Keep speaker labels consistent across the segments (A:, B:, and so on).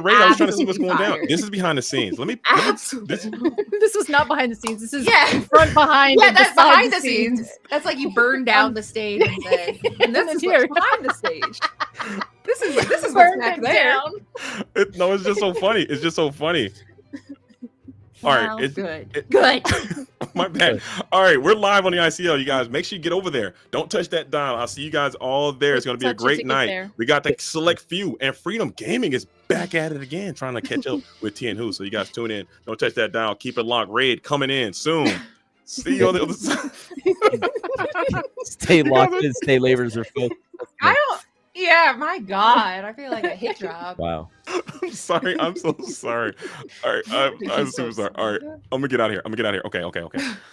A: raid. I was trying to see what's going down. This is behind the scenes. Let me
B: This was not behind the scenes. This is
C: front
B: behind.
C: Yeah, that's behind the scenes. That's like you burned down the stage and said, and this is what's behind the stage. This is what's back there.
A: No, it's just so funny. It's just so funny. All right, it's
C: good.
A: My bad. All right, we're live on the ICL, you guys. Make sure you get over there. Don't touch that dial. I'll see you guys all there. It's going to be a great night. There. We got the select few, and Freedom Gaming is back at it again, trying to catch up with T and Who. So you guys tune in. Don't touch that dial. Keep it locked. Raid coming in soon. See you on the other side.
D: Stay locked in. Stay labors are focused.
C: Yeah, my God. I feel like a hit job.
D: Wow.
A: I'm sorry. I'm so sorry. All right. I'm super sorry. All right. I'm going to get out of here. Okay.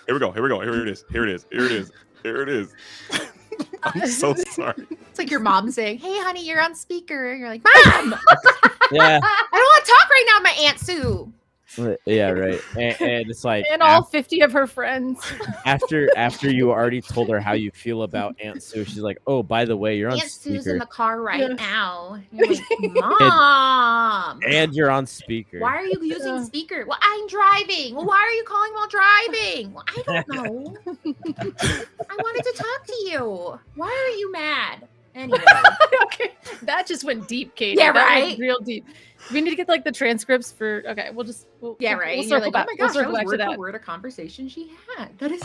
A: Here we go. Here it is. I'm so sorry.
C: It's like your mom saying, "Hey, honey, you're on speaker." You're like, "Mom,
D: yeah,
C: I don't want to talk right now, my Aunt Sue."
D: Yeah, right. And it's like,
B: and all 50 of her friends.
D: After you already told her how you feel about Aunt Sue, she's like, "Oh, by the way, you're on
C: Aunt
D: speaker."
C: Sue's in the car right now. You're like, "Mom,
D: and you're on speaker.
C: Why are you using speaker?" "Well, I'm driving." "Well, why are you calling while driving?" "Well, I don't know. I wanted to talk to you. Why are you mad?" Anyway.
B: Okay, that just went deep, Katie.
C: Yeah,
B: that
C: right.
B: Went real deep. We need to get like the transcripts for. Okay, we'll
C: right.
B: We'll circle back.
C: Oh my gosh,
B: we'll circle back
C: word
B: to that.
C: for word a conversation she had. That is.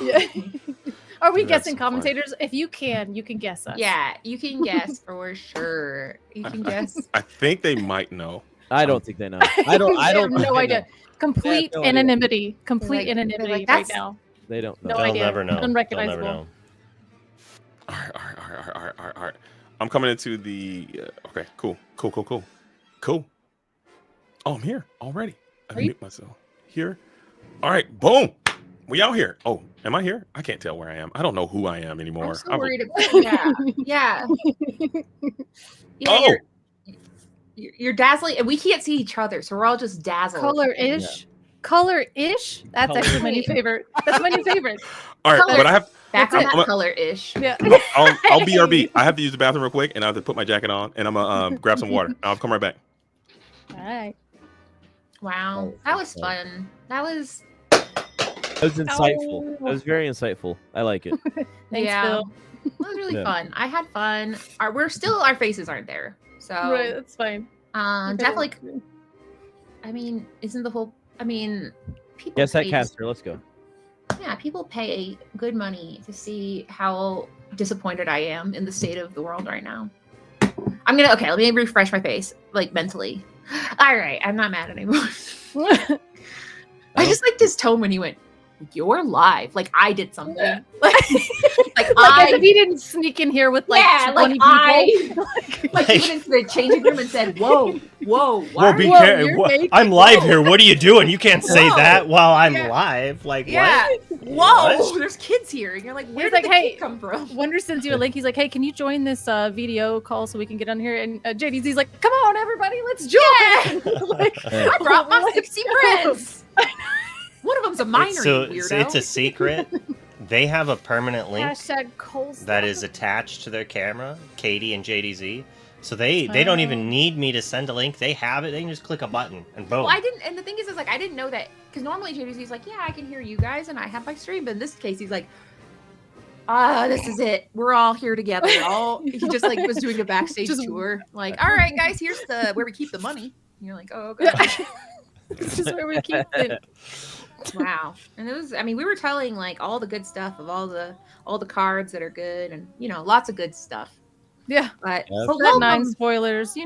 B: Are we guessing commentators? If you can guess us.
C: Yeah, you can guess for sure. You can guess.
A: I think they might know.
D: I don't think they know. I don't
B: have no idea. Complete anonymity. Complete
C: like,
B: anonymity right now.
D: They don't know.
B: No idea.
E: Never know.
B: Unrecognizable.
E: They'll never know.
A: All right. I'm coming into the. Okay, cool. Oh, I'm here already. I mute myself here. All right, boom. We out here. Oh, am I here? I can't tell where I am. I don't know who I am anymore.
C: I'm so worried about yeah.
A: Oh.
C: You're dazzling, and we can't see each other, so we're all just dazzled.
B: Color-ish. That's actually my new favorite. That's my new favorite.
A: All right, but I have
C: back on that color-ish.
B: Yeah.
A: I'll BRB. I have to use the bathroom real quick, and I have to put my jacket on, and I'm gonna grab some water. I'll come right back.
B: All right.
C: Wow, that was fun. That was
D: insightful. That was very insightful. I like it.
B: Thanks, Phil.
C: That was really fun. I had fun. Our faces aren't there, so
B: right. That's fine.
C: Definitely. I mean, isn't the whole? I mean, people.
D: Yes, that caster. Let's go.
C: Yeah, people pay good money to see how disappointed I am in the state of the world right now. Let me refresh my face, like mentally. All right, I'm not mad anymore. I just like this tone when you went, "You're live." Like I did something.
B: Yeah.
C: like
B: if he didn't sneak in here with like 20 people.
C: He went into the changing room and said, "Whoa,
E: be careful! I'm live here. What are you doing? You can't say that while I'm live." Like, what?
C: Whoa,
E: What?
C: there's kids here, and you're like, "Where
B: He's
C: did
B: like,
C: the
B: hey,
C: kid come from?"
B: Wonder sends you a link. He's like, "Hey, can you join this video call so we can get on here?" And JDZ's like, "Come on, everybody, let's join!"
C: I brought my 60 friends. One of them's a minor.
E: It's a secret. They have a permanent link
B: #Coleslaw.
E: that is attached to their camera, Katie and JDZ. So they don't even need me to send a link. They have it. They can just click a button and boom.
C: Well, I didn't. And the thing is like I didn't know that because normally JDZ's like, "Yeah, I can hear you guys, and I have my stream." But in this case, he's like, this is it. We're all here together." He just like was doing a backstage tour. Like, "All right, guys, here's where we keep the money." And you're like, "Oh, okay."
B: This is where we keep it.
C: Wow. And it was, I mean, we were telling like all the good stuff of all the cards that are good and, lots of good stuff.
B: Yeah.
C: But,
B: welcome. 9 spoilers,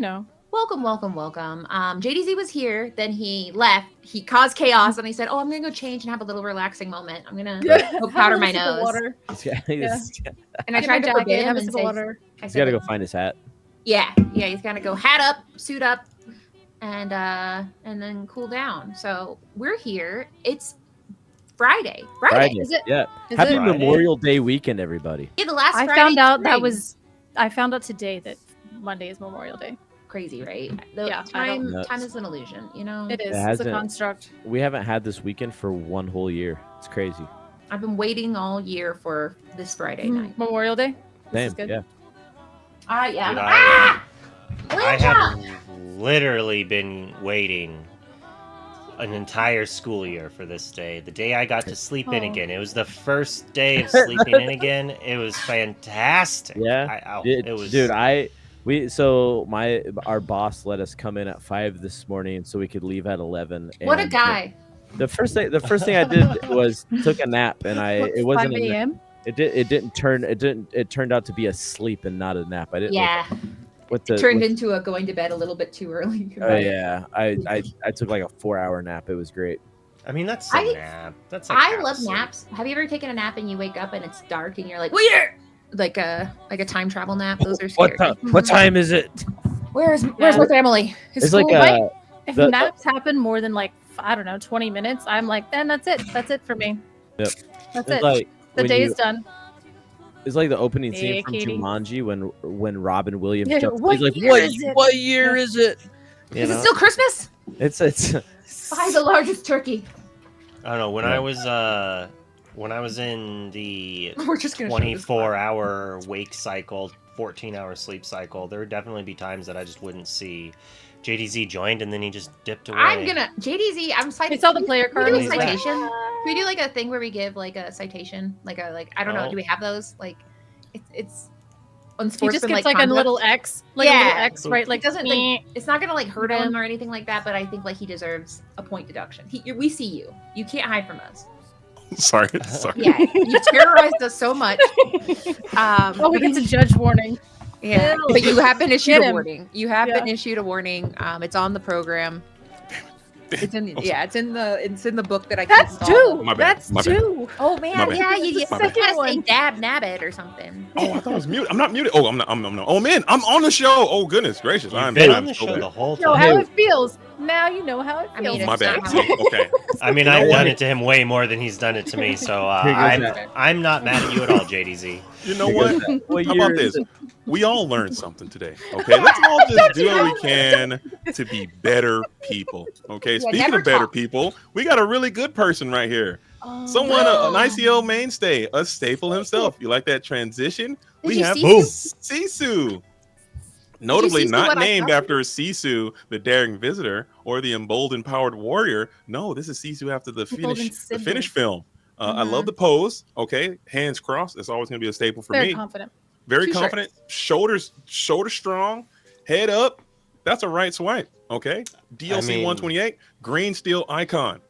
C: Welcome. JDZ was here, then he left. He caused chaos and he said, "Oh, I'm going to go change and have a little relaxing moment. I'm going to go powder my nose."
B: Water.
C: And I tried to forget him and say,
B: water.
D: He's got to go find his hat.
C: Yeah, he's got to go hat up, suit up. And then cool down. So we're here. It's Friday. Is it?
D: Yeah.
C: Is
D: Happy
C: it?
D: Memorial Day weekend, everybody.
C: Yeah, the last Friday.
B: I found out today that Monday is Memorial Day.
C: Crazy, right? Time is an illusion,
B: It is. It's a construct.
D: We haven't had this weekend for one whole year. It's crazy.
C: I've been waiting all year for this Friday night.
B: Memorial Day?
D: Same, yeah.
C: Yeah.
E: I have literally been waiting an entire school year for this day. The day I got to sleep in again. It was the first day of sleeping in again. It was fantastic.
D: Yeah,
E: it was.
D: Dude, our boss let us come in at 5 this morning so we could leave at 11.
C: What a guy!
D: The first thing I did was took a nap, and it wasn't
B: 5 a.m.
D: It turned out to be a sleep and not a nap. I didn't.
C: Yeah. It turned into a going to bed a little bit too early.
D: Oh yeah, I took like a 4-hour nap. It was great.
E: I mean, that's a nap. That's like
C: I love naps. Have you ever taken a nap and you wake up and it's dark and you're like, where? Like a time travel nap. Those are scary.
D: What time is it?
C: Where's my family?
D: It's like
B: if naps happen more than like, I don't know, 20 minutes, I'm like, then that's it. That's it for me.
D: Yep.
B: That's it. Like the day's done.
D: It's like the opening scene from Jumanji when Robin Williams jumps.
B: What
D: He's like,
B: year
D: what year is it?
C: Is it still Christmas?
D: It's
C: Buy the largest turkey.
E: I don't know. When I was in the
C: We're just gonna
E: 24-hour wake cycle, 14-hour sleep cycle, there would definitely be times that I just wouldn't see. JDZ joined and then he just dipped away.
C: JDZ. I'm citing.
B: I saw the player card.
C: Can we do a citation? Can we do like a thing where we give like a citation, I don't know. Do we have those? Like, it's on sports.
B: He just gets like a little X, a little X, right? Like,
C: doesn't it's not gonna like hurt him or anything like that. But I think like he deserves a point deduction. We see you. You can't hide from us.
A: Sorry.
C: Yeah, you terrorized us so much.
B: We get to judge warning.
C: Yeah, but you have been issued a warning. Been issued a warning. It's on the program. It's in the book that I.
B: That's two.
A: My bad.
B: That's two.
C: Oh man, yeah, you gotta say dab nabbit or something.
A: Oh, I thought I was muted. I'm not muted. Oh, I'm not. Oh man, I'm on the show. Oh goodness gracious,
E: I'm been on the show the whole time.
B: Know how it feels. Now you know how it feels.
A: My bad. Okay.
E: I mean, I've done it to him way more than he's done it to me, so I'm not mad at you at all, JDZ.
A: You know what? How about this? We all learned something today. Okay, let's all just do what we can to be better people. Okay, speaking of better people, we got a really good person right here. Someone, an ICL mainstay, a staple himself. You like that transition? We have Sisu. Notably not named after Sisu, the daring visitor, or the emboldened powered warrior. No, this is Sisu after the finish film. I love the pose. Okay, hands crossed. That's always going to be a staple for me. Very confident. Shoulders strong. Head up. That's a right swipe. Okay. DLC 128. Green steel icon.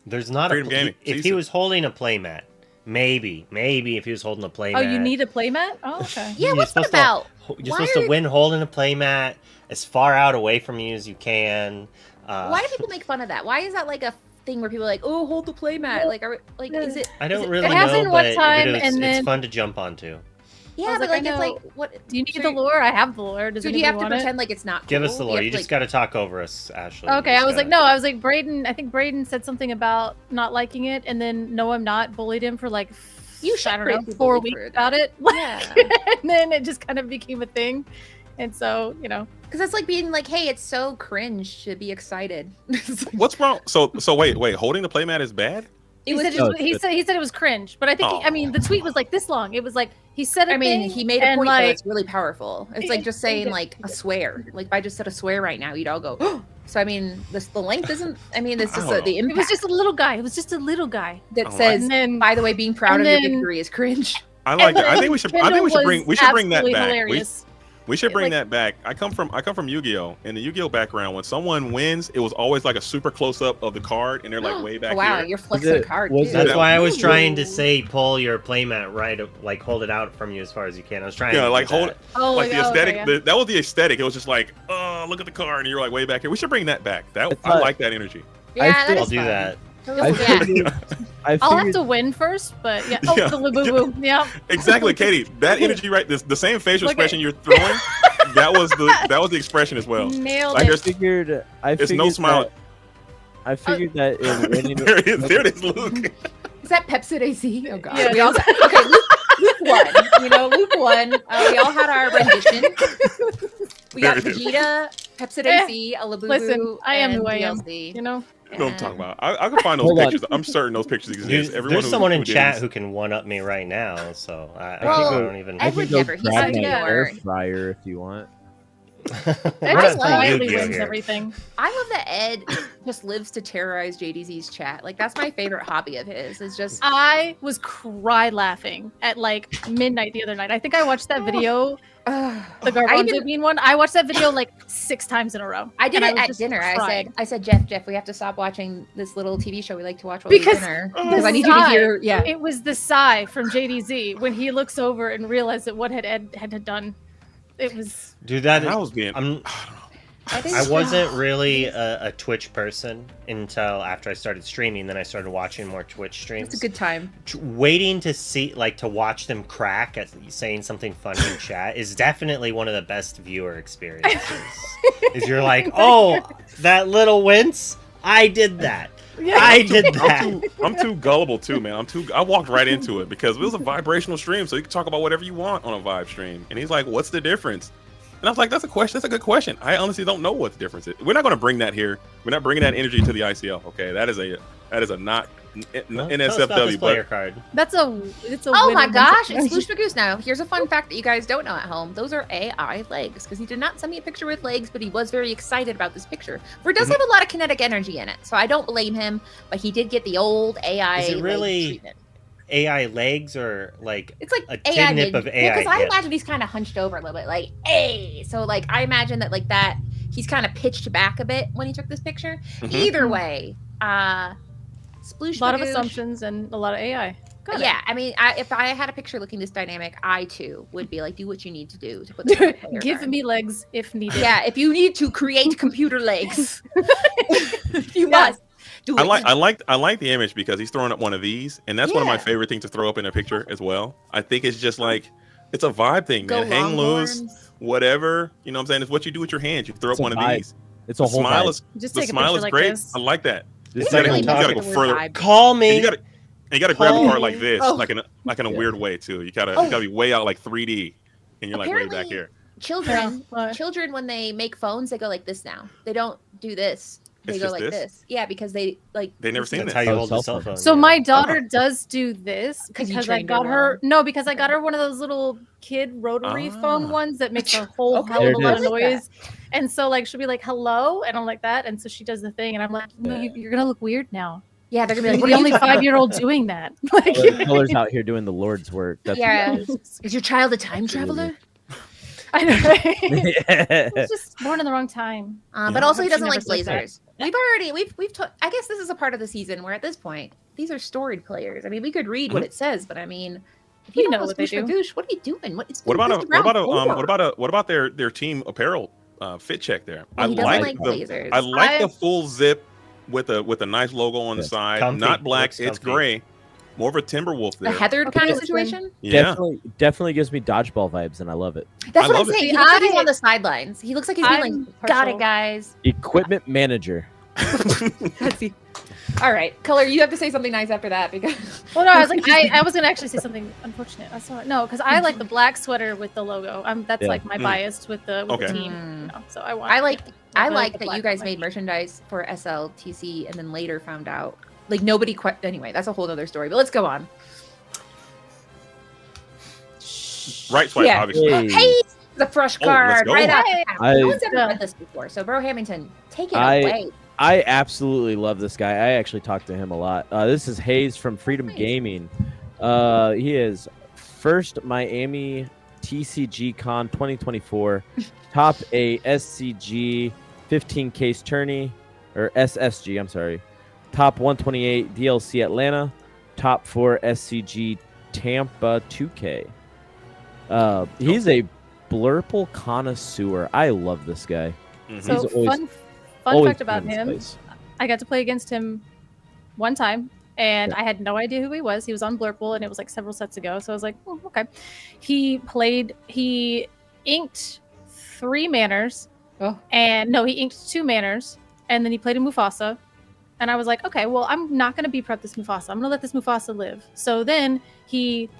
E: There's not
A: Freedom Gaming.
E: If he was holding a playmat, maybe if he was holding a playmat.
B: Oh, you need a playmat? Oh, okay.
C: Yeah, what's that about?
E: You're supposed to win holding a playmat as far out away from you as you can.
C: Why do people make fun of that? Why is that like a thing where people are like, oh, hold the playmat? Is it?
E: I don't really know, but it's fun to jump onto.
C: Yeah, but like, it's like, what?
B: Do you need the lore? I have the lore.
C: So do you have to pretend like it's not cool?
E: Give us the lore. You just got to talk over us, Ashley.
B: Okay, I was like, Braden, I think Braden said something about not liking it, and then No, I'm Not bullied him for like, I don't know, 4 weeks about it. Yeah. And then it just kind of became a thing. And so,
C: because that's like being like, hey, it's so cringe to be excited.
A: What's wrong? So wait, holding the playmat is bad?
B: He said it was cringe, but I think the tweet was like this long. It was like he said
C: he made a point that it's really powerful. It's like just saying like a swear. Like if I just said a swear right now, you'd all go. Oh! So I mean, the length isn't. I mean, it's just the impact.
B: It was just a little guy. It was just a little guy
C: that says, by the way, being proud of your victory is cringe.
A: I like that. I think we should bring that back. We should bring that back. I come from Yu-Gi-Oh! In the Yu-Gi-Oh! Background, when someone wins, it was always like a super close-up of the card, and they're like way back here.
C: Wow, you're flexing the card.
E: That's why I was trying to say pull your playmat right, like hold it out from you as far as you can. I was trying to
A: like hold it. Oh, like the aesthetic. That was the aesthetic. It was just like, oh, look at the card, and you're like way back here. We should bring that back. I like that energy.
C: Yeah,
E: I'll do that.
B: I'll have to win first, but yeah. Oh, the Labubu. Yeah.
A: Exactly, Katie. That energy, right? The same facial expression you're throwing. That was the expression as well.
B: Nailed
A: it.
B: It's
A: no smile.
D: I figured that in winning.
A: There it is, Luke.
C: Is that Pepsi AC? Oh god.
B: Yeah,
C: we all got, okay, Luke won. Luke won. We all had our rendition. We got Vegeta, Pepsi AC, a Labubu.
B: Listen, I am who I am.
A: You know what I'm talking about. I can find those pictures. I'm certain those pictures exist.
E: There's someone in chat who can one up me right now, so I don't even.
C: Edward never. He's
D: grab my air fryer if you want.
B: Ed
E: Yu-Gi-Oh
B: wins
E: here.
B: everything.
C: I love that Ed just lives to terrorize JDZ's chat. Like that's my favorite hobby of his. Is just
B: I was cry laughing at like midnight the other night. I think I watched that video, the Garbanzo bean one. I watched that video like 6 times in a row.
C: I did
B: and
C: it
B: was
C: at
B: just
C: dinner.
B: crying.
C: I said, Jeff, we have to stop watching this little TV show we like to watch while we eat dinner because I need you to hear. Yeah,
B: it was the sigh from JDZ when he looks over and realized that what Ed had done. It was.
E: Dude, that
A: I was being.
E: I wasn't really a Twitch person until after I started streaming. Then I started watching more Twitch streams.
C: it's a good time.
E: Waiting to see, like, to watch them crack at saying something funny in chat is definitely one of the best viewer experiences. Is you're like, oh, that little wince, I did that.
B: Yeah.
E: I did that.
A: I'm too gullible too, man. I walked right into it because it was a vibrational stream, so you can talk about whatever you want on a vibe stream. And he's like, "What's the difference?" And I was like, "That's a question. That's a good question. I honestly don't know what the difference is. We're not going to bring that here. We're not bringing that energy to the ICL. Okay, that is a not NSFW
E: player
A: but
E: card.
B: It's a.
C: Oh
B: win
C: my
B: win
C: gosh,
B: situation.
C: it's Floosh Magoose now. Here's a fun fact that you guys don't know at home. Those are AI legs, because he did not send me a picture with legs, but he was very excited about this picture. For it does have a lot of kinetic energy in it, so I don't blame him, but he did get the old AI
E: Is it really
C: leg treatment.
E: AI legs or like
C: It's like
E: a
C: AI
E: tidnip of AI?
C: because I
E: hip?
C: imagine he's kind of hunched over a little bit, like, hey. So like I imagine that like that he's kind of pitched back a bit when he took this picture. Either way, Sploosh
B: A lot of
C: Magoosh-
B: assumptions and a lot of AI. Got it.
C: Yeah, I mean, if I had a picture looking this dynamic, I too would be like, do what you need to do to put this on the player
B: Give
C: card.
B: me legs if needed.
C: Yeah, if you need to create computer legs, you must do it.
A: I like the image because he's throwing up one of these, and that's one of my favorite things to throw up in a picture as well. I think it's just like it's a vibe thing,
C: Go
A: man. Hang loose,
C: Longhorns.
A: whatever. You know what I'm saying? It's what you do with your hands. You throw up
D: a
A: one of
D: vibe.
A: these.
D: It's a whole
A: smile
D: vibe.
A: is
B: Just
A: the
B: take a
A: smile
B: picture
A: is
B: like
A: great.
B: this.
A: I like that.
D: Just
C: It's
A: You
C: really
A: gotta
C: nice
A: go
C: with the
A: further.
C: word vibe.
E: Call
A: And
E: me.
A: you gotta grab the
E: Oh.
A: card like this,
C: Oh.
A: like in a weird way too. You gotta be way out like 3D, and you're like way back
C: Apparently-
A: here.
C: Children,
B: What?
C: children, when they make phones, they go like this now. They don't do this. They
A: It's
C: go
A: just
C: like
A: this?
C: this. Yeah, because they like.
A: They never seen
E: That's
A: this.
E: how you
D: Oh,
E: hold the
D: cell
E: cell
D: phone.
E: phone.
B: So
E: yeah.
B: my daughter does do this
C: 'Cause you
B: because I
C: trained her
B: got her.
C: well.
B: No, because I got her one of those little kid rotary phone ones that makes a whole
C: Okay.
B: hell of a lot of
D: There it
C: is.
B: noise. And so like she'll be like hello, and I'm like that, and so she does the thing, and I'm like, no, you're gonna look weird now.
C: Yeah, they're gonna be
B: You're
C: like,
B: the
C: what are
B: only
C: you
B: 5-year-old doing that. Like,
D: Colors out here doing the Lord's work. That's
C: Yeah. Is your child a time traveler?
B: I know. Right?
D: yeah.
B: It's just born in the wrong time.
C: But also he
B: She
C: doesn't
B: never
C: like
B: says that.
C: lasers. I guess this is a part of the season where at this point these are storied players. I mean, we could read what it says, but I mean, if you
B: We
C: don't
B: know what they
C: Sploosh
B: do.
C: Magoosh, what are you doing? What
A: What about their team apparel fit check there?
C: Well, he doesn't like lasers.
A: I like the full zip with a nice logo on the
D: Yes.
A: side.
E: Comfy.
A: Not black,
E: Looks
A: it's
E: comfy.
A: gray. More of a Timberwolf
C: The
A: there.
C: Heathered kind of
B: Okay.
C: situation?
A: Yeah.
D: Definitely gives me dodgeball vibes, and I love it.
C: That's
A: I
C: what I'm
A: love it.
C: saying. He
B: See,
C: looks like he's
B: I-
C: on the sidelines. He looks like he's being
B: I'm
C: like, got
B: partial.
C: it, guys.
D: Equipment manager.
C: Let's see. All right, Color, you have to say something nice after that because.
B: Well, no, I was like, I was gonna actually say something unfortunate. I saw it. No, because I like the black sweater with the logo. That's
D: Yeah.
B: like my bias with the
A: Okay.
B: team.
C: Mm.
B: You know, so I want.
C: I like
B: the
C: that
B: black
C: you guys
B: on
C: made
B: my-
C: merchandise for SLTC and then later found out like nobody anyway, that's a whole other story. But let's go on.
A: Right swipe,
C: Yeah.
A: obviously.
C: Hey, the fresh
A: Oh, let's
C: card
A: go.
C: right out.
D: I-
C: No one's ever
B: Yeah.
C: read this before, so Bro Hamilton, take it
D: I-
C: away.
D: I absolutely love this guy. I actually talked to him a lot. This is Hayes from Freedom
C: Nice.
D: Gaming. He is first Miami TCG Con 2024, top a SCG 15 case tourney, or SSG, I'm sorry. Top 128 DLC Atlanta, top 4 SCG Tampa 2K. He's a Blurple connoisseur. I love this guy.
A: Mhm.
B: So
D: He's always-
B: fun
D: Always
B: fact about
D: in his
B: him.
D: place.
B: I got to play against him one time, and I had no idea who he was. He was on Blurple, and it was like several sets ago. So I was like, oh, okay. He inked 3 manners,
C: Oh.
B: and no, he inked 2 manners, and then he played a Mufasa. And I was like, okay, well, I'm not going to be prep this Mufasa. I'm going to let this Mufasa live. So then he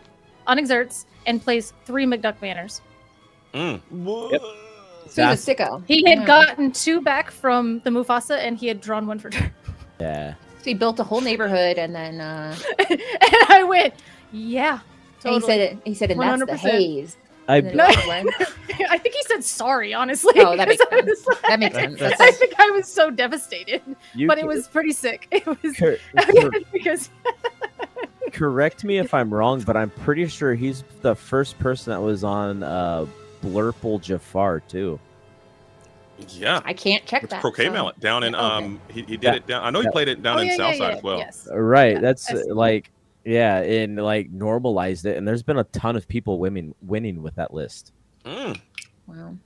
B: unexerts and plays 3 McDuck manners.
A: Mm.
D: Yep.
C: So he's a sicko.
B: He had
C: Yeah.
B: gotten 2 back from the Mufasa, and he had drawn 1 for turn.
D: Yeah.
C: So he built a whole neighborhood and then
B: And I went, yeah.
C: and
B: Totally.
C: he said and that's the
B: 100%.
C: haze. And then
B: No.
C: it went.
B: I think he said sorry, honestly.
C: Oh, that makes
B: 'cause I
C: sense.
B: was like-
C: That makes sense. That's
B: I
C: like,
B: think I was so devastated,
D: You
B: but it
D: can-
B: was pretty sick. It was
D: cor-
B: because
D: correct me if I'm wrong, but I'm pretty sure he's the first person that was on Blurple Jafar too.
A: Yeah.
C: I can't check
A: It's
C: that.
A: Croquet
C: so-
A: Mallet down in
C: Okay.
A: he did
D: Yeah.
A: it down. I know he
D: Yeah.
A: played it down
B: Oh,
A: in
B: yeah,
A: Southside as well.
B: Yes.
D: Right.
B: Yeah,
D: That's
B: I see.
D: like, yeah, and like normalized it, and there's been a ton of people winning with that list.
A: Mm.
C: Wow.
A: Well,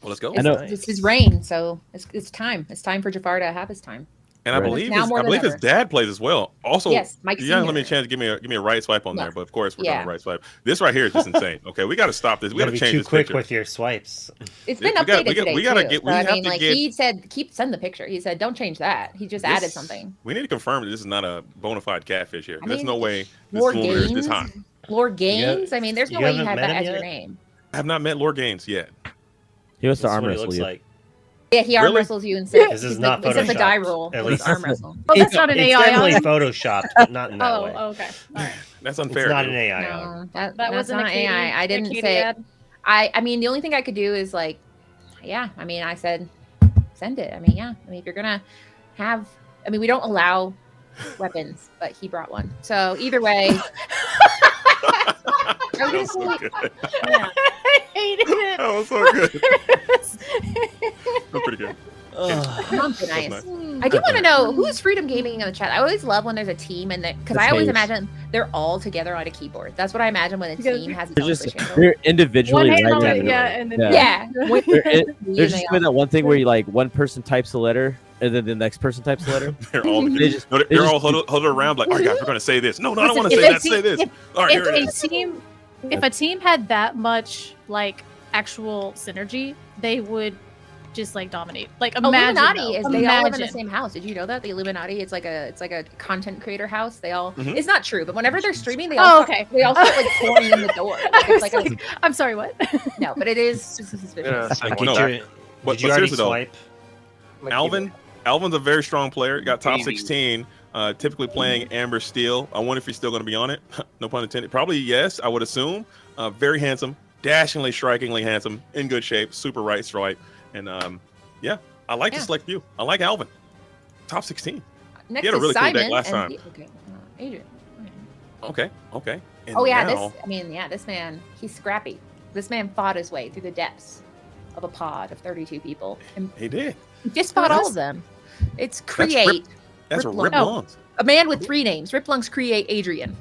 A: let's go.
D: I know.
C: It's his reign, so it's time. It's time for Jafar to have his time.
A: And I
D: Right.
A: believe
C: Now more than
A: his
C: ever.
A: dad plays as well. Also,
C: Yes, Mike
A: yeah, let me
C: Sr.
A: chance. Give me a right swipe on
C: Yeah.
A: there. But of course, we're
C: Yeah.
A: doing a right swipe. This right here is just insane. Okay, we got to stop this. We got to
E: be
A: change
E: too
A: this
E: quick
A: picture.
E: with your swipes.
C: It's been
A: We got-
C: updated
A: we got-
C: today
A: we gotta
C: too.
A: get- we
C: So, I
A: have
C: mean,
A: to
C: like
A: get-
C: he said, send the picture. He said, don't change that. He just added
A: This-
C: something.
A: We need to confirm that this is not a bona fide catfish here.
C: I
A: There's
C: mean,
A: no way this
C: Lord
A: Illumineer is this
C: Gaines?
A: hot.
C: Lord Gaines. I mean, there's no
E: you
C: way you
E: haven't
C: have
E: met
C: that
E: him
C: as your
E: yet?
C: name.
A: I have not met Lord Gaines yet.
D: He wants
E: This
D: to
E: is
D: arm
E: what he
D: wrestle
E: looks
D: you.
E: like.
C: Yeah, he arm
A: Really?
C: wrestles you and says,
E: This is
C: he's
E: not
C: like, it's a die
E: Photoshopped,
C: roll.
E: at
C: It's
E: least.
C: arm wrestle.
B: Oh, that's not an
E: It's
B: AI.
E: definitely
B: on?
E: photoshopped, but not in that
B: Oh,
E: way.
B: okay. All right.
A: That's
E: It's
A: unfair.
E: not
A: dude.
E: an AI.
C: No,
B: That
C: that's
B: wasn't
C: not
B: a Katie,
C: AI. I
B: a
C: didn't
B: Katie
C: say.
B: ad.
C: I mean, the only thing I could do is like, yeah. I mean, I said, send it. I mean, yeah. I mean, if you're gonna have, I mean, we don't allow weapons, but he brought one. So either way,
A: That was so good.
C: yeah.
B: I hated it.
A: That was so good. That's pretty good.
C: Mom's
A: That's
C: nice.
A: nice.
C: I do want to know who's Freedom Gaming in the chat. I always love when there's a team and because
D: That's
C: I always
D: Hayes.
C: imagine they're all together on a keyboard. That's what I imagine when a
B: Because
C: team has its
D: They're
C: own
D: just
C: push handle.
D: they're individually
B: One hand on
D: writing.
B: it, yeah, and then
C: Yeah.
D: They're just doing that one thing where you like one person types a letter and then the next person types a letter.
A: They're all
D: They just-
A: no,
D: they
A: they're
D: just-
A: all huddled around like, all right, guys, we're gonna say this. No, I don't
B: Listen,
A: want to
B: if
A: say
B: a
A: that. Say this.
B: team-
A: All right, here it
B: If
A: is.
B: a team had that much like actual synergy, they would just like dominate. Like imagine,
C: Illuminati
B: though.
C: is they all live in the
B: Imagine.
C: same house. Did you know that the Illuminati? It's like a content creator house. They all.
A: Mhm.
C: It's not true, but whenever they're streaming, they
B: Oh,
C: all
B: okay.
C: they all start like pouring in the door. Like,
B: I
C: it's
B: was
C: like
B: like, I'm sorry, what?
C: no, but it is suspicious.
A: Yeah.
E: Did
A: No.
E: you,
A: But
E: did you already
A: seriously, though,
E: swipe?
A: Alvin's a very strong player. Got top
F: Maybe.
A: 16. Typically playing Amber Steel. I wonder if he's still going to be on it. No pun intended. Probably yes, I would assume. Very handsome, dashingly, strikingly handsome, in good shape, super right stripe, and yeah, I like the
C: Yeah.
A: select view. I like Alvin. Top 16.
C: Next
A: He had a
C: is
A: really cool deck
C: Simon
A: last
C: and
A: time.
C: okay, Adrian.
A: Okay. And
C: Oh yeah,
A: now-
C: this man, he's scrappy. This man fought his way through the depths of a pod of 32 people and
A: he did.
C: he just fought all
B: That's-
C: of them. It's
A: That's
C: create
A: That's
C: Rip
A: Rip
C: Lung.
A: Lungs.
C: a man with 3 names. Rip Lungs create Adrian.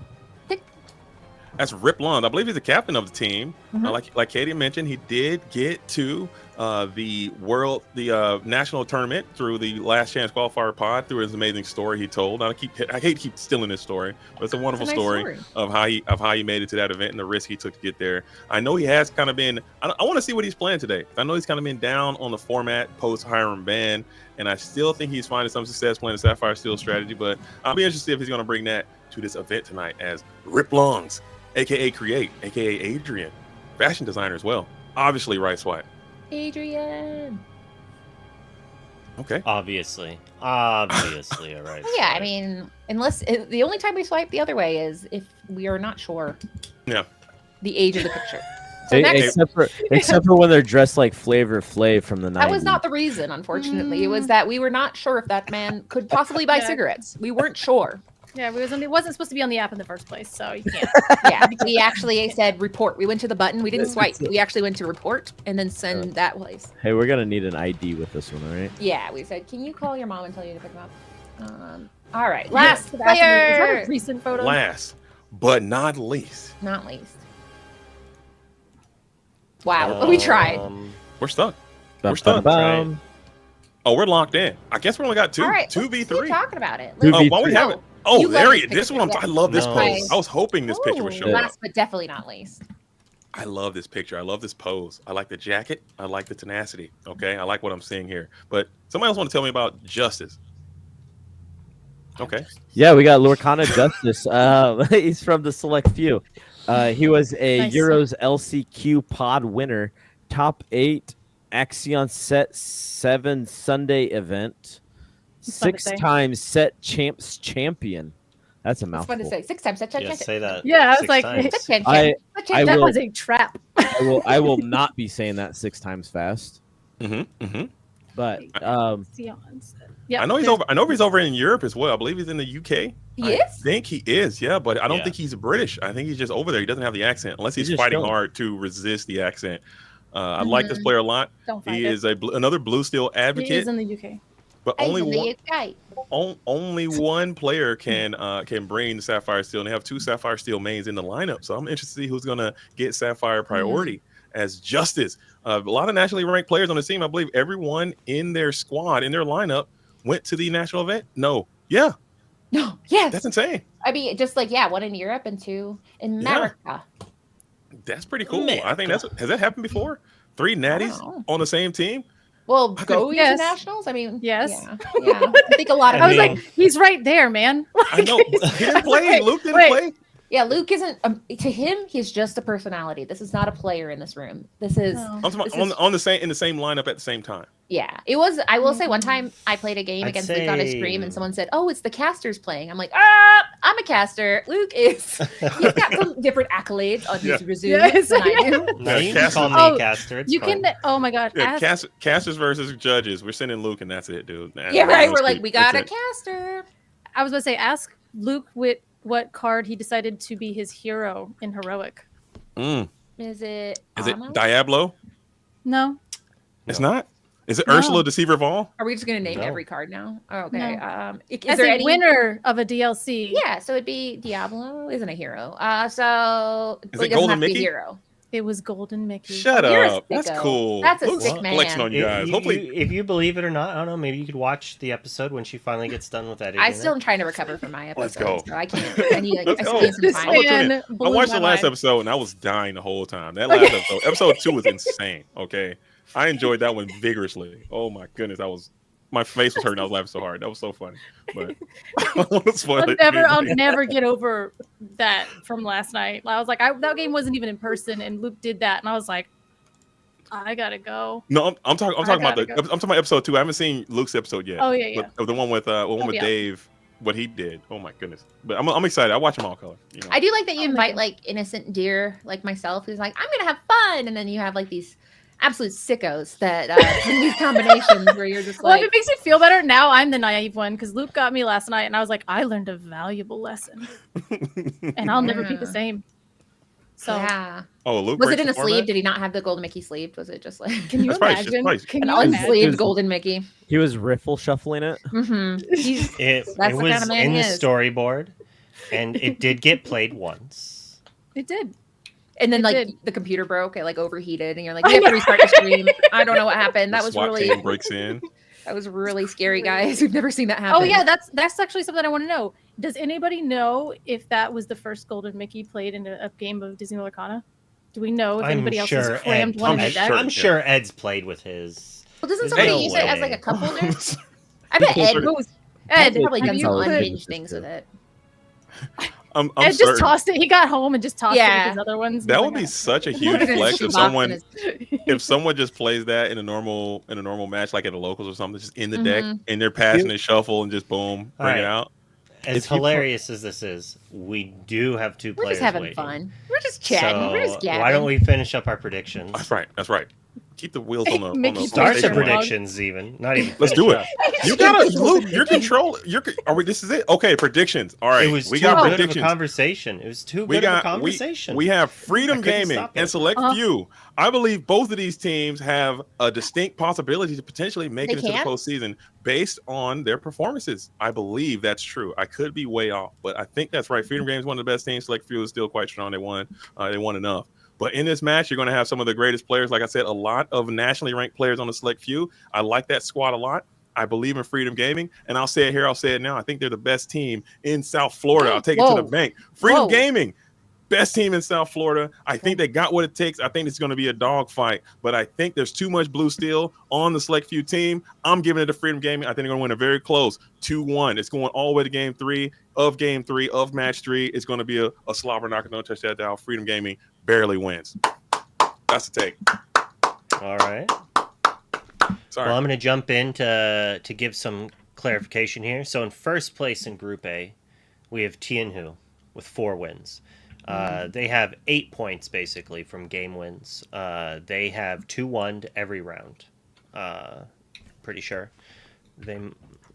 A: That's Rip Lund. I believe he's the captain of the team.
C: Mhm.
A: Like Katie mentioned, he did get to the national tournament through the Last Chance Qualifier pod through his amazing story he told. I hate to keep stealing this story, but it's a wonderful
C: nice
A: story of how he made it to that event and the risk he took to get there. I know he has kind of been. I want to see what he's playing today. I know he's kind of been down on the format post Hiram ban, and I still think he's finding some success playing the Sapphire Steel strategy. But I'll be interested if he's going to bring that to this event tonight as Rip Lungs, aka Create, aka Adrian, fashion designer as well. Obviously, right swipe.
C: Adrian.
A: Okay.
E: Obviously, all right.
C: Yeah, I mean, the only time we swipe the other way is if we are not sure.
A: Yeah.
C: The age of the picture. So
D: Hey,
C: next,
D: except for when they're dressed like Flavor Flav from the 90s.
C: that was not the reason, unfortunately. It was that we were not sure if that man could possibly buy
B: Yeah.
C: cigarettes. We weren't sure.
B: Yeah, it wasn't supposed to be on the app in the first place, so you can't.
C: Yeah, we actually said report. We went to the button. We didn't swipe. We actually went to report and then send that place.
D: Hey, we're gonna need an ID with this one, all right?
C: Yeah, we said, can you call your mom and tell you to pick him up? All right, last
B: Is that
C: player.
B: a recent photo?
A: Last but not least,
C: Not least. Wow, we tried.
A: we're stuck.
D: Bum,
A: We're stuck,
D: bum, bum.
A: Oh, we're locked in. I guess we only got two.
C: All right,
A: Two
C: let's keep
A: v3.
C: talking about it.
D: Two
C: Let's-
A: While we
D: V3.
A: have it. Oh,
C: You
A: there
C: love
A: he
C: this
A: is. This one,
C: picture,
A: I love this
E: No.
A: pose. I was hoping this picture would
B: Ooh.
A: show up.
C: Last but definitely not least.
A: I love this picture. I love this pose. I like the jacket. I like the tenacity. Okay, I like what I'm seeing here. But somebody else want to tell me about Justice? Okay.
D: Yeah, we got Lorcana Justice. He's from the select few. He was a
B: Nice.
D: Euros LCQ pod winner, top 8 Axion Set 7 Sunday event,
B: That's fun to say.
D: 6-time Set Champs champion, That's a
C: It's
D: mouthful.
C: fun to say 6 times.
E: Yeah, say that.
B: Yeah, I was
E: 6
B: like,
E: times.
D: I
B: that
D: will-
B: was a trap.
D: I will not be saying that 6 times fast. But
B: Yeah,
A: I know he's over. I know he's over in Europe as well. I believe he's in the UK.
C: He
A: I
C: is?
A: think he is. Yeah, but I don't
E: Yeah.
A: think he's British. I think he's just over there. He doesn't have the accent unless he's
D: He's just
A: fighting
D: chilling.
A: hard to resist the accent. I like this player a lot.
B: Don't fight
A: He
B: it.
A: is another blue steel
B: He
A: advocate.
B: is in the UK.
A: But
C: He's
A: only
C: in the
A: one.
C: UK.
A: Only one player can bring the Sapphire Steel, and they have 2 Sapphire Steel mains in the lineup. So I'm interested to see who's gonna get Sapphire priority as Justice. A lot of nationally ranked players on the team. I believe everyone in their squad, in their lineup, went to the national event. No, yeah,
C: No, yes.
A: that's insane.
C: I mean, just like, 1 in Europe and 2 in America.
A: That's pretty cool.
E: America.
A: I think has that happened before? 3 natties
C: Wow.
A: on the same team.
C: Well,
A: I
C: go
A: think-
B: Yes.
C: internationals? I mean,
B: Yes.
C: Yeah. I think a lot of
B: I was
E: mean-
B: like, he's right there, man.
A: I know. He didn't play.
B: Wait,
A: Luke didn't
B: wait.
A: play.
C: Yeah, Luke isn't. To him, he's just a personality. This is not a player in this room. This is.
B: No.
A: I'm talking
C: This
A: about
C: is-
A: on the same in the same lineup at the same time.
C: Yeah, it was. I will say, one time I played a game
E: I'd
C: against Luke on his
E: say-
C: stream, and someone said, "Oh, it's the casters playing." I'm like, I'm a caster. Luke is. He's got some different accolades on
A: Yeah.
C: his resume
B: Yes,
C: than I
B: yeah.
C: do.
E: No, you can
A: Caster-
E: call me
B: Oh,
E: Caster. It's
B: You
E: fine.
B: can. Oh my god.
A: Yeah,
B: ask-
A: casters versus judges. We're sending Luke, and that's it, dude.
C: Yeah, right. We're like,
A: That's
C: we got a
A: it.
C: caster.
B: I was about to say, ask Luke what card he decided to be his hero in heroic.
A: Mm.
C: Is it?
A: Is it
C: Alma?
A: Diablo?
B: No.
A: It's not. Is it
B: No.
A: Ursula, Deceiver of All?
C: Are we just gonna name
E: No.
C: every card now? Oh, okay.
B: No.
C: Is
B: As
C: there
B: a
C: any
B: winner of a DLC.
C: Yeah, so it'd be Diablo isn't a hero. So
A: Is
C: he
A: it
C: doesn't
A: Golden
C: have to be a
A: Mickey?
C: hero.
B: It was Golden Mickey.
A: Shut
C: You're a
A: up. That's
C: sicko.
A: cool.
C: That's a
A: Luke's
C: sick man.
A: flexing on you guys. Hopefully,
E: if you believe it or not, I don't know. Maybe you could watch the episode when she finally gets done with editing.
C: I still
E: it.
C: am trying to recover from my episode.
A: Let's go.
C: So I can't. I need like
A: Let's
C: I
A: go.
C: spend some
B: This
C: time.
A: I'm gonna tune in.
B: man
A: I
B: blew
A: watched
B: my
A: the last
B: mind.
A: episode and I was dying the whole time. That last episode 2 was insane. Okay, I enjoyed that one vigorously. Oh my goodness, my face was hurting. I was laughing so hard. That was so funny. But I don't want to spoil it.
B: I'll never get over that from last night. I was like, that game wasn't even in person, and Luke did that, and I was like, I gotta go.
A: No, I'm talking about
B: gotta go.
A: I'm talking about episode 2. I haven't seen Luke's episode yet.
B: Oh yeah.
A: But the one with
B: yeah.
A: Dave, what he did. Oh my goodness. But I'm excited. I watch them all color. You know?
C: I do like that you
B: Oh my
C: invite
B: God.
C: like innocent deer like myself who's like, I'm gonna have fun, and then you have like these absolute sickos that in these combinations where you're just
B: Well, if
C: like,
B: it makes you feel better, now I'm the naive one because Luke got me last night, and I was like, I learned a valuable lesson, and I'll never be the
C: Yeah.
B: same. So
C: yeah.
A: Oh, Luke
C: Was
A: breaks
C: it in
A: the
C: a sleeve?
A: format?
C: Did he not have the golden Mickey sleeved? Was it just like
B: can you
A: That's probably just
B: imagine?
A: price.
B: Can
C: an
B: you imagine?
C: unsleeved golden Mickey?
D: He was riffle shuffling it.
C: Mm-hmm.
E: It
C: That's the
E: was
C: kind of man
E: in
C: he
E: the
C: is.
E: storyboard, and it did get played once.
B: It did.
C: And then
B: It
C: like
B: did.
C: the computer broke, it like overheated, and you're like, you have to restart the stream. I don't know what happened. That
A: The
C: was
A: SWAT
C: really
A: team breaks in.
C: that was really scary, guys. We've never seen that happen.
B: Oh yeah, that's actually something I want to know. Does anybody know if that was the first Golden Mickey played in a game of Disney Lorcana? Do we know if anybody else has crammed one in
A: I'm
B: the deck?
A: sure.
E: I'm sure Ed's played with his.
C: Well, doesn't
E: There's
C: somebody
E: no
C: use it as
E: way.
C: like a cup holder? I bet Ed
A: Ed,
C: Ed's probably
B: have
C: done
B: you
C: some
B: put-
C: unhinged things with it.
A: I'm
B: Ed just
A: certain.
B: tossed it. He got home and just tossed it
C: Yeah.
B: with his other ones.
A: That
B: He's
A: would
B: like,
A: be such a
C: Put
A: huge
C: it in his
A: flex if
C: shoebox and
A: someone
C: his-
A: if someone just plays that in a normal match, like at the locals or something, just in the deck,
C: Mhm.
A: and they're passing and shuffle and just boom, bring
E: Alright.
A: it out.
E: As
D: If you
E: hilarious as this is, we do have 2
C: We're
E: players
C: just having
E: waiting.
C: fun. We're just chatting.
E: So
C: We're just gabbing.
E: why don't we finish up our predictions?
A: That's right. That's right. Keep the wheels on the
B: Mickey
E: Start the
B: Station log.
E: predictions, even not even.
A: Let's
E: finish
A: do it.
E: up.
A: You gotta Luke. You're control. Are we? This is it. Okay. Predictions. All right.
E: It was
A: we
E: too
A: got
E: good of a
A: predictions.
E: conversation. It was too
A: We
E: good of a
A: got
E: conversation.
A: we have
E: I
A: Freedom
E: couldn't
A: Gaming
E: stop it.
A: and Select Few. I believe both of these teams have a distinct possibility to potentially make
C: They
A: it into the
C: can?
A: postseason based on their performances. I believe that's true. I could be way off, but I think that's right. Freedom Gaming is one of the best teams. Select Few is still quite strong. They won. They won enough. But in this match, you're going to have some of the greatest players. Like I said, a lot of nationally ranked players on the Select Few. I like that squad a lot. I believe in Freedom Gaming, and I'll say it here. I'll say it now. I think they're the best team in South Florida. I'll take it to the bank. Freedom
C: Whoa.
A: Gaming, best team in South Florida. I think they got what it takes. I think it's going to be a dogfight, but I think there's too much blue steel on the Select Few team. I'm giving it to Freedom Gaming. I think they're going to win a very close 2-1. It's going all the way to game 3 of match 3. It's going to be a slobber knocker. Don't touch that down. Freedom Gaming barely wins. That's the take.
E: All right.
A: Sorry.
E: Well, I'm going to jump in to give some clarification here. So in first place in Group A, we have Tianhu with 4 wins. They have 8 points basically from game wins. They have 2-1 to every round. Pretty sure.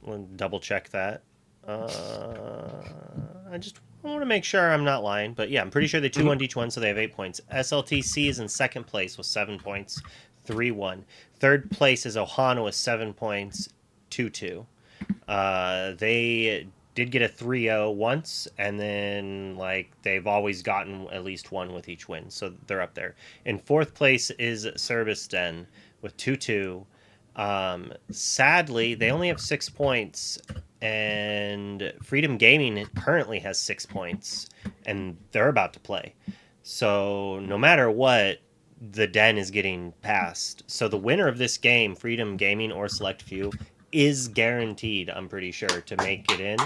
E: We'll double check that. I just want to make sure I'm not lying, but yeah, I'm pretty sure they 2-1 each one, so they have 8 points. SLTC is in second place with 7 points, 3-1. Third place is Ohana with 7 points, 2-2. They did get a 3-0 once, and then like they've always gotten at least one with each win, so they're up there. In fourth place is Service Den with 2-2. Sadly, they only have 6 points, and Freedom Gaming currently has 6 points, and they're about to play. So no matter what, the Den is getting passed. So the winner of this game, Freedom Gaming or Select Few, is guaranteed, I'm pretty sure, to make it in.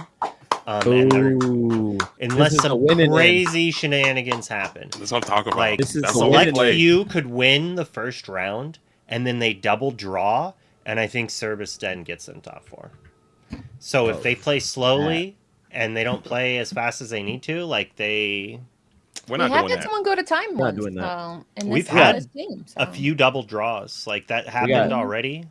E: Unless some crazy shenanigans happen.
A: That's what I'm talking about.
E: Like, Select Few could win the first round, and then they double draw, and I think Service Den gets them top 4. So if they play slowly and they don't play as fast as they need to, like
A: we're not
C: we
A: doing
C: have
A: that.
C: had someone go to time once.
D: Doing that.
E: We've had a few double draws. Like that happened already.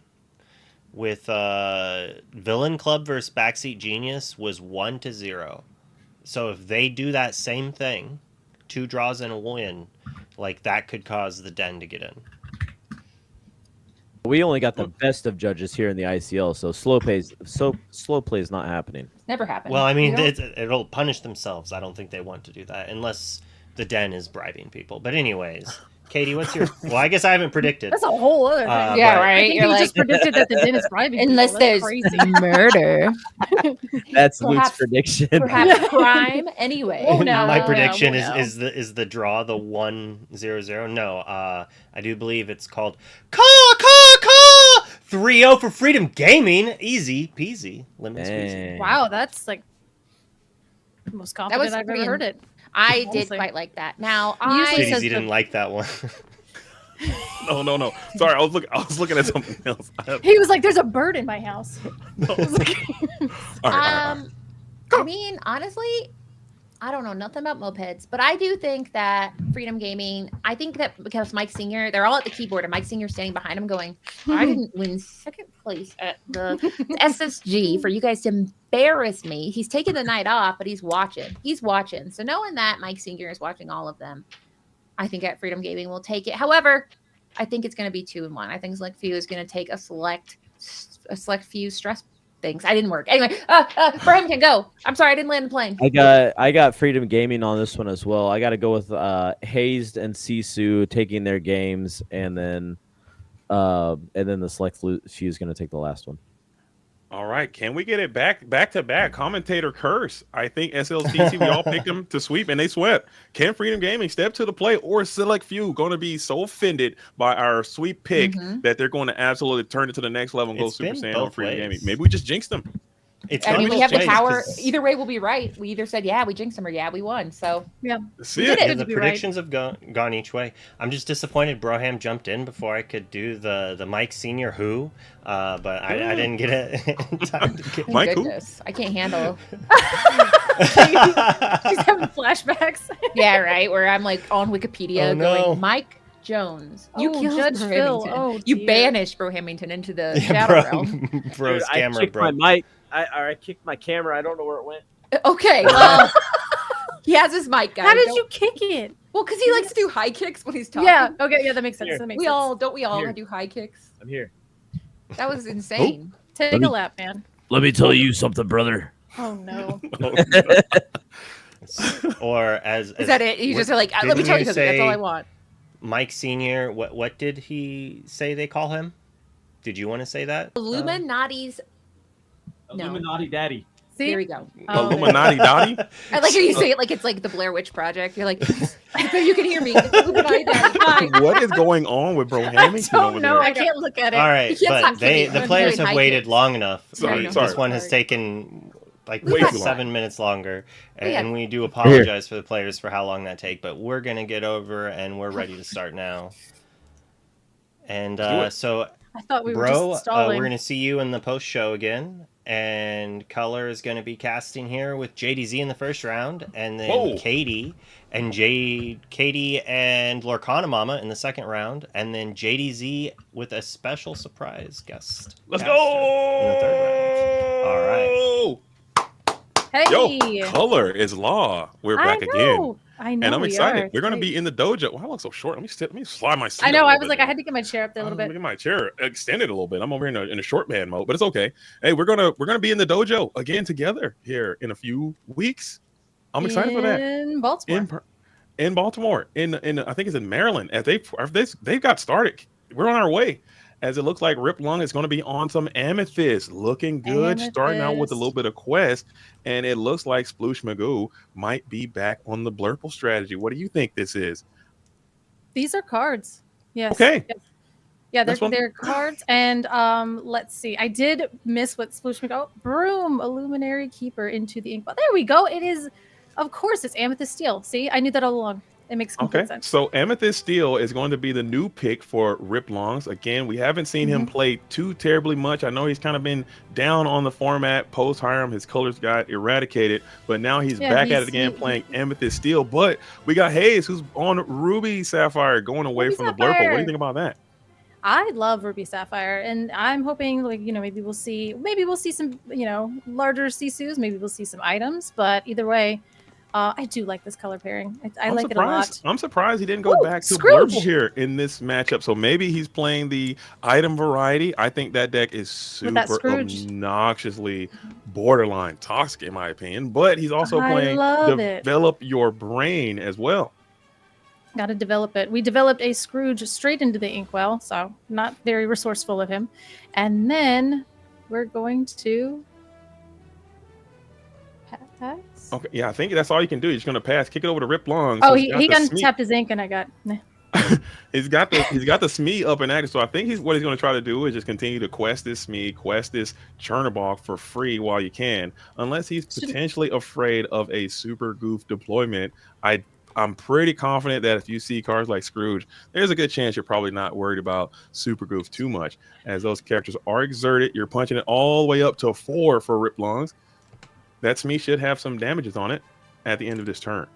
E: With Villain Club versus Backseat Genius was 1-0. So if they do that same thing, 2 draws and a win, like that could cause the Den to get in.
D: We only got the best of judges here in the ICL, so slow play is not happening.
C: Never happened.
E: Well, I mean, it'll punish themselves. I don't think they want to do that unless the Den is bribing people. But anyways, Katie, what's your? Well, I guess I haven't predicted.
B: That's a whole other thing.
C: Yeah,
B: I
C: right.
B: think
C: You're
B: you
C: like
B: just predicted that the Den is bribing
C: unless
B: people. That's
C: there's
B: crazy.
C: murder,
D: That's Luke's prediction.
C: perhaps crime. Anyway,
E: My prediction is the draw, the 1-0-0. No, I do believe it's called 3-0 for Freedom Gaming. Easy peasy, lemon squeezy.
B: Wow, that's like the most confident I've ever heard it.
C: I did quite like that. Now,
B: Usually
E: He didn't like that one.
A: No. Sorry, I was looking at something else.
B: He was like, "There's a bird in my house."
A: All right.
C: I mean, honestly, I don't know nothing about mopeds, but I do think that Freedom Gaming, I think that because Mike Senior, they're all at the keyboard, and Mike Senior standing behind him going, I didn't win second place at the SSG for you guys to embarrass me. He's taking the night off, but he's watching. So knowing that Mike Senior is watching all of them, I think at Freedom Gaming will take it. However, I think it's going to be 2-1. I think Select Few is going to take a select few stress things. I didn't work. Anyway, Brahim can go. I'm sorry, I didn't land the plane.
D: I got Freedom Gaming on this one as well. I got to go with Hazed and Sisu taking their games, and then the Select Few is going to take the last one.
A: All right, can we get it back to back? Commentator curse. I think SLTC, we all picked them to sweep, and they swept. Can Freedom Gaming step to the plate, or Select Few going to be so offended by our sweep pick that they're going to absolutely turn it to the next level and go Super Saiyan on Freedom Gaming? Maybe we just jinxed them.
C: I mean, we have the power. Either way, we'll be right. We either said, yeah, we jinxed them, or yeah, we won. So,
B: yeah.
E: The predictions have gone each way. I'm just disappointed Broham jumped in before I could do the Mike Senior who, but I didn't get it in time to get
C: Mike goodness. I can't handle.
B: She's having flashbacks.
C: Yeah, right. Where I'm like on Wikipedia going, Mike Jones. You killed
B: Judge Phil. Oh,
C: you banished Bro Hamilton into the shadow realm.
D: Bro's camera broke. My mic. I kicked my camera. I don't know where it went.
C: Okay, well, he has his mic, guys.
B: How did you kick it?
C: Well, because he likes to do high kicks when he's talking.
B: Yeah. Okay. Yeah, that makes sense.
C: We all do high kicks.
D: I'm here.
C: That was insane.
B: Take a lap, man.
F: Let me tell you something, brother.
B: Oh no.
E: Or is
C: that it? You just are like, let me tell you something. That's all I want.
E: Mike Senior. What did he say they call him? Did you want to say that?
C: Illuminati's.
D: Illuminati Daddy.
B: See?
C: Here we go.
A: Illuminati Daddy.
C: I like how you say it like it's like the Blair Witch Project. You're like, you can hear me. It's Illuminati Daddy. Hi.
A: What is going on with Bro Hamilton over there?
B: I can't look at it.
E: All right, but the players have waited long enough.
A: Sorry.
E: This one has taken like
A: way too
E: 7 minutes longer, and we do apologize for the players for how long that take. But we're gonna get over, and we're ready to start now. And so.
B: I thought we were just stalling.
E: We're going to see you in the post show again. and Color is going to be casting here with JDZ in the first round, and then
A: Whoa.
E: Katie and Lorcana Mama in the second round, and then JDZ with a special surprise guest.
A: Let's
E: caster
A: go
E: in the third round. All right.
B: Hey,
A: Yo, Color is law. We're back again.
B: I know.
A: And I'm excited. We're going to
B: great.
A: be in the dojo. Wow, I look so short. Let me slide my seat.
B: I know.
A: up a
B: I
A: little
B: was
A: bit
B: like, I
A: there.
B: had to get my chair up there a little bit.
A: Look at my chair extended a little bit. I'm over here in a short man mode, but it's okay. Hey, we're gonna be in the dojo again together here in a few weeks. I'm excited for that.
B: In Baltimore.
A: In Baltimore, in I think it's in Maryland. As they've got started. We're on our way. As it looks like Rip Lung is going to be on some Amethyst, looking good, starting out with a little bit of Quest, and it looks like Sploosh Magoo might be back on the Blurple strategy. What do you think this is?
B: These are cards. Yes.
A: Okay.
B: Yes. Yeah, they're cards. And let's see. I did miss what Sploosh Magoo. Broom, Illuminary Keeper into the ink. There we go. It is, of course, it's Amethyst Steel. See, I knew that all along. It makes complete sense.
A: So Amethyst Steel is going to be the new pick for Rip Longs. Again, we haven't seen him play too terribly much. I know he's kind of been down on the format post Hiram. His colors got eradicated, but now he's back at it again playing Amethyst Steel. But we got Hayes, who's on Ruby Sapphire, going away from the Blurple. What do you think about that?
B: I love Ruby Sapphire, and I'm hoping, like, maybe we'll see some, larger Sisus. Maybe we'll see some items. But either way, I do like this color pairing. I like it a lot.
A: I'm surprised he didn't go back to Blurple here in this matchup. So maybe he's playing the item variety. I think that deck is super obnoxiously borderline toxic, in my opinion. But he's also playing Develop Your Brain as well.
B: Got to develop it. We developed a Scrooge straight into the inkwell, so not very resourceful of him. And then we're going to pass.
A: Okay, yeah, I think that's all you can do. You're just gonna pass, kick it over to Rip Long.
B: Oh, he untapped his ink, and I got.
A: he's got the Smee up and active. So I think what he's gonna try to do is just continue to quest this Smee, quest this Chernobog for free while you can, unless he's potentially afraid of a super goof deployment. I'm pretty confident that if you see cards like Scrooge, there's a good chance you're probably not worried about super goof too much, as those characters are exerted. You're punching it all the way up to 4 for Rip Longs. That Smee should have some damages on it at the end of this turn.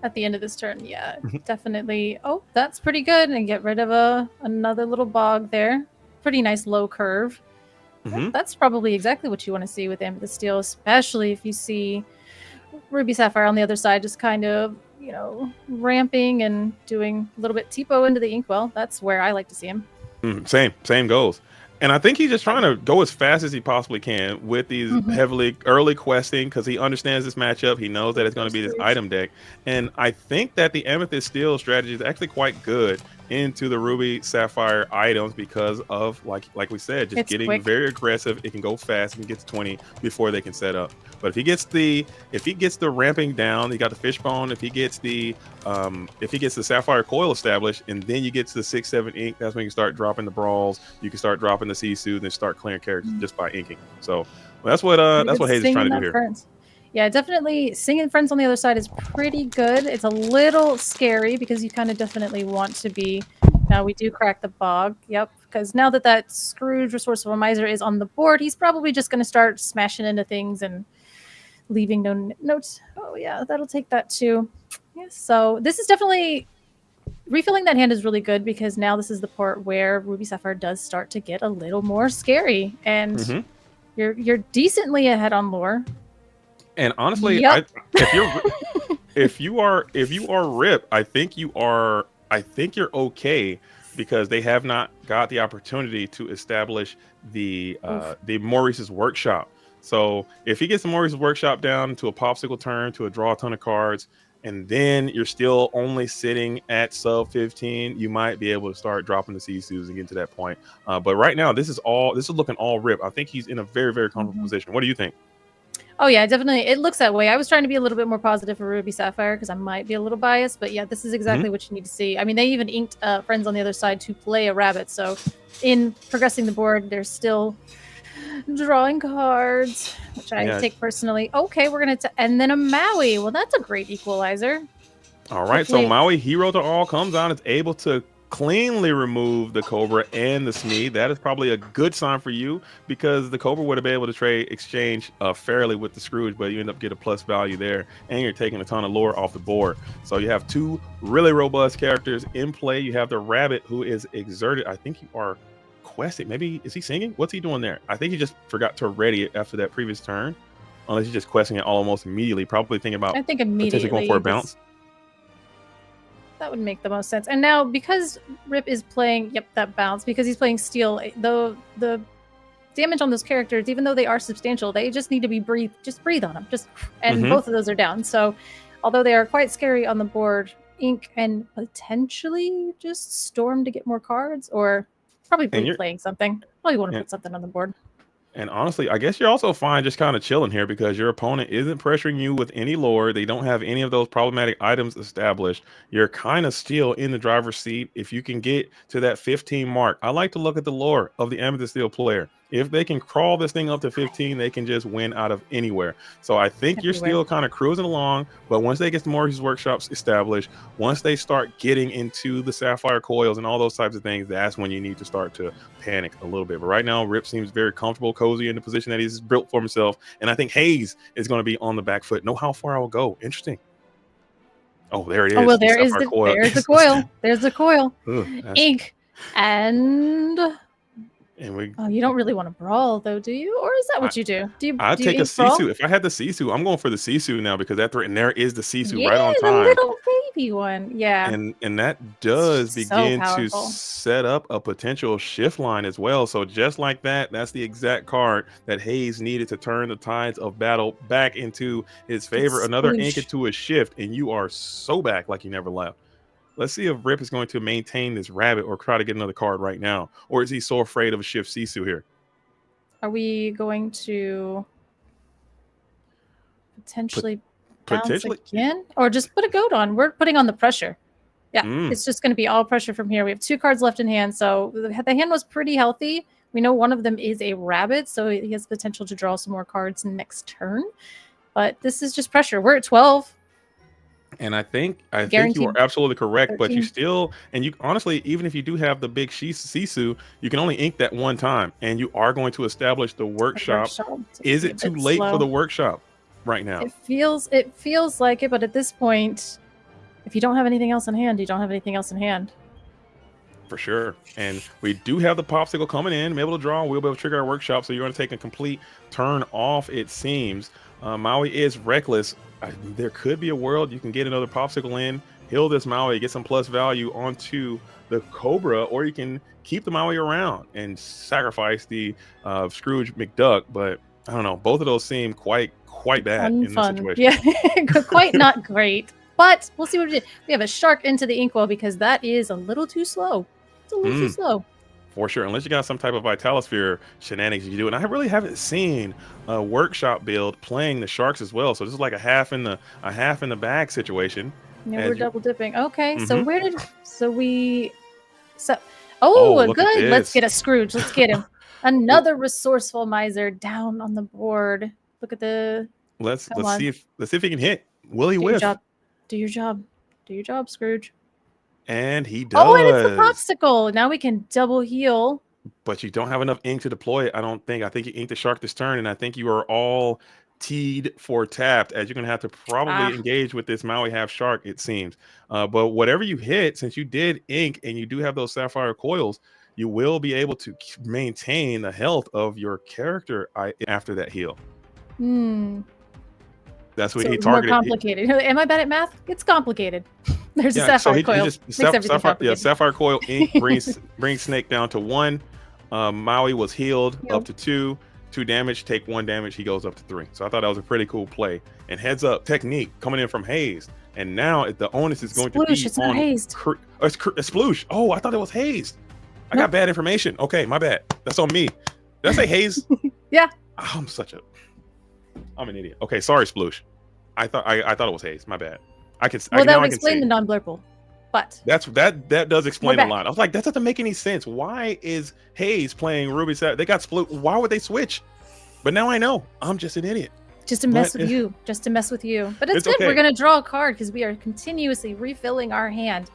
B: At the end of this turn, yeah, definitely. Oh, that's pretty good. And get rid of another little bog there. Pretty nice low curve. That's probably exactly what you want to see with Amethyst Steel, especially if you see Ruby Sapphire on the other side, just kind of, ramping and doing a little bit TPO into the inkwell. That's where I like to see him.
A: Same goes. And I think he's just trying to go as fast as he possibly can with these heavily early questing, because he understands this matchup. He knows that it's going to be this item deck. And I think that the Amethyst Steel strategy is actually quite good into the Ruby Sapphire items because of, like we said, just getting quick, very aggressive. It can go fast and get to 20 before they can set up. But if he gets the ramping down, he got the fishbone. If he gets the Sapphire Coil established, and then you get to the 6/7 ink, that's when you can start dropping the brawls. You can start dropping the Sisu and start clearing characters just by inking. So that's what Hayes is trying to do here.
B: Friends. Yeah, definitely singing friends on the other side is pretty good. It's a little scary because you kind of definitely want to be. Now we do crack the bog. Yep, because now that Scrooge Resourceful Miser is on the board, he's probably just going to start smashing into things and leaving no notes. Oh yeah, that'll take that too. Yeah, so this is definitely refilling that hand is really good because now this is the part where Ruby Sapphire does start to get a little more scary, and you're decently ahead on lore.
A: And honestly, if you are Rip, I think you're okay because they have not got the opportunity to establish the Maurice's Workshop. So if he gets the Maurice's Workshop down to a popsicle turn, to a draw a ton of cards, and then you're still only sitting at sub 15, you might be able to start dropping the Sisus and get to that point. But right now, this is looking all Rip. I think he's in a very, very comfortable position. What do you think?
B: Oh yeah, definitely. It looks that way. I was trying to be a little bit more positive for Ruby Sapphire because I might be a little biased, but yeah, this is exactly what you need to see. I mean, they even inked friends on the other side to play a rabbit. So in progressing the board, they're still drawing cards, which I take personally. Okay, we're going to... And then a Maui. Well, that's a great equalizer.
A: All right, so Maui, Hero to All, comes out. It's able to cleanly removed the Cobra and the Smee. That is probably a good sign for you because the Cobra would have been able to exchange fairly with the Scrooge, but you end up getting a plus value there, and you're taking a ton of lore off the board. So you have two really robust characters in play. You have the Rabbit, who is exerted. I think you are questing. Maybe is he singing? What's he doing there? I think he just forgot to ready it after that previous turn. Unless he's just questing it almost immediately, probably thinking about potentially going for a bounce.
B: That would make the most sense. And now because Rip is playing, that bounce, because he's playing Steel, the damage on those characters, even though they are substantial, they just need to be breathe on them. And both of those are down. So although they are quite scary on the board, Ink and potentially just Storm to get more cards, or probably playing something. Probably want to put something on the board.
A: And honestly, I guess you're also fine just kind of chilling here because your opponent isn't pressuring you with any lore. They don't have any of those problematic items established. You're kind of still in the driver's seat. If you can get to that 15 mark, I like to look at the lore of the Amethyst Steel player. If they can crawl this thing up to 15, they can just win out of anywhere. So I think you're still kind of cruising along. But once they get the Mortgage Workshops established, once they start getting into the Sapphire Coils and all those types of things, that's when you need to start to panic a little bit. But right now, Rip seems very comfortable, cozy in the position that he's built for himself. And I think Hayes is going to be on the back foot. Know how far I will go. Interesting. Oh, there it is.
B: Oh, well, there's the coil. There's the coil. Ink. And you don't really want to brawl, though, do you? Or is that what you do?
A: I'd take a Sisu. If I had the Sisu, I'm going for the Sisu now because that threat, and there is the Sisu right on time.
B: The little baby one. Yeah.
A: And that does begin to set up a potential shift line as well. So just like that, that's the exact card that Hayes needed to turn the tides of battle back into his favor. Another ink into a shift, and you are so back like you never left. Let's see if Rip is going to maintain this Rabbit or try to get another card right now. Or is he so afraid of a shift Sisu here?
B: Are we going to potentially bounce again? Or just put a goat on? We're putting on the pressure. Yeah, it's just going to be all pressure from here. We have 2 cards left in hand. So the hand was pretty healthy. We know one of them is a Rabbit, so he has potential to draw some more cards next turn. But this is just pressure. We're at 12.
A: And I think you are absolutely correct, 13. But you still, and you honestly, even if you do have the big Sisu, you can only ink that one time, and you are going to establish the workshop. Is it too late for the workshop right now?
B: It feels like it, but at this point, if you don't have anything else in hand, you don't have anything else in hand.
A: For sure. And we do have the popsicle coming in, able to draw, we'll be able to trigger our workshop, so you're going to take a complete turn off, it seems. Maui is reckless. There could be a world you can get another popsicle in, heal this Maui, get some plus value onto the Cobra, or you can keep the Maui around and sacrifice the Scrooge McDuck. But I don't know, both of those seem quite bad in this situation.
B: Yeah, quite not great. But we'll see what we do. We have a shark into the inkwell because that is a little too slow. It's a little too slow.
A: For sure, unless you got some type of Vitalosphere shenanigans you do. And I really haven't seen a workshop build playing the sharks as well. So this is like a half in the bag situation.
B: Yeah, we're double dipping. Okay, so good. Let's get a Scrooge. Let's get him. Another resourceful miser down on the board. Look at the.
A: Let's see if he can hit. Will he whiff?
B: Do your job. Do your job, Scrooge.
A: And he does.
B: Oh, and it's the popsicle. Now we can double heal.
A: But you don't have enough ink to deploy it, I don't think. I think you inked the shark this turn, and I think you are all teed for tapped, as you're going to have to probably engage with this Maui half shark, it seems. But whatever you hit, since you did ink and you do have those sapphire coils, you will be able to maintain the health of your character after that heal. That's what he targeted.
B: More complicated. Am I bad at math? It's complicated. There's a sapphire coil.
A: Sapphire coil ink brings Snake down to 1. Maui was healed up to 2. 2 damage, take 1 damage. He goes up to 3. So I thought that was a pretty cool play. And heads up technique coming in from Hazed. And now the onus is going to be
B: it's not hazed.
A: It's Sploosh. Oh, I thought it was hazed. I got bad information. Okay, my bad. That's on me. Did I say haze?
B: Yeah.
A: I'm an idiot. Okay, sorry, Sploosh. I thought it was haze. My bad.
B: That would explain the non-blurple. But
A: that does explain a lot. I was like, that doesn't make any sense. Why is Hayes playing Ruby Sap? They got split. Why would they switch? But now I know. I'm just an idiot.
B: Just to mess with you. But it's good. Okay. We're going to draw a card because we are continuously refilling our hand.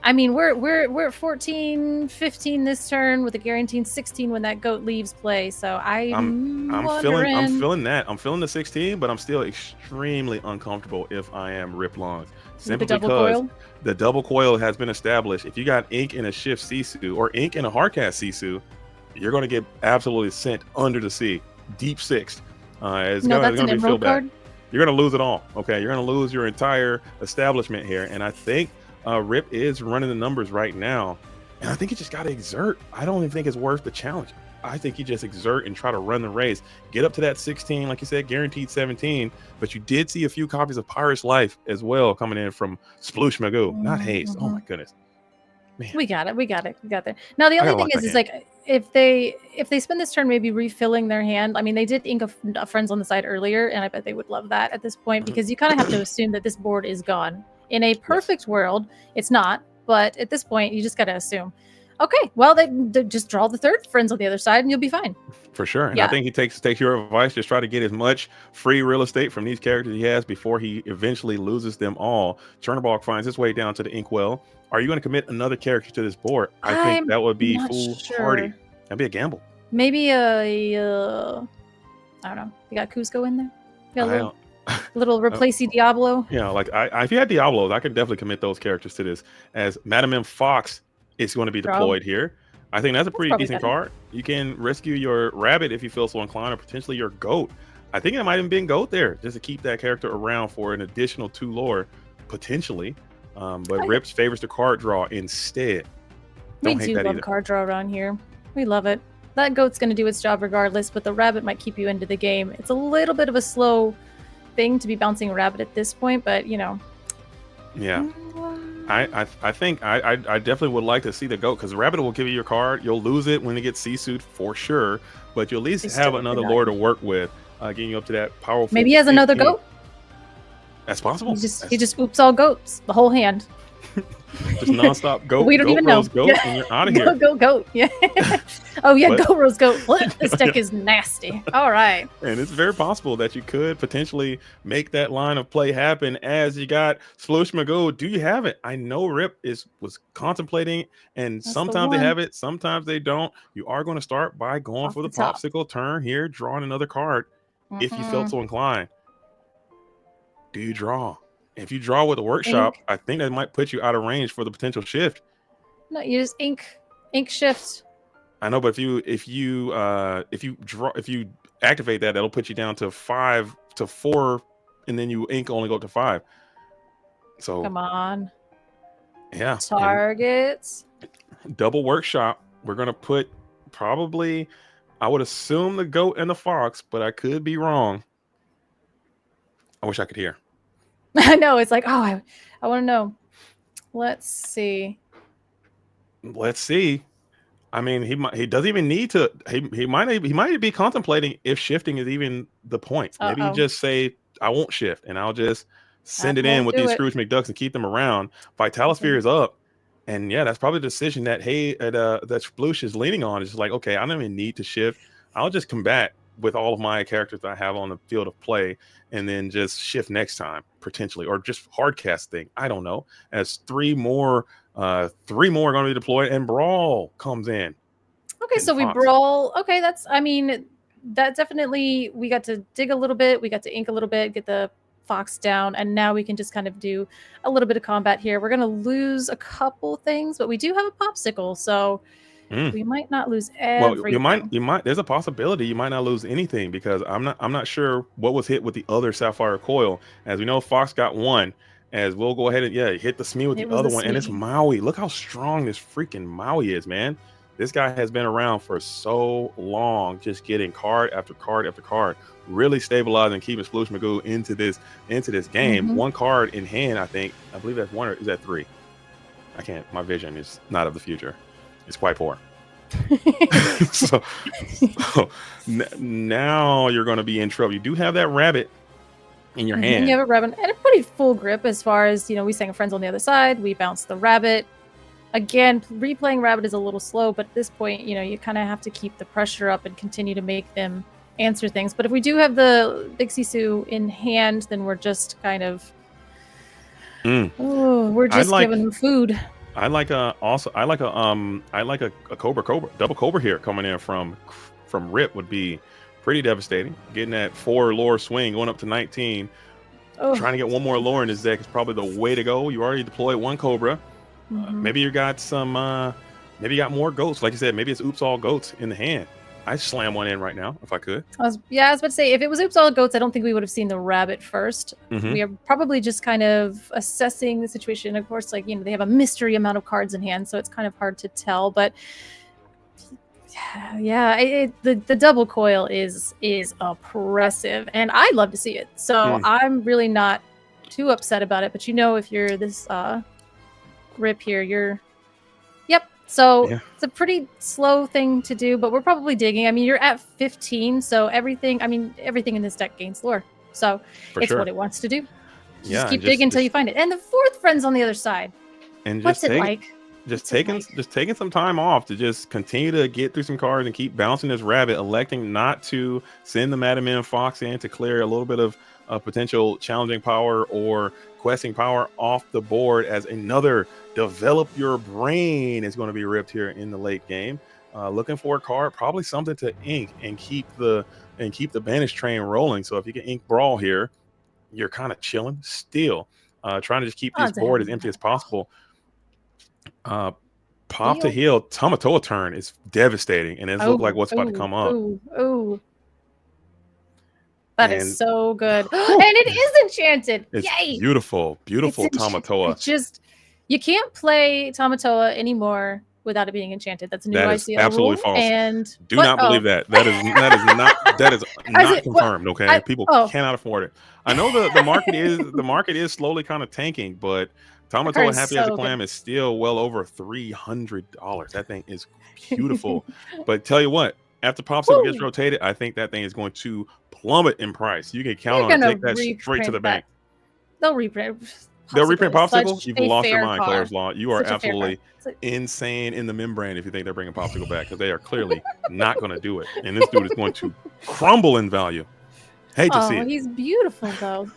B: I mean, we're at 14, 15 this turn with a guaranteed 16 when that goat leaves play. So I'm
A: feeling that. I'm feeling the 16, but I'm still extremely uncomfortable if I am Rip Longs. Simply because the double coil has been established. If you got ink in a shift Sisu or ink in a hardcast Sisu, you're going to get absolutely sent under the sea, deep sixth. It's going to be feel bad. You're going to lose it all. Okay, you're going to lose your entire establishment here, and I think Rip is running the numbers right now, and I think he just got to exert. I don't even think it's worth the challenge. I think he just exert and try to run the race, get up to that 16, like you said, guaranteed 17. But you did see a few copies of Pirate's Life as well coming in from Sploosh Magoo, not Haze. Oh my goodness. Man.
B: We got there. Now the only thing is like if they spend this turn maybe refilling their hand. I mean, they did ink a Friends on the side earlier, and I bet they would love that at this point because you kind of have to assume that this board is gone. In a perfect world, it's not, but at this point, you just got to assume. Okay, well, they just draw the third Friends on the other side, and you'll be fine.
A: For sure. And I think he takes your advice. Just try to get as much free real estate from these characters he has before he eventually loses them all. Chernobog finds his way down to the Inkwell. Are you going to commit another character to this board? I think that would be foolhardy. That'd be a gamble.
B: Maybe I don't know. You got Cusco in there? You got a little replacey Diablo?
A: Yeah, like if you had Diablos, I could definitely commit those characters to this. As Madam M. Fox is going to be deployed here. I think that's a pretty decent card. You can rescue your rabbit if you feel so inclined, or potentially your goat. I think it might have been goat there just to keep that character around for an additional 2 lore, potentially. But Rips favors the card draw instead.
B: We do love card draw around here. We love it. That goat's going to do its job regardless, but the rabbit might keep you into the game. It's a little bit of a slow thing to be bouncing a rabbit at this point, but you know.
A: Yeah. I think I definitely would like to see the goat, because the rabbit will give you your card. You'll lose it when it gets C-suit for sure, but you'll at least have another lore to work with, getting you up to that powerful.
B: Maybe he has another goat.
A: That's possible.
B: He just oops all goats, the whole hand.
A: Just nonstop goat.
B: We don't even know.
A: Goat, and you're out of here.
B: Goat. Yeah. Oh yeah, goat rose goat. This deck is nasty. All right.
A: And it's very possible that you could potentially make that line of play happen as you got Sploosh Magoo. Do you have it? I know Rip was contemplating, and sometimes they have it, sometimes they don't. You are going to start by going for the popsicle turn here, drawing another card if you felt so inclined. Do you draw? If you draw with a workshop, I think that might put you out of range for the potential shift.
B: No, you just ink shift.
A: I know, but if you activate that, that'll put you down to 5 to 4, and then you ink only go up to 5. So
B: come on.
A: Yeah.
B: Targets.
A: Double workshop. We're gonna put probably, I would assume, the goat and the fox, but I could be wrong. I wish I could hear.
B: I know, it's like, oh, I want to know. Let's see.
A: I mean, he doesn't even need to. He might be contemplating if shifting is even the point. Maybe you just say, I won't shift, and I'll just send it in with these Scrooge McDucks and keep them around. Vitalosphere is up, and yeah, that's probably the decision that that Sploosh is leaning on. Is like, okay, I don't even need to shift. I'll just combat with all of my characters that I have on the field of play, and then just shift next time potentially, or just hard cast thing. I don't know. As 3 more are going to be deployed, and Brawl comes in.
B: Okay, so we Brawl. Okay, that definitely, we got to dig a little bit, we got to ink a little bit, get the fox down, and now we can just kind of do a little bit of combat here. We're going to lose a couple things, but we do have a popsicle, so we might not lose everything.
A: Well, you might. There's a possibility you might not lose anything, because I'm not sure what was hit with the other Sapphire Coil. As we know, Fox got 1. As we'll go ahead and hit the Smee with the other one, and it's Maui. Look how strong this freaking Maui is, man. This guy has been around for so long, just getting card after card after card, really stabilizing, keeping Sploosh Magoo into this game. 1 card in hand, I believe that's 1, or is that 3? I can't. My vision is not of the future. It's quite poor. so now you're going to be in trouble. You do have that rabbit in your hand.
B: You have a rabbit and a pretty full grip as far as, we sang Friends on the other side. We bounced the rabbit. Again, replaying rabbit is a little slow, but at this point, you kind of have to keep the pressure up and continue to make them answer things. But if we do have the Big Sisu in hand, then we're just kind of, we're just giving them food.
A: I like a Cobra double Cobra here coming in from Rip would be pretty devastating. Getting that 4 lore swing going up to 19.
B: Oh.
A: Trying to get one more lore in his deck is probably the way to go. You already deployed 1 Cobra. Maybe you got some maybe you got more goats. Like you said, maybe it's oops all goats in the hand. I slam one in right now if I could.
B: I was about to say, if it was oops all goats, I don't think we would have seen the rabbit first. We are probably just kind of assessing the situation. Of course, like, they have a mystery amount of cards in hand, so it's kind of hard to tell. But yeah, the double coil is oppressive, and I'd love to see it. So I'm really not too upset about it. But if you're this Rip here, you're so it's a pretty slow thing to do, but we're probably digging. I mean, you're at 15, so everything in this deck gains lore. So it's what it wants to do. Just keep digging until you find it. And the 4th friend's on the other side.
A: And
B: what's it like?
A: Just taking some time off to just continue to get through some cards and keep bouncing this rabbit, electing not to send the Madman Fox in to clear a little bit of potential challenging power or questing power off the board, as another develop your brain is going to be ripped here in the late game. Looking for a card, probably something to ink and keep the banish train rolling. So if you can ink Brawl here, you're kind of chilling still, trying to just keep this board as empty as possible. Pop to heal Tamatoa turn is devastating, and it looks like what's about to come up.
B: That is so good. And it is enchanted.
A: It's
B: Yay!
A: Beautiful Tamatoa.
B: It's just, you can't play Tamatoa anymore without it being enchanted. That's a new ICL
A: absolutely
B: rule.
A: False.
B: And
A: do not believe that. That is not confirmed. Okay, people cannot afford it. I know the market is slowly kind of tanking, but Tamatoa Happy as a Clam is still well over $300. That thing is beautiful. But tell you what, after Popsicle gets rotated, I think that thing is going to plummet in price. You can count on it. Take that straight to the bank.
B: They'll reprint.
A: They'll reprint Popsicle. You've lost your mind, Claire's Law. You are absolutely insane in the membrane if you think they're bringing Popsicle back, because they are clearly not going to do it. And this dude is going to crumble in value. Hate to see it.
B: He's beautiful though.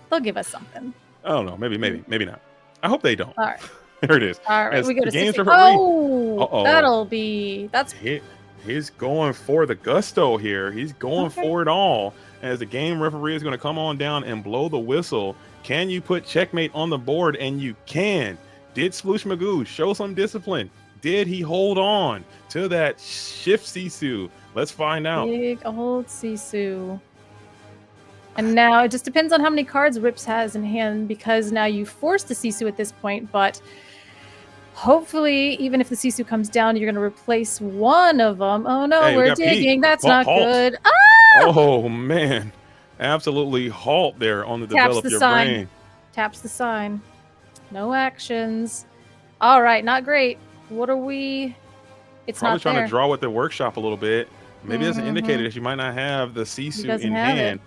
B: They'll give us something.
A: I don't know. Maybe not. I hope they don't.
B: All right.
A: There it is.
B: All right. We go to 60. That's.
A: He's going for the gusto here. He's going for it all. As the game referee is going to come on down and blow the whistle. Can you put checkmate on the board? And you can. Did Sploosh Magoo show some discipline? Did he hold on to that shift Sisu? Let's find out.
B: Big old Sisu. And now it just depends on how many cards Rips has in hand, because now you force the Sisu at this point, but hopefully, even if the Sisu comes down, you're going to replace one of them. Oh no, we're digging. That's not good. Ah!
A: Oh man. Absolutely halt there on the develop your brain.
B: Taps the sign. No actions. All right, not great. What are we? It's
A: probably
B: not
A: trying
B: there.
A: to draw with the workshop a little bit. Maybe that's an indicator that you might not have the Sisu in hand.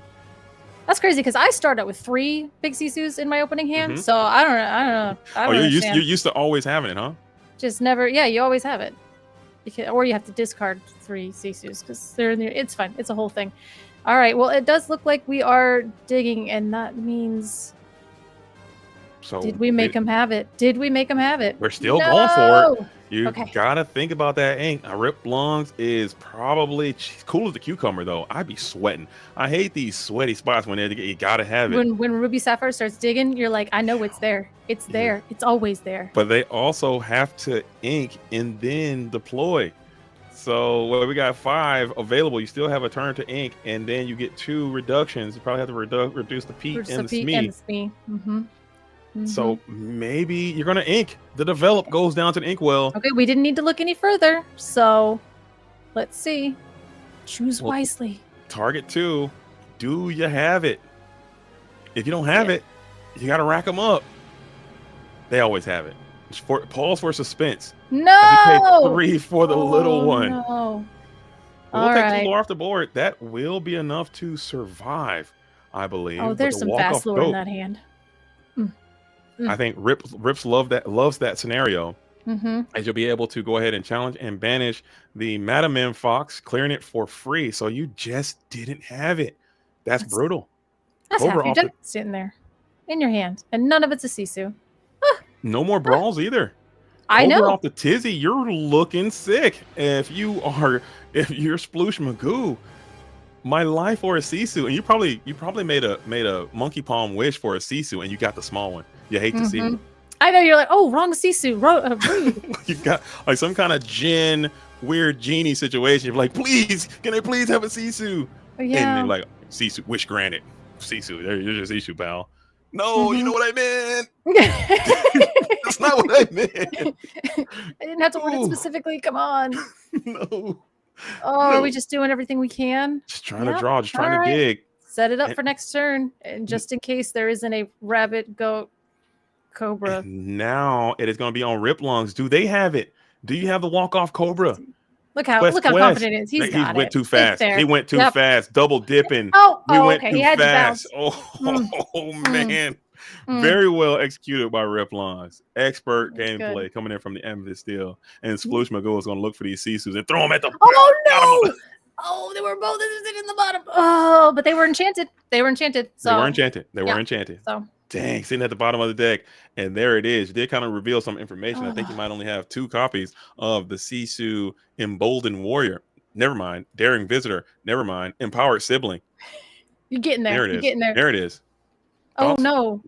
B: That's crazy, because I started out with 3 big Sisus in my opening hand, so I don't know.
A: You're used to always having it, huh?
B: Just never. Yeah, you always have it. Or you have to discard 3 Sisus because they're in there. It's fine. It's a whole thing. All right. Well, it does look like we are digging, and that means. So did we make him have it? We're
A: still going for it. You gotta think about that ink. A Rip Lungs is probably cool as the cucumber, though. I'd be sweating. I hate these sweaty spots when you gotta have it.
B: When Ruby Sapphire starts digging, you're like, I know it's there. It's there. It's always there.
A: But they also have to ink and then deploy. So we got 5 available. You still have a turn to ink, and then you get 2 reductions. You probably have to reduce the Pete and the Smee. So maybe you're going to ink. The develop goes down to the inkwell.
B: Okay, we didn't need to look any further. So let's see. Choose wisely.
A: Target 2. Do you have it? If you don't have it, you got to rack them up. They always have it. Pause for suspense.
B: No!
A: You pay 3 for the little one.
B: No.
A: We'll take 2 lore off the board. That will be enough to survive, I believe.
B: Oh, there's some fast lore in that hand.
A: I think Rips loves that scenario. As you'll be able to go ahead and challenge and banish the Madman Fox, clearing it for free. So you just didn't have it. That's brutal.
B: That's half your deck sitting there in your hand, and none of it's a Sisu.
A: No more brawls either.
B: I
A: Cobra
B: know.
A: off the tizzy, you're looking sick. If you're Sploosh Magoo, my life or a Sisu, and you probably made a monkey palm wish for a Sisu, and you got the small one. You hate to see it.
B: I know, you're like, oh, wrong Sisu, rude.
A: You got like some kind of weird genie situation. You're like, please, can I please have a Sisu?
B: Yeah.
A: And they're like, Sisu, wish granted. Sisu, you're just Sisu, pal. No, you know what I meant. That's not what I meant.
B: I didn't have to word it specifically. Come on.
A: No.
B: Oh, are we just doing everything we can?
A: Just trying to draw, just trying to dig.
B: Set it up for next turn, and just in case there isn't a rabbit, goat, cobra.
A: Now it is going to be on Rip Lungs. Do they have it? Do you have the walk-off cobra?
B: Look how confident he is. He
A: went too fast. He went too fast. Double dipping.
B: We
A: went
B: okay.
A: too
B: He had
A: fast.
B: to bounce.
A: Oh man. Very well executed by Rip Lungs. Expert gameplay coming in from the end of this deal. And Sploosh Magoo is going to look for these Sisus and throw them at the
B: bottom. Oh, they were both in the bottom. Oh, but they were enchanted. So
A: they were enchanted.
B: So
A: dang, sitting at the bottom of the deck, and there it is. You did kind of reveal some information. I think you might only have 2 copies of the Sisu Emboldened Warrior. Never mind. Daring Visitor. Never mind. Empowered Sibling.
B: You're getting there. You're getting there.
A: There it is.
B: Oh no.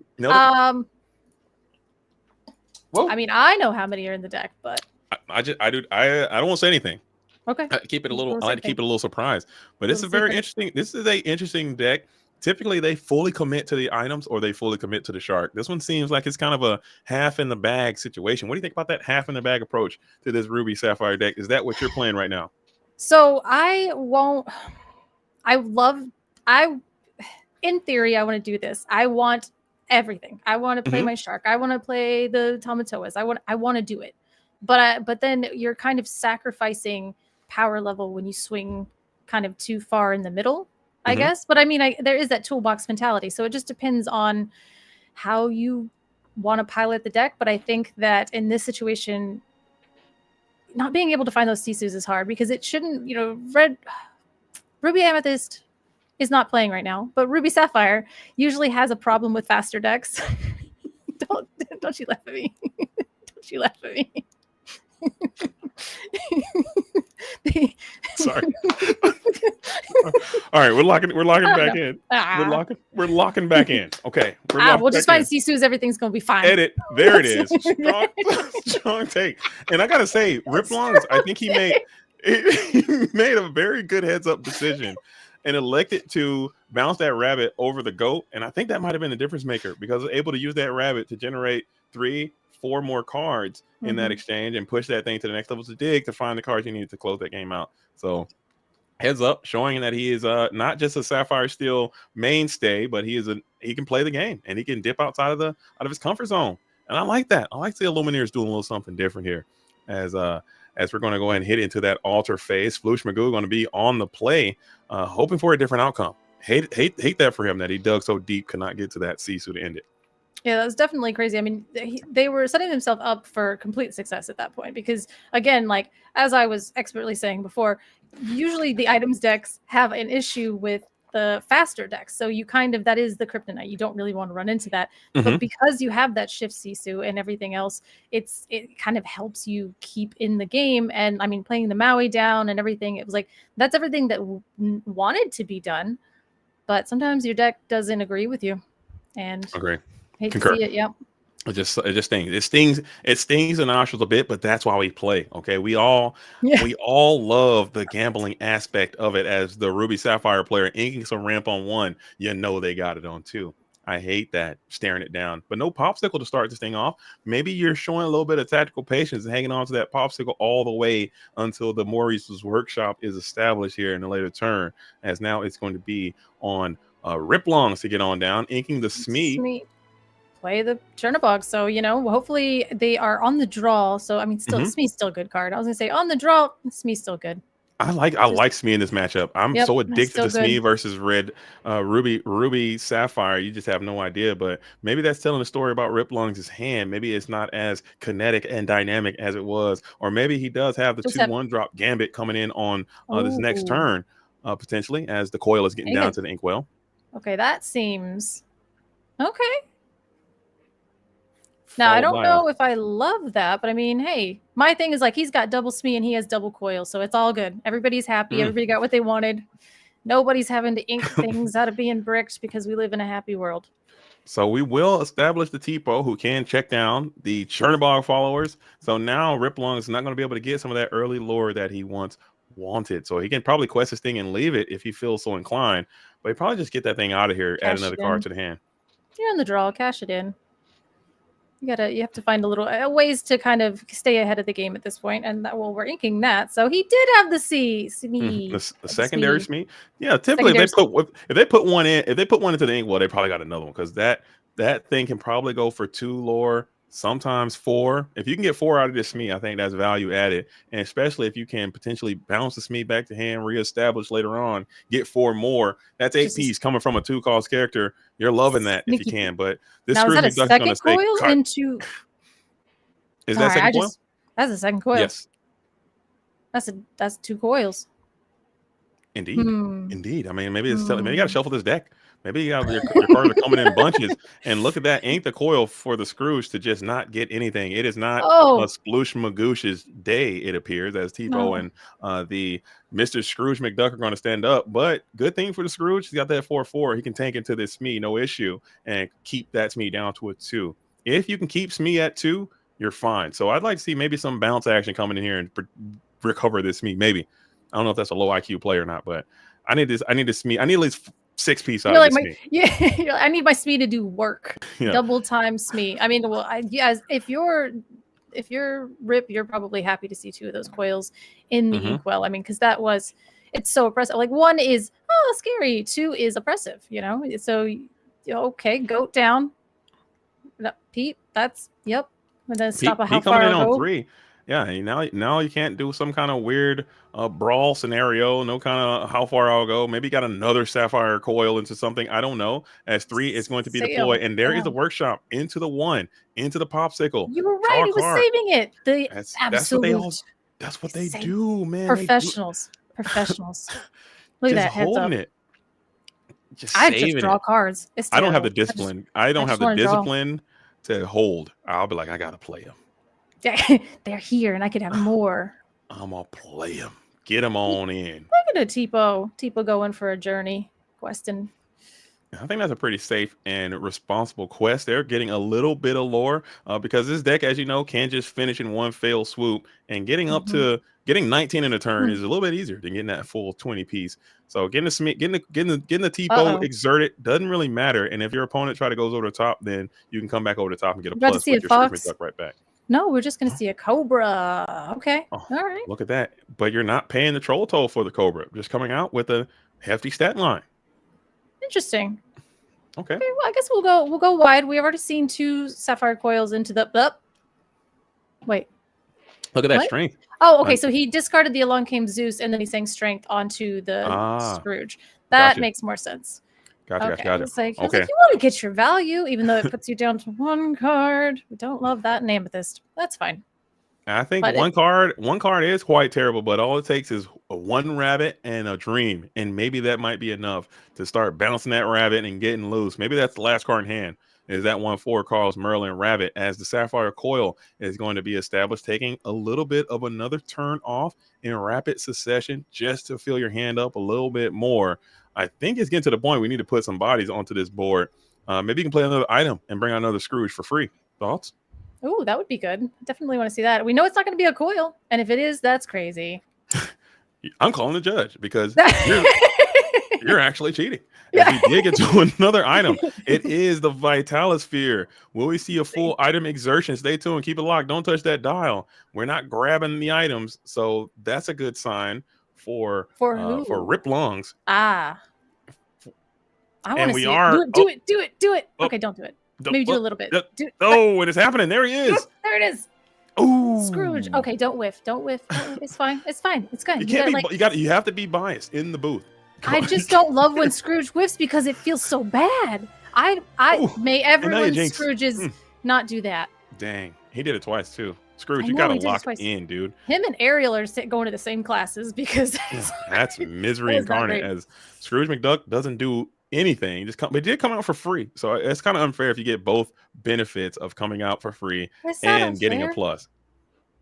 A: Whoa.
B: I mean, I know how many are in the deck, but
A: I don't want to say anything.
B: Okay.
A: I like to keep it a little surprise. But it's a very interesting. This is a interesting deck. Typically, they fully commit to the items or they fully commit to the shark. This one seems like it's kind of a half in the bag situation. What do you think about that half in the bag approach to this Ruby Sapphire deck? Is that what you're playing right now?
B: So in theory, I want to do this. I want everything. I want to play my shark. I want to play the Tamatoas. I want to do it. But then you're kind of sacrificing power level when you swing kind of too far in the middle, I guess. But I mean, there is that toolbox mentality. So it just depends on how you want to pilot the deck. But I think that in this situation, not being able to find those Sisus is hard because it shouldn't, Ruby Amethyst is not playing right now, but Ruby Sapphire usually has a problem with faster decks. Don't you laugh at me. Don't you laugh at me.
A: Sorry. All right, we're locking back in. We're locking back in. Okay.
B: We'll just find Sisus. Everything's gonna be fine.
A: Edit. There it is. Strong take. And I gotta say, Rip Lungs, I think he made a very good heads up decision and elected to bounce that rabbit over the goat. And I think that might have been the difference maker because able to use that rabbit to generate 3-4 more cards in that exchange and push that thing to the next level to dig to find the cards you need to close that game out. So heads up, showing that he is not just a Sapphire Steel mainstay, but he can play the game and he can dip outside of his comfort zone. And I like that. I like the Illumineers doing a little something different here as we're going to go ahead and hit into that altar phase. Sploosh Magoo going to be on the play, hoping for a different outcome. Hate that for him that he dug so deep, could not get to that Sisu to end it.
B: Yeah, that's definitely crazy. I mean, they were setting themselves up for complete success at that point because, again, like as I was expertly saying before, usually the items decks have an issue with the faster decks. So you that is the kryptonite. You don't really want to run into that. But because you have that shift Sisu and everything else, it kind of helps you keep in the game. And I mean, playing the Maui down and everything, it was like, that's everything that wanted to be done. But sometimes your deck doesn't agree with you. And
A: agree.
B: Hate to see it, yep.
A: It just stings. It stings the nostrils a bit, but that's why we play. Okay, we all love the gambling aspect of it. As the Ruby Sapphire player, inking some ramp on 1, they got it on 2. I hate that, staring it down. But no popsicle to start this thing off. Maybe you're showing a little bit of tactical patience and hanging on to that popsicle all the way until the Maurice's workshop is established here in the later turn. As now it's going to be on Rip Lungs to get on down, inking the Smee.
B: Play the Chernobog. So, hopefully they are on the draw. So, I mean, still, Smee's still a good card. I was going to say on the draw, Smee's still good.
A: I like Smee in this matchup. I'm so addicted to Smee versus Ruby Sapphire. You just have no idea. But maybe that's telling a story about Rip Lungs' hand. Maybe it's not as kinetic and dynamic as it was. Or maybe he does have the 2-1 drop Gambit coming in on this next turn, potentially, as the coil is getting down to the inkwell.
B: Okay, that seems... Okay. Now, I don't know if I love that, but I mean, hey, my thing is like he's got double SME and he has double coil, so it's all good. Everybody's happy. Everybody got what they wanted. Nobody's having to ink things out of being bricked because we live in a happy world.
A: So we will establish the Tipo who can check down the Chernobog followers. So now Riplong is not going to be able to get some of that early lore that he once wanted. So he can probably quest this thing and leave it if he feels so inclined. But he probably just get that thing out of here, add another card to the hand.
B: You're in the draw, cash it in. You have to find a little ways to kind of stay ahead of the game at this point, and we're inking that. So he did have the SME,
A: the secondary SME. Yeah, typically if they put one into the ink, well, they probably got another one because that thing can probably go for 2 lore, sometimes 4. If you can get 4 out of this SME, I think that's value added, and especially if you can potentially bounce the SME back to hand, reestablish later on, get 4 more. That's 8 piece coming from a 2-cost character. You're loving that if you can, but this
B: now, is that a second coil into?
A: Is that second coil?
B: That's a second coil.
A: Yes.
B: That's 2 coils.
A: Indeed. Indeed. I mean, maybe you got to shuffle this deck. Maybe your cards are coming in bunches, and look at that. Ain't the coil for the Scrooge to just not get anything. It is not a sploosh magoosh's day, it appears, as Tipo and the Mr. Scrooge McDuck are going to stand up. But good thing for the Scrooge, he's got that 4/4. He can tank into this SME, no issue, and keep that SME down to a 2. If you can keep SME at 2, you're fine. So I'd like to see maybe some bounce action coming in here and recover this SME. Maybe. I don't know if that's a low IQ play or not, but I need this SME. I need at least 6 piece out of this SME.
B: I need my SME to do work. Double time SME. I mean, well, if you're Rip, you're probably happy to see 2 of those coils in the inkwell. I mean, because it's so oppressive. Like 1 is scary, 2 is oppressive. So okay, goat down. Pete, that's And then stop a how far
A: coming in on 3. Yeah, now you can't do some kind of weird brawl scenario. No kind of how far I'll go. Maybe got another Sapphire coil into something. I don't know. As 3 is going to be deployed, and there is a workshop into the 1, into the popsicle.
B: You were right. He was saving it.
A: That's what they do, man.
B: Professionals. Look at that heads up. I just draw cards.
A: I don't have the discipline. I don't have the discipline to hold. I'll be like, I gotta play them.
B: They're here, and I could have more.
A: I'm gonna play them. Get them on in.
B: Look at a Tipo going for a journey questing.
A: I think that's a pretty safe and responsible quest. They're getting a little bit of lore because this deck, as you know, can just finish in one fell swoop. And getting up to 19 in a turn is a little bit easier than getting that full 20 piece. So getting the Tipo exerted doesn't really matter. And if your opponent try to go over the top, then you can come back over the top and get a plus with your Scrooge McDuck right back.
B: No, we're just going to see a Cobra. Okay. All right.
A: Look at that. But you're not paying the troll toll for the Cobra. Just coming out with a hefty stat line.
B: Interesting.
A: Okay.
B: Well, I guess we'll go wide. We've already seen 2 Sapphire coils into the wait.
A: Look at that strength.
B: Oh, okay. So he discarded the Along Came Zeus, and then he's saying strength onto the Scrooge. That makes more sense.
A: Gotcha.
B: It's like, okay. You want to get your value, even though it puts you down to 1 card. We don't love that in Amethyst. That's fine.
A: I think one card is quite terrible, but all it takes is 1 rabbit and a dream, and maybe that might be enough to start bouncing that rabbit and getting loose. Maybe that's the last card in hand. Is that 1/4 Carl's Merlin Rabbit, as the Sapphire Coil is going to be established, taking a little bit of another turn off in rapid succession just to fill your hand up a little bit more. I think it's getting to the point we need to put some bodies onto this board. Maybe you can play another item and bring out another Scrooge for free. Thoughts?
B: Oh, that would be good. Definitely want to see that. We know it's not going to be a coil, and if it is, that's crazy.
A: I'm calling the judge because you're actually cheating. As we dig into another item, it is the Vitalosphere. Will we see a full item exertion? Stay tuned. Keep it locked. Don't touch that dial. We're not grabbing the items, so that's a good sign for Rip Lungs.
B: I want to see it. Do it. Okay, don't do it. Maybe do a little bit.
A: It is happening. There he is.
B: There it is.
A: Oh,
B: Scrooge. Okay, don't whiff. Don't whiff. It's fine. It's fine. It's good.
A: You have to be biased in the booth.
B: I just don't love when Scrooge whiffs because it feels so bad. May everyone Scrooges not do that.
A: Dang, he did it twice too. Scrooge, you gotta lock in, dude.
B: Him and Ariel are going to the same classes because
A: that's misery incarnate. As Scrooge McDuck doesn't do anything. Just come, it did come out for free, so it's kind of unfair if you get both benefits of coming out for free and getting a plus.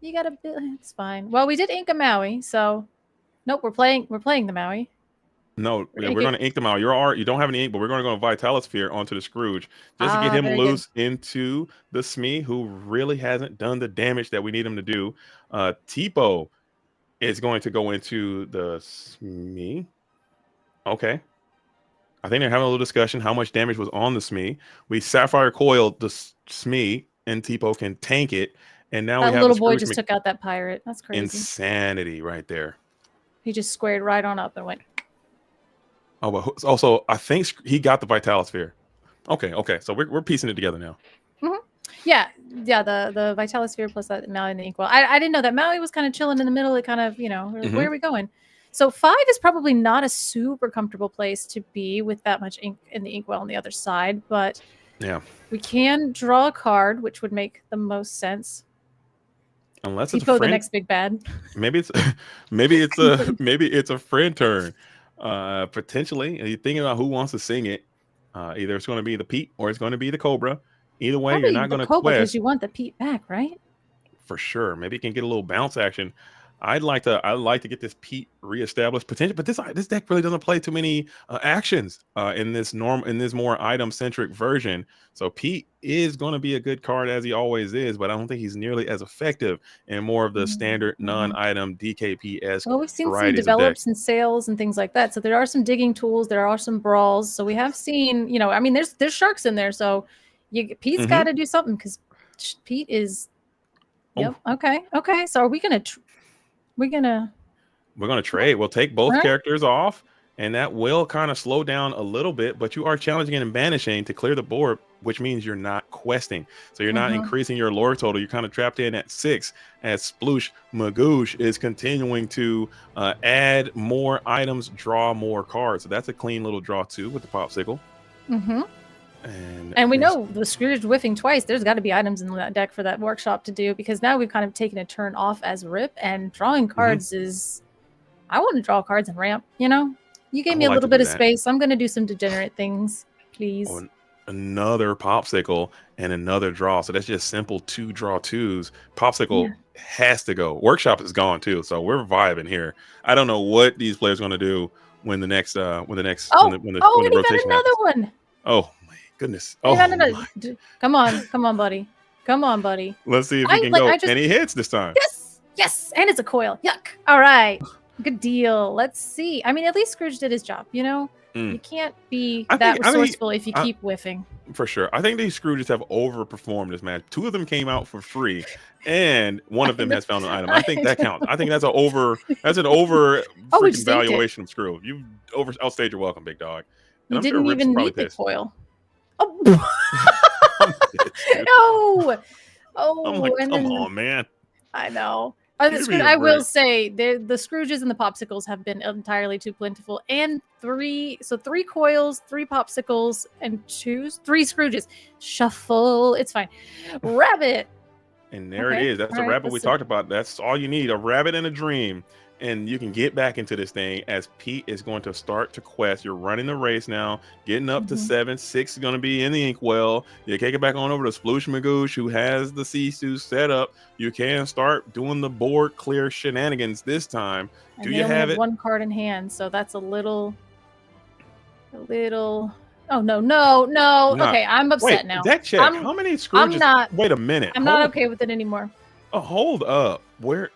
B: You gotta. It's fine. Well, we did ink a Maui, so nope. We're playing the Maui.
A: No, we're going to ink them out. You don't have any ink, but we're going to go Vitalosphere onto the Scrooge just to get him loose into the Smee, who really hasn't done the damage that we need him to do. Tipo is going to go into the Smee. Okay. I think they're having a little discussion how much damage was on the Smee. We Sapphire Coiled the Smee, and Tipo can tank it. And now
B: that
A: we have
B: little boy just took out that pirate. That's crazy.
A: Insanity right there.
B: He just squared right on up and went.
A: Oh, but also I think he got the Vitalosphere. Okay. So we're piecing it together now.
B: Mm-hmm. Yeah. The Vitalosphere plus that Maui and the Inkwell. I didn't know that Maui was kind of chilling in the middle. It kind of, where are we going? So 5 is probably not a super comfortable place to be with that much ink in the Inkwell on the other side, but
A: yeah,
B: we can draw a card, which would make the most sense.
A: Unless it's the
B: next big bad.
A: Maybe it's a friend turn. Potentially, you're thinking about who wants to sing it. Either it's going to be the Pete or it's going to be the Cobra. Either way,
B: probably
A: you're not going to
B: quest because
A: quest.
B: You want the Pete back, right?
A: For sure. Maybe you can get a little bounce action. I'd like to get this Pete reestablished potential, but this deck really doesn't play too many actions in this more item centric version. So Pete is going to be a good card as he always is, but I don't think he's nearly as effective in more of the standard non-item DKP-esque.
B: Well, we've seen some develops and sales and things like that. So there are some digging tools, there are some brawls. So we have seen, I mean, there's sharks in there. So Pete's got to do something because Pete is. Yep. Okay. So are we gonna? We're gonna trade.
A: We'll take both characters off, and that will kind of slow down a little bit, but you are challenging and banishing to clear the board, which means you're not questing. So you're not increasing your lore total. You're kind of trapped in at 6 as Sploosh Magoosh is continuing to add more items, draw more cards. So that's a clean little draw too with the Popsicle. And we
B: know the Scrooge whiffing twice. There's got to be items in that deck for that workshop to do, because now we've kind of taken a turn off as Rip, and drawing cards is. I want to draw cards and ramp. You gave me a little bit of space. I'm going to do some degenerate things, please.
A: Oh, another Popsicle and another draw. So that's just simple 2 draw 2s. Popsicle has to go. Workshop is gone too. So we're vibing here. I don't know what these players are going to do when the rotation
B: got another one.
A: Oh. Goodness.
B: No. Come on, buddy.
A: Let's see if he can go. And he hits this time.
B: Yes. And it's a coil. Yuck. All right. Good deal. Let's see. I mean, at least Scrooge did his job. You can't be resourceful if you keep whiffing.
A: For sure. I think these Scrooges have overperformed this match. 2 of them came out for free, and one of them has found an item. I think that counts. I think that's an over freaking valuation of Scrooge. You outstayed your welcome, big dog.
B: And you didn't even need the coil. Oh. No.
A: I'm like, come on, man.
B: I know. I will say the Scrooges and the Popsicles have been entirely too plentiful. And 3 coils, 3 Popsicles, and 3 Scrooges. Shuffle. It's fine. Rabbit.
A: And there it is. That's the rabbit we talked about. That's all you need. A rabbit and a dream. And you can get back into this thing as Pete is going to start to quest. You're running the race now, getting up to 7. 6 is going to be in the Inkwell. You take it back on over to Sploosh Magoosh, who has the Sisu set up. You can start doing the board clear shenanigans this time.
B: Do you have it? 1 card in hand, so that's a little. Oh no! Okay, I'm upset now.
A: Deck check. How many Scrooges? Wait a minute.
B: I'm not okay with it anymore.
A: Oh, hold up.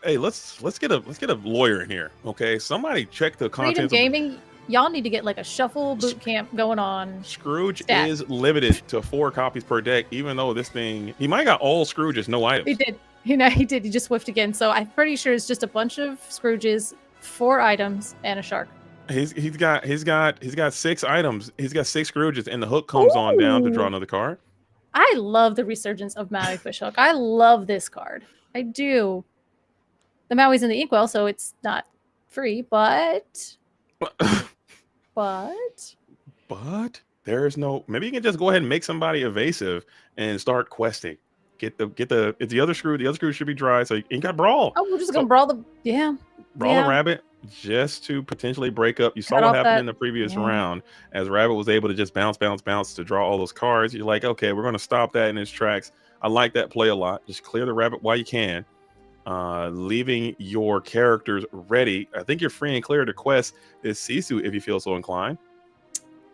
A: Hey, let's get a lawyer in here. Okay, somebody check the contents.
B: Freedom Gaming, y'all need to get like a shuffle boot camp going on.
A: Scrooge is limited to 4 copies per deck, even though this thing he might got all Scrooges, no items.
B: He did. He did. He just whiffed again. So I'm pretty sure it's just a bunch of Scrooges, 4 items, and a shark.
A: He's got 6 items. He's got 6 Scrooges, and the hook comes on down to draw another card.
B: I love the resurgence of Maui Fishhook. I love this card. I do. The Maui's in the Inkwell, so it's not free, but there's no. Maybe you can just go ahead and make somebody evasive and start questing. It's the other screw. The other screw should be dry, so you got brawl. Oh, we're just gonna brawl the
A: brawl the rabbit. just to potentially break up. You saw
B: Cut
A: what
B: off
A: happened
B: that-
A: in the previous
B: yeah.
A: round as Rabbit was able to just bounce to draw all those cards. You're like, okay, we're going to stop that in its tracks. I like that play a lot. Just clear the Rabbit while you can, leaving your characters ready. I think you're free and clear to quest this Sisu if you feel so inclined.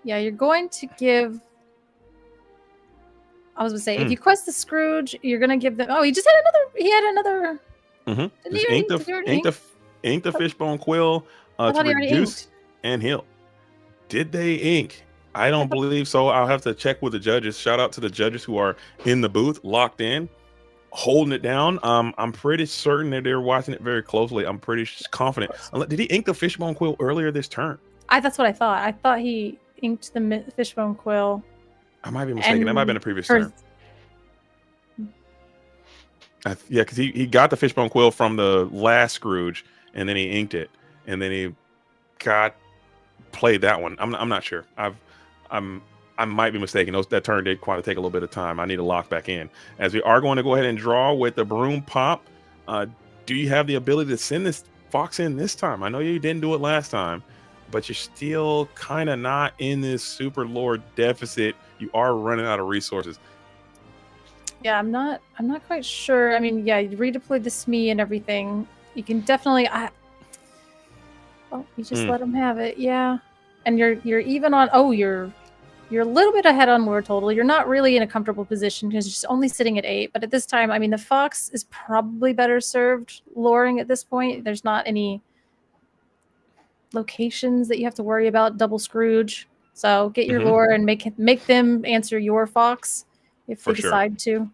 B: Yeah, you're going to give. I was gonna say, if you quest the Scrooge, you're gonna give them. Oh, he just had another. He had another.
A: Mm-hmm. Just ink the fishbone quill to reduce and heal. Did they ink? I don't believe so. I'll have to check with the judges. Shout out to the judges who are in the booth, locked in, holding it down. I'm pretty certain that they're watching it very closely. I'm pretty confident. Did he ink the fishbone quill earlier this turn?
B: That's what I thought. I thought he inked the fishbone quill.
A: I might be mistaken. That might have been the previous turn. Yeah, because he got the fishbone quill from the last Scrooge, and then he inked it, and then he played that one. I'm not sure. I might be mistaken. That turn did quite take a little bit of time. I need to lock back in. As we are going to go ahead and draw with the broom pop. Do you have the ability to send this fox in this time? I know you didn't do it last time, but you're still kind of not in this super lore deficit. You are running out of resources.
B: Yeah, I'm not quite sure. I mean, yeah, you redeployed the SME and everything. You can definitely. Oh, you just let him have it. Yeah, and you're even on. Oh, you're a little bit ahead on lore total. You're not really in a comfortable position because you're just only sitting at 8. But at this time, I mean, the fox is probably better served luring at this point. There's not any locations that you have to worry about. Double Scrooge. So get your lore and make them answer your fox. If they decide to.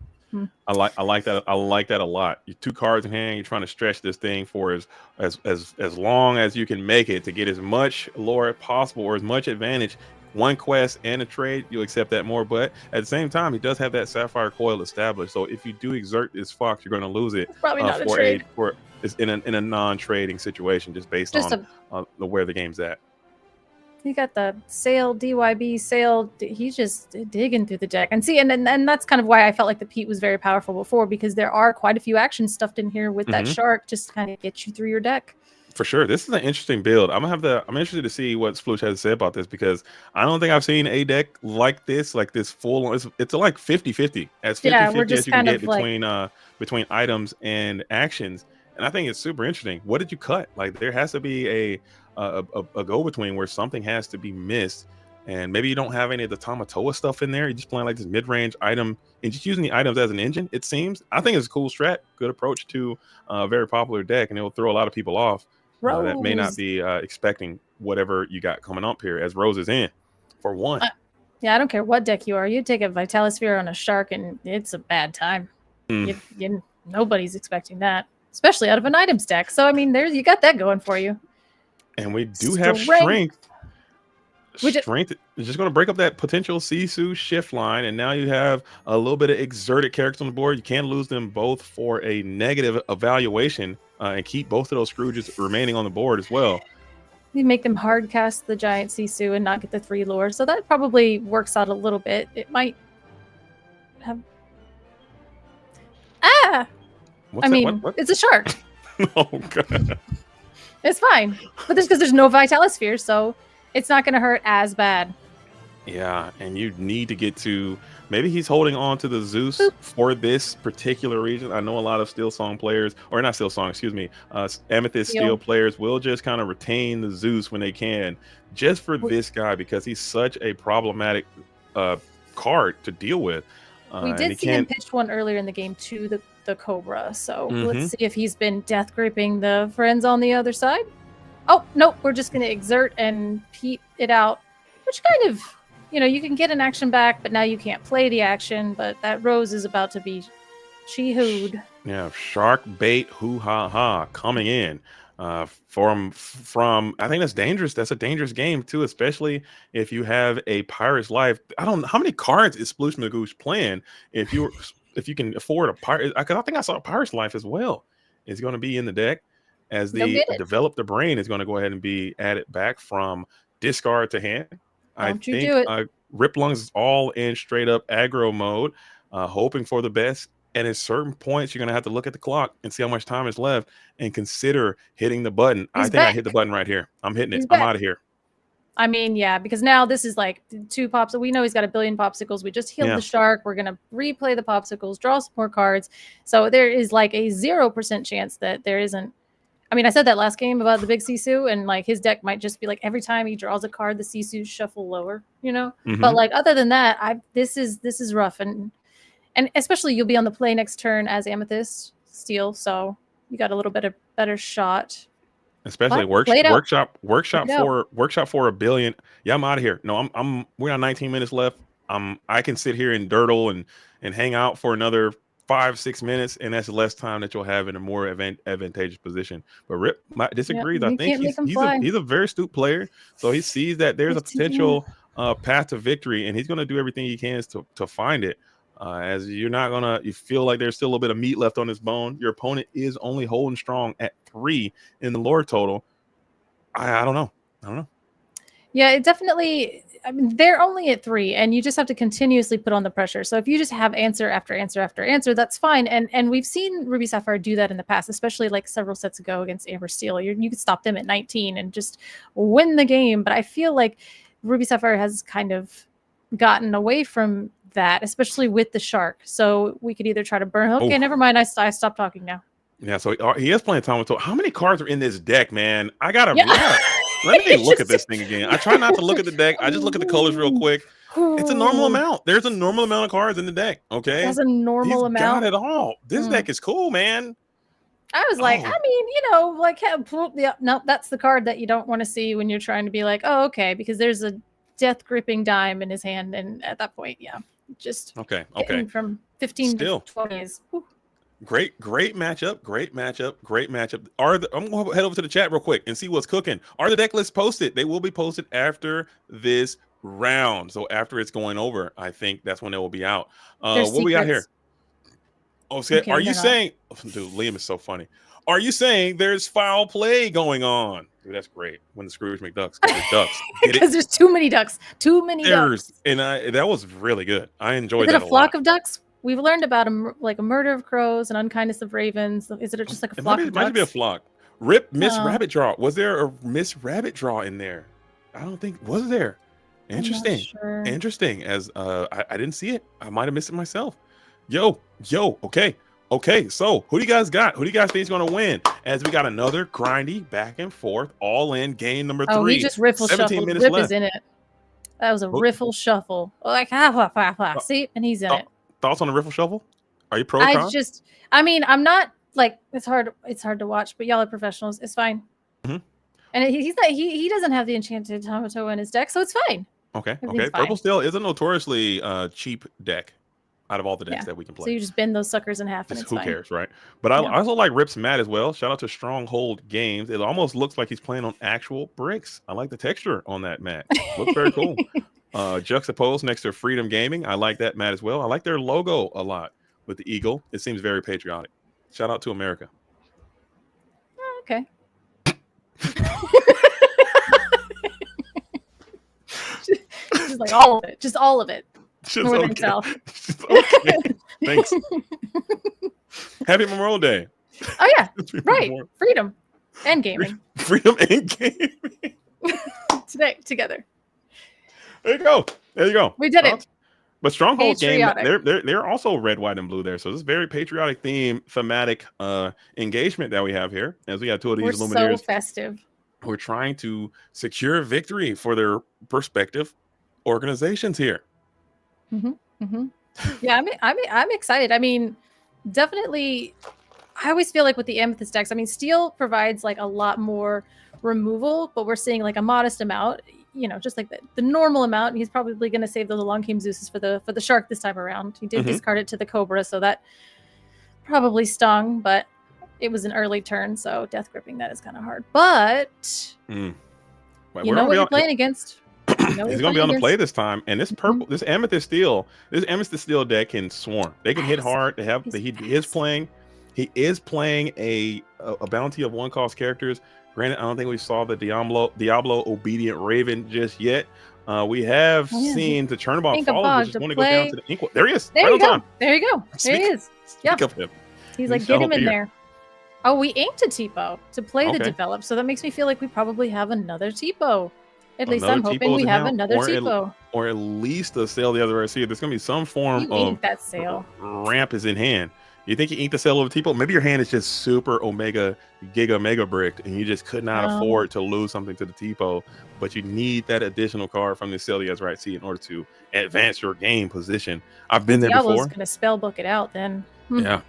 A: I like that. I like that a lot. You 2 cards in hand. You're trying to stretch this thing for as long as you can make it to get as much lore as possible or as much advantage. 1 quest and a trade, you'll accept that more. But at the same time, he does have that sapphire coil established. So if you do exert this fox, you're going to lose it.
B: It's probably not a trade.
A: In a non-trading situation, just based on where the game's at.
B: You got the sale, DYB sale. He's just digging through the deck. And see, and that's kind of why I felt like the Pete was very powerful before, because there are quite a few actions stuffed in here with that shark just to kind of get you through your deck.
A: For sure. This is an interesting build. I'm interested to see what Sploosh has to say about this, because I don't think I've seen a deck like this full on. It's like 50-50. As 50-50 as you can get between items and actions. And I think it's super interesting. What did you cut? Like, there has to be a go-between where something has to be missed, and maybe you don't have any of the Tamatoa stuff in there. You're just playing like this mid-range item and just using the items as an engine, it seems. I think it's a cool strat, good approach to a very popular deck, and it will throw a lot of people off that may not be expecting whatever you got coming up here, as Rose is in for 1.
B: Yeah, I don't care what deck you are. You take a Vitalisphere on a shark and it's a bad time. Nobody's expecting that, especially out of an item stack. So I mean, you got that going for you.
A: And we do have strength. Strength is just going to break up that potential Sisu shift line. And now you have a little bit of exerted characters on the board. You can lose them both for a negative evaluation and keep both of those Scrooges remaining on the board as well.
B: You make them hard cast the giant Sisu and not get the 3 lore. So that probably works out a little bit. It might have. It's a shark.
A: Oh, God.
B: It's fine. But that's because there's no Vitalisphere, so it's not going to hurt as bad.
A: Yeah, and you need to get to... Maybe he's holding on to the Zeus for this particular reason. I know a lot of Steelsong players, or not Steelsong, excuse me, Amethyst Steel players will just kind of retain the Zeus when they can, just for this guy, because he's such a problematic card to deal with.
B: We did see him pitch one earlier in the game to the Cobra, so let's see if he's been death gripping the friends on the other side. Oh, nope, we're just going to exert and peep it out, which kind of, you can get an action back, but now you can't play the action, but that Rose is about to be she-hooed.
A: Yeah, shark bait hoo-ha-ha coming in from I think that's dangerous. That's a dangerous game too, especially if you have a Pirate's Life. I don't know how many cards is Sploosh Magoosh playing. If you can afford a pirate, I think I saw a Pirate's Life as well. It's going to be in the deck as the Develop the Brain is going to go ahead and be added back from discard to hand. I think Rip Lungs is all in straight up aggro mode, hoping for the best. And at certain points, you're going to have to look at the clock and see how much time is left and consider hitting the button. I think I hit the button right here. I'm hitting it. I'm out of here.
B: I mean, yeah, because now this is like 2 pops. We know he's got 1 billion popsicles. We just healed the shark. We're going to replay the popsicles, draw some more cards. So there is like a 0% chance that there isn't. I mean, I said that last game about the big Sisu, and like his deck might just be like every time he draws a card, the Sisu shuffle lower, you know? But like other than that, this is rough. And especially you'll be on the play next turn as Amethyst Steel, so you got a little bit of better shot.
A: Especially workshop for $1 billion. Yeah, I'm out of here. No, we got 19 minutes left. I can sit here and durdle and hang out for another 5-6 minutes, and that's less time that you'll have in a more advantageous position. But Rip disagrees. I think he's a very astute player, so he sees that there's a potential path to victory, and he's going to do everything he can to find it. As you feel like there's still a little bit of meat left on his bone. Your opponent is only holding strong at 3 in the lore total. I don't know.
B: Yeah, it definitely. I mean, they're only at 3, and you just have to continuously put on the pressure. So if you just have answer after answer after answer, that's fine. And we've seen Ruby Sapphire do that in the past, especially like several sets ago against Amber Steel. You could stop them at 19 and just win the game. But I feel like Ruby Sapphire has kind of gotten away from that, especially with the shark. So we could either try to burn. Okay, never mind. I stopped talking now.
A: Yeah, so he is playing Tom. How many cards are in this deck, man? I gotta. Let me look at this thing again. I try not to look at the deck. I just look at the colors real quick. It's a normal amount. There's a normal amount of cards in the deck. Okay,
B: that's a normal amount.
A: Got it all. This deck is cool, man.
B: I was like, I mean, like, no, that's the card that you don't want to see when you're trying to be like, oh, okay, because there's a death gripping dime in his hand, and at that point, yeah, just
A: okay,
B: from 15 to 20 is.
A: Great matchup. I'm going to head over to the chat real quick and see what's cooking. Are the deck lists posted? They will be posted after this round. So after it's going over, I think that's when they will be out. What we got here? Oh, okay, are you saying, dude, Liam is so funny. Are you saying there's foul play going on? Dude, that's great. When the Scrooge McDucks, because there's ducks.
B: Because there's too many ducks. Ducks.
A: And that was really good. I enjoyed
B: that
A: a
B: lot. Flock of ducks? We've learned about a murder of crows and unkindness of ravens. Is it just like a flock of ducks? It might
A: be a flock. Miss Rabbit Draw. Was there a Miss Rabbit Draw in there? I don't think. Was there? Interesting.
B: Sure.
A: Interesting. As I didn't see it. I might have missed it myself. Yo. Okay. So who do you guys got? Who do you guys think is going to win? As we got another grindy back and forth all in game number 3.
B: Oh, he just riffle shuffled. Rip left. Is in it. That was a riffle shuffle. Like see, and he's in it.
A: Thoughts on the riffle shuffle? Are you pro?
B: I mean, I'm not like it's hard to watch, but y'all are professionals. It's fine. And he doesn't have the enchanted Tomato in his deck, so it's fine.
A: Okay. Purple Steel is a notoriously cheap deck out of all the decks that we can play.
B: So you just bend those suckers in half, and it's
A: who cares, right? But I also like Rip's mat as well. Shout out to Stronghold Games. It almost looks like he's playing on actual bricks. I like the texture on that mat. Looks very cool. Juxtaposed next to Freedom Gaming. I like that mat as well. I like their logo a lot with the eagle. It seems very patriotic. Shout out to America.
B: Okay. Just like all of it. Just all of it. Northern South.
A: Okay. Thanks. Happy Memorial Day.
B: Oh yeah. Right. Freedom and gaming.
A: Freedom and gaming.
B: Together.
A: There you go.
B: We did it.
A: But Stronghold Game, they're also red, white, and blue there. So this is very patriotic thematic engagement that we have here. As we got 2 of these Illumineers.
B: So festive.
A: We're trying to secure victory for their respective organizations here.
B: Yeah, I'm excited. I mean, definitely. I always feel like with the Amethyst decks, I mean, Steel provides like a lot more removal, but we're seeing like a modest amount. Just like the normal amount. And he's probably going to save those Long Came Zeus's for the shark this time around. He did discard it to the Cobra, so that probably stung, but it was an early turn, so death gripping that is kind of hard. But you know what you're playing against.
A: He's going to be on the play this time, and this purple, this Amethyst Steel deck can swarm. They can hit hard. He is playing a bounty of 1-cost characters. Granted, I don't think we saw the Diablo Obedient Raven just yet. We have seen the Chernobog Follow, which is going to go down to the ink. There he is.
B: There you go. There he is.
A: Speak of him.
B: He's like, get him in there. Oh, we inked a Tipo to play the develop, so that makes me feel like we probably have another Tipo. At least I'm hoping we have another Tipo.
A: Or at least a sale the other way. See, there's going to be some form of
B: that sale.
A: Ramp is in hand. You think you inked the sale over Tipo? Maybe your hand is just super Omega Giga Mega bricked, and you just could not afford to lose something to the Tipo, but you need that additional card from the Celia's Right Seat in order to advance your game position. I've been there before.
B: Diablo's going to spell book it out then.
A: Yeah.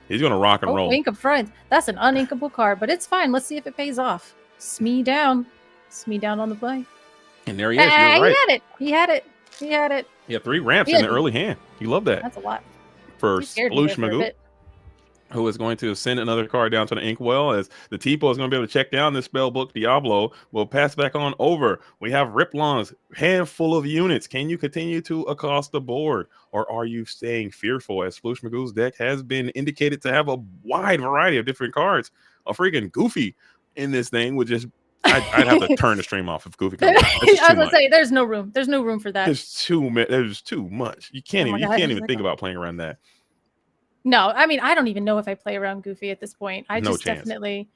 A: He's going to rock and roll.
B: Ink of Friends. That's an uninkable card, but it's fine. Let's see if it pays off. Smee down. Smee down on the play.
A: And there he is. You're right.
B: He had it.
A: He had 3 ramps in the early hand. You love that.
B: That's a lot.
A: For Sploosh Magoo, who is going to send another card down to the inkwell, as the Tipo is going to be able to check down this spellbook. Diablo will pass back on over. We have Riplong's handful of units. Can you continue to accost the board, or are you staying fearful, as Sploosh Magoo's deck has been indicated to have a wide variety of different cards? A freaking Goofy in this thing would just I'd have to turn the stream off if Goofy comes out.
B: I was gonna say there's no room. There's no room for that.
A: There's too much. You can't even think about playing around that.
B: No, I mean, I don't even know if I play around Goofy at this point. I definitely,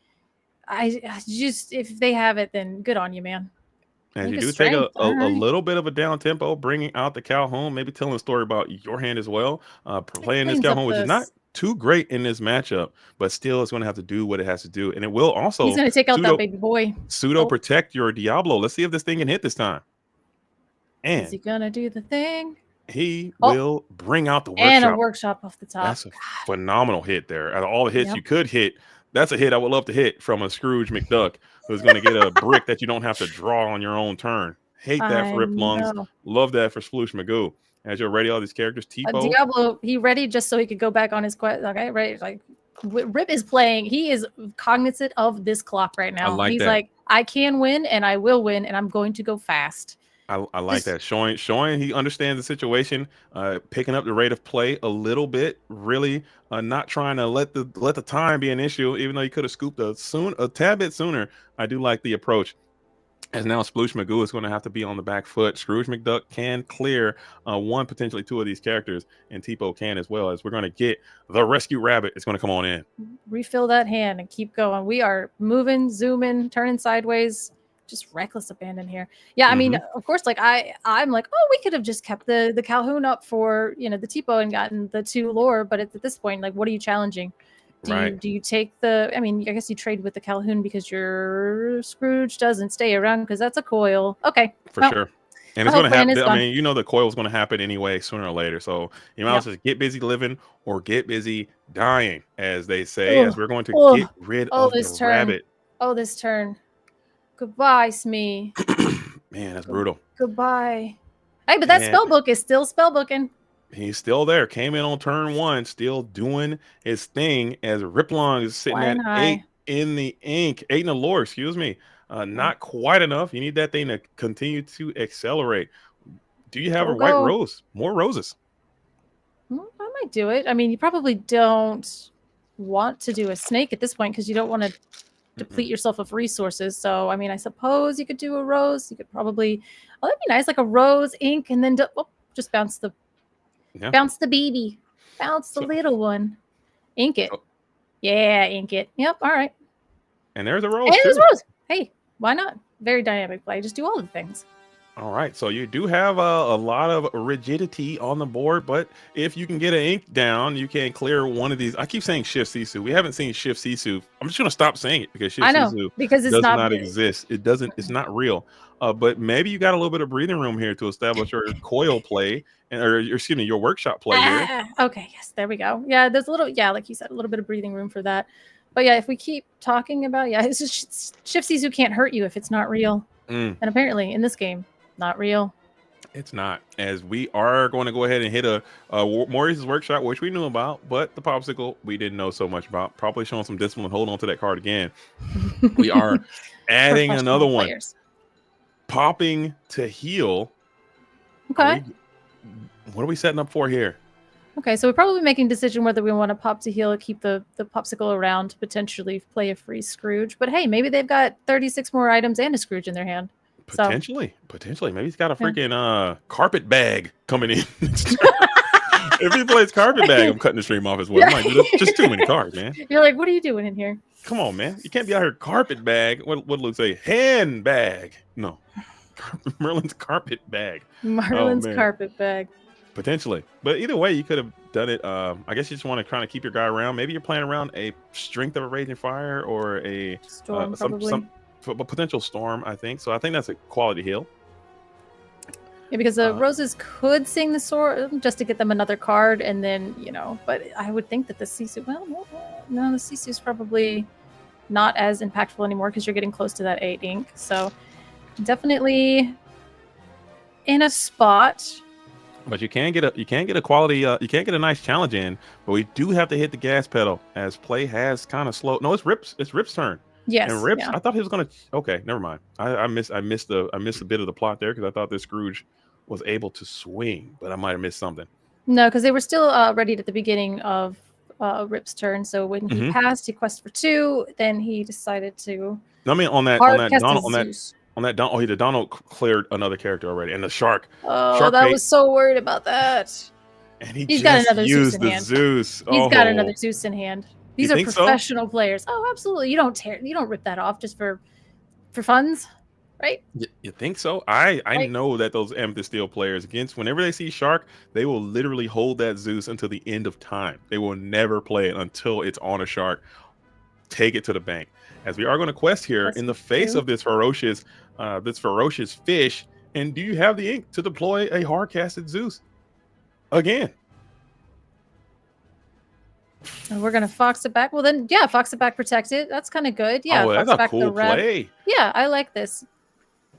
B: I just, if they have it, then good on you, man.
A: And you do take a little bit of a down tempo, bringing out the Calhoun, maybe telling a story about your hand as well. Playing this Calhoun, which is not too great in this matchup, but still it's going to have to do what it has to do. And it will also,
B: he's going to take out that baby boy.
A: Pseudo protect your Diablo. Let's see if this thing can hit this time. And
B: is he going to do the thing?
A: He will bring out the workshop.
B: And a workshop off the top.
A: That's a phenomenal hit there. Out of all the hits you could hit, that's a hit I would love to hit from a Scrooge McDuck who's going to get a brick that you don't have to draw on your own turn. Hate that for Rip Lungs. Love that for Sploosh Magoo. As you're ready, all these characters. Tipo.
B: Diablo, he ready just so he could go back on his quest. Okay, right. Like Rip is playing. He is cognizant of this clock right now. He's like, I can win and I will win, and I'm going to go fast.
A: I like that. Showing he understands the situation, picking up the rate of play a little bit, really not trying to let the time be an issue, even though he could have scooped a tad bit sooner. I do like the approach. As now Sploosh Magoo is going to have to be on the back foot. Scrooge McDuck can clear one, potentially 2 of these characters, and Tipo can as well, as we're going to get the Rescue Rabbit. It's going to come on in.
B: Refill that hand and keep going. We are moving, zooming, turning sideways. Just reckless abandon here. Yeah, I mean, of course, like I'm like, oh, we could have just kept the Calhoun up for, the Tipo and gotten the 2 lore, but at this point, like, what are you challenging? Do you take the, I mean, I guess you trade with the Calhoun because your Scrooge doesn't stay around because that's a coil. Okay.
A: For sure. And it's going to happen. I mean, the coil is going to happen anyway, sooner or later. So you might as well just get busy living or get busy dying, as they say, as we're going to get rid of the rabbit.
B: Oh, this turn. Goodbye, Smee.
A: Man, that's brutal.
B: Goodbye. Hey, but that spellbook is still spellbooking.
A: He's still there. Came in on turn 1, still doing his thing, as Riplong is sitting at 8 in the ink. 8 in the lore, excuse me. Not quite enough. You need that thing to continue to accelerate. Do you have a white rose? More roses.
B: I might do it. I mean, you probably don't want to do a snake at this point because you don't want to deplete yourself of resources. So, I mean, I suppose you could do a rose. You could probably, that'd be nice, like a rose, ink, and then just bounce the baby, bounce the little one, ink it. Yeah, ink it. Yep. All right.
A: And there's a rose.
B: And there's a rose. Hey, why not? Very dynamic play. Just do all the things.
A: All right, so you do have a lot of rigidity on the board, but if you can get an ink down, you can clear one of these. I keep saying Shift Sisu. We haven't seen Shift Sisu. I'm just going to stop saying it because Shift Sisu does not exist. It doesn't. It's not real. But maybe you got a little bit of breathing room here to establish your coil play, your workshop play here.
B: Okay, yes, there we go. Yeah, there's a little, like you said, a little bit of breathing room for that. But yeah, if we keep talking about, it's just Shift Sisu can't hurt you if it's not real. And apparently in this game, not real.
A: It's not, as we are going to go ahead and hit a Maurice's workshop, which we knew about, but the popsicle we didn't know so much about. Probably showing some discipline. Hold on to that card again. We are adding another one. Popping to heal.
B: Okay.
A: What are we setting up for here?
B: Okay, so we're probably making a decision whether we want to pop to heal or keep the popsicle around to potentially play a free Scrooge. But hey, maybe they've got 36 more items and a Scrooge in their hand.
A: Potentially. Maybe he's got a freaking carpet bag coming in. if he plays Carpetbag, I'm cutting the stream off as well. I'm like, dude, that's just too many cards, man.
B: You're like, what are you doing in here?
A: Come on, man. You can't be out here Carpetbag. What Luke say? Handbag. No. Merlin's Carpetbag.
B: Marlin's Carpetbag.
A: Potentially. But either way, you could have done it. I guess you just want to kind of keep your guy around. Maybe you're playing around a Strength of a Raging Fire or a
B: Storm, probably.
A: some potential Storm, I think. So I think that's a quality heal.
B: Yeah, because the roses could sing the sword just to get them another card, and then, you know, but I would think that the Sisu, well, no, the Sisu's probably not as impactful anymore because you're getting close to that 8 ink. So definitely in a spot.
A: But you can't get a quality, you can't get a nice challenge in, but we do have to hit the gas pedal as play has kind of slowed. No, it's Rip's turn.
B: Yes.
A: And Rips,
B: yeah.
A: I thought he was gonna. Okay, never mind. I missed a bit of the plot there because I thought this Scrooge was able to swing, but I might have missed something.
B: No, because they were still ready at the beginning of Rip's turn. So when he passed, he quested for 2. Then he decided to.
A: I mean, on that Donald. Oh, the Donald cleared another character already, and the shark.
B: Oh,
A: shark
B: that was so worried about that.
A: And
B: he's got another
A: used
B: Zeus in
A: the
B: hand.
A: Zeus.
B: He's got another Zeus in hand. These are professional
A: so?
B: players. Oh, absolutely. You don't rip that off just for funds, right?
A: You think so? I know that those Amethyst Steel players, whenever they see Shark, they will literally hold that Zeus until the end of time. They will never play it until it's on a Shark. Take it to the bank. As we are going to quest here in the face of this ferocious fish. And do you have the ink to deploy a hard casted Zeus again?
B: And we're gonna Fox it back. Well, then, yeah, Fox it back, protect it. That's kind of good. Yeah,
A: that's
B: Fox
A: a
B: back
A: cool play.
B: Yeah, I like this.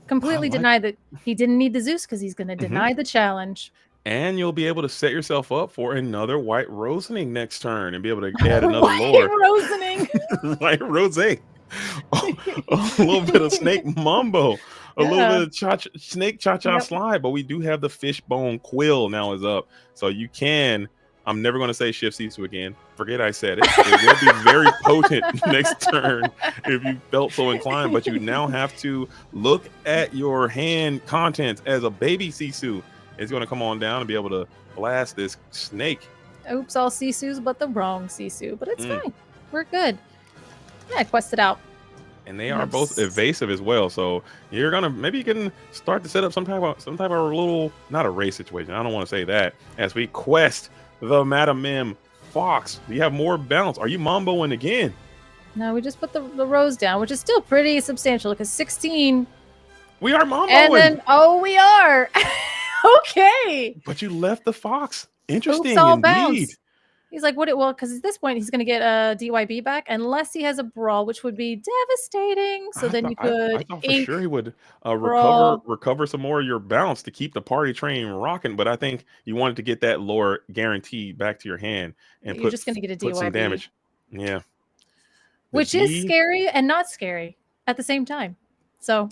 B: Completely deny that he didn't need the Zeus because he's gonna deny the challenge.
A: And you'll be able to set yourself up for another White Rosening next turn and be able to add another lore.
B: Rosening.
A: White Rose. A little bit of Snake Mambo. A little bit of Snake Cha-Cha Slide. But we do have the Fishbone Quill now is up. So you can. I'm never going to say Shift Sisu again. Forget I said it. It will be very potent next turn if you felt so inclined. But you now have to look at your hand contents as a baby Sisu. It's going to come on down and be able to blast this snake.
B: Oops, all Sisus, but the wrong Sisu. But it's fine. We're good. Yeah, I quested out.
A: And they are both evasive as well. So you're gonna maybe you can start to set up some type of little, not a race situation. I don't want to say that. As we quest the Madam Mim Fox, do you have more bounce? Are you mamboing again?
B: No, we just put the rose down, which is still pretty substantial because 16.
A: We are mamboing.
B: And then we are. Okay.
A: But you left the Fox. Interesting
B: Oops,
A: indeed.
B: Bounce. He's like, what? Well, because at this point he's going to get a DYB back unless he has a brawl, which would be devastating. So then you could.
A: I thought for sure he would recover some more of your bounce to keep the party train rocking. But I think you wanted to get that lore guaranteed back to your hand and
B: you're just going to get a DYB.
A: Put some damage. Yeah.
B: Which is scary and not scary at the same time. So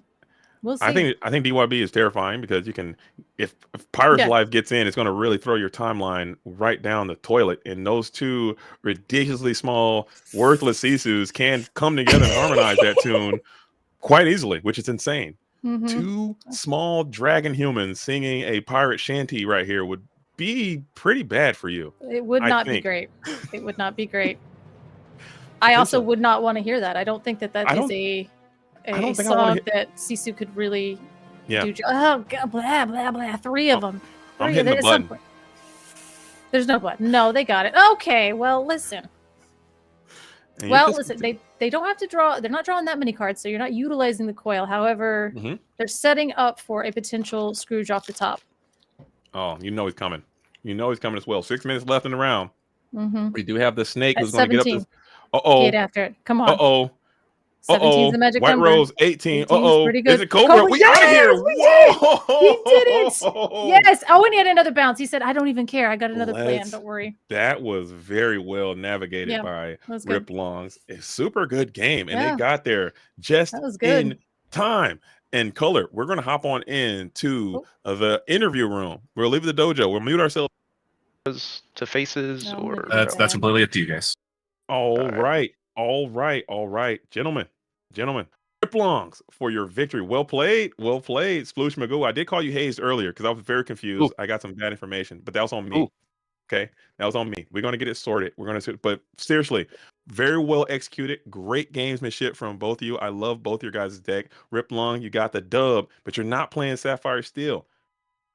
B: we'll see.
A: I think DYB is terrifying because you can, if Pirate's Life gets in, it's going to really throw your timeline right down the toilet. And those two ridiculously small, worthless Sisus can come together and harmonize that tune quite easily, which is insane. Two small dragon humans singing a pirate shanty right here would be pretty bad for you.
B: It would not be great. It would not be great. I also would not want to hear that. I don't think that is a song that Sisu could really do. Oh, God, blah, blah, blah. 3 of them.
A: I'm hitting the button.
B: There's no button. No, they got it. Okay, well, listen. They don't have to draw. They're not drawing that many cards, so you're not utilizing the coil. However, they're setting up for a potential Scrooge off the top.
A: Oh, you know he's coming. You know he's coming as well. 6 minutes left in the round. We do have the snake who's going to get up this.
B: Get after it. Come on.
A: 17
B: is the magic
A: White
B: number.
A: Rose, 18.
B: Pretty good.
A: Is it Cobra? We out of here. Whoa!
B: He did it. Yes. Oh, and he had another bounce. He said, I don't even care. I got another plan. Don't worry.
A: That was very well navigated by Rip Longs. A super good game. And they got there just in time. And Color, we're going to hop on into the interview room. We'll leave the dojo. We'll mute ourselves.
G: To faces or
H: that's completely up to you guys.
A: All right. Gentlemen. Rip Longs for your victory. Well played, Sploosh Magoo. I did call you hazed earlier because I was very confused. I got some bad information, but that was on me. Okay, that was on me. We're gonna get it sorted. But seriously, very well executed. Great gamesmanship from both of you. I love both your guys' deck. Rip Lung, you got the dub, but you're not playing Sapphire Steel.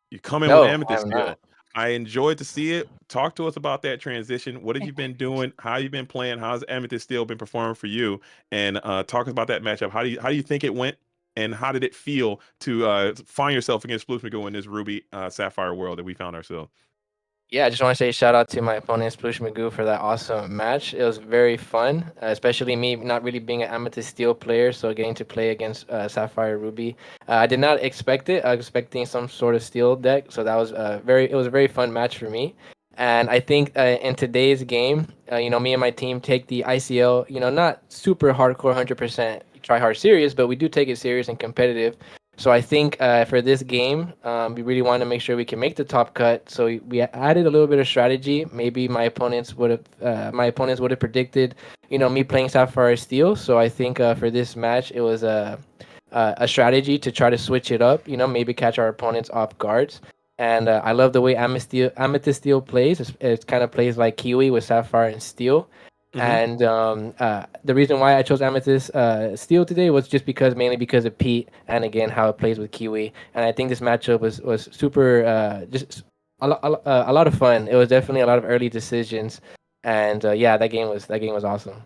A: You come in with
H: No,
A: Amethyst
H: I'm
A: Steel.
H: not.
A: I enjoyed to see it. Talk to us about that transition. What have you been doing? How you been playing? How's Amethyst Steel been performing for you? And talk about that matchup. How do you think it went? And how did it feel to find yourself against Sploosh McGoo in this Ruby Sapphire world that we found ourselves?
H: Yeah, I just want to say shout out to my opponent, Sploosh Magoo, for that awesome match. It was very fun, especially me not really being an Amethyst Steel player, so getting to play against Sapphire Ruby. I did not expect it. I was expecting some sort of Steel deck, so that was it was a very fun match for me. And I think in today's game, me and my team take the ICL, not super hardcore 100% try hard serious, but we do take it serious and competitive. So I think for this game, we really want to make sure we can make the top cut. So we added a little bit of strategy. Maybe my opponents would have predicted, me playing Sapphire Steel. So I think for this match, it was a strategy to try to switch it up. Maybe catch our opponents off guards. And I love the way Amethyst Steel plays. It kind of plays like Kiwi with Sapphire and Steel. And the reason why I chose Amethyst Steel today was just mainly because of Pete, and again how it plays with Kiwi. And I think this matchup was super just a lot of fun. It was definitely a lot of early decisions, and that game was awesome.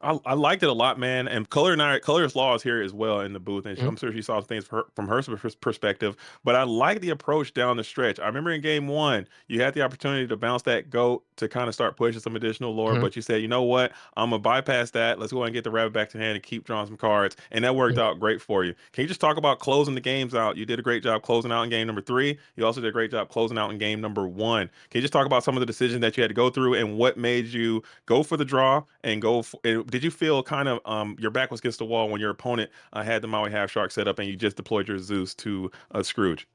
A: I liked it a lot, man. And Color's Law is here as well in the booth, and I'm sure she saw things from her perspective. But I like the approach down the stretch. I remember in game one, you had the opportunity to bounce that goat to kind of start pushing some additional lore, but you said, you know what, I'm gonna bypass that. Let's go ahead and get the rabbit back to hand and keep drawing some cards, and that worked out great for you. Can you just talk about closing the games out? You did a great job closing out in game number 3. You also did a great job closing out in game number 1. Can you just talk about some of the decisions that you had to go through and what made you go for the draw and go for, did you feel kind of your back was against the wall when your opponent had the Maui Half Shark set up and you just deployed your Zeus to Scrooge?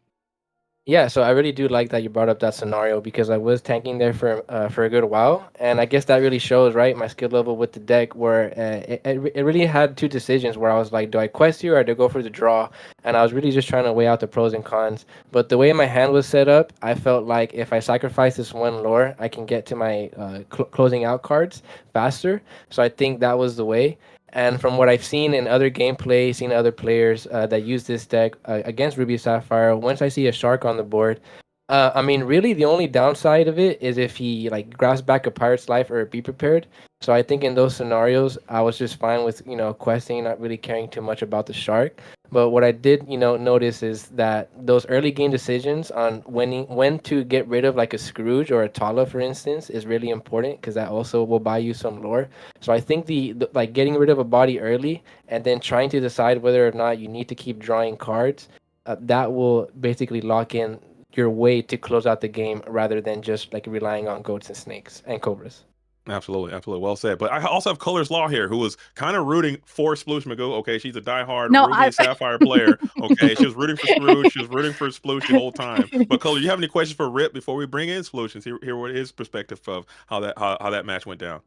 H: Yeah, so I really do like that you brought up that scenario because I was tanking there for a good while, and I guess that really shows, right, my skill level with the deck. Where it really had two decisions where I was like, do I quest here or do I go for the draw? And I was really just trying to weigh out the pros and cons. But the way my hand was set up, I felt like if I sacrifice this one lore, I can get to my closing out cards faster. So I think that was the way. And from what I've seen in other gameplay, seen other players that use this deck against Ruby Sapphire, once I see a shark on the board, I mean, really the only downside of it is if he like grabs back a pirate's life or be prepared. So I think in those scenarios, I was just fine with, questing, not really caring too much about the shark. But what I did, notice is that those early game decisions on when to get rid of like a Scrooge or a Tala, for instance, is really important because that also will buy you some lore. So I think the like getting rid of a body early and then trying to decide whether or not you need to keep drawing cards, that will basically lock in your way to close out the game rather than just like relying on goats and snakes and cobras.
A: Absolutely, absolutely. Well said. But I also have Color's Law here, who was kind of rooting for Sploosh Magoo. Okay, she's a diehard Ruby and Sapphire player. Okay, she was rooting for Scrooge. She was rooting for Sploosh the whole time. But Color, you have any questions for Rip before we bring in Sploosh and hear what his perspective of how that match went down?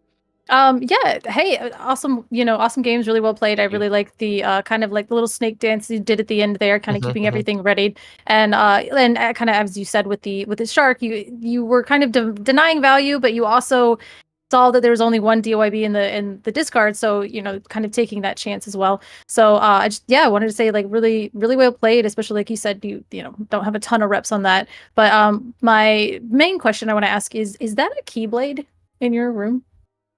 B: Yeah. Hey, awesome. Awesome games. Really well played. I really like the kind of like the little snake dance you did at the end there, kind of keeping everything ready. And kind of as you said with the shark, you were kind of denying value, but you also saw that there was only one DYB in the discard, so kind of taking that chance as well. So I wanted to say like really really well played, especially like you said you don't have a ton of reps on that. But my main question I want to ask is that a Keyblade in your room?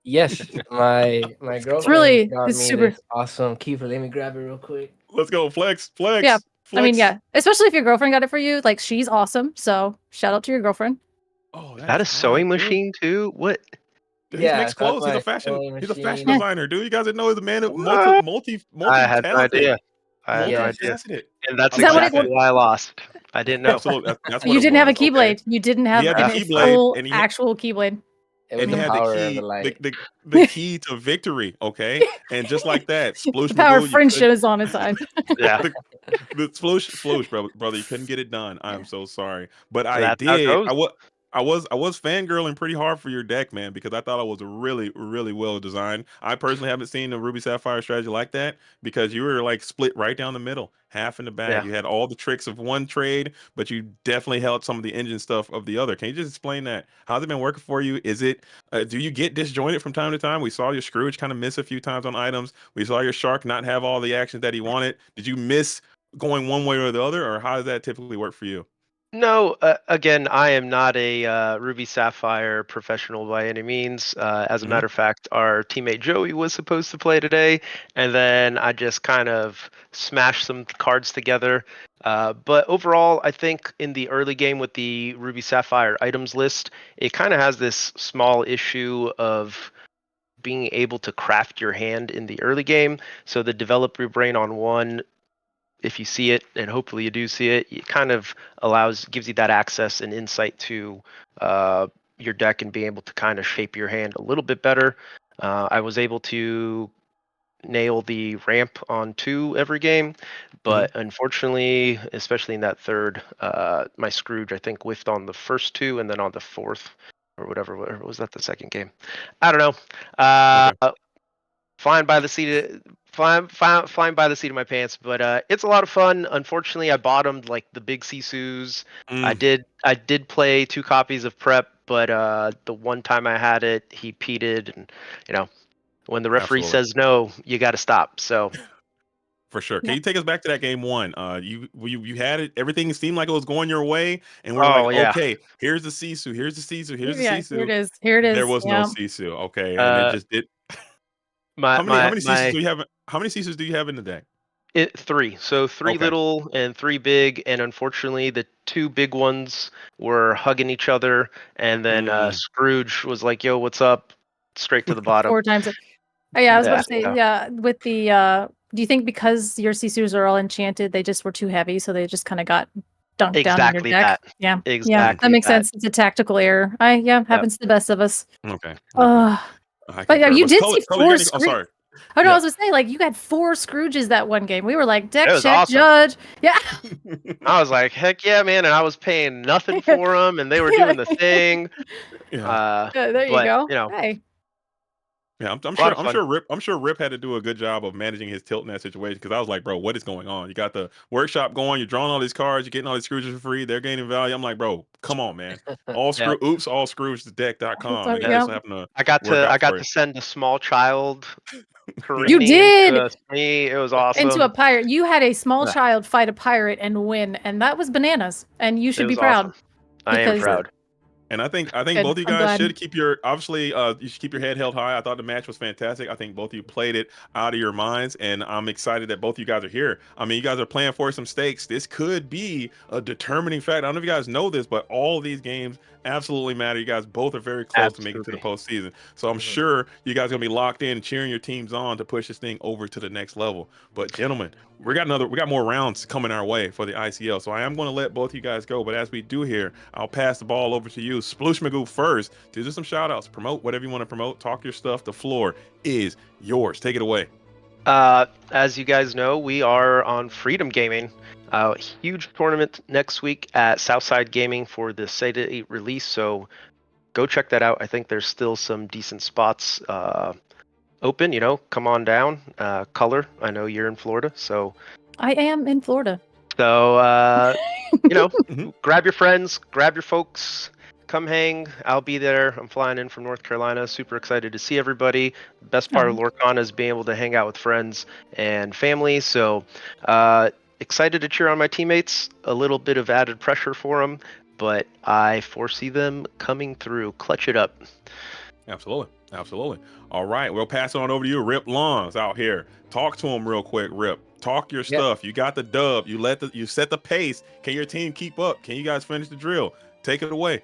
H: Yes, my girlfriend got me
B: super
H: this awesome keyblade. Let me grab it real quick.
A: Let's go, flex.
B: Yeah, I mean, yeah, especially if your girlfriend got it for you, like she's awesome. So shout out to your girlfriend.
A: Oh,
G: That a sewing machine too? What?
A: Dude, he makes clothes. He's a fashion designer, dude. You guys didn't know he's a man of multi
G: I had no idea.
A: Multifaceted.
G: And that's
B: Is that
G: exactly why I lost. I didn't know.
A: Absolutely. That's what
B: You
A: it
B: didn't have a
A: was.
B: Keyblade.
A: Okay.
B: You didn't have
A: He had the
B: an
A: Keyblade,
B: full
A: and
B: actual Keyblade.
A: And he had the key to victory, okay? And just like that, Sploosh
B: The power
A: Magoo,
B: of friendship is on his side.
G: Yeah.
A: the Sploosh, brother, you couldn't get it done. I'm so sorry, but
G: So
A: I
G: that's how it
A: did.
G: goes.
A: I was fangirling pretty hard for your deck, man, because I thought it was really, really well designed. I personally haven't seen a Ruby Sapphire strategy like that because you were like split right down the middle, half in the bag.
G: Yeah.
A: You had all the tricks of one trade, but you definitely held some of the engine stuff of the other. Can you just explain that? How's it been working for you? Is it do you get disjointed from time to time? We saw your Scrooge kind of miss a few times on items. We saw your Shark not have all the actions that he wanted. Did you miss going one way or the other, or how does that typically work for you?
G: No, again, I am not a Ruby Sapphire professional by any means. As a
A: Mhm.
G: matter of fact, our teammate Joey was supposed to play today, and then I just kind of smashed some cards together. But overall, I think in the early game with the Ruby Sapphire items list, it kind of has this small issue of being able to craft your hand in the early game. So the develop your brain on one, if you see it, and hopefully you do see it, it kind of gives you that access and insight to your deck and being able to kind of shape your hand a little bit better. I was able to nail the ramp on 2 every game, but unfortunately, especially in that third, my Scrooge I think whiffed on the first 2 and then on the fourth or whatever was that the second game? I don't know.
A: Okay.
G: Flying by the seat of flying by the seat of my pants, but it's a lot of fun. Unfortunately, I bottomed like the big Sisus.
A: Mm,
G: I did play 2 copies of prep, but the one time I had it, he peated, and you know when the referee
A: absolutely.
G: says no, you got to stop. So
A: For sure. Can
B: Yeah.
A: you take us back to that game one? You had it. Everything seemed like it was going your way, and we're like,
G: oh yeah,
A: okay, here's the Sisu, here's the Sisu, here's the
B: Yeah, here
A: Sisu.
B: it is. Here it
A: There
B: is.
A: was no
B: Yeah.
A: Sisu. Okay, and it
G: uh,
A: just did.
G: my
A: How
G: my
A: many Sisus
G: my
A: do you have? How many Sisus do you have in the deck?
G: 3. So 3
A: Okay.
G: little and 3 big, and unfortunately, the 2 big ones were hugging each other, and then
A: Mm,
G: Scrooge was like, "Yo, what's up?" Straight to the bottom.
B: 4 times. Oh, yeah, I was about
G: Yeah,
B: to say,
G: yeah.
B: yeah, with the do you think because your Sisus are all enchanted, they just were too heavy, so they just kind of got dunked down in your
G: Exactly
B: deck?
G: that.
B: Yeah. Yeah,
A: mm,
B: that
G: Exactly
B: makes
G: that.
B: sense. It's a tactical error.
G: Yep.
B: Happens to the best of us.
A: okay. Okay.
B: Uh,
A: I
B: but yeah,
A: concur.
B: you
A: But
B: did see
A: color, you
B: 4
A: got any? Oh,
B: Scrooge.
A: sorry.
B: Oh no, I
A: Yeah.
B: was gonna say, like, you got 4 Scrooges that one game. We were like,
G: It
B: deck
G: was
B: check,
G: awesome.
B: judge. Yeah.
G: I was like, "Heck yeah, man!" And I was paying nothing for them, and they were
B: Yeah.
G: doing the thing.
A: Yeah.
B: There you
G: But
B: go.
G: you know,
B: Hey.
A: Yeah, I'm
G: a lot
A: sure.
G: of
A: I'm
G: fun.
A: sure. Rip had to do a good job of managing his tilt in that situation because I was like, bro, what is going on? You got the workshop going. You're drawing all these cards. You're getting all these Scrooges for free. They're gaining value. I'm like, bro, come on, man.
G: Yeah.
A: All Scrooge deck.com, and you
G: Yeah.
A: just
B: Yeah.
A: happen to
G: I got
A: work
G: to
A: out
G: I got
A: for you.
G: to send a small child
A: Yeah.
B: You
G: careening into
B: did
G: me. It was
B: into a
G: awesome.
B: pirate. You had a small
G: Yeah,
B: child fight a pirate and win, and that was bananas. And you
G: it
B: should be
G: was
B: proud
G: awesome. I am
A: For
B: because
A: sure.
G: proud.
A: And I think
B: good.
A: both of you
B: I'm
A: guys
B: glad.
A: should keep your obviously you should keep your head held high. I thought the match was fantastic. I think both of you played it out of your minds, and I'm excited that both of you guys are here. I mean, you guys are playing for some stakes. This could be a determining factor. I don't know if you guys know this, but all these games absolutely matter. You guys both are very close to making it to the
G: Absolutely.
A: postseason. So I'm
G: Mhm.
A: sure you guys are gonna be locked in, cheering your teams on to push this thing over to the next level. But gentlemen, we got more rounds coming our way for the ICL. So I am going to let both you guys go. But as we do here, I'll pass the ball over to you, Sploosh Magoo, first to do some shout outs, promote whatever you want to promote, talk your stuff. The floor is yours. Take it away.
G: As you guys know, we are on Freedom Gaming. Huge tournament next week at Southside Gaming for the Seta 8 release. So go check that out. I think there's still some decent spots open. Come on down. Color, I know you're in Florida, so
B: I am in Florida.
A: Mhm.
G: grab your friends, grab your folks, come hang. I'll be there. I'm flying in from North Carolina. Super excited to see everybody. Best part of
B: Oh,
G: Lorcana is being able to hang out with friends and family. So excited to cheer on my teammates. A little bit of added pressure for them, but I foresee them coming through. Clutch it up.
A: Absolutely. Absolutely. All right. We'll pass it on over to you, Rip Longs out here. Talk to him real quick, Rip. Talk your
H: Yeah.
A: stuff. You got the dub. You set the pace. Can your team keep up? Can you guys finish the drill? Take it away.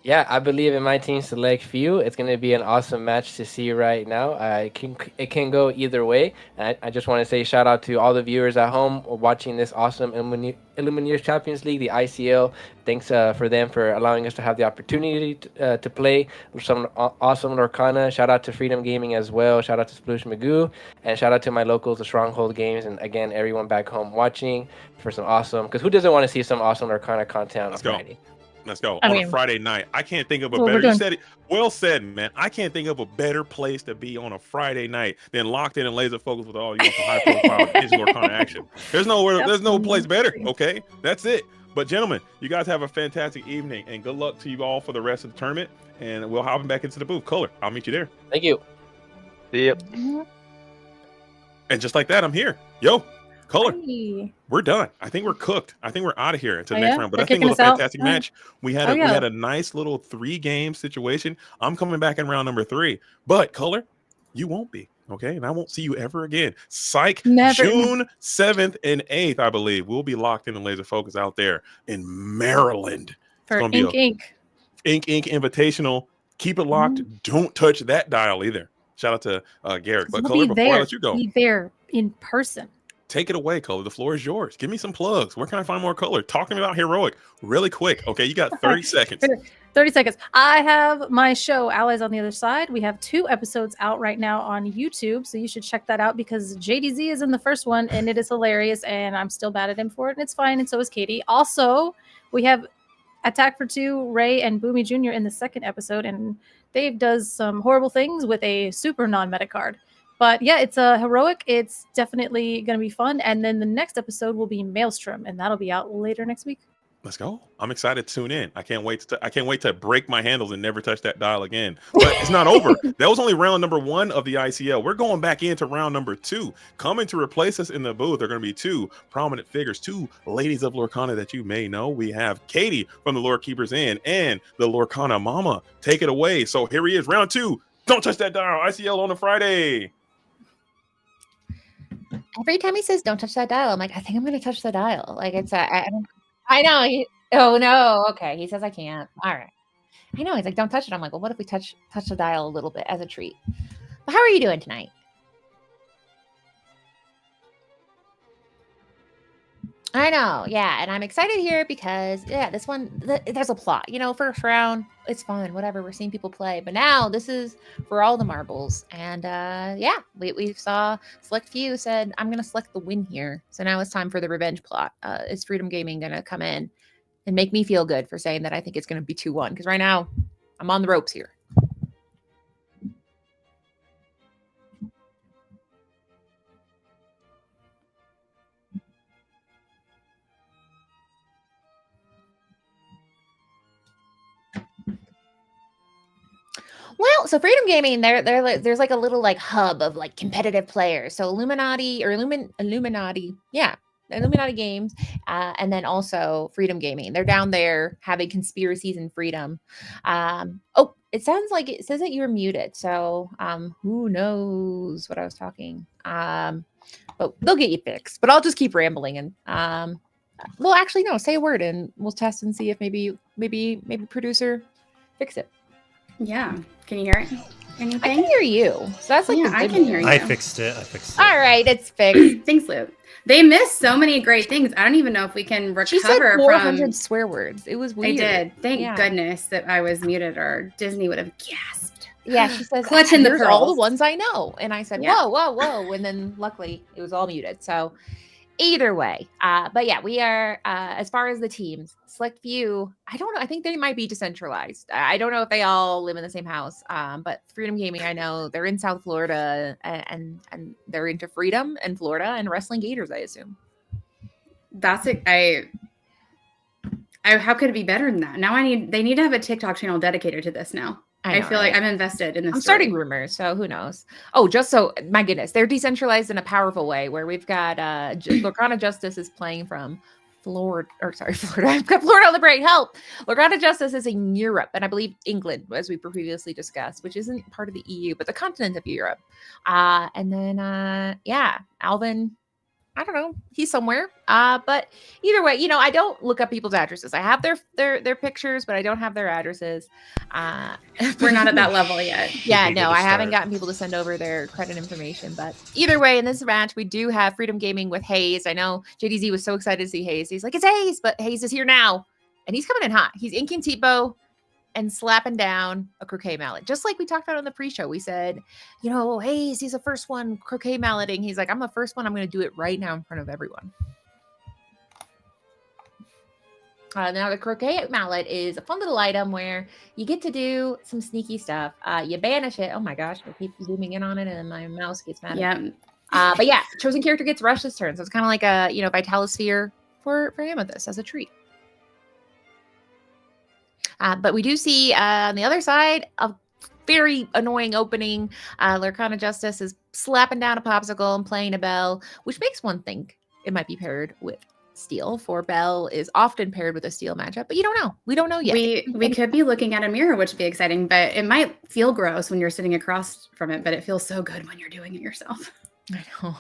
H: Yeah, I believe in my team select few. It's going to be an awesome match to see right now. It can go either way. And I just want to say shout out to all the viewers at home watching this awesome Illumineer Champions League, the ICL. Thanks for them for allowing us to have the opportunity to play some awesome Lorcana. Shout out to Freedom Gaming as well. Shout out to Sploosh Magoo. And shout out to my locals, the Stronghold Games. And again, everyone back home watching for some awesome, because who doesn't want to see some awesome Lorcana content on
A: Let's go.
H: Friday?
A: Let's go.
B: I
A: On
B: mean,
A: a Friday night. I can't think of a
B: what we're
A: better. You
B: doing.
A: said it. Well said, man. I can't think of a better place to be on a Friday night than locked in and laser focused with all you want some high profile digital Lorcana action. There's no place better. Okay, that's it. But gentlemen, you guys have a fantastic evening and good luck to you all for the rest of the tournament. And we'll hop back into the booth. Color, I'll meet you there.
H: Thank you.
G: Yep.
A: And just like that, I'm here. Yo, Color.
B: Hey.
A: We're done. I think we're cooked. I think we're out of here until
B: Oh,
A: next
B: yeah?
A: round. But
B: They're
A: I think it was a
B: kicking us out?
A: fantastic
B: Oh.
A: match. We had
B: Oh,
A: we
B: yeah.
A: had a nice little 3-game situation. I'm coming back in round number 3. But Color, you won't be. Okay, and I won't see you ever again. Psych.
B: Never.
A: June 7th and 8th, I believe. We'll be locked in and laser focus out there in Maryland.
B: For
A: It's gonna be
B: Ink.
A: Ink Invitational. Keep it locked. Don't touch that dial either. Shout out to Garrett. But Color, before I let you go,
B: Be there in person.
A: take it away, Color. The floor is yours. Give me some plugs. Where can I find more Color? Talk to me about Heroic really quick. Okay, you got 30 seconds.
B: 30 seconds. I have my show, Allies on the Other Side. We have 2 episodes out right now on YouTube, so you should check that out because JDZ is in the first one, and it is hilarious, and I'm still mad at him for it, and it's fine, and so is Katie. Also, we have Attack for 2, Ray and Boomy Jr. in the second episode, and Dave does some horrible things with a super non-meta card. But yeah, it's a heroic. It's definitely going to be fun. And then the next episode will be Maelstrom, and that'll be out later next week.
A: Let's go. I'm excited to tune in. I can't wait to break my handles and never touch that dial again. But it's not over. That was only round number 1 of the ICL. We're going back into round number 2. Coming to replace us in the booth are going to be 2 prominent figures, 2 ladies of Lorcana that you may know. We have Katie from the Lore Keepers Inn and the Lorcana Mama. Take it away. So here he is, round 2. Don't touch that dial. ICL on a Friday.
C: Every time he says "don't touch that dial," I'm like, I think I'm going to touch the dial. Like it's I know. Oh no. Okay. He says I can't. All right. I know. He's like, don't touch it. I'm like, well, what if we touch the dial a little bit as a treat? But how are you doing tonight? I know. Yeah. And I'm excited here because, yeah, this one, there's a plot. You know, first round, it's fun. Whatever. We're seeing people play. But now this is for all the marbles. And yeah, we saw select few said, I'm going to select the win here. So now it's time for the revenge plot. Is Freedom Gaming going to come in and make me feel good for saying that I think it's going to be 2-1? Because right now I'm on the ropes here. Well, so Freedom Gaming, there's like a little like hub of like competitive players. So Illuminati Games, and then also Freedom Gaming. They're down there having conspiracies in Freedom. Oh, it sounds like it says that you're muted. So who knows what I was talking. But they'll get you fixed. But I'll just keep rambling and well, actually no, say a word and we'll test and see if maybe producer fix it.
I: Yeah. Can you hear it? Anything?
C: I can hear you. So that's like
I: I can hear you.
E: I fixed it.
C: All right, it's fixed.
I: Thanks, Luke. They missed so many great things. I don't even know if we can recover
C: She said 400
I: from
C: swear words. It was weird.
I: I did. Thank goodness that I was muted, or Disney would have gasped.
C: Yeah, she says,
I: clutching the pearls.
C: All the ones I know. And I said,
I: Yeah.
C: whoa. And then luckily it was all muted. So either way. But yeah, we are, as far as the teams, select few, I don't know. I think they might be decentralized. I don't know if they all live in the same house. But Freedom Gaming, I know they're in South Florida and they're into Freedom and Florida and Wrestling Gators, I assume.
I: That's it. I how could it be better than that? Now they need to have a TikTok channel dedicated to this now. I feel like I'm invested in this.
C: I'm starting rumors, so who knows? Oh, just so, my goodness, they're decentralized in a powerful way where we've got Lorcana Justice is playing from Florida. I've got Florida on the brain. Help! Lorcana Justice is in Europe, and I believe England, as we previously discussed, which isn't part of the EU, but the continent of Europe. And then, yeah, Alvin. I don't know. He's somewhere. But either way, I don't look up people's addresses. I have their pictures, but I don't have their addresses.
I: We're not at that level yet.
C: Yeah, no, I haven't gotten people to send over their credit information. But either way, in this match, we do have Freedom Gaming with Hayes. I know JDZ was so excited to see Hayes. He's like, it's Hayes, but Hayes is here now. And he's coming in hot. He's inking Tipo and slapping down a croquet mallet. Just like we talked about on the pre-show. We said, Hayes, he's the first one croquet malleting. He's like, I'm the first one. I'm going to do it right now in front of everyone. Now the Croquet Mallet is a fun little item where you get to do some sneaky stuff. You banish it. Oh my gosh, I keep zooming in on it and my mouse gets mad.
I: Yeah.
C: But yeah, chosen character gets rushed this turn. So it's kind of like a, Vitalosphere for Amethyst as a treat. But we do see on the other side a very annoying opening. Lorcana Justice is slapping down a popsicle and playing a Bell, which makes one think it might be paired with Steel, for Bell is often paired with a Steel matchup, but you don't know. We don't know yet.
I: We could be looking at a mirror, which would be exciting, but it might feel gross when you're sitting across from it, but it feels so good when you're doing it yourself.
C: I know.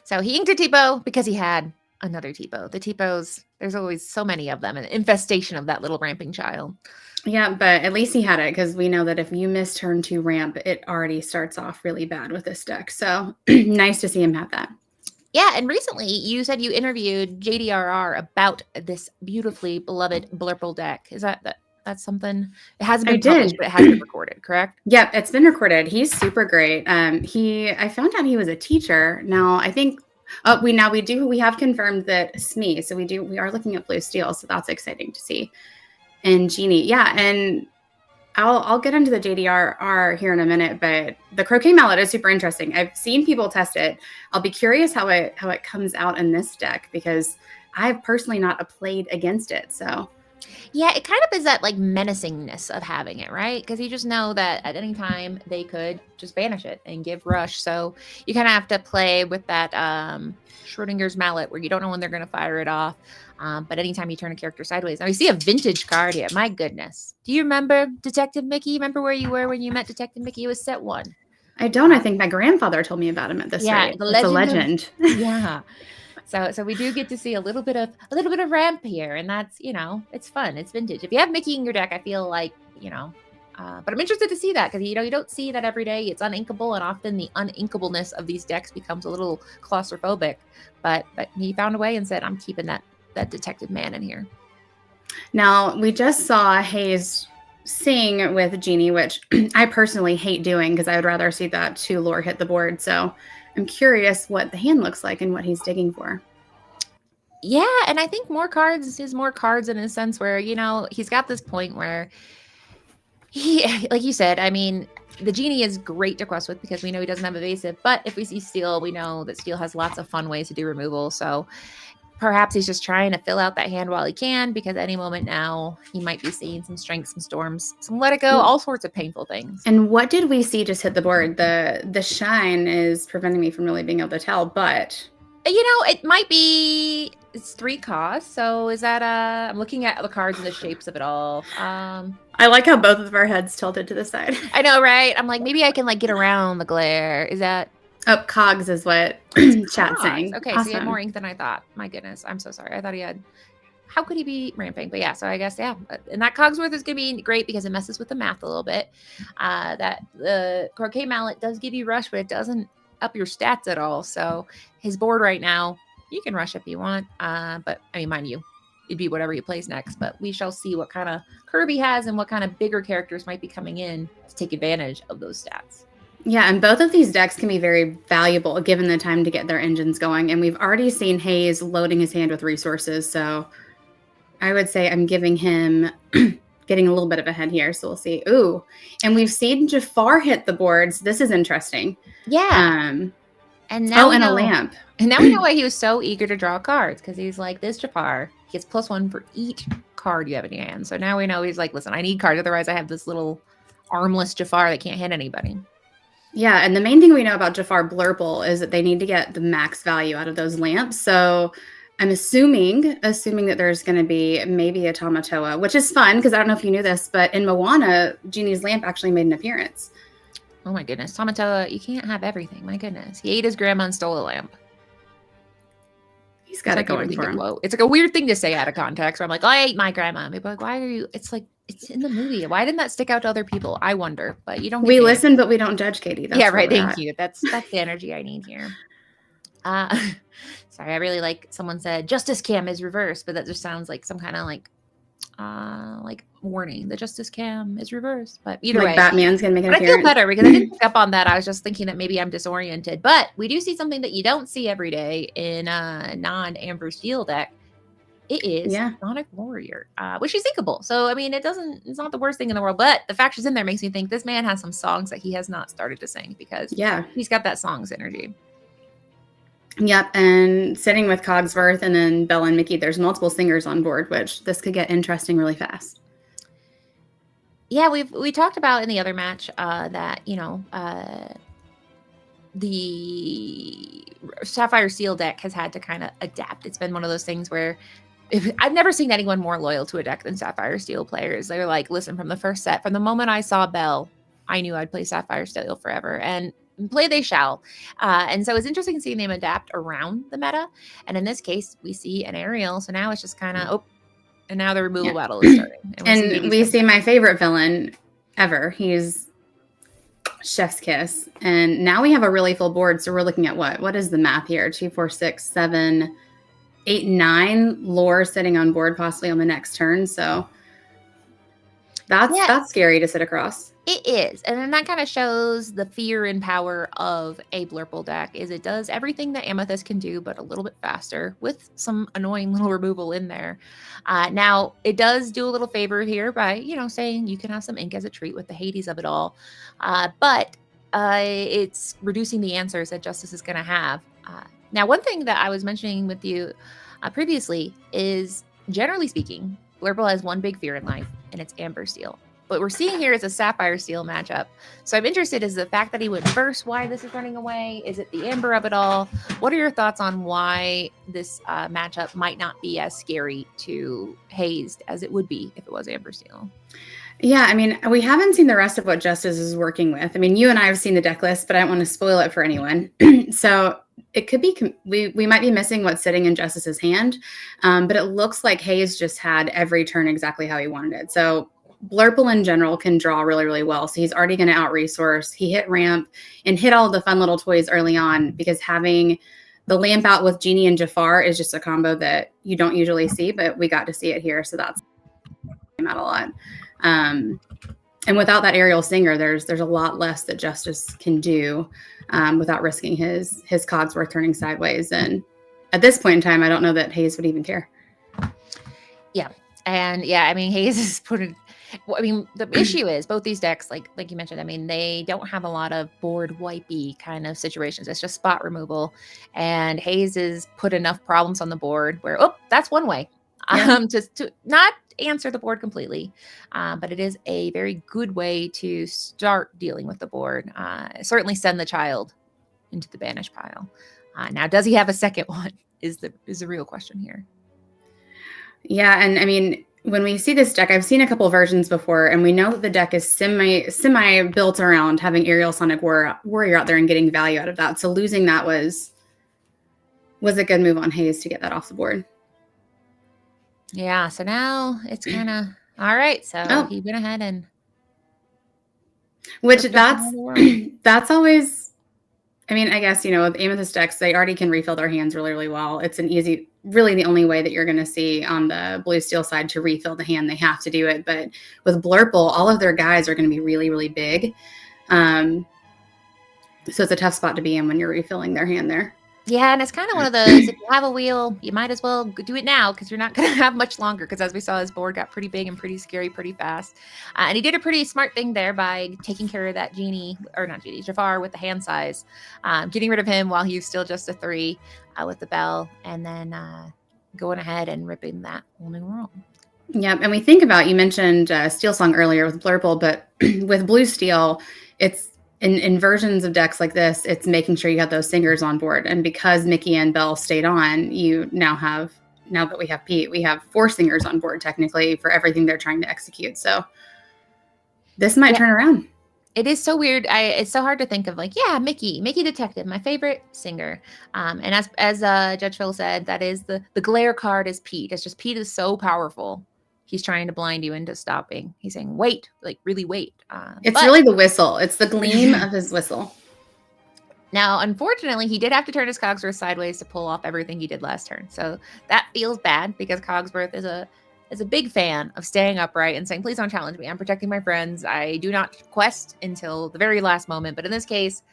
C: So he inked a Tipo because he had another Tipo. The Tipos, there's always so many of them, an infestation of that little ramping child.
I: Yeah, but at least he had it, because we know that if you miss turn 2 ramp, it already starts off really bad with this deck. So nice to see him have that.
C: Yeah, and recently you said you interviewed JDRR about this beautifully beloved Blurple deck. Is that's something? It hasn't been published, but it has been recorded, correct?
I: Yep, it's been recorded. He's super great. I found out he was a teacher. Now I think we have confirmed that SME, so we are looking at Blue Steel, so that's exciting to see. And Genie, yeah, and I'll get into the JDRR here in a minute, but the Croquet Mallet is super interesting. I've seen people test it. I'll be curious how it comes out in this deck, because I've personally not played against it. So
C: yeah, it kind of is that like menacingness of having it, right? Because you just know that at any time they could just banish it and give rush. So you kind of have to play with that Schrodinger's mallet where you don't know when they're going to fire it off. But anytime you turn a character sideways. Now we see a vintage card here. My goodness. Do you remember Detective Mickey? Remember where you were when you met Detective Mickey? It was set 1.
I: I don't. I think my grandfather told me about him at this rate. It's a legend.
C: Yeah. So we do get to see a little bit of ramp here, and that's, it's fun. It's vintage. If you have Mickey in your deck, I feel like, but I'm interested to see that, because you don't see that every day. It's uninkable, and often the uninkableness of these decks becomes a little claustrophobic. But he found a way and said, I'm keeping that detective man in here.
I: Now we just saw Hayes sing with Genie, which I personally hate doing, because I would rather see that 2 lore hit the board. So I'm curious what the hand looks like and what he's digging for.
C: Yeah, and I think more cards is more cards in a sense where, he's got this point where he, like you said, I mean, the Genie is great to quest with because we know he doesn't have evasive, but if we see Steel, we know that Steel has lots of fun ways to do removal. So perhaps he's just trying to fill out that hand while he can, because any moment now he might be seeing some strength, some storms, some let it go, all sorts of painful things.
I: And what did we see just hit the board? The shine is preventing me from really being able to tell, but
C: it might be, it's 3 costs. So is that I'm looking at the cards and the shapes of it all.
I: I like how both of our heads tilted to the side.
C: I know, right? I'm like, maybe I can get around the glare. Is that?
I: Oh, cogs is what chat's saying.
C: Okay,
I: awesome.
C: So he had more ink than I thought. My goodness, I'm so sorry. I thought he had. How could he be ramping? But yeah, so I guess, yeah. And that Cogsworth is going to be great because it messes with the math a little bit. That the Croquet Mallet does give you rush, but it doesn't up your stats at all. So his board right now, you can rush if you want. But I mean, mind you, it'd be whatever he plays next. But we shall see what kind of curve he has and what kind of bigger characters might be coming in to take advantage of those stats.
I: Yeah, and both of these decks can be very valuable given the time to get their engines going. And we've already seen Hayes loading his hand with resources. So I would say I'm giving him getting a little bit of a head here. So we'll see. Ooh, and we've seen Jafar hit the boards. This is interesting.
C: Yeah. And now
I: a lamp.
C: And now we know why he was so eager to draw cards, because he's like, this Jafar gets +1 for each card you have in your hand. So now we know he's like, listen, I need cards. Otherwise, I have this little armless Jafar that can't hit anybody.
I: Yeah, and the main thing we know about Jafar Blurple is that they need to get the max value out of those lamps. So I'm assuming that there's going to be maybe a Tamatoa, which is fun because I don't know if you knew this, but in Moana, Genie's lamp actually made an appearance.
C: Oh my goodness, Tamatoa, you can't have everything. My goodness, he ate his grandma and stole a lamp.
I: He's got it going for him.
C: It's like a weird thing to say out of context. Where I'm like, I ate my grandma. And people are like, why are you? It's like, it's in the movie. Why didn't that stick out to other people? I wonder, but you don't.
I: We listen, but we don't judge, Katie.
C: That's yeah, right. Thank you. That's the energy I need here. Sorry, I really like. Someone said Justice Cam is reversed, but that just sounds like some kind of like warning. The Justice Cam is reversed, but either way,
I: Batman's gonna make an appearance.
C: I feel better because I didn't pick up on that. I was just thinking that maybe I'm disoriented, but we do see something that you don't see every day in a non-Amber Steel deck. It is Sonic Warrior, which is syncable. So, I mean, it's not the worst thing in the world, but the fact she's in there makes me think this man has some songs that he has not started to sing because he's got that song's energy.
I: Yep, and sitting with Cogsworth and then Belle and Mickey, there's multiple singers on board, which this could get interesting really fast.
C: Yeah, we talked about in the other match that, the Sapphire Steel deck has had to kind of adapt. It's been one of those things where I've never seen anyone more loyal to a deck than Sapphire Steel players. They're like, listen, from the first set, from the moment I saw Belle, I knew I'd play Sapphire Steel forever, and play they shall. And so it's interesting seeing them adapt around the meta. And in this case, we see an Ariel. So now it's just kind of, and now the removal battle is starting.
I: And we see my favorite villain ever. He's Chef's Kiss. And now we have a really full board. So we're looking at what is the math here? 2, 4, 6, 7, 8, 9 lore sitting on board possibly on the next turn. So that's scary to sit across.
C: It is. And then that kind of shows the fear and power of a Blurple deck is it does everything that Amethyst can do, but a little bit faster with some annoying little removal in there. Now, it does do a little favor here by, saying you can have some ink as a treat with the Hades of it all. But it's reducing the answers that Justice is going to have. Now, one thing that I was mentioning with you previously is, generally speaking, Blurple has one big fear in life, and it's Amber Steel. What we're seeing here is a Sapphire Steel matchup. So I'm interested, is the fact that he went first why this is running away? Is it the Amber of it all? What are your thoughts on why this matchup might not be as scary to Hazed as it would be if it was Amber Steel?
I: Yeah, I mean, we haven't seen the rest of what Justice is working with. I mean, you and I have seen the deck list, but I don't want to spoil it for anyone. So it could be, we might be missing what's sitting in Justice's hand, but it looks like Hayes just had every turn exactly how he wanted it. So Blurple in general can draw really, really well. So he's already going to out-resource. He hit ramp and hit all the fun little toys early on because having the lamp out with Genie and Jafar is just a combo that you don't usually see, but we got to see it here. So that's out a lot. And without that aerial singer, there's a lot less that Justice can do without risking his Cogsworth turning sideways. And at this point in time, I don't know that Hayes would even care.
C: Yeah. And I mean, Hayes is putting... I mean, the issue is both these decks, like you mentioned, I mean, they don't have a lot of board wipey kind of situations. It's just spot removal. And Hayes has put enough problems on the board where, that's one way to not answer the board completely. But it is a very good way to start dealing with the board. Certainly send the child into the banish pile. Now, does he have a second one is the real question here.
I: Yeah, and I mean, when we see this deck, I've seen a couple of versions before, and we know that the deck is semi built around having Aerial Sonic Warrior out there and getting value out of that. So losing that was a good move on Hayes to get that off the board.
C: Yeah, so now it's kind of all right. So he went ahead and
I: that's always. I mean, I guess, with Amethyst decks, they already can refill their hands really, really well. It's really the only way that you're going to see on the blue steel side to refill the hand. They have to do it. But with Blurple, all of their guys are going to be really, really big. So it's a tough spot to be in when you're refilling their hand there.
C: Yeah, and it's kind of one of those, if you have a wheel, you might as well do it now because you're not going to have much longer because as we saw, his board got pretty big and pretty scary pretty fast. And he did a pretty smart thing there by taking care of that Jafar with the hand size, getting rid of him while he was still just a 3 with the bell, and then going ahead and ripping that whole new world.
I: Yeah, and we think about, you mentioned Steel Song earlier with Blurple, but with Blue Steel, it's in versions of decks like this, it's making sure you have those singers on board. And because Mickey and Belle stayed on, now that we have Pete, we have 4 singers on board technically for everything they're trying to execute. So this might turn around.
C: It is so weird. It's so hard to think of Mickey Detective, my favorite singer. And as Judge Phil said, that is the glare card is Pete. It's just Pete is so powerful. He's trying to blind you into stopping. He's saying, wait, like really wait.
I: It's really the whistle. It's the gleam of his whistle.
C: Now, unfortunately, he did have to turn his Cogsworth sideways to pull off everything he did last turn. So that feels bad because Cogsworth is a big fan of staying upright and saying, please don't challenge me. I'm protecting my friends. I do not quest until the very last moment. But in this case,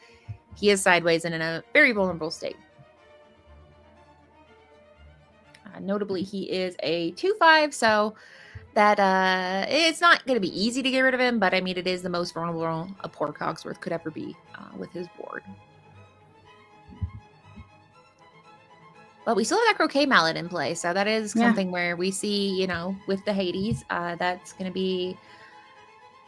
C: he is sideways and in a very vulnerable state. Notably, he is a 2/5, so that it's not going to be easy to get rid of him, but I mean, it is the most vulnerable a poor Cogsworth could ever be with his board. But we still have that Croquet Mallet in play, so that is something where we see, you know, with the Hades, that's going to be...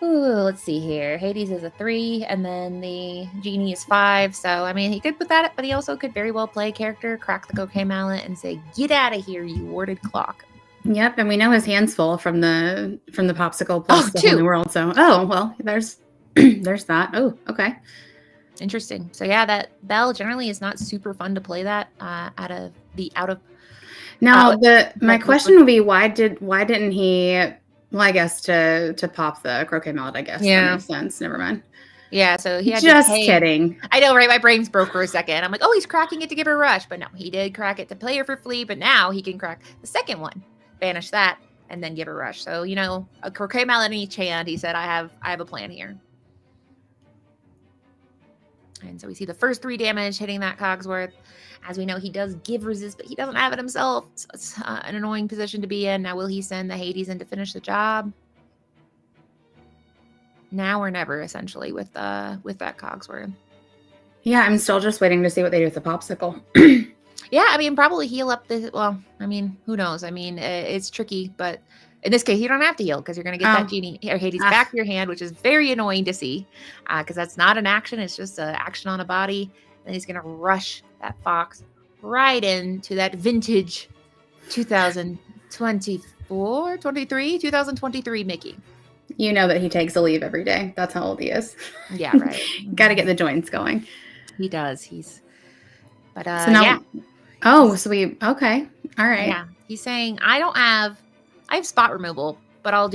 C: Ooh, let's see here. Hades is a 3, and then the Genie is 5. So, I mean, he could put that up, but he also could very well play a character, crack the Croquet Mallet, and say, "Get out of here, you warded clock."
I: Yep, and we know his hands full from the popsicle plus the whole new world. So, well, there's there's that. Oh, okay,
C: interesting. So yeah, that Bell generally is not super fun to play that out of.
I: Now my question would be why didn't he? Well, I guess to pop the Croquet Mallet. I guess that makes sense. Never mind.
C: Yeah, so he had
I: just
C: to pay.
I: Kidding.
C: I know, right? My brain's broke for a second. I'm like, oh, he's cracking it to give her a rush, but no, he did crack it to play her for Flea. But now he can crack the second one, banish that, and then give her a rush. So you know, a Croquet Mallet in each hand. He said, I have a plan here. And so we see the first 3 damage hitting that Cogsworth. As we know, he does give resist, but he doesn't have it himself. So it's an annoying position to be in. Now, will he send the Hades in to finish the job? Now or never, essentially, with that Cogsworth.
I: Yeah, I'm still just waiting to see what they do with the popsicle.
C: Yeah, I mean, probably heal up the... Well, I mean, who knows? I mean, it's tricky, but in this case, you don't have to heal because you're going to get that Genie or Hades back to your hand, which is very annoying to see because that's not an action. It's just an action on a body. And he's going to rush that fox right into that vintage 2023 Mickey.
I: You know that he takes a leave every day. That's how old he is.
C: Yeah, right.
I: Got to get the joints going.
C: He does. But
I: so now, yeah. Oh, so okay. All right.
C: Yeah. He's saying, I have spot removal, but I'll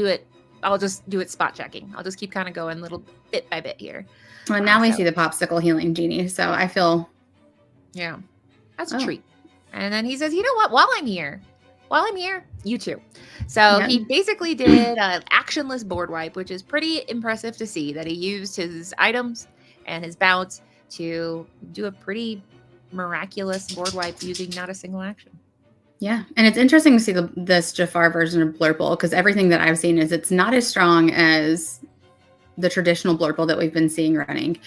C: just do it spot checking. I'll just keep kind of going little bit by bit here.
I: Well, now we see the popsicle healing Genie, so I feel...
C: Yeah, that's a treat. And then he says, you know what? While I'm here, you too. So he basically did an actionless board wipe, which is pretty impressive to see that he used his items and his bounce to do a pretty miraculous board wipe using not a single action.
I: Yeah, and it's interesting to see this Jafar version of Blurple because everything that I've seen is it's not as strong as the traditional Blurple that we've been seeing running.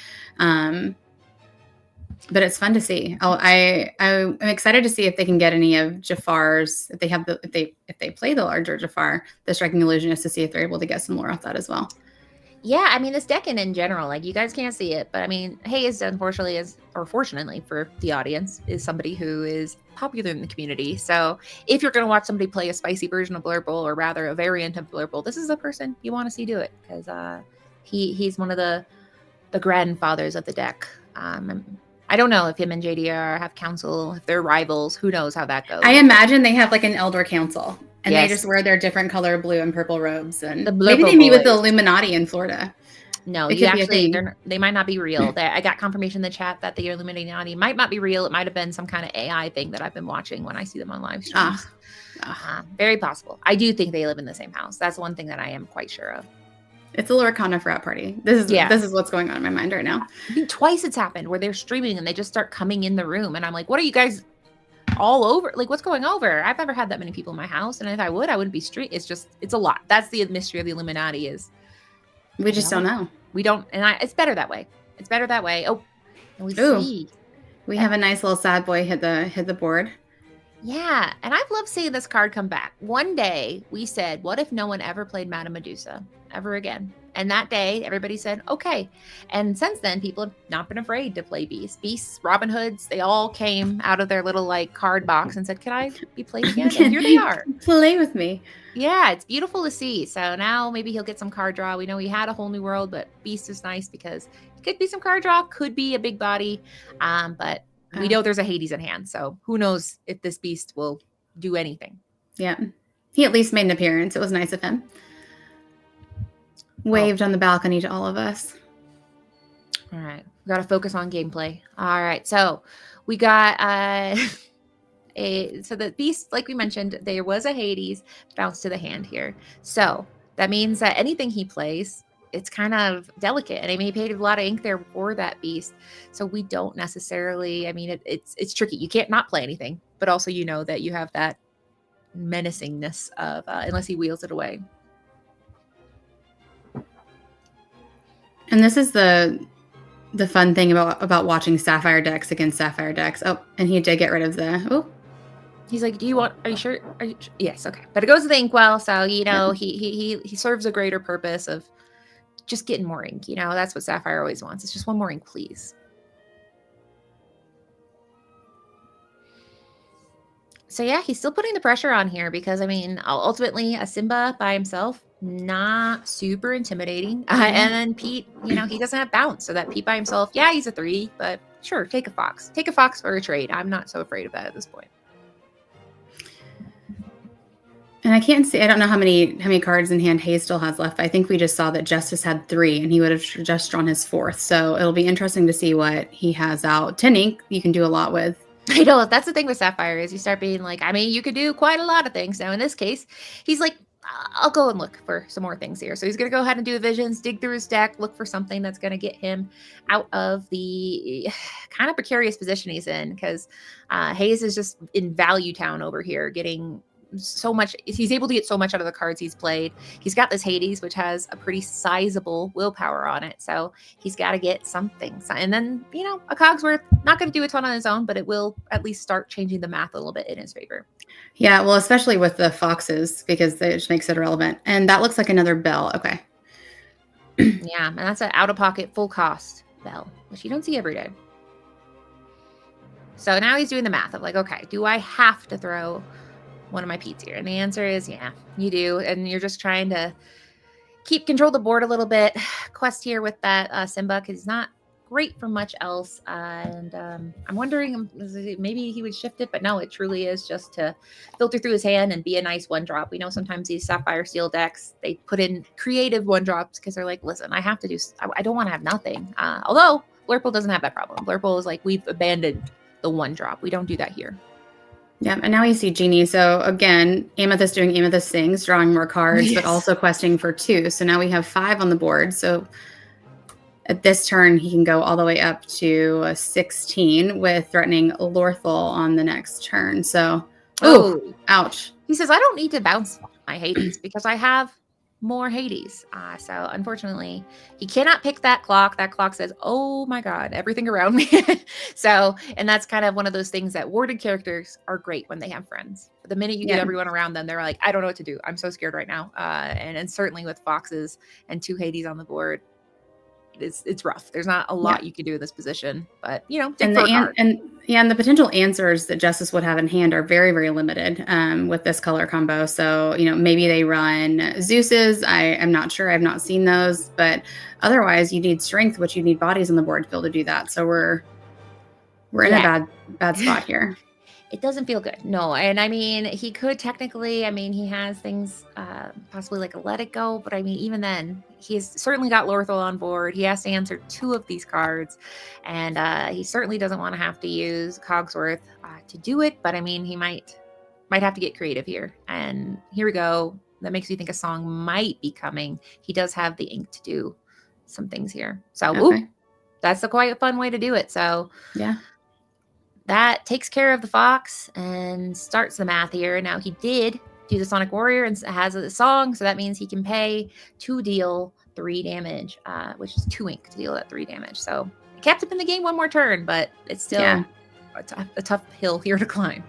I: But it's fun to see. I'm excited to see if they can get any of Jafar's, if they play the larger Jafar, the Striking Illusionist, to see if they're able to get some lore off that as well.
C: Yeah, I mean, this deck in general, like you guys can't see it, but I mean, Hayes, unfortunately, fortunately for the audience, is somebody who is popular in the community. So if you're going to watch somebody play a spicy version of Blurple, or rather a variant of Blurple, this is the person you want to see do it because he's one of the grandfathers of the deck. I don't know if him and JDR have council, if they're rivals. Who knows how that goes?
I: I imagine they have like an elder council, and they just wear their different color blue and purple robes, and maybe they meet with the Illuminati in Florida.
C: No, they might not be real. I got confirmation in the chat that the Illuminati might not be real. It might have been some kind of AI thing that I've been watching when I see them on live streams. Very possible. I do think they live in the same house. That's one thing that I am quite sure of.
I: It's a Lorcana frat party. This is what's going on in my mind right now.
C: I think twice it's happened where they're streaming and they just start coming in the room, and I'm like, "What are you guys all over? Like, what's going over?" I've never had that many people in my house, and if I wouldn't be stream. It's a lot. That's the mystery of the Illuminati is
I: we just don't know.
C: We don't, and it's better that way. It's better that way. Oh,
I: we have a nice little sad boy hit the board.
C: Yeah, and I've loved seeing this card come back. One day we said, what if no one ever played Madame Medusa ever again? And that day everybody said, okay. And since then, people have not been afraid to play Beasts, Robin Hoods. They all came out of their little like card box and said, can I be played again? And here they are.
I: Play with me.
C: Yeah, it's beautiful to see. So now maybe he'll get some card draw. We know he had a whole new world, but Beast is nice because it could be some card draw, could be a big body. But we know there's a Hades in hand, so who knows if this Beast will do anything.
I: Yeah. He at least made an appearance. It was nice of him. Waved on the balcony to all of us.
C: All right. We got to focus on gameplay. All right. So we got so the Beast, like we mentioned, there was a Hades bounce to the hand here. So that means that anything he plays, it's kind of delicate, and I mean, he paid a lot of ink there for that Beast, so we don't necessarily. I mean, it's tricky. You can't not play anything, but also you know that you have that menacingness of unless he wheels it away.
I: And this is the fun thing about watching Sapphire decks against Sapphire decks. Oh, and he did get rid of the. Oh,
C: he's like, are you sure? Yes, okay. But it goes to the inkwell, so he serves a greater purpose of just getting more ink. That's what Sapphire always wants. It's just one more ink, please. So yeah, he's still putting the pressure on here because ultimately a Simba by himself, not super intimidating. And then Pete, he doesn't have bounce, so that Pete by himself, yeah, he's a 3, but sure, take a fox for a trade. I'm not so afraid of that at this point.
I: And I don't know how many cards in hand Hayes still has left. I think we just saw that Justice had 3, and he would have just drawn his 4th. So it'll be interesting to see what he has out. 10 ink, you can do a lot with.
C: I know, that's the thing with Sapphire is you start being like, you could do quite a lot of things. Now in this case, he's like, I'll go and look for some more things here. So he's going to go ahead and do the visions, dig through his deck, look for something that's going to get him out of the kind of precarious position he's in, because Hayes is just in value town over here, getting so much. He's able to get so much out of the cards he's played. He's got this Hades, which has a pretty sizable willpower on it, so he's got to get something. And then a Cogsworth, not going to do a ton on his own, but it will at least start changing the math a little bit in his favor.
I: Yeah, well, especially with the foxes, because it just makes it irrelevant. And that looks like another bell. Okay.
C: Yeah, and that's an out-of-pocket full cost bell, which you don't see every day. So now he's doing the math of like, okay, do I have to throw one of my Pete's here? And the answer is, yeah, you do. And you're just trying to keep control of the board a little bit. Quest here with that Simba, because he's not great for much else. And I'm wondering, maybe he would shift it, but no, it truly is just to filter through his hand and be a nice 1-drop. We know sometimes these Sapphire Steel decks, they put in creative 1-drops because they're like, listen, I have to do, I don't want to have nothing. Although Blurple doesn't have that problem. Blurple is like, we've abandoned the 1-drop. We don't do that here.
I: Yeah, and now you see Genie. So again, Amethyst doing Amethyst things, drawing more cards, but also questing for 2. So now we have 5 on the board. So at this turn, he can go all the way up to 16 with threatening Lorthal on the next turn. So, ouch.
C: He says, I don't need to bounce my Hades because I have more Hades. So unfortunately, he cannot pick that clock. That clock says, oh my God, everything around me. So, and that's kind of one of those things that warded characters are great when they have friends. But the minute you get everyone around them, they're like, I don't know what to do. I'm so scared right now. And certainly with foxes and 2 Hades on the board, it's rough. There's not a lot you can do in this position, but
I: and the potential answers that Justice would have in hand are very, very limited with this color combo. So maybe they run Zeus's. I am not sure. I've not seen those, but otherwise you need strength, which you need bodies on the board to be able to do that. So we're in a bad spot here.
C: It doesn't feel good. No. And he could technically, he has things possibly like a Let It Go, but even then, he's certainly got Lorthal on board. He has to answer 2 of these cards, and he certainly doesn't want to have to use Cogsworth to do it, but he might have to get creative here. And here we go. That makes me think a song might be coming. He does have the ink to do some things here. So that's a quite a fun way to do it. So
I: yeah.
C: That takes care of the fox and starts the math here. Now he did do the Sonic Warrior and has a song, so that means he can pay to deal 3 damage, which is 2 ink to deal that 3 damage. So it kept him in the game 1 more turn, but it's still a tough hill here to climb.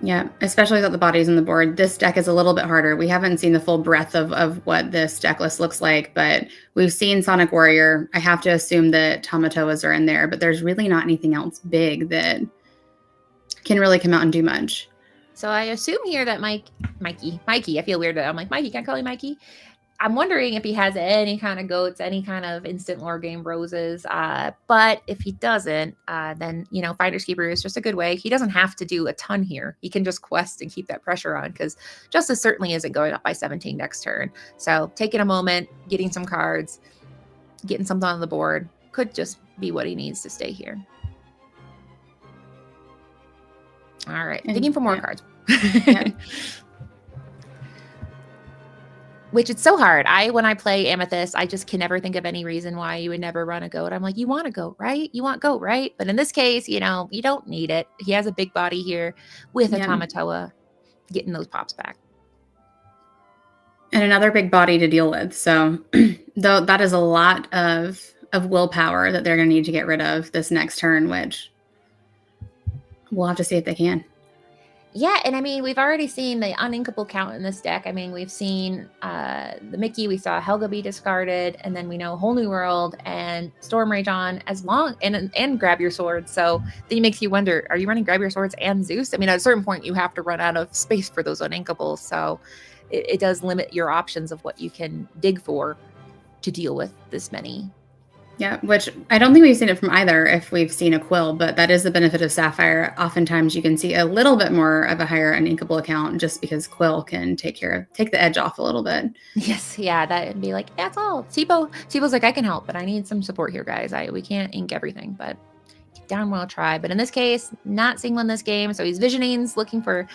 I: Yeah, especially without the bodies on the board. This deck is a little bit harder. We haven't seen the full breadth of what this deck list looks like, but we've seen Sonic Warrior. I have to assume that Tamatoas are in there, but there's really not anything else big that can really come out and do much.
C: So I assume here that Mikey, I feel weird that I'm like, Mikey, can I call you Mikey? I'm wondering if he has any kind of goats, any kind of instant lore game roses. But if he doesn't, then, Finders Keeper is just a good way. He doesn't have to do a ton here. He can just quest and keep that pressure on, because Justice certainly isn't going up by 17 next turn. So taking a moment, getting some cards, getting something on the board could just be what he needs to stay here. All right, digging for more cards. Which it's so hard. When I play Amethyst, I just can never think of any reason why you would never run a goat. I'm like, you want a goat, right? You want goat, right? But in this case, you don't need it. He has a big body here with a Tamatoa. getting those pops back.
I: And another big body to deal with. So though that is a lot of willpower that they're going to need to get rid of this next turn, which we'll have to see if they can.
C: Yeah, and I mean, we've already seen the uninkable count in this deck. I mean, we've seen the Mickey, we saw Helga be discarded, and then we know Whole New World and Storm Rage on as long, and Grab Your Swords. So then it makes you wonder, are you running Grab Your Swords and Zeus? I mean, at a certain point, you have to run out of space for those uninkables. So it does limit your options of what you can dig for to deal with this many.
I: Yeah, which I don't think we've seen it from either if we've seen a Quill, but that is the benefit of Sapphire. Oftentimes you can see a little bit more of a higher uninkable account just because Quill can take the edge off a little bit.
C: Yes, yeah, that would be like, that's all. Sibo's like, I can help, but I need some support here, guys. We can't ink everything, but darn well try. But in this case, not seeing one this game, so he's visioning, looking for,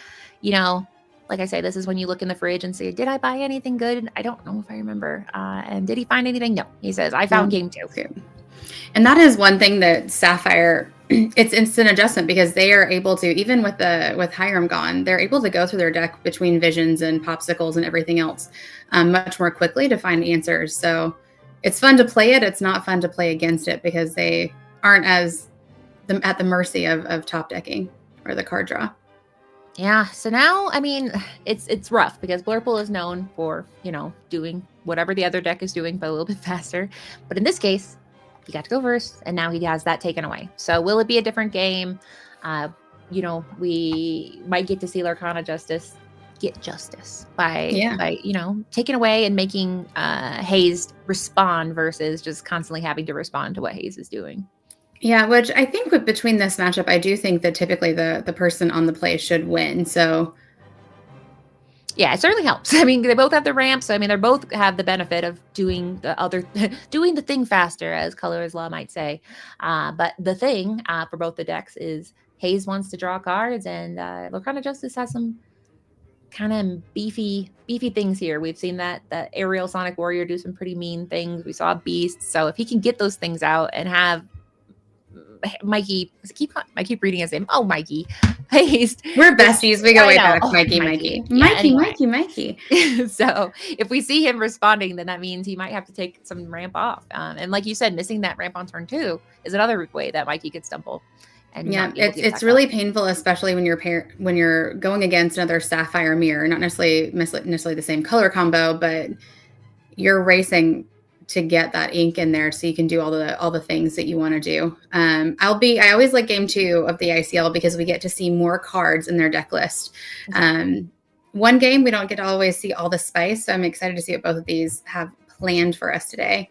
C: like I say, this is when you look in the fridge and say, did I buy anything good? I don't know if I remember. And did he find anything? No. He says, I found game 2.
I: Okay. And that is one thing that Sapphire, it's instant adjustment because they are able to, even with Hiram gone, they're able to go through their deck between visions and popsicles and everything else much more quickly to find answers. So it's fun to play it. It's not fun to play against it because they aren't as at the mercy of top decking or the card draw.
C: Yeah, so now, I mean, it's rough because Blurple is known for, doing whatever the other deck is doing, but a little bit faster. But in this case, he got to go first, and now he has that taken away. So will it be a different game? We might get to see Lorcana get justice by taking away and making Hayes respond versus just constantly having to respond to what Hayes is doing.
I: Yeah, which I think between this matchup, I do think that typically the person on the play should win. So
C: yeah, it certainly helps. I mean, they both have the ramp, so I mean, they both have the benefit of doing the thing faster, as Color's Law might say. But the thing for both the decks is Hayes wants to draw cards, and Lorcana Justice has some kind of beefy things here. We've seen that Aerial Sonic Warrior do some pretty mean things. We saw Beast, so if he can get those things out and have Mikey, I keep reading his name. Oh, Mikey.
I: We're besties. We go way back. Mikey.
C: So if we see him responding, then that means he might have to take some ramp off. And like you said, missing that ramp on turn 2 is another way that Mikey could stumble. And
I: yeah, it's really painful, especially when you're going against another Sapphire Mirror, not necessarily the same color combo, but you're racing to get that ink in there so you can do all the things that you want to do. I always like game 2 of the ICL because we get to see more cards in their deck list. One game we don't get to always see all the spice, so I'm excited to see what both of these have planned for us today.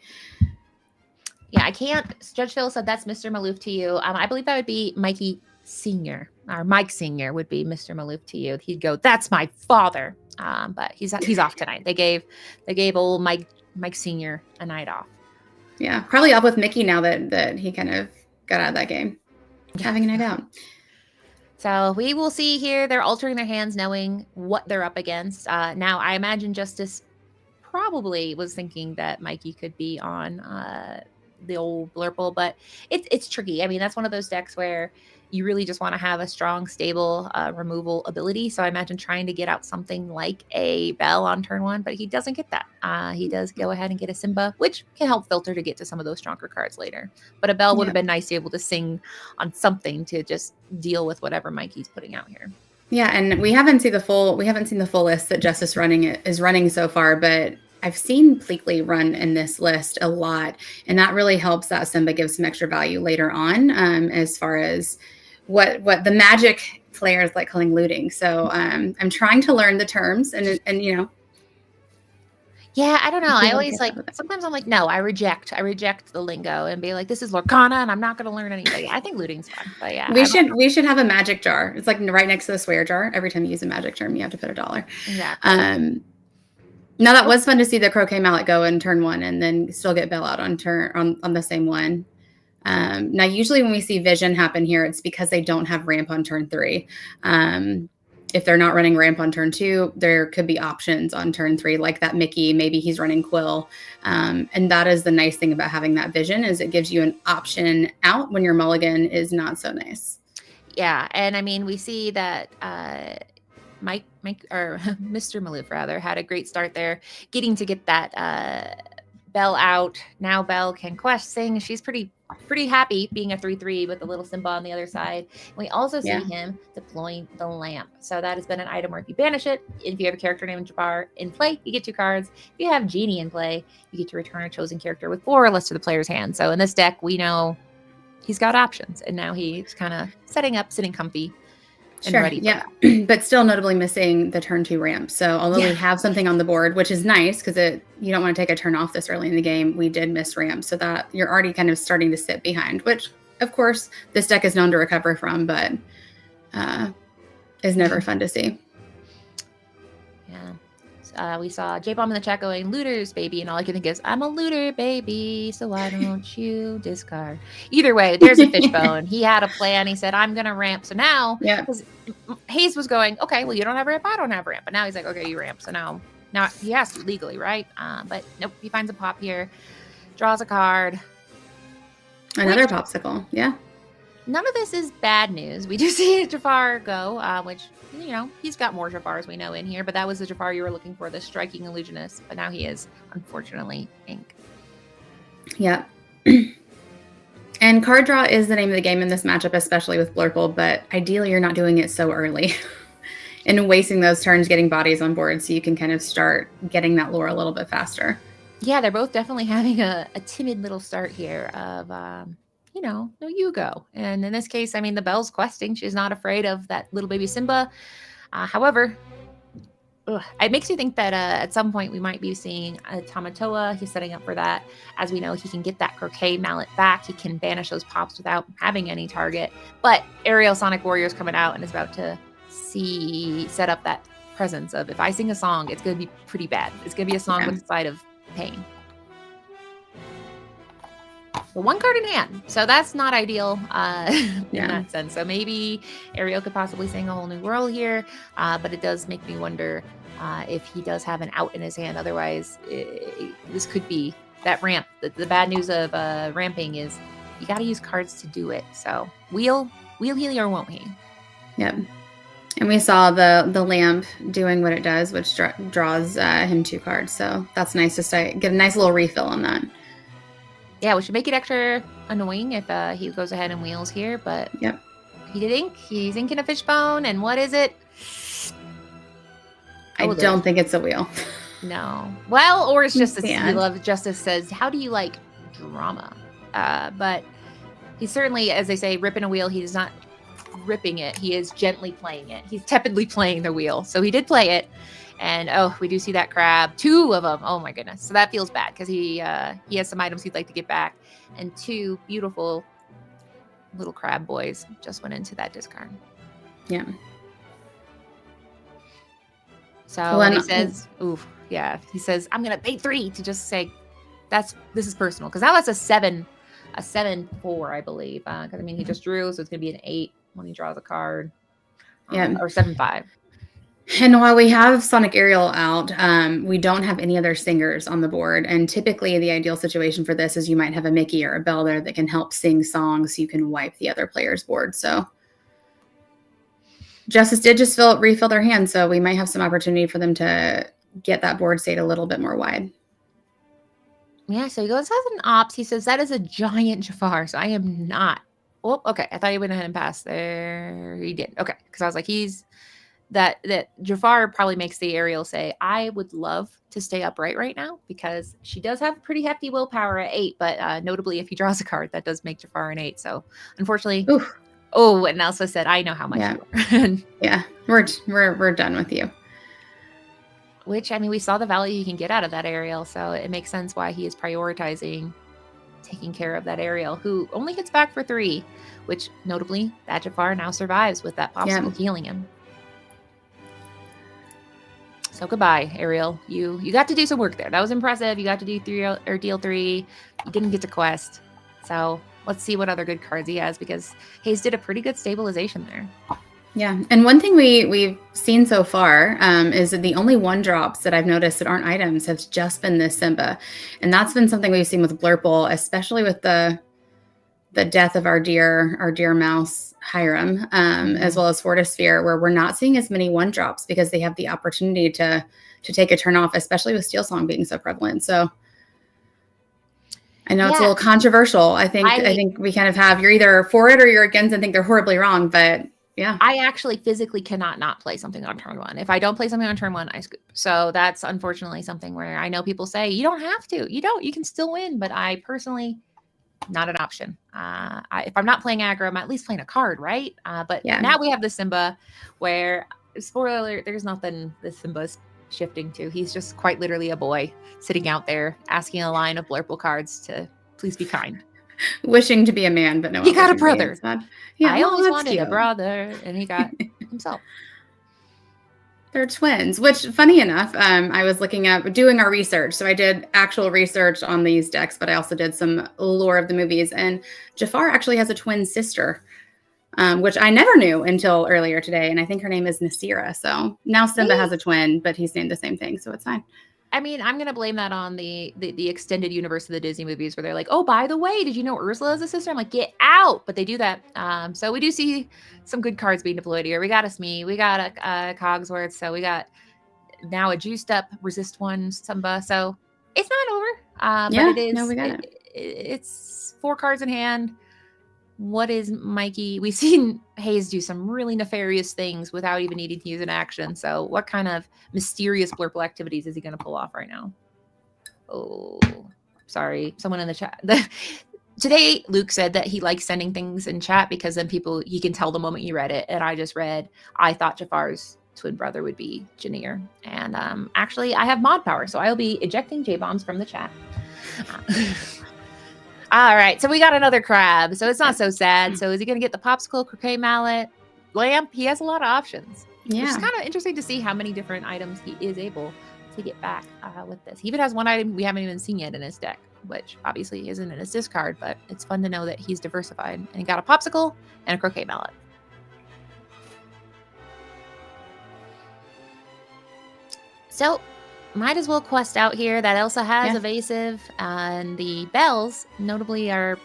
C: Yeah, I can't. Judge Phil said that's Mr. Maloof to you. I believe that would be Mikey Sr. or Mike Sr. would be Mr. Maloof to you. He'd go, that's my father. But he's off tonight. They gave old Mike Sr. a night off.
I: Yeah, probably up with Mickey now that he kind of got out of that game. Having a night out.
C: So we will see here. They're altering their hands knowing what they're up against. Now, I imagine Justice probably was thinking that Mikey could be on the old Blurple, but it's tricky. I mean, that's one of those decks where you really just want to have a strong, stable removal ability. So I imagine trying to get out something like a Bell on turn 1, but he doesn't get that. He does go ahead and get a Simba, which can help filter to get to some of those stronger cards later. But a Bell would have been nice to be able to sing on something to just deal with whatever Mikey's putting out here.
I: Yeah, and we haven't seen the full list that Justice is running so far, but I've seen Pleakley run in this list a lot, and that really helps that Simba give some extra value later on as far as what the Magic players like calling looting. So I'm trying to learn the terms and
C: Yeah, I don't know. I always sometimes I'm like, no, I reject the lingo and be like, this is Lorcana and I'm not going to learn anything. I think looting's fun, but yeah.
I: We should have a magic jar. It's like right next to the swear jar. Every time you use a magic term, you have to put $1.
C: Exactly.
I: Now that was fun to see the Croquet Mallet go in turn 1 and then still get Bell out on the same one. Now, usually when we see vision happen here, it's because they don't have ramp on turn 3. If they're not running ramp on turn 2, there could be options on turn 3, like that Mickey, maybe he's running Quill. And that is the nice thing about having that vision is it gives you an option out when your mulligan is not so nice.
C: Yeah. And I mean, we see that Mike or Mr. Maloof rather had a great start there, getting to get that Belle out. Now Belle can quest sing. She's pretty happy being a 3/3 with a little Simba on the other side. And we also see him deploying the lamp. So that has been an item where if you banish it, if you have a character named Jafar in play, you get 2 cards. If you have Genie in play, you get to return a chosen character with 4 or less to the player's hand. So in this deck, we know he's got options, and now he's kind of setting up, sitting comfy. And ready
I: but still notably missing the turn 2 ramp. So although we have something on the board, which is nice because you don't want to take a turn off this early in the game, we did miss ramp, so that you're already kind of starting to sit behind, which of course this deck is known to recover from, but is never fun to see.
C: We saw J-Bomb in the chat going, looters, baby. And all I can think is, I'm a looter, baby. So why don't you discard? Either way, there's a fishbone. He had a plan. He said, I'm going to ramp. So now, Hayes was going, okay, well, you don't have ramp. I don't have ramp. But now he's like, okay, you ramp. So now he has to legally, right? But nope, he finds a pop here, draws a card.
I: Another popsicle. Yeah.
C: None of this is bad news. We do see Jafar go, which, he's got more Jafars we know in here, but that was the Jafar you were looking for, the striking illusionist. But now he is, unfortunately, ink.
I: Yeah. And card draw is the name of the game in this matchup, especially with Blurple, but ideally you're not doing it so early and wasting those turns getting bodies on board so you can kind of start getting that lore a little bit faster.
C: Yeah, they're both definitely having a timid little start here of... no, you go. And in this case, the Belle's questing. She's not afraid of that little baby Simba. However, it makes you think that at some point we might be seeing a Tamatoa. He's setting up for that. As we know, he can get that Croquet Mallet back. He can banish those pops without having any target. But Aerial Sonic Warrior is coming out and is about to set up that presence of, if I sing a song, it's going to be pretty bad. It's going to be a song with a side of pain. But 1 card in hand, so that's not ideal in that sense. So maybe Ariel could possibly sing a whole new world here, but it does make me wonder if he does have an out in his hand. Otherwise, this could be that ramp. The bad news of ramping is you got to use cards to do it. So will he or won't he?
I: Yep. And we saw the lamp doing what it does, which draws him 2 cards. So that's nice to get a nice little refill on that.
C: Yeah, which should make it extra annoying if he goes ahead and wheels here, but he did ink. He's inking a fishbone, and what is it?
I: I don't think it's a wheel.
C: No. Well, or it's just a Love Justice says, how do you like drama? But he's certainly, as they say, ripping a wheel. He is not ripping it. He is gently playing it. He's tepidly playing the wheel. So he did play it. And we do see that crab, 2 of them. Oh my goodness. So that feels bad because he has some items he'd like to get back. And 2 beautiful little crab boys just went into that discard.
I: Yeah.
C: So he says, he says, I'm gonna pay 3 to just say this is personal. Because now that's a 7/4, I believe. Because he just drew, so it's gonna be an 8 when he draws a card. Or 7/5.
I: And while we have Sonic Aerial out, we don't have any other singers on the board. And typically the ideal situation for this is you might have a Mickey or a Belle there that can help sing songs so you can wipe the other player's board. So Justice did just refill their hand, so we might have some opportunity for them to get that board state a little bit more wide.
C: Yeah, so he goes, has an ops. He says, that is a giant Jafar, so I am not. Oh, okay. I thought he went ahead and passed there. He did. Okay, because I was like, that Jafar probably makes the Ariel say, I would love to stay upright right now because she does have pretty hefty willpower at 8, but notably if he draws a card, that does make Jafar an 8. So unfortunately, and also said, I know how much you are.
I: Yeah, we're done with you.
C: Which, we saw the value you can get out of that Ariel, so it makes sense why he is prioritizing taking care of that Ariel, who only hits back for 3, which notably, that Jafar now survives with that popsicle healing him. So goodbye, Ariel. You got to do some work there. That was impressive. You got to do 3 or deal 3. You didn't get to quest. So let's see what other good cards he has because Hayes did a pretty good stabilization there.
I: Yeah, and one thing we've seen so far is that the only 1-drops that I've noticed that aren't items have just been this Simba. And that's been something we've seen with Blurple, especially with the death of our dear mouse Hiram, as well as Fortisphere, where we're not seeing as many 1-drops because they have the opportunity to take a turn off, especially with Steel Song being so prevalent. So I know it's a little controversial. I think we kind of have, you're either for it or you're against and think they're horribly wrong, but yeah.
C: I actually physically cannot not play something on turn 1. If I don't play something on turn 1, I scoop. So that's unfortunately something where I know people say, you don't have to. You don't. You can still win. But I personally, not an option. If I'm not playing aggro, I'm at least playing a card, right? But now we have the Simba where, spoiler alert, there's nothing the Simba's shifting to. He's just quite literally a boy sitting out there asking a line of Blurple cards to please be kind.
I: Wishing to be a man, but no.
C: He got a brother.
I: Yeah,
C: I always wanted a brother, and he got himself.
I: They're twins, which, funny enough, I was looking up, doing our research. So I did actual research on these decks, but I also did some lore of the movies. And Jafar actually has a twin sister, which I never knew until earlier today. And I think her name is Nasira. So now Simba has a twin, but he's named the same thing. So it's fine.
C: I mean, I'm going to blame that on the extended universe of the Disney movies where they're like, oh, by the way, did you know Ursula is a sister? I'm like, get out. But they do that. So we do see some good cards being deployed here. We got a Smee. We got a Cogsworth. So we got now a juiced up Resist 1 Simba. So it's not over. But it is.
I: No, we got it.
C: It's 4 cards in hand. What is Mikey? We've seen Hayes do some really nefarious things without even needing to use an action. So what kind of mysterious blurple activities is he going to pull off right now? Oh, sorry. Someone in the chat. Today, Luke said that he likes sending things in chat because then he can tell the moment you read it. And I just read, I thought Jafar's twin brother would be Janeer. And actually, I have mod power. So I'll be ejecting J-bombs from the chat. All right, so we got another crab. So it's not so sad. So is he going to get the popsicle, croquet mallet, lamp? He has a lot of options.
I: Yeah.
C: It's kind of interesting to see how many different items he is able to get back with this. He even has one item we haven't even seen yet in his deck, which obviously isn't in his discard, but it's fun to know that he's diversified. And he got a popsicle and a croquet mallet. So might as well quest out here. That Elsa has evasive, and the bells notably are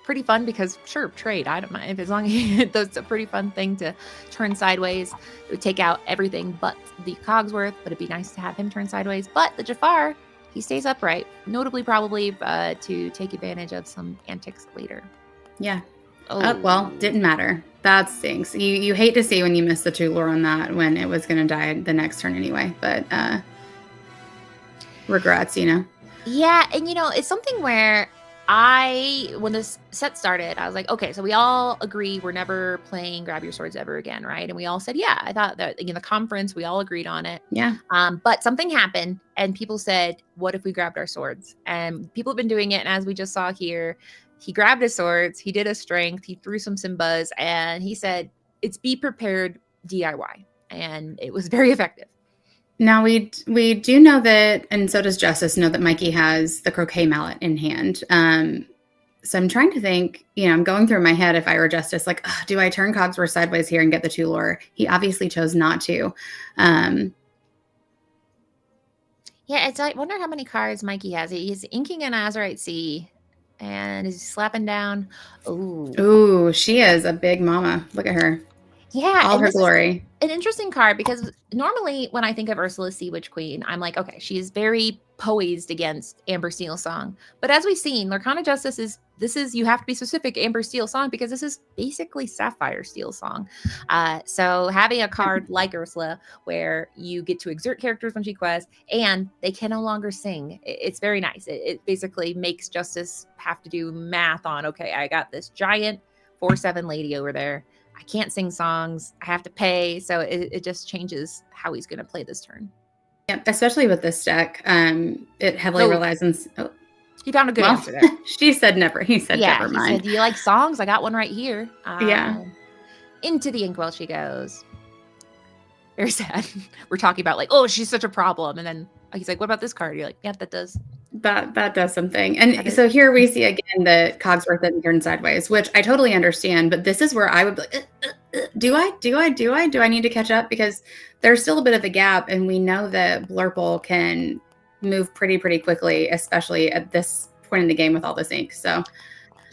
C: pretty fun because sure, trade. I don't mind as long as that's a pretty fun thing to turn sideways. It would take out everything but the Cogsworth, but it'd be nice to have him turn sideways. But the Jafar, he stays upright, notably probably to take advantage of some antics later.
I: Yeah. Well, didn't matter. That stinks. You hate to see when you miss the 2 lore on that when it was going to die the next turn anyway, but regrets,
C: Yeah, and it's something where when this set started, I was like, okay, so we all agree we're never playing Grab Your Swords ever again, right? And we all said, yeah. I thought that in the conference we all agreed on it.
I: Yeah.
C: But something happened, and people said, what if we grabbed our swords? And people have been doing it, and as we just saw here, he grabbed his swords, he did a strength, he threw some Simbas, and he said, it's be prepared DIY. And it was very effective.
I: Now we do know that, and so does Justice, know that Mikey has the croquet mallet in hand. So I'm trying to think, I'm going through my head if I were Justice, like, do I turn Cogsworth sideways here and get the 2 lore? He obviously chose not to.
C: Yeah, it's I wonder how many cards Mikey has. He's inking an Azurite Sea, and is slapping down.
I: Ooh, she is a big mama. Look at her.
C: Yeah,
I: all her glory.
C: An interesting card because normally when I think of Ursula's Sea Witch Queen, I'm like, okay, she's very poised against Amber Steel Song. But as we've seen, Lorcana Justice is you have to be specific Amber Steel Song because this is basically Sapphire Steel Song. So having a card like Ursula where you get to exert characters when she quests and they can no longer sing, it's very nice. It basically makes Justice have to do math on, okay, I got this giant 4/7 lady over there. I can't sing songs. I have to pay. So it just changes how he's going to play this turn.
I: Yeah, especially with this deck. It heavily relies on...
C: He found a good answer there.
I: She said never. He said never mind.
C: He said, do you like songs? I got one right here.
I: Yeah.
C: Into the inkwell she goes. Very sad. We're talking about like, oh, she's such a problem. And then he's like, what about this card? You're like, yeah, that does.
I: That does something. And so here we see again the Cogsworth that turned sideways, which I totally understand. But this is where I would be like, do I need to catch up? Because there's still a bit of a gap. And we know that Blurple can move pretty quickly, especially at this point in the game with all this ink. So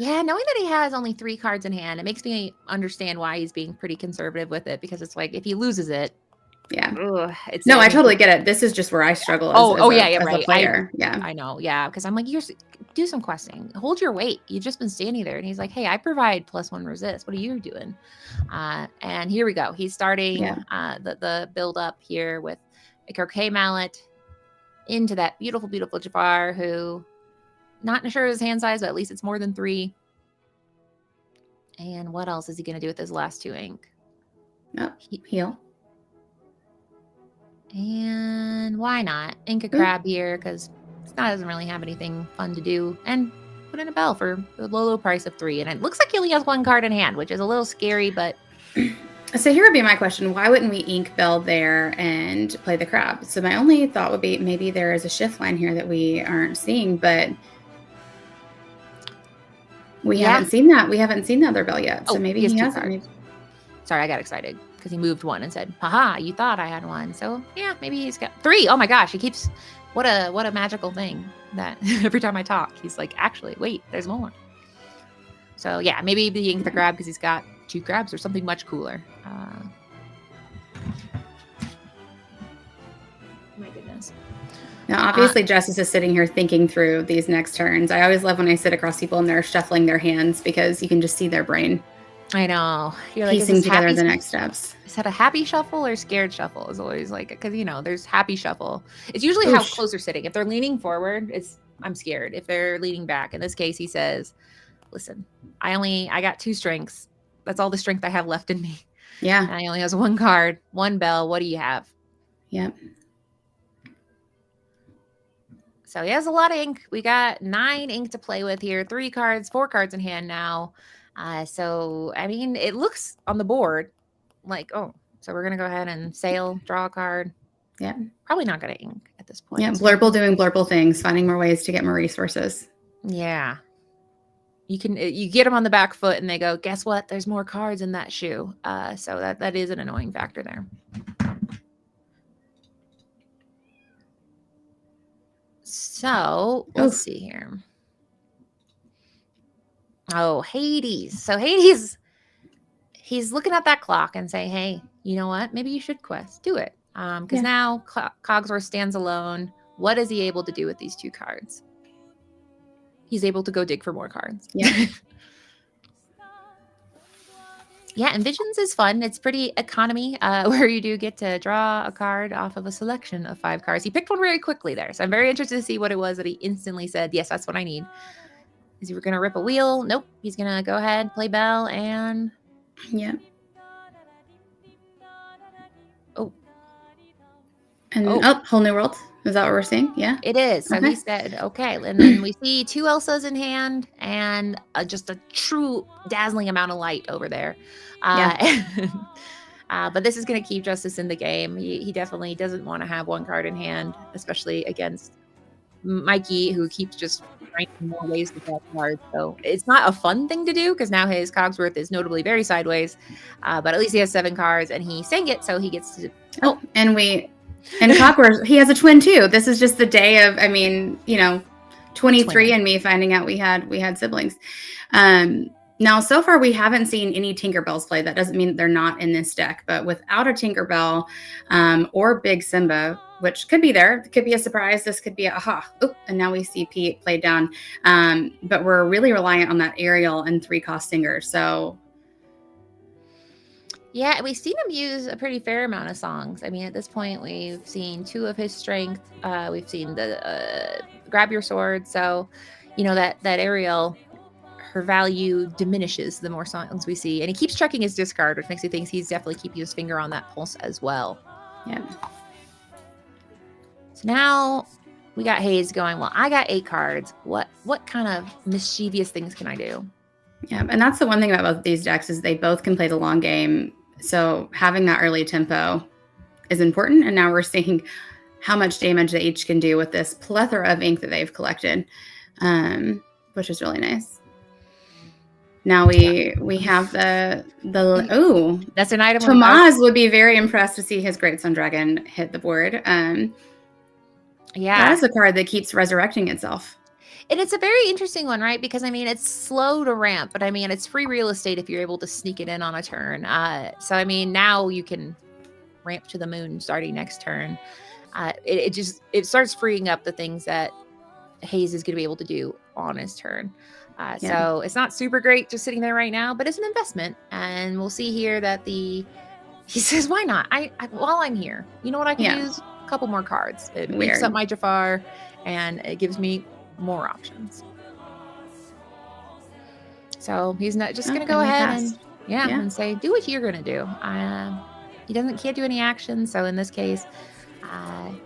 C: Yeah, knowing that he has only 3 cards in hand, it makes me understand why he's being pretty conservative with it, because it's like if he loses it,
I: Yeah.
C: it's
I: No, I totally get it. This is just where I struggle as a
C: right.
I: player.
C: I know, yeah, because I'm like, do some questing, hold your weight. You've just been standing there, and he's like, hey, I provide +1 resist. What are you doing? And here we go. He's starting the build up here with a Croquet Mallet into that beautiful, beautiful Jafar, who not sure his hand size, but at least it's more than 3. And what else is he going to do with his last 2 ink?
I: Oh, heal.
C: And why not? Ink a crab here, because Scott doesn't really have anything fun to do. And put in a bell for the low price of 3. And it looks like he only has 1 card in hand, which is a little scary, but...
I: So here would be my question. Why wouldn't we ink bell there and play the crab? So my only thought would be maybe there is a shift line here that we aren't seeing, but we haven't seen that. We haven't seen the other bell yet. So maybe he has it.
C: Sorry, I got excited because he moved 1 and said, haha, you thought I had 1. So yeah, maybe he's got 3. Oh my gosh, he keeps, what a magical thing that every time I talk, he's like, actually, wait, there's more. So yeah, maybe the ink the crab because he's got 2 crabs or something much cooler. My goodness.
I: Now, obviously, Justice is sitting here thinking through these next turns. I always love when I sit across people and they're shuffling their hands because you can just see their brain.
C: I know. You're like,
I: piecing together the next steps.
C: Is that a happy shuffle or scared shuffle? Is always like, because there's happy shuffle. It's usually how close they're sitting. If they're leaning forward, I'm scared. If they're leaning back, in this case, he says, "Listen, I got 2 strengths. That's all the strength I have left in me.
I: Yeah,
C: and I only has 1 card, 1 bell. What do you have?"
I: Yep.
C: So he has a lot of ink. We got 9 ink to play with here. 3 cards, 4 cards in hand now. So, I mean, it looks on the board like, so we're going to go ahead and sail, draw a card.
I: Yeah.
C: Probably not going to ink at this point.
I: Yeah, Blurple doing Blurple things, finding more ways to get more resources.
C: Yeah. You get them on the back foot and they go, guess what? There's more cards in that shoe. So that is an annoying factor there. So let's see here. Oh, Hades. So Hades, he's looking at that clock and saying, hey, you know what? Maybe you should quest. Do it. Because now Cogsworth stands alone. What is he able to do with these 2 cards? He's able to go dig for more cards.
I: Yeah.
C: Yeah, and Visions is fun. It's pretty economy, where you do get to draw a card off of a selection of 5 cards. He picked one very quickly there, so I'm very interested to see what it was that he instantly said, yes, that's what I need. Is he going to rip a wheel? Nope. He's going to go ahead, play bell, and...
I: Yeah.
C: And
I: whole new world. Is that what we're seeing? Yeah.
C: It is. So he said, okay. And then we see 2 Elsas in hand and just a true dazzling amount of light over there. But this is going to keep Justice in the game. He definitely doesn't want to have 1 card in hand, especially against Mikey, who keeps just finding more ways to draw cards. So it's not a fun thing to do because now his Cogsworth is notably very sideways. But at least he has 7 cards and he sang it, so he gets to...
I: And Cogsworth, he has a twin too. This is just the day of, 23 and me finding out we had siblings. Now, so far, we haven't seen any Tinkerbells play. That doesn't mean that they're not in this deck, but without a Tinkerbell or Big Simba, which could be there, it could be a surprise. This could be and now we see Pete played down. But we're really reliant on that Ariel and 3-cost singer. So.
C: Yeah, we've seen him use a pretty fair amount of songs. I mean, at this point, we've seen 2 of his strength. We've seen the grab your sword. So, that Ariel, her value diminishes the more songs we see. And he keeps checking his discard, which makes me think he's definitely keeping his finger on that pulse as well.
I: Yeah.
C: So now we got Hayes going, well, I got 8 cards. What kind of mischievous things can I do?
I: Yeah, and that's the one thing about both these decks is they both can play the long game. So having that early tempo is important. And now we're seeing how much damage they each can do with this plethora of ink that they've collected, which is really nice. Now we have the
C: that's an item.
I: Tomas would be very impressed to see his Great Sun Dragon hit the board.
C: Yeah,
I: that is a card that keeps resurrecting itself.
C: And it's a very interesting one, right? Because I mean, it's slow to ramp, but I mean, it's free real estate if you're able to sneak it in on a turn. So I mean, now you can ramp to the moon starting next turn. It starts freeing up the things that Hayes is going to be able to do on his turn. So it's not super great just sitting there right now, but it's an investment. And we'll see here that he says, why not? While I'm here, you know what I can use? A couple more cards. It beefs up my Jafar, and it gives me more options. So he's not just going to go ahead and say, do what you're going to do. He can't do any action. So in this case,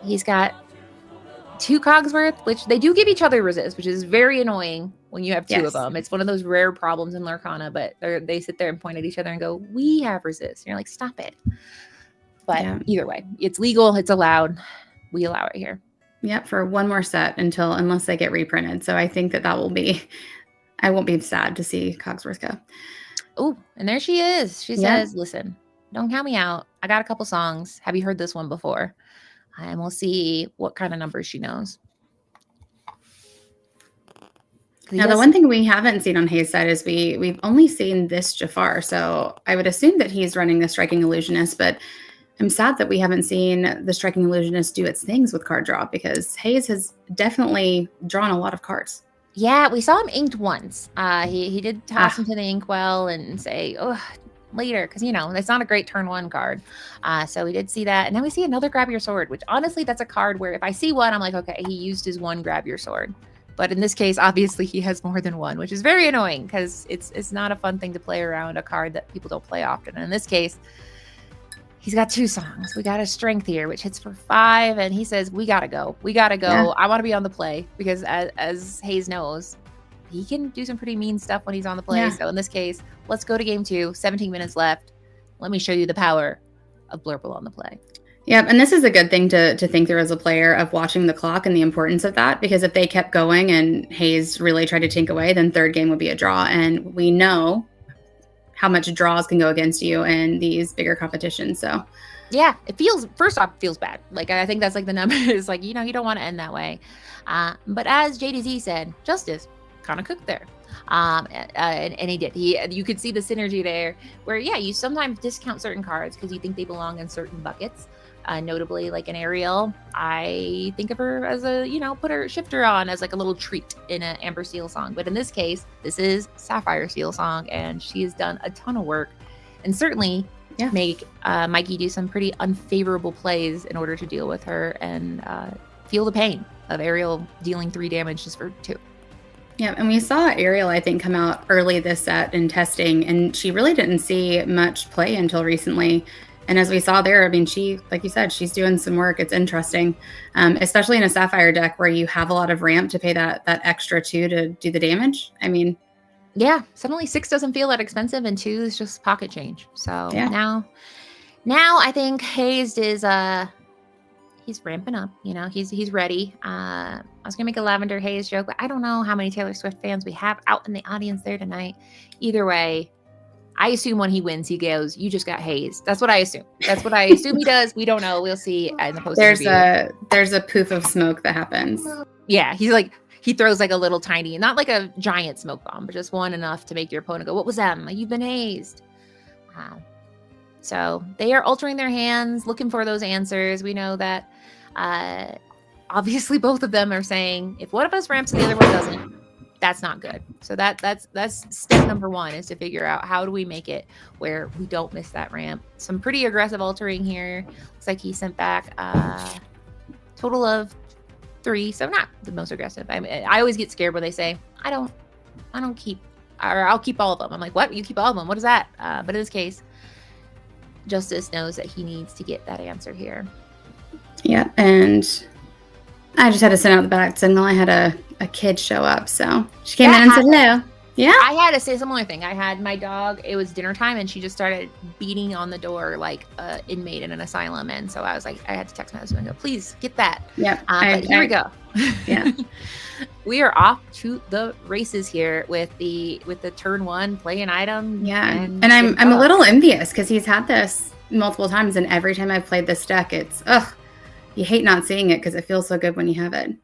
C: he's got 2 Cogsworth, which they do give each other resist, which is very annoying when you have 2 of them. It's one of those rare problems in Lorcana, but they sit there and point at each other and go, we have resist. And you're like, stop it. But either way, it's legal. It's allowed. We allow it here.
I: Yep, for one more set unless they get reprinted. So I think that will be, I won't be sad to see Cogsworth go.
C: Oh, and there she is. She says, listen, don't count me out. I got a couple songs. Have you heard this one before? And we'll see what kind of numbers she knows.
I: Now, the one thing we haven't seen on Hayes' side is we've only seen this Jafar. So I would assume that he's running the Striking Illusionist, but I'm sad that we haven't seen the Striking Illusionist do its things with card draw, because Hayes has definitely drawn a lot of cards.
C: Yeah, we saw him inked once. He did toss into the inkwell and say, oh, later, because it's not a great turn 1 card. So we did see that. And now we see another Grab Your Sword, which honestly, that's a card where if I see one, I'm like, okay, he used his 1 Grab Your Sword. But in this case, obviously he has more than 1, which is very annoying because it's not a fun thing to play around a card that people don't play often. And in this case, he's got 2 songs. We got a Strength here, which hits for 5. And he says, we got to go. We got to go. Yeah. I want to be on the play because as Hayes knows, he can do some pretty mean stuff when he's on the play. Yeah. So in this case, let's go to game 2, 17 minutes left. Let me show you the power of Blurple on the play.
I: Yeah, and this is a good thing to think through as a player, of watching the clock and the importance of that, because if they kept going and Hayes really tried to tink away, then third game would be a draw. And we know how much draws can go against you in these bigger competitions. So
C: yeah, first off, it feels bad. Like, I think that's like the number is like, you don't want to end that way. But as JDZ said, Justice kind of cooked there. And he did. You could see the synergy there where, you sometimes discount certain cards because you think they belong in certain buckets. Notably, like an Ariel, I think of her as put her shifter on as like a little treat in an Amber Seal song. But in this case, this is Sapphire Seal song, and she has done a ton of work and certainly make Mikey do some pretty unfavorable plays in order to deal with her and feel the pain of Ariel dealing 3 damage just for 2.
I: Yeah, and we saw Ariel, I think, come out early this set in testing, and she really didn't see much play until recently. And as we saw there, I mean, she, like you said, she's doing some work. It's interesting, especially in a Sapphire deck where you have a lot of ramp to pay that extra 2 to do the damage. I mean,
C: yeah, suddenly 6 doesn't feel that expensive, and 2 is just pocket change. So now I think Hayes is he's ramping up. He's ready. I was gonna make a Lavender Hayes joke, but I don't know how many Taylor Swift fans we have out in the audience there tonight. Either way, I assume when he wins, he goes, you just got hazed. That's what I assume. That's what I assume he does. We don't know. We'll see in the post.
I: There's a poof of smoke that happens.
C: Yeah, he throws like a little tiny, not like a giant smoke bomb, but just one enough to make your opponent go, what was that? You've been hazed. So they are altering their hands, looking for those answers. We know that obviously both of them are saying, if one of us ramps and the other one doesn't, that's not good. So that's step number 1, is to figure out how do we make it where we don't miss that ramp. Some pretty aggressive altering here. Looks like he sent back a total of 3, so not the most aggressive. I always get scared when they say I don't keep, or I'll keep all of them. I'm like, what? You keep all of them? What is that? But in this case, Justice knows that he needs to get that answer here.
I: Yeah, and I just had to send out the back signal. I had a kid show up, so she came in and said hello. Yeah,
C: I had to say a similar thing. I had my dog, it was dinner time, and she just started beating on the door like an inmate in an asylum. And so I was like, I had to text my husband and go, please get that.
I: Yeah,
C: but here we go.
I: Yeah.
C: We are off to the races here with the turn 1 play an item.
I: Yeah, and I'm a little envious because he's had this multiple times, and every time I've played this deck, it's you hate not seeing it because it feels so good when you have it.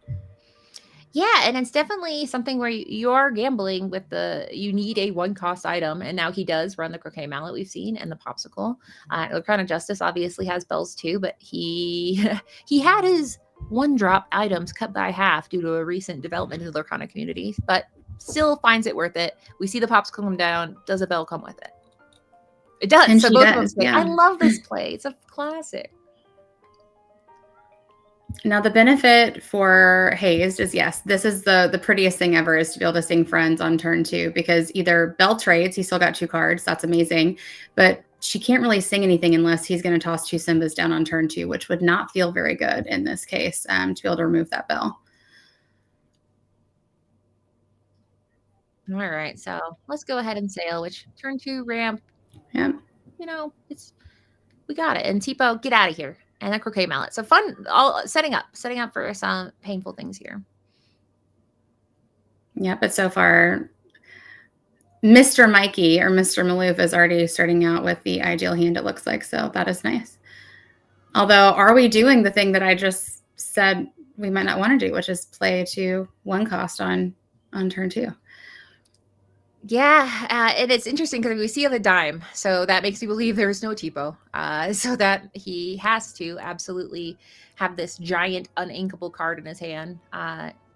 C: Yeah, and it's definitely something where you are gambling with you need a 1-cost item, and now he does run the Croquet Mallet we've seen and the Popsicle. Lorcana Justice obviously has bells too, but he he had his 1-drop items cut by half due to a recent development in the Lorcana community, but still finds it worth it. We see the Popsicle come down. Does a bell come with it? It does.
I: And
C: so
I: she
C: both
I: does,
C: of them.
I: yeah.
C: I love this play. It's a classic.
I: Now, the benefit for Hazed is, yes, this is the prettiest thing ever, is to be able to sing Friends on turn 2, because either Bell trades, he still got 2 cards, that's amazing, but she can't really sing anything unless he's going to toss 2 Simbas down on turn 2, which would not feel very good in this case, to be able to remove that bell.
C: All right, so let's go ahead and sail, which turn 2 ramp.
I: Yeah.
C: You know, we got it. And Tipo, get out of here. And a Croquet Mallet. So fun, all setting up for some painful things here.
I: Yeah, but so far, Mr. Mikey or Mr. Maloof is already starting out with the ideal hand, it looks like. So that is nice. Although, are we doing the thing that I just said we might not want to do, which is play to 1 cost on turn 2?
C: Yeah, and it's interesting because we see the dime, so that makes me believe there is no Tipo. So that he has to absolutely have this giant uninkable card in his hand.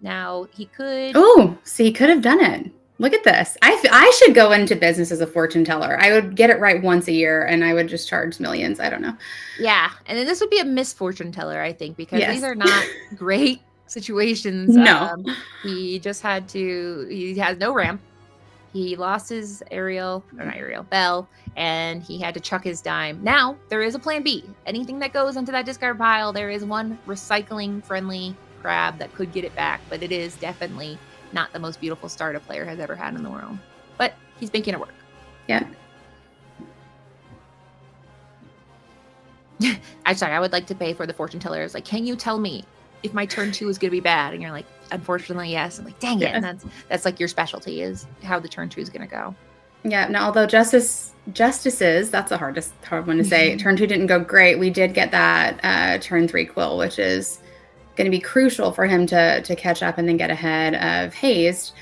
C: Now he could.
I: Oh, so he could have done it. Look at this. I should go into business as a fortune teller. I would get it right once a year, and I would just charge millions. I don't know.
C: Yeah, and then this would be a misfortune teller, I think, because
I: Yes.
C: these are not great situations.
I: No.
C: He just had to. He has no ramp. He lost his bell, and he had to chuck his dime. Now, there is a plan B. Anything that goes into that discard pile, there is one recycling-friendly crab that could get it back, but it is definitely not the most beautiful start a player has ever had in the world. But he's making it work.
I: Yeah.
C: I would like to pay for the fortune teller. It's like, can you tell me if my turn 2 is going to be bad? And you're like, unfortunately, yes. I'm like, dang it. And that's like your specialty, is how the turn 2 is going to go.
I: Yeah. Now, although justices, that's the hard one to say. Turn 2 didn't go great. We did get that turn 3 quill, which is going to be crucial for him to catch up and then get ahead of Hazed,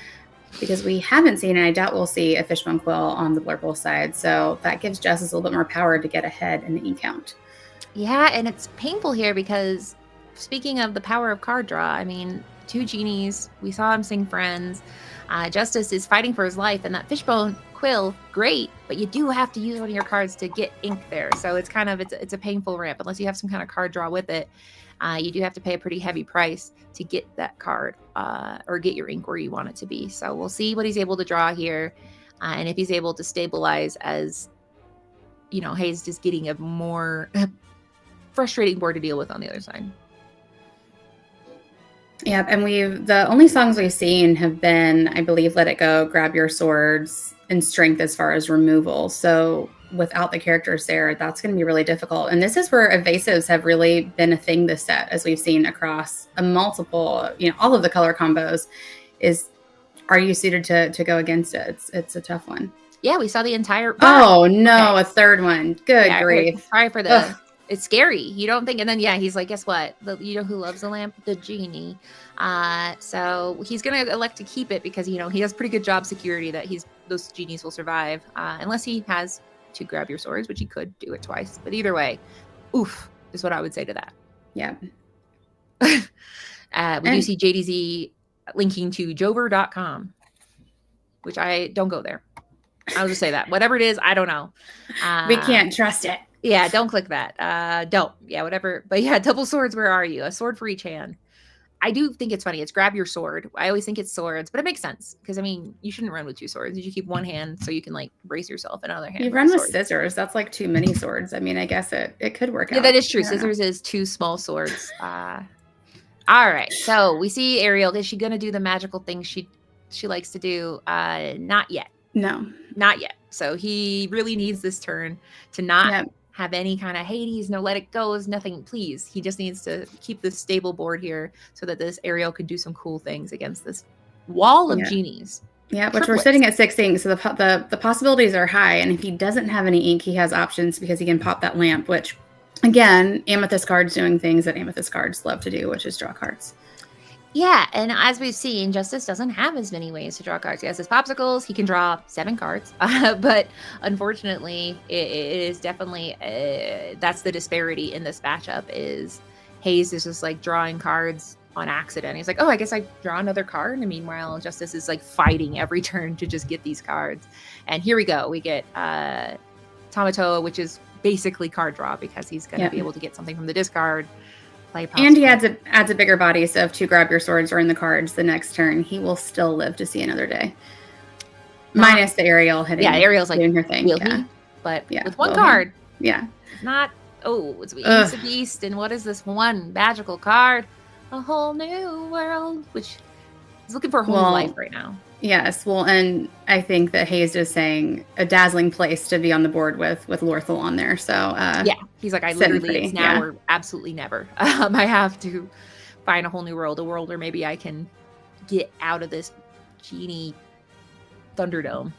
I: because we haven't seen, and I doubt we'll see, a Fishbone Quill on the Blurple side. So that gives Justice a little bit more power to get ahead in the E count.
C: Yeah, and it's painful here because, speaking of the power of card draw, I mean, 2 genies, we saw him sing Friends. Justice is fighting for his life, and that Fishbone Quill, great, but you do have to use one of your cards to get ink there. So it's kind of, it's a painful ramp. Unless you have some kind of card draw with it, you do have to pay a pretty heavy price to get that card, or get your ink where you want it to be. So we'll see what he's able to draw here, and if he's able to stabilize, as, you know, Hayes is getting a more frustrating board to deal with on the other side.
I: Yeah, and the only songs we've seen have been, I believe, Let It Go, Grab Your Swords, and Strength as far as removal. So without the characters there, that's going to be really difficult. And this is where evasives have really been a thing this set, as we've seen across a multiple, all of the color combos, is, are you suited to go against it? It's a tough one.
C: Yeah, we saw the entire...
I: Oh, no, a third one. Good grief.
C: Sorry for the... It's scary. You don't think, and then he's like, guess what? You know who loves the lamp? The genie. So he's gonna elect to keep it because he does pretty good job security that those genies will survive, unless he has to grab your swords, which he could do it twice. But either way, oof is what I would say to that.
I: Yeah.
C: We do see JDZ linking to Jover.com, which I don't go there. I'll just say that. Whatever it is, I don't know.
I: We can't trust it.
C: Yeah, don't click that. Don't. Yeah, whatever. But yeah, double swords, where are you? A sword for each hand. I do think it's funny. It's grab your sword. I always think it's swords, but it makes sense because, I mean, you shouldn't run with 2 swords. You should keep one hand so you can, like, brace yourself in another hand.
I: You run with scissors. That's like too many swords. I mean, I guess it could work out.
C: Yeah, that is true. Scissors is 2 small swords. All right. So we see Ariel. Is she going to do the magical thing she likes to do? Not yet.
I: No.
C: Not yet. So he really needs this turn to not have any kind of Hades, no let it goes, nothing, please. He just needs to keep this stable board here so that this Ariel could do some cool things against this wall of genies.
I: Yeah, which we're sitting at 6 ink, so the possibilities are high. And if he doesn't have any ink, he has options because he can pop that lamp, which, again, Amethyst cards doing things that Amethyst cards love to do, which is draw cards.
C: Yeah, and as we've seen, Justice doesn't have as many ways to draw cards. He has his popsicles. He can draw 7 cards, but unfortunately, it is definitely that's the disparity in this matchup. Is Hayes is just like drawing cards on accident. He's like, oh, I guess I draw another card. And meanwhile, Justice is like fighting every turn to just get these cards. And here we go. We get Tamatoa, which is basically card draw because he's going to be able to get something from the discard.
I: And he adds a bigger body, so if 2 grab your swords or in the cards the next turn, he will still live to see another day. Minus the Ariel hitting.
C: Yeah, Ariel's like
I: doing her thing.
C: But with 1 card.
I: Yeah.
C: It's not. Oh, it's Ace of Beast, and what is this one magical card? A whole new world, which is looking for a whole new life right now.
I: Yes, well, and I think that Hayes is saying a dazzling place to be on the board with Lorthal on there. So
C: yeah, he's like, I literally it's now or absolutely never. I have to find a whole new world, a world where maybe I can get out of this genie Thunderdome.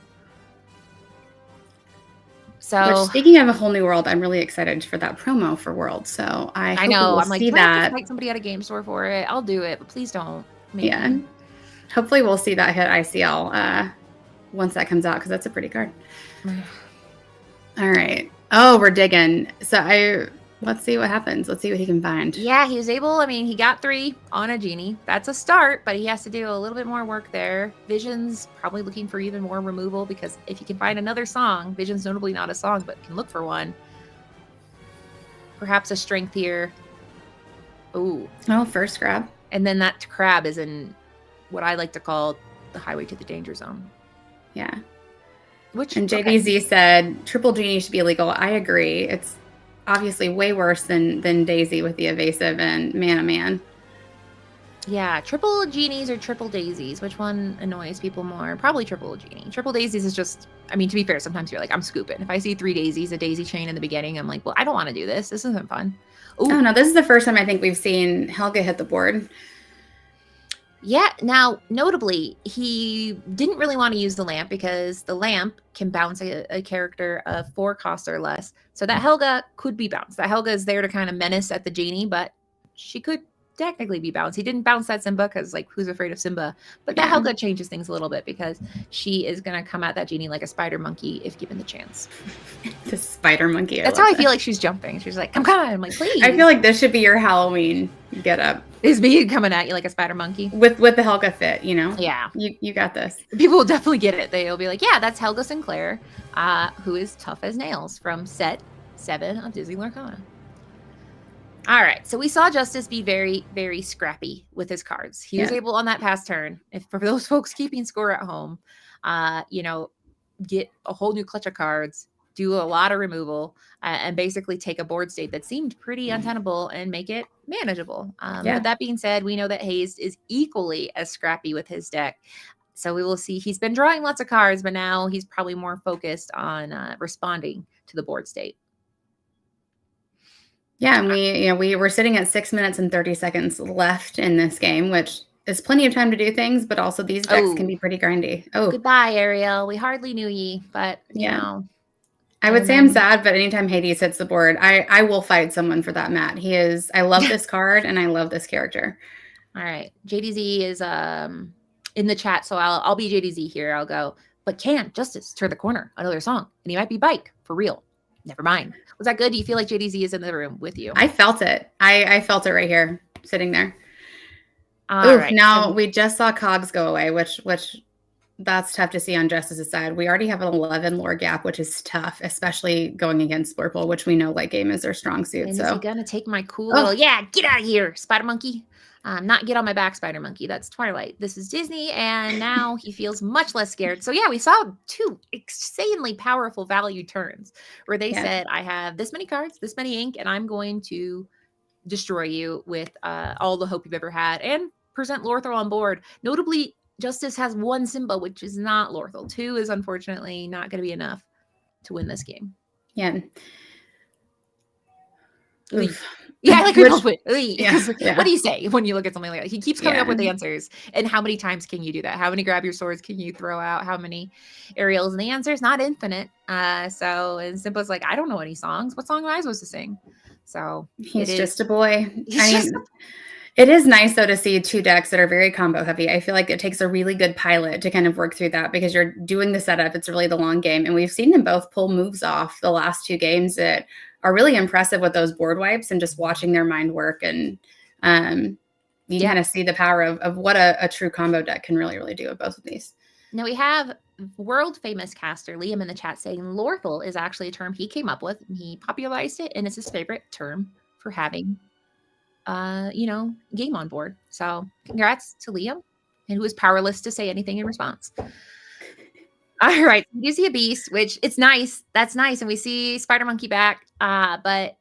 C: So
I: speaking of a whole new world, I'm really excited for that promo for World. So I know
C: I'm like, do I have to fight somebody at a game store for it? I'll do it, but please don't. Maybe.
I: Yeah. Hopefully we'll see that hit ICL once that comes out, because that's a pretty card. All right. Oh, we're digging. So let's see what happens. Let's see what he can find.
C: Yeah, he was able, he got 3 on a genie. That's a start, but he has to do a little bit more work there. Vision's probably looking for even more removal, because if he can find another song, Vision's notably not a song, but can look for one. Perhaps a strength here. Ooh.
I: Oh, first grab.
C: And then that crab is in what I like to call the highway to the danger zone.
I: Yeah.
C: And
I: JDZ said triple genie should be illegal. I agree. It's obviously way worse than Daisy with the evasive and man, oh man.
C: Yeah, triple genies or triple daisies. Which one annoys people more? Probably triple genie. Triple daisies is just, to be fair, sometimes you're like, I'm scooping. If I see 3 daisies, a daisy chain in the beginning, I'm like, well, I don't want to do this. This isn't fun. Ooh.
I: Oh no, this is the first time I think we've seen Helga hit the board.
C: Yeah, now, notably, he didn't really want to use the lamp because the lamp can bounce a character of 4 costs or less. So that Helga could be bounced. That Helga is there to kind of menace at the genie, but she could technically be bounced. He didn't bounce that Simba because, who's afraid of Simba? But that Helga changes things a little bit because she is going to come at that genie like a spider monkey if given the chance.
I: The spider monkey.
C: That's how I feel like she's jumping. She's like, come on. I'm like, please.
I: I feel like this should be your Halloween get up.
C: Is me coming at you like a spider monkey.
I: With the Helga fit,
C: Yeah.
I: You got this.
C: People will definitely get it. They'll be like, yeah, that's Helga Sinclair, who is tough as nails from set 7 of Disney Lorcana. All right, so we saw Justice be very, very scrappy with his cards. He was able on that past turn, if for those folks keeping score at home, get a whole new clutch of cards, do a lot of removal, and basically take a board state that seemed pretty untenable and make it manageable. But that being said, we know that Hayes is equally as scrappy with his deck. So we will see. He's been drawing lots of cards, but now he's probably more focused on responding to the board state.
I: Yeah, and we were sitting at 6 minutes and 30 seconds left in this game, which is plenty of time to do things, but also these decks can be pretty grindy. Oh,
C: goodbye, Ariel. We hardly knew ye, but you know.
I: I would say I'm sad, but anytime Hades hits the board, I will fight someone for that mat. I love this card and I love this character.
C: All right. JDZ is in the chat, so I'll be JDZ here. I'll go, but can Justice turn the corner? Another song. And he might be bike for real. Never mind. Was that good? Do you feel like JDZ is in the room with you?
I: I felt it. I felt it right here, sitting there.
C: All right.
I: Now we just saw Cogs go away, which that's tough to see on Justice's side. We already have an 11 lore gap, which is tough, especially going against Blurple, which we know late game is their strong suit.
C: And
I: so
C: is he gonna take my cool little get out of here, Spider Monkey? Not get on my back, Spider Monkey. That's Twilight. This is Disney, and now he feels much less scared. So yeah, we saw 2 insanely powerful value turns where they said, I have this many cards, this many ink, and I'm going to destroy you with all the hope you've ever had and present Lorthal on board. Notably, Justice has 1 Simba, which is not Lorthal. 2 is unfortunately not going to be enough to win this game.
I: Yeah.
C: Oof. Yeah, I like What do you say when you look at something like that? He keeps coming up with answers. And how many times can you do that? How many grab your swords can you throw out? How many aerials? And the answer is not infinite. And Simba's like, I don't know any songs. What song am I supposed to sing? So
I: he's just a boy. It is nice though to see two decks that are very combo heavy. I feel like it takes a really good pilot to kind of work through that because you're doing the setup. It's really the long game. And we've seen them both pull moves off the last two games that are really impressive with those board wipes and just watching their mind work. And you kind of see the power of what a true combo deck can really, really do with both of these.
C: Now we have world famous caster Liam in the chat saying Lorthel is actually a term he came up with and he popularized it and it's his favorite term for having game on board. So congrats to Liam, and who was powerless to say anything in response. All right, you see a beast, which it's nice. That's nice, and we see Spider Monkey back. But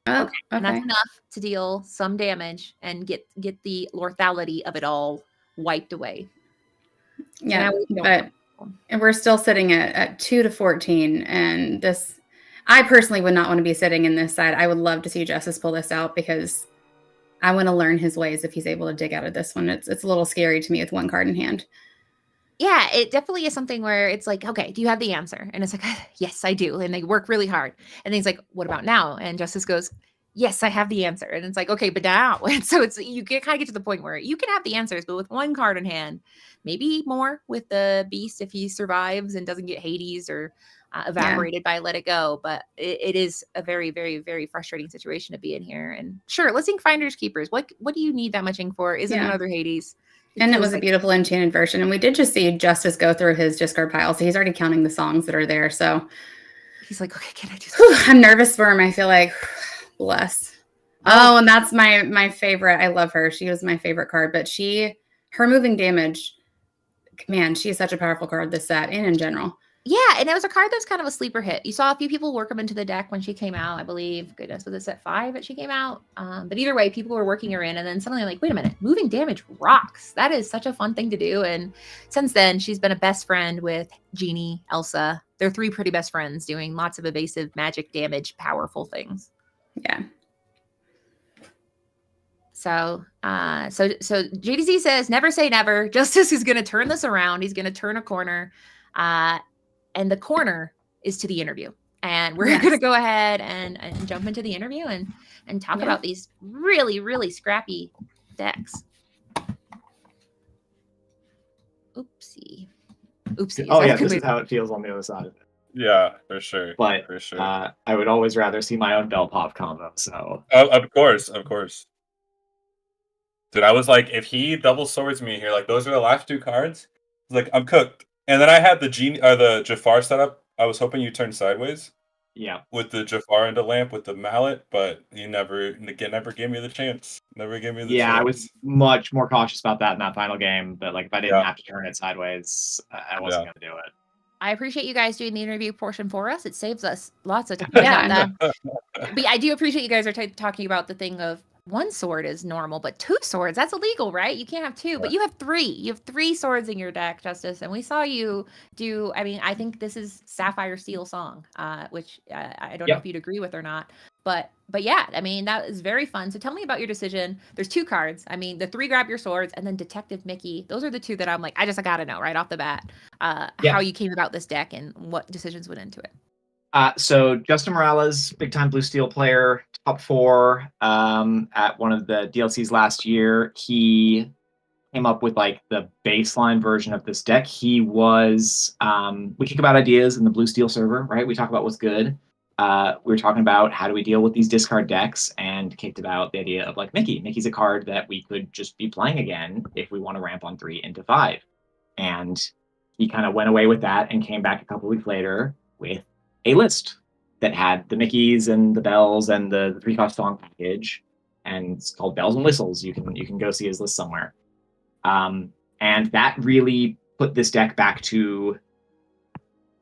C: okay. And that's enough to deal some damage and get the lorthality of it all wiped away.
I: Yeah, and we're still sitting at 2 to 14, and this, I personally would not want to be sitting in this side. I would love to see Justice pull this out because I want to learn his ways if he's able to dig out of this one. It's a little scary to me with one card in hand.
C: Yeah, it definitely is something where it's like, okay, do you have the answer? And it's like, yes, I do. And they work really hard. And then he's like, what about now? And Justice goes, yes, I have the answer. And it's like, okay, but now. And so you kind of get to the point where you can have the answers, but with one card in hand, maybe more with the beast if he survives and doesn't get Hades or evaporated by Let It Go. But it is a very, very, very frustrating situation to be in here. And sure, let's ink Finders Keepers. What do you need that much ink for? Isn't another Hades?
I: And it was a beautiful enchanted version. And we did just see Justice go through his discard pile. So he's already counting the songs that are there. So
C: he's like, okay, can I do this?
I: I'm nervous for him. I feel like, bless. Oh, and that's my favorite. I love her. She was my favorite card. But her moving damage, man, she is such a powerful card this set and in general.
C: Yeah, and it was a card that was kind of a sleeper hit. You saw a few people work them into the deck when she came out, I believe. Goodness, was it set 5 that she came out? But either way, people were working her in, and then suddenly like, wait a minute, moving damage rocks. That is such a fun thing to do. And since then, she's been a best friend with Jeannie, Elsa. They're 3 pretty best friends doing lots of evasive magic damage, powerful things.
I: Yeah.
C: So JDZ says, never say never. Justice is going to turn this around. He's going to turn a corner. And the corner is to the interview. And we're going to go ahead and jump into the interview and talk about these really, really scrappy decks. Oopsie.
J: Oh, yeah, this is how it feels on the other side of it.
A: Yeah, for sure.
J: But
A: for sure.
J: I would always rather see my own Bell Pop combo, so.
A: Of course. Dude, I was like, if he double swords me here, like those are the last 2 cards, I was like, I'm cooked. And then I had the Jafar setup. I was hoping you turn sideways.
J: Yeah.
A: With the Jafar and the lamp with the mallet, but you never gave me the chance. Never gave me the chance.
J: Yeah, I was much more cautious about that in that final game. But like, if I didn't have to turn it sideways, I wasn't going to do it.
C: I appreciate you guys doing the interview portion for us. It saves us lots of time. But I do appreciate you guys are talking about the thing of 1 sword is normal, but 2 swords, that's illegal, right? You can't have 2, but you have 3. You have 3 swords in your deck, Justice. And we saw you do, I think this is Sapphire Steel Song, which I don't know if you'd agree with or not. But yeah, that is very fun. So tell me about your decision. There's 2 cards. the 3 grab your swords and then Detective Mickey. Those are the 2 that I'm like, I got to know right off the bat how you came about this deck and what decisions went into it.
J: So Justin Morales, big time Blue Steel player, top 4 at one of the DLCs last year. He came up with like the baseline version of this deck. He was we kick about ideas in the Blue Steel server, right? We talk about what's good. We were talking about how do we deal with these discard decks and kicked about the idea of like Mickey. Mickey's a card that we could just be playing again if we want to ramp on 3 into 5. And he kind of went away with that and came back a couple weeks later with a list that had the Mickeys and the Bells and the 3-cost song package, and it's called Bells and Whistles. You can go see his list somewhere. And that really put this deck back to,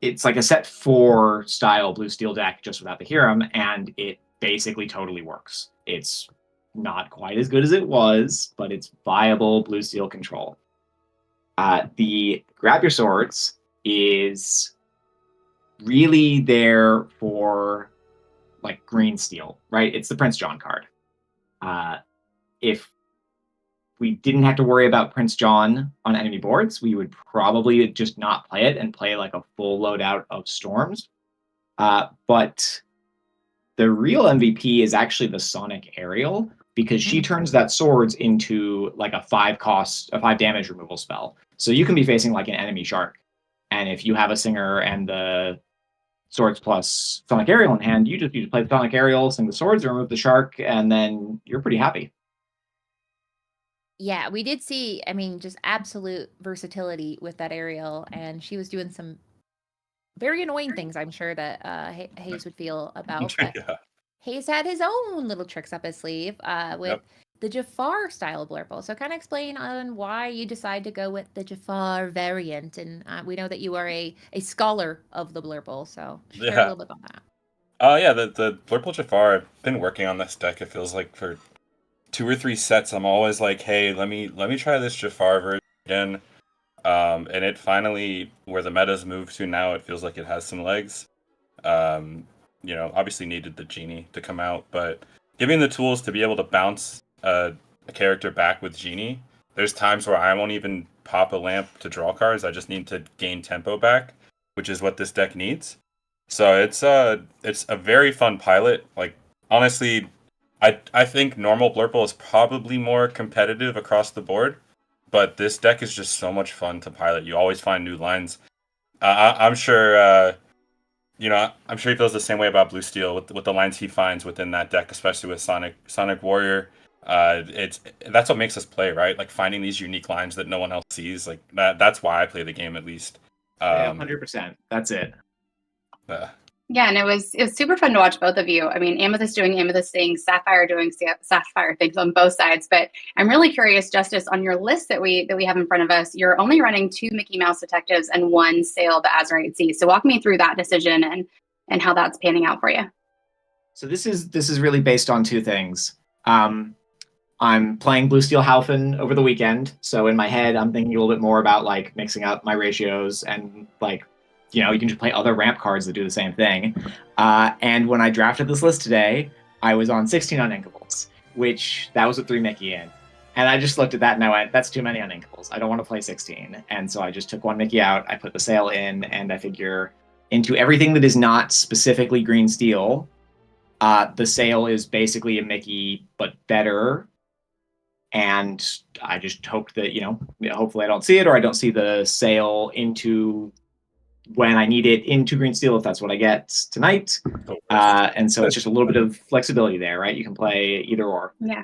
J: it's like a set 4 style Blue Steel deck just without the Hiram, and it basically totally works. It's not quite as good as it was, but it's viable Blue Steel control. The Grab Your Swords is really there for like green steel, right? It's the Prince John card. If we didn't have to worry about Prince John on enemy boards, we would probably just not play it and play like a full loadout of Storms. But the real MVP is actually the Sonic Aerial, because she turns that swords into like a 5 damage removal spell. So you can be facing like an enemy shark, and if you have a singer and the swords plus Sonic Aerial in hand, you just play the Sonic Aerial, sing the swords, remove the shark, and then you're pretty happy.
C: Yeah, we did see, I mean, just absolute versatility with that Aerial, and she was doing some very annoying things, I'm sure that Hayes would feel about. But Hayes had his own little tricks up his sleeve with the Jafar style Blurple. So kind of explain on why you decide to go with the Jafar variant. And we know that you are a scholar of the Blurple, so share a little bit on that.
K: Yeah, the Blurple Jafar, I've been working on this deck, it feels like, for 2 or 3 sets. I'm always like, hey, let me try this Jafar version again. And it finally, where the meta's moved to now, it feels like it has some legs. Obviously needed the Genie to come out, but giving the tools to be able to bounce a character back with Genie, there's times where I won't even pop a lamp to draw cards. I just need to gain tempo back, which is what this deck needs. So it's a very fun pilot. Like, honestly, I think normal Blurple is probably more competitive across the board, but this deck is just so much fun to pilot. You always find new lines. I'm sure, I'm sure he feels the same way about Blue Steel with the lines he finds within that deck, especially with Sonic Warrior. That's what makes us play, right? Like, finding these unique lines that no one else sees. Like that's why I play the game, at least.
J: 100%. That's it.
I: Yeah, and it was super fun to watch both of you. I mean, Amethyst doing Amethyst things, Sapphire doing Sapphire things on both sides. But I'm really curious, Justice, on your list that we have in front of us, you're only running 2 Mickey Mouse detectives and 1 Sail the Azurite Sea. So walk me through that decision and how that's panning out for you.
J: So this is really based on 2 things. I'm playing Blue Steel Haufen over the weekend, so in my head I'm thinking a little bit more about like mixing up my ratios and like, you can just play other ramp cards that do the same thing. And when I drafted this list today, I was on 16 Uninkables, which that was with 3 Mickey in. And I just looked at that and I went, that's too many Uninkables. I don't want to play 16. And so I just took 1 Mickey out, I put the Sail in, and I figure into everything that is not specifically green steel, the Sail is basically a Mickey, but better. And I just hoped that, hopefully I don't see it, or I don't see the Sail into when I need it into green steel, if that's what I get tonight. And so it's just a little bit of flexibility there, right? You can play either or.
I: Yeah.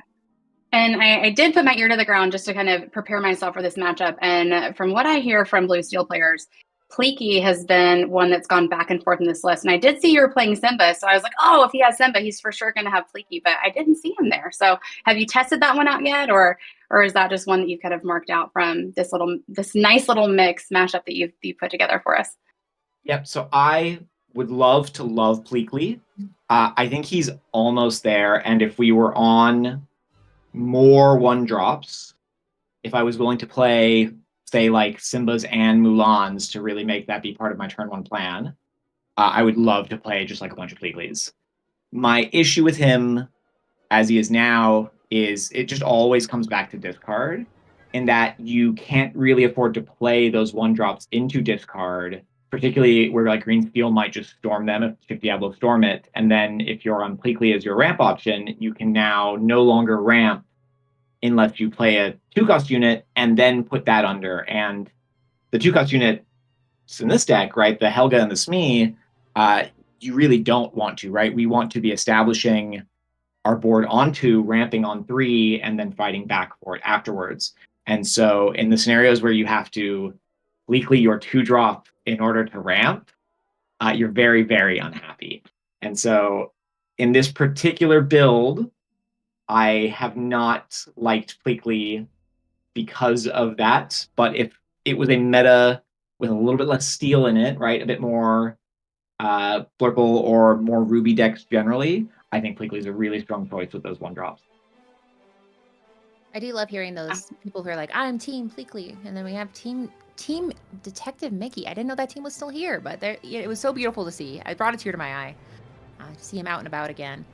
I: And I did put my ear to the ground just to kind of prepare myself for this matchup. And from what I hear from Blue Steel players, Pleaky has been one that's gone back and forth in this list. And I did see you were playing Simba. So I was like, oh, if he has Simba, he's for sure going to have Pleaky. But I didn't see him there. So have you tested that one out yet? Or is that just one that you've kind of marked out from this nice little mix mashup that you've put together for us?
J: Yep. So I would love Pleakley. I think he's almost there. And if we were on more 1-drops, if I was willing to play, say, like Simba's and Mulan's to really make that be part of my turn 1 plan, I would love to play just like a bunch of Pleakleys. My issue with him, as he is now, is it just always comes back to discard, in that you can't really afford to play those 1-drops into discard, particularly where like green steel might just storm them if Diablo storm it. And then if you're on Pleakley as your ramp option, you can now no longer ramp unless you play a 2-cost unit and then put that under. And the 2-cost unit in this deck, right, the Helga and the Smee, you really don't want to, right? We want to be establishing our board on 2, ramping on 3, and then fighting back for it afterwards. And so in the scenarios where you have to Pleakley your 2-drop in order to ramp, you're very, very unhappy. And so in this particular build, I have not liked Pleakley because of that. But if it was a meta with a little bit less steel in it, right, a bit more Blurple or more Ruby decks generally, I think Pleakley is a really strong choice with those 1-drops.
C: I do love hearing those people who are like, I'm Team Pleakley, and then we have Team Detective Mickey. I didn't know that team was still here, but it was so beautiful to see. I brought a tear to my eye to see him out and about again.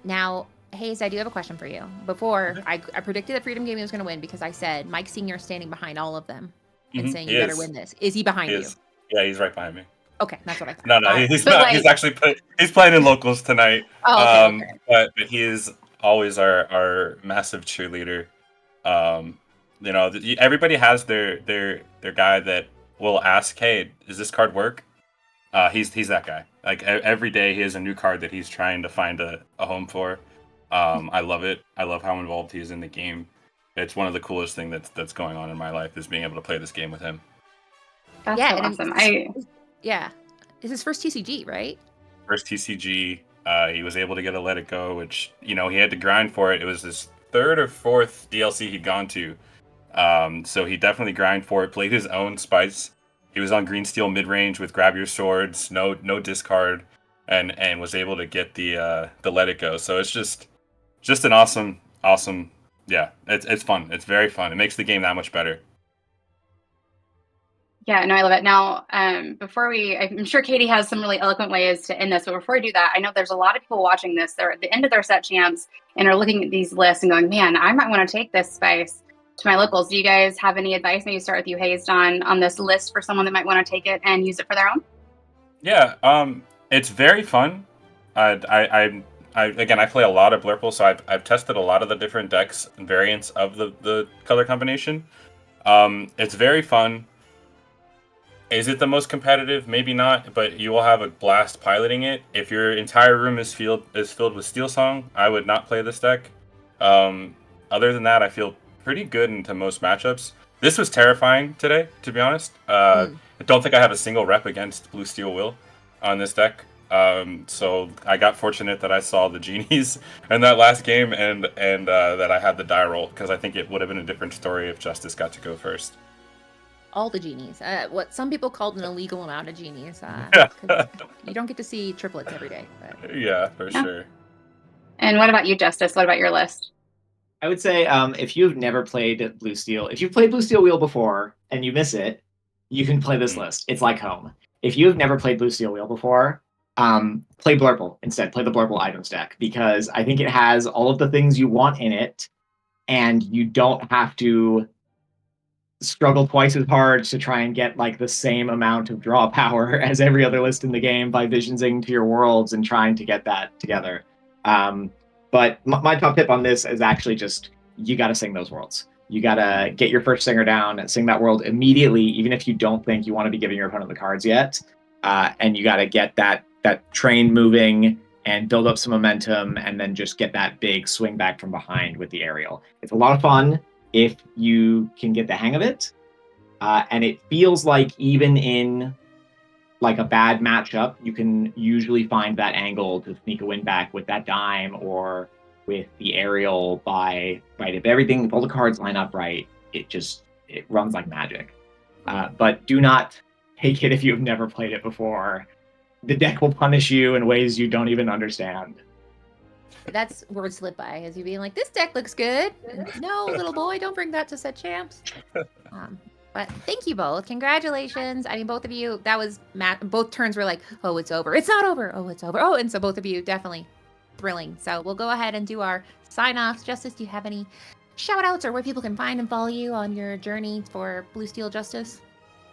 C: Now, Hayes, I do have a question for you. Before, I predicted that Freedom Gaming was going to win because I said Mike Senior standing behind all of them and saying you better win this. Is he behind you?
K: Yeah, he's right behind me.
C: Okay, that's what I thought.
K: No, he's not. He's actually he's playing in locals tonight.
C: Oh, okay.
K: But he is always our massive cheerleader. You know, everybody has their guy that will ask, "Hey, does this card work?" He's that guy. Like every day, he has a new card that he's trying to find a home for. I love it. I love how involved he is in the game. It's one of the coolest thing that's going on in my life is being able to play this game with him.
I: That's
C: Yeah,
I: so
C: and
I: awesome.
C: yeah, it's his first TCG, right?
K: First TCG, he was able to get a Let It Go, which he had to grind for it. It was his third or fourth DLC he'd gone to, so he definitely grind for it. Played his own spice. He was on green steel mid range with grab your swords, no discard, and was able to get the Let It Go. So it's just an awesome. Yeah, it's fun. It's very fun. It makes the game that much better.
I: Yeah, no, I love it. Now, I'm sure Katie has some really eloquent ways to end this, but before we do that, I know there's a lot of people watching this. They're at the end of their set champs and are looking at these lists and going, man, I might want to take this spice to my locals. Do you guys have any advice? Maybe start with you, Hazed, on this list for someone that might want to take it and use it for their own?
K: Yeah, it's very fun. Again, I play a lot of Blurple, so I've tested a lot of the different decks and variants of the color combination. It's very fun. Is it the most competitive? Maybe not, but you will have a blast piloting it. If your entire room is filled with Steel Song, I would not play this deck. Other than that, I feel pretty good into most matchups. This was terrifying today, to be honest. I don't think I have a single rep against Blue Steel Will on this deck. So I got fortunate that I saw the genies in that last game and that I had the die roll, because I think it would have been a different story if Justice got to go first.
C: All the genies. What some people called an illegal amount of genies. You don't get to see triplets every day. But...
K: Yeah, for sure.
I: And what about you, Justice? What about your list?
J: I would say if you've never played Blue Steel, if you've played Blue Steel Wheel before and you miss it, you can play this list. It's like home. If you've never played Blue Steel Wheel before, play Blurple instead. Play the Blurple items deck, because I think it has all of the things you want in it, and you don't have to struggle twice as hard to try and get like the same amount of draw power as every other list in the game by visionsing to your worlds and trying to get that together. But my top tip on this is actually just, you got to sing those worlds. You got to get your first singer down and sing that world immediately, even if you don't think you want to be giving your opponent the cards yet. And you got to get that train moving and build up some momentum, and then just get that big swing back from behind with the aerial. It's a lot of fun if you can get the hang of it. And it feels like even in like a bad matchup, you can usually find that angle to sneak a win back with that dime or with the aerial by, right, if all the cards line up right, it runs like magic. But do not take it if you've never played it before. The deck will punish you in ways you don't even understand.
C: That's word slip by, as you being like, this deck looks good. No, little boy, don't bring that to set champs. But thank you both. Congratulations. I mean, both of you, that was both turns were like, oh, it's over. It's not over. Oh, it's over. Oh, and so both of you definitely thrilling. So we'll go ahead and do our sign-offs. Justice, do you have any shout-outs or where people can find and follow you on your journey for Blue Steel Justice?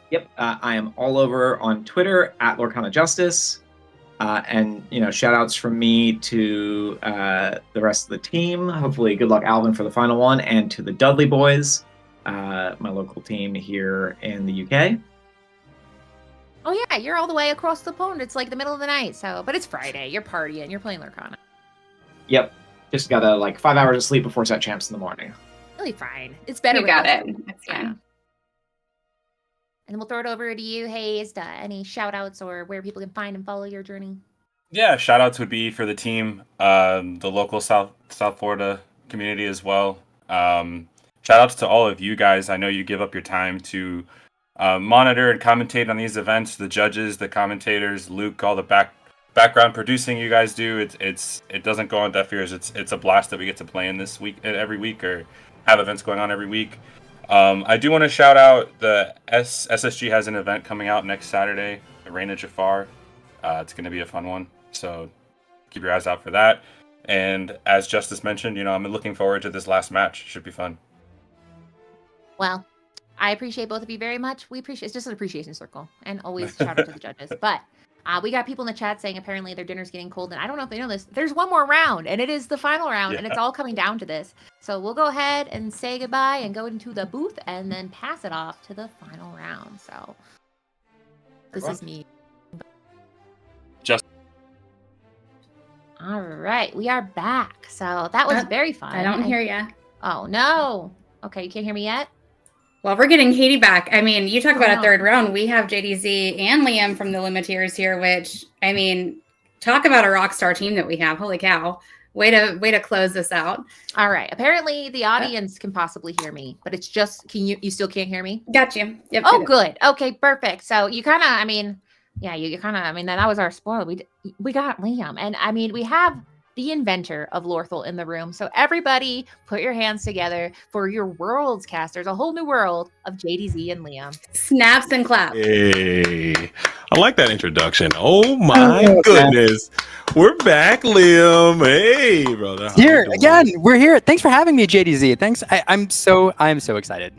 J: Yep, I am all over on Twitter at Lorcana Justice. And, shout outs from me to the rest of the team. Hopefully, good luck, Alvin, for the final one, and to the Dudley boys, my local team here in the UK.
C: Oh, yeah, you're all the way across the pond. It's like the middle of the night, but it's Friday. You're partying. You're playing Lorcana.
J: Yep, just got 5 hours of sleep before set champs in the morning.
C: Really fine. It's better.
I: You got it. That's fine.
C: And we'll throw it over to you, Hayes. Any shout outs or where people can find and follow your journey?
K: Yeah, shout outs would be for the team, the local South Florida community as well. Shout outs to all of you guys. I know you give up your time to monitor and commentate on these events. The judges, the commentators, Luke, all the background producing you guys do. It doesn't go on deaf ears. It's a blast that we get to play in this week every week, or have events going on every week. I do want to shout out the SSG has an event coming out next Saturday, Reina Jafar. It's going to be a fun one, so keep your eyes out for that. And as Justice mentioned, I'm looking forward to this last match. It should be fun.
C: Well, I appreciate both of you very much. It's just an appreciation circle, and always shout out to the judges. But We got people in the chat saying apparently their dinner's getting cold, and I don't know if they know this. There's one more round, and it is the final round, and it's all coming down to this. So we'll go ahead and say goodbye and go into the booth and then pass it off to the final round. So this is me.
K: Just.
C: All right, we are back. So that was very fun.
I: I don't hear you.
C: Oh, no. Okay, you can't hear me yet?
I: Well, we're getting Haiti back. I mean, you talk about a third round. We have JDZ and Liam from the Illumineers here, which, I mean, talk about a rock star team that we have. Holy cow. Way to close this out.
C: All right. Apparently the audience can possibly hear me, but it's just, you still can't hear me?
I: Got you. Yep.
C: Oh, good. Okay, perfect. So you kind of, I mean, yeah, you kind of, I mean, that was our spoiler. We got Liam. And I mean, we have the inventor of Lorthel in the room. So everybody put your hands together for your worlds cast. There's a whole new world of JDZ and Liam.
I: Snaps and claps.
A: Hey, I like that introduction. Oh my goodness. We're back, Liam. Hey, brother.
L: Here again. We're here. Thanks for having me, JDZ. Thanks. I'm so excited.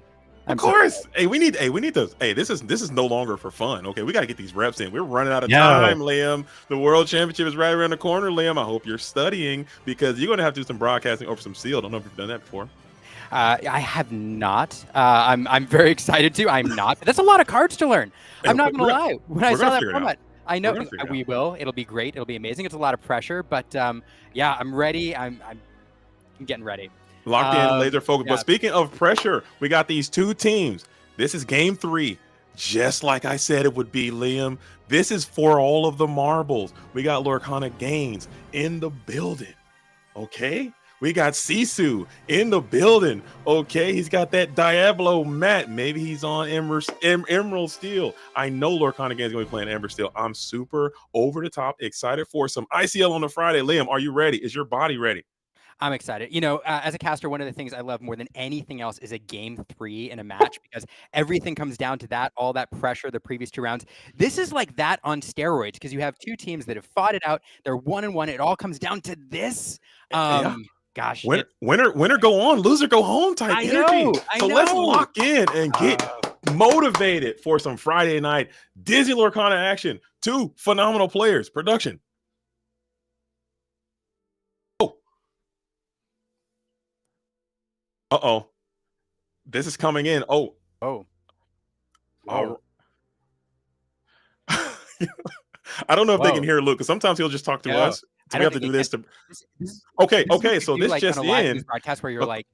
A: Of course. Hey, we need to. Hey, this is no longer for fun. Okay, we got to get these reps in. We're running out of time, Liam. The World Championship is right around the corner, Liam. I hope you're studying because you're going to have to do some broadcasting over some seal. I don't know if you've done that before.
L: I have not. I'm very excited to. I'm not. But that's a lot of cards to learn. I'm not going to lie. When I saw that format, I know we will. It'll be great. It'll be amazing. It's a lot of pressure, but yeah, I'm ready. I'm getting ready.
A: Locked in, laser focused. Yeah. But speaking of pressure, we got these two teams. This is game 3. Just like I said it would be, Liam. This is for all of the marbles. We got Lorcana Gaines in the building. Okay? We got Sisu in the building. Okay? He's got that Diablo mat. Maybe he's on Emerald Steel. I know Lorcana Gaines is going to be playing Ember Steel. I'm super over the top excited for some ICL on the Friday. Liam, are you ready? Is your body ready?
L: I'm excited. You know, as a caster, one of the things I love more than anything else is a game 3 in a match because everything comes down to that, all that pressure the previous 2 rounds. This is like that on steroids because you have 2 teams that have fought it out. They're 1-1. It all comes down to this. Gosh.
A: Winner go on, loser go home type energy. So let's lock in and get motivated for some Friday night Disney Lorcana action. 2 phenomenal players. Production. Uh-oh. This is coming in. Oh. I don't know if they can hear Luke, because sometimes he'll just talk to us. So we have to do this to. Okay. So this just in.
L: Broadcast where you're like.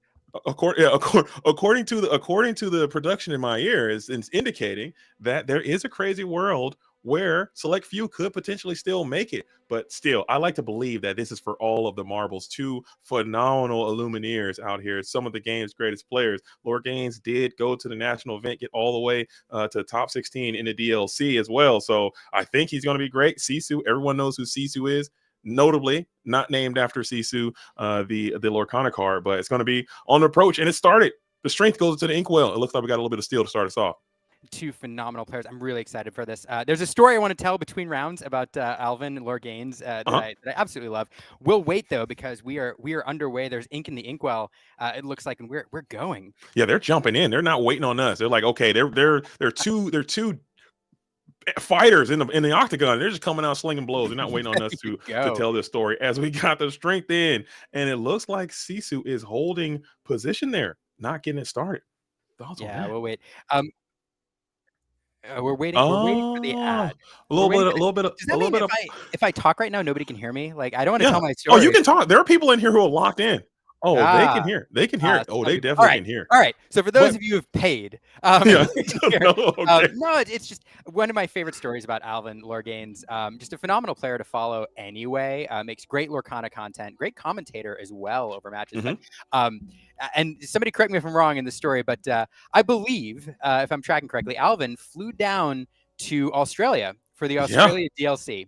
A: According to the production in my ear, is indicating that there is a crazy world where select few could potentially still make it. But still, I like to believe that this is for all of the marbles. 2 phenomenal Illumineers out here. Some of the game's greatest players. Lord Gaines did go to the national event, get all the way to top 16 in the DLC as well. So I think he's going to be great. Sisu, everyone knows who Sisu is. Notably, not named after Sisu, the Lorcana card, but it's going to be on the approach. And it started. The strength goes to the Inkwell. It looks like we got a little bit of steel to start us off.
L: 2 phenomenal players. I'm really excited for this. There's a story I want to tell between rounds about Alvin and Lord Gaines that I absolutely love. We'll wait though because we are underway. There's ink in the inkwell. It looks like, and we're going.
A: Yeah, they're jumping in. They're not waiting on us. They're like, okay, they're two fighters in the octagon. They're just coming out slinging blows. They're not waiting on us to tell this story as we got the strength in, and it looks like Sisu is holding position there, not getting it started.
L: We'll wait. We're waiting for the ad.
A: A little bit.
L: If I talk right now, nobody can hear me. Like I don't want to tell my story.
A: Oh, you can talk. There are people in here who are locked in. Oh, they can hear. They can hear. Oh, they definitely can hear.
L: All right. So for those of you who have paid, it's just one of my favorite stories about Alvin Lord Gaines. Just a phenomenal player to follow anyway. Makes great Lorcana content, great commentator as well over matches. But, and somebody correct me if I'm wrong in the story, but I believe, if I'm tracking correctly, Alvin flew down to Australia for the Australia DLC.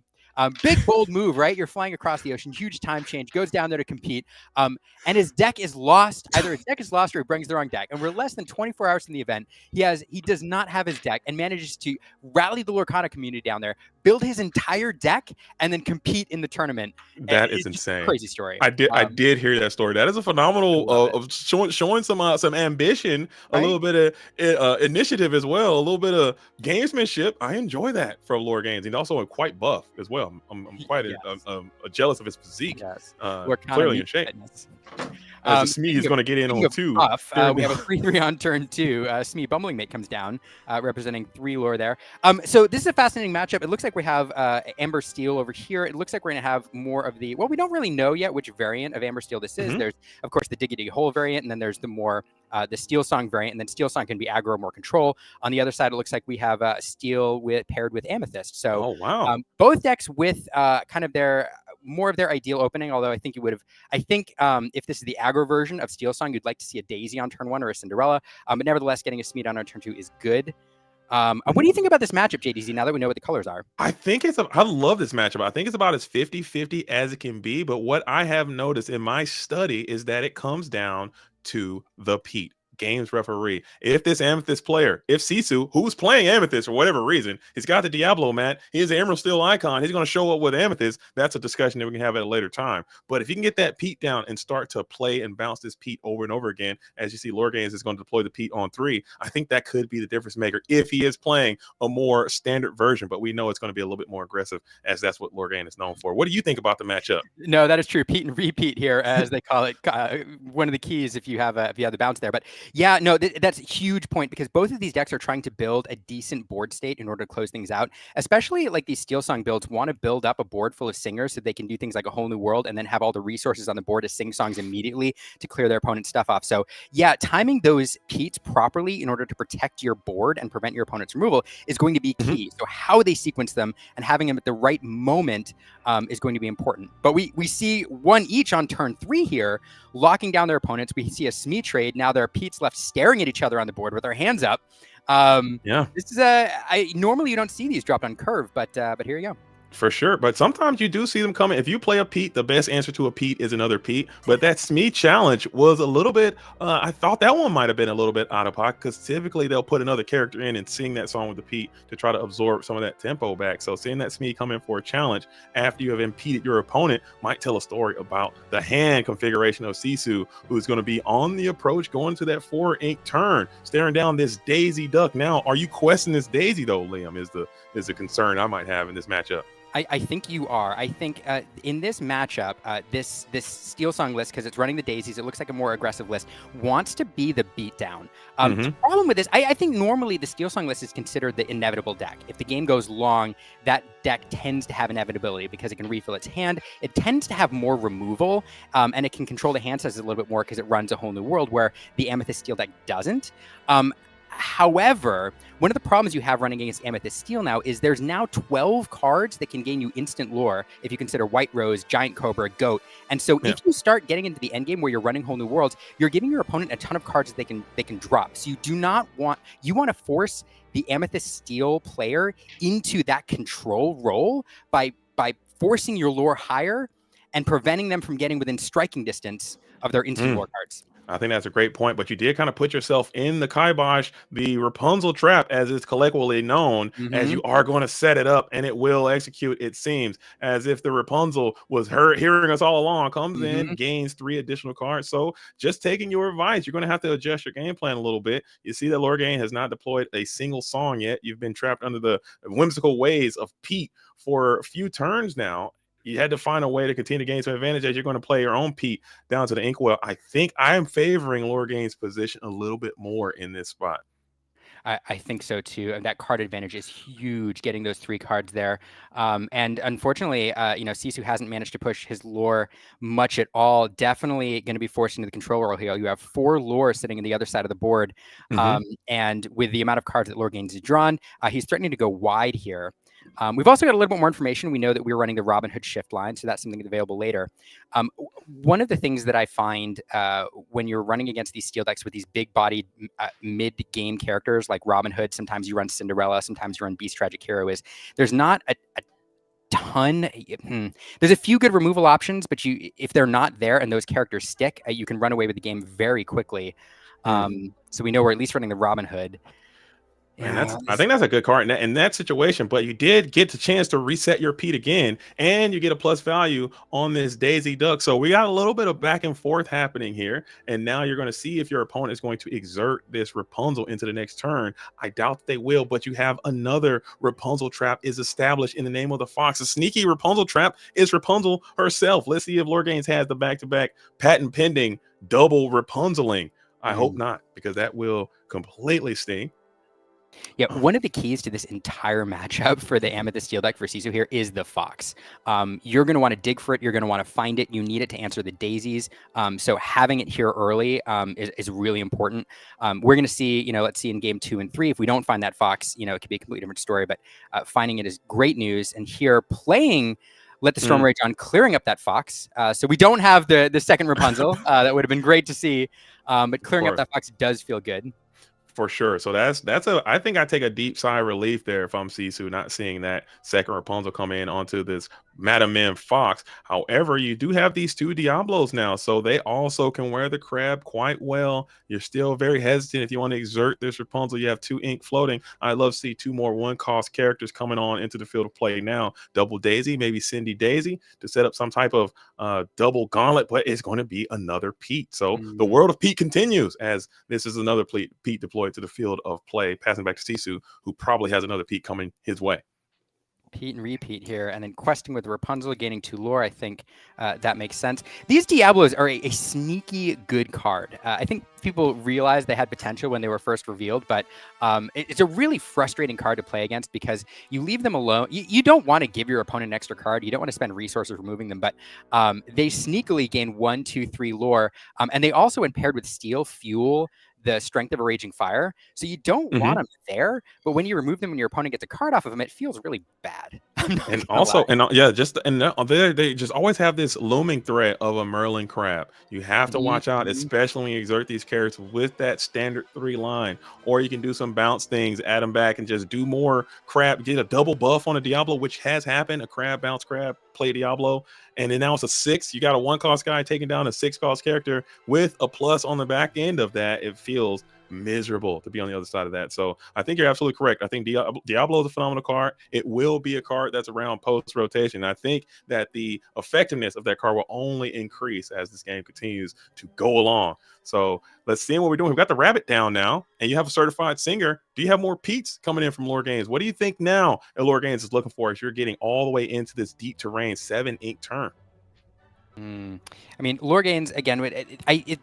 L: Big, bold move, right? You're flying across the ocean, huge time change, goes down there to compete. And his deck is lost. Either his deck is lost or he brings the wrong deck. And we're less than 24 hours in the event. He does not have his deck and manages to rally the Lorcana community down there, build his entire deck, and then compete in the tournament.
A: That is
L: It's just a
A: insane.
L: crazy story.
A: I did hear that story. That is a phenomenal of showing some ambition, a little bit of initiative as well, a little bit of gamesmanship. I enjoy that from Lore Games. He's also quite buff as well. I'm quite jealous of his physique.
L: Yes.
A: Clearly in shape. As Smee is going to get in on 2.
L: Buff, we have a 3/3 on turn 2. Smee Bumbling Mate comes down, representing 3 lore there. So this is a fascinating matchup. It looks like we have Amber Steel over here. It looks like we're going to have more of the, well, we don't really know yet which variant of Amber Steel this is. There's, of course, the Diggity Hole variant, and then there's the more the Steel Song variant, and then Steel Song can be aggro, more control. On the other side, it looks like we have Steel paired with Amethyst. So both decks with kind of their more of their ideal opening, although I think you would have, if this is the aggro version of Steel Song, you'd like to see a Daisy on turn 1 or a Cinderella, but nevertheless, getting a Smee down on turn 2 is good. What do you think about this matchup, JDZ, now that we know what the colors are?
A: I think I love this matchup. I think it's about as 50-50 as it can be, but what I have noticed in my study is that it comes down to the Pete. Games referee. If this Amethyst player, if Sisu, who's playing Amethyst for whatever reason, he's got the Diablo mat, he's an Emerald Steel icon, he's going to show up with Amethyst. That's a discussion that we can have at a later time. But if you can get that Pete down and start to play and bounce this Pete over and over again, as you see, Lore Games is going to deploy the Pete on 3. I think that could be the difference maker if he is playing a more standard version. But we know it's going to be a little bit more aggressive, as that's what Lore Games is known for. What do you think about the matchup?
L: No, that is true. Pete and repeat here, as they call it. One of the keys if you have the bounce there. But yeah, no. That's a huge point, because both of these decks are trying to build a decent board state in order to close things out, especially like these Steel Song builds want to build up a board full of singers so they can do things like a Whole New World and then have all the resources on the board to sing songs immediately to clear their opponent's stuff off. So yeah, timing those Petes properly in order to protect your board and prevent your opponent's removal is going to be key. So how they sequence them and having them at the right moment is going to be important. But we see one each on turn 3 here, locking down their opponents. We see a Smee trade. Now there are Petes left staring at each other on the board with their hands up. This is normally you don't see these dropped on curve, but here you go.
A: For sure. But sometimes you do see them coming. If you play a Pete, the best answer to a Pete is another Pete. But that Smee challenge was a little bit, I thought that one might have been a little bit out of pocket, because typically they'll put another character in and sing that song with the Pete to try to absorb some of that tempo back. So seeing that Smee come in for a challenge after you have impeded your opponent might tell a story about the hand configuration of Sisu, who's going to be on the approach going to that 4 ink turn, staring down this Daisy Duck. Now, are you questioning this Daisy though, Liam, is the concern I might have in this matchup?
L: I think you are. I think in this matchup, this Steel Song list, because it's running the daisies, it looks like a more aggressive list, wants to be the beatdown. The problem with this, I think normally the Steel Song list is considered the inevitable deck. If the game goes long, that deck tends to have inevitability because it can refill its hand. It tends to have more removal, and it can control the hand size a little bit more because it runs a Whole New World, where the Amethyst Steel deck doesn't. However, one of the problems you have running against Amethyst Steel now is there's now 12 cards that can gain you instant lore if you consider White Rose, Giant Cobra, Goat. And so if you start getting into the endgame where you're running Whole New Worlds, you're giving your opponent a ton of cards that they can drop. So you want to force the Amethyst Steel player into that control role by forcing your lore higher and preventing them from getting within striking distance of their instant lore cards.
A: I think that's a great point, but you did kind of put yourself in the kibosh, the Rapunzel trap, as it's colloquially known, as you are going to set it up and it will execute, it seems, as if the Rapunzel was hearing us all along, comes in, gains 3 additional cards. So just taking your advice, you're going to have to adjust your game plan a little bit. You see that Lore Game has not deployed a single song yet. You've been trapped under the whimsical ways of Pete for a few turns now. You had to find a way to continue to gain some advantage as you're going to play your own Pete down to the Inkwell. I think I am favoring Lore Game's position a little bit more in this spot.
L: I think so too. And that card advantage is huge, getting those 3 cards there. And unfortunately, Sisu hasn't managed to push his lore much at all. Definitely going to be forced into the control role here. You have 4 lore sitting on the other side of the board. And with the amount of cards that Lore Games has drawn, he's threatening to go wide here. We've also got a little bit more information. We know that we're running the Robin Hood shift line, so that's something that's available later. One of the things that I find when you're running against these steel decks with these big-bodied mid-game characters like Robin Hood, sometimes you run Cinderella, sometimes you run Beast Tragic Hero, is there's not a ton. There's a few good removal options, but if they're not there and those characters stick, you can run away with the game very quickly. So we know we're at least running the Robin Hood.
A: And I think that's a good card in that situation. But you did get the chance to reset your Pete again, and you get a plus value on this Daisy Duck. So we got a little bit of back and forth happening here. And now you're going to see if your opponent is going to exert this Rapunzel into the next turn. I doubt that they will, but you have another Rapunzel trap is established in the name of the fox. A sneaky Rapunzel trap is Rapunzel herself. Let's see if Lord Gaines has the back-to-back patent pending double Rapunzeling. I hope not, because that will completely sting.
L: Yeah, one of the keys to this entire matchup for the Amethyst Steel deck for Sisu here is the Fox. You're going to want to dig for it. You're going to want to find it. You need it to answer the daisies. So having it here early is really important. We're going to see, let's see in game 2 and 3, if we don't find that Fox, it could be a completely different story, but finding it is great news. And here playing Let the Storm Rage on, clearing up that Fox. So we don't have the second Rapunzel. That would have been great to see. But clearing up that Fox does feel good.
A: For sure. So I think I take a deep sigh of relief there if I'm Sisu, not seeing that second Rapunzel come in onto this Madam Mim Fox. However, you do have these two Diablos now, so they also can wear the crab quite well. You're still very hesitant if you want to exert this Rapunzel. You have 2 ink floating. I'd love to see 2 more 1-cost characters coming on into the field of play now. Double Daisy, maybe Cindy Daisy to set up some type of double gauntlet, but it's going to be another Pete. So the world of Pete continues as this is another Pete deployed to the field of play, passing back to Sisu, who probably has another Pete coming his way.
L: Pete and repeat here, and then questing with Rapunzel, gaining 2 lore. I think that makes sense. These Diablos are a sneaky good card. I think people realized they had potential when they were first revealed, but it's a really frustrating card to play against because you leave them alone. You don't want to give your opponent an extra card. You don't want to spend resources removing them, but they sneakily gain 1, 2, 3 lore, and they also, when paired with steel, fuel the strength of a raging fire. So you don't want them there, but when you remove them and your opponent gets a card off of them, it feels really bad.
A: And also, they just always have this looming threat of a Merlin crab. You have to watch out, especially when you exert these characters with that standard 3 line, or you can do some bounce things, add them back, and just do more crab. Get a double buff on a Diablo, which has happened. A crab bounce crab play Diablo, and then now it's a 6. You got a 1-cost guy taking down a 6-cost character with a plus on the back end of that. It feels miserable to be on the other side of that. So I think you're absolutely correct. I think Diablo is a phenomenal card. It will be a card that's around post rotation. I think that the effectiveness of that card will only increase as this game continues to go along. So let's see what we're doing. We've got the rabbit down now, and you have a certified singer. Do you have more Pete's coming in from Lord Gaines? What do you think now Lord Gaines is looking for as you're getting all the way into this deep terrain 7 ink turn?
L: I mean, Lord Gaines, again,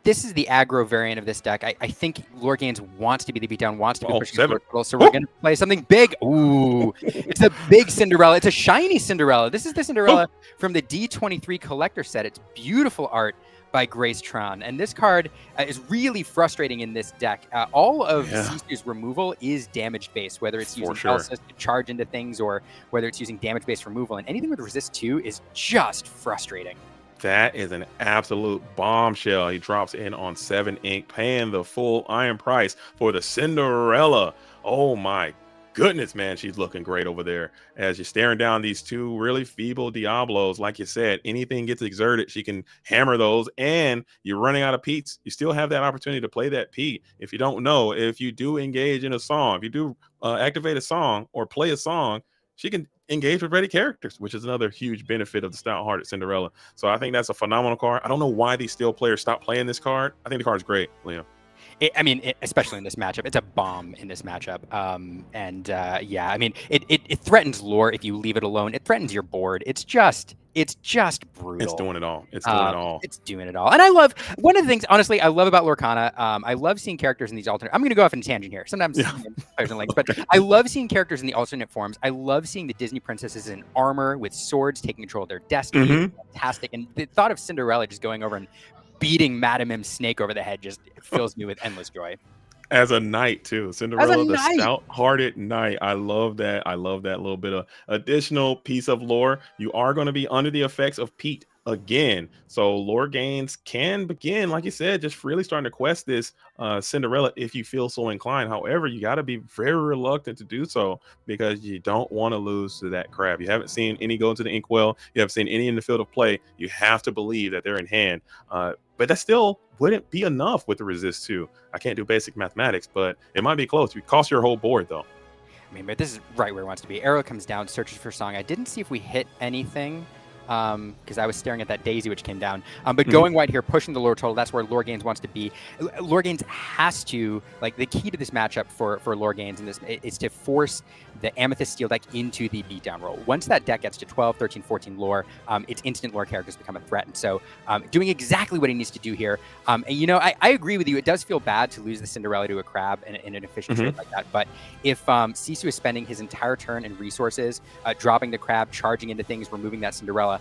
L: this is the aggro variant of this deck. I think Lord Gaines wants to be the beatdown, wants to be pushing forward, so we're going to play something big. Ooh, it's a big Cinderella. It's a shiny Cinderella. This is the Cinderella from the D23 collector set. It's beautiful art by Grace Tron. And this card is really frustrating in this deck. All of Sisu's removal is damage-based, whether it's using Elsys to charge into things or whether it's using damage-based removal. And anything with Resist 2 is just frustrating.
A: That is an absolute bombshell. He drops in on 7 ink, paying the full iron price for the Cinderella. Oh my goodness, man, she's looking great over there. As you're staring down these 2 really feeble Diablos, like you said, anything gets exerted, she can hammer those, and you're running out of Pete's. You still have that opportunity to play that Pete. If you don't know, if you do engage in a song, if you do activate a song or play a song, she can engage with ready characters, which is another huge benefit of the stout-hearted Cinderella. So I think that's a phenomenal card. I don't know why these Steel players stopped playing this card. I think the card is great, Liam.
L: Especially in this matchup, it's a bomb in this matchup. Yeah, I mean, it threatens lore if you leave it alone. It threatens your board. It's just brutal.
A: It's doing it all. It's doing it all.
L: It's doing it all. And I love one of the things, honestly, I love about Lorcana. I love seeing characters in these alternate. I'm going to go off on a tangent here. Sometimes players don't like, but I love seeing characters in the alternate forms. I love seeing the Disney princesses in armor with swords taking control of their destiny. Fantastic. And the thought of Cinderella just going over and beating Madam M's snake over the head just fills me with endless joy.
A: As a knight too, Cinderella, the stout-hearted knight. I love that. I love that little bit of additional piece of lore. You are going to be under the effects of Pete again, so Lord Gaines can begin, like you said, just really starting to quest this Cinderella if you feel so inclined. However, you got to be very reluctant to do so because you don't want to lose to that crab. You haven't seen any go into the inkwell. You haven't seen any in the field of play. You have to believe that they're in hand. But that still wouldn't be enough with the resist 2. I can't do basic mathematics, but it might be close. It costs your whole board, though.
L: I mean, but this is right where it wants to be. Arrow comes down, searches for song. I didn't see if we hit anything because I was staring at that daisy which came down. But going white here, pushing the lore total, that's where Lore Gains wants to be. Lore Gains has to, like, the key to this matchup for Lore Gains in this is to force the Amethyst Steel deck into the beatdown roll. Once that deck gets to 12, 13, 14 lore, its instant lore characters become a threat. And so doing exactly what he needs to do here. And, you know, I agree with you. It does feel bad to lose the Cinderella to a crab in an efficient trade like that. But if Sisu is spending his entire turn and resources, dropping the crab, charging into things, removing that Cinderella,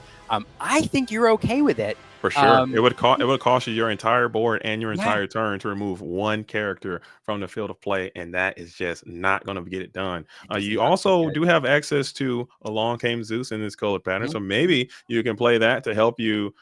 L: I think you're okay with it.
A: For sure. It would cost you your entire board and your entire turn to remove one character from the field of play, and that is just not going to get it done. You also do have access to Along Came Zeus in this colored pattern, so maybe you can play that to help you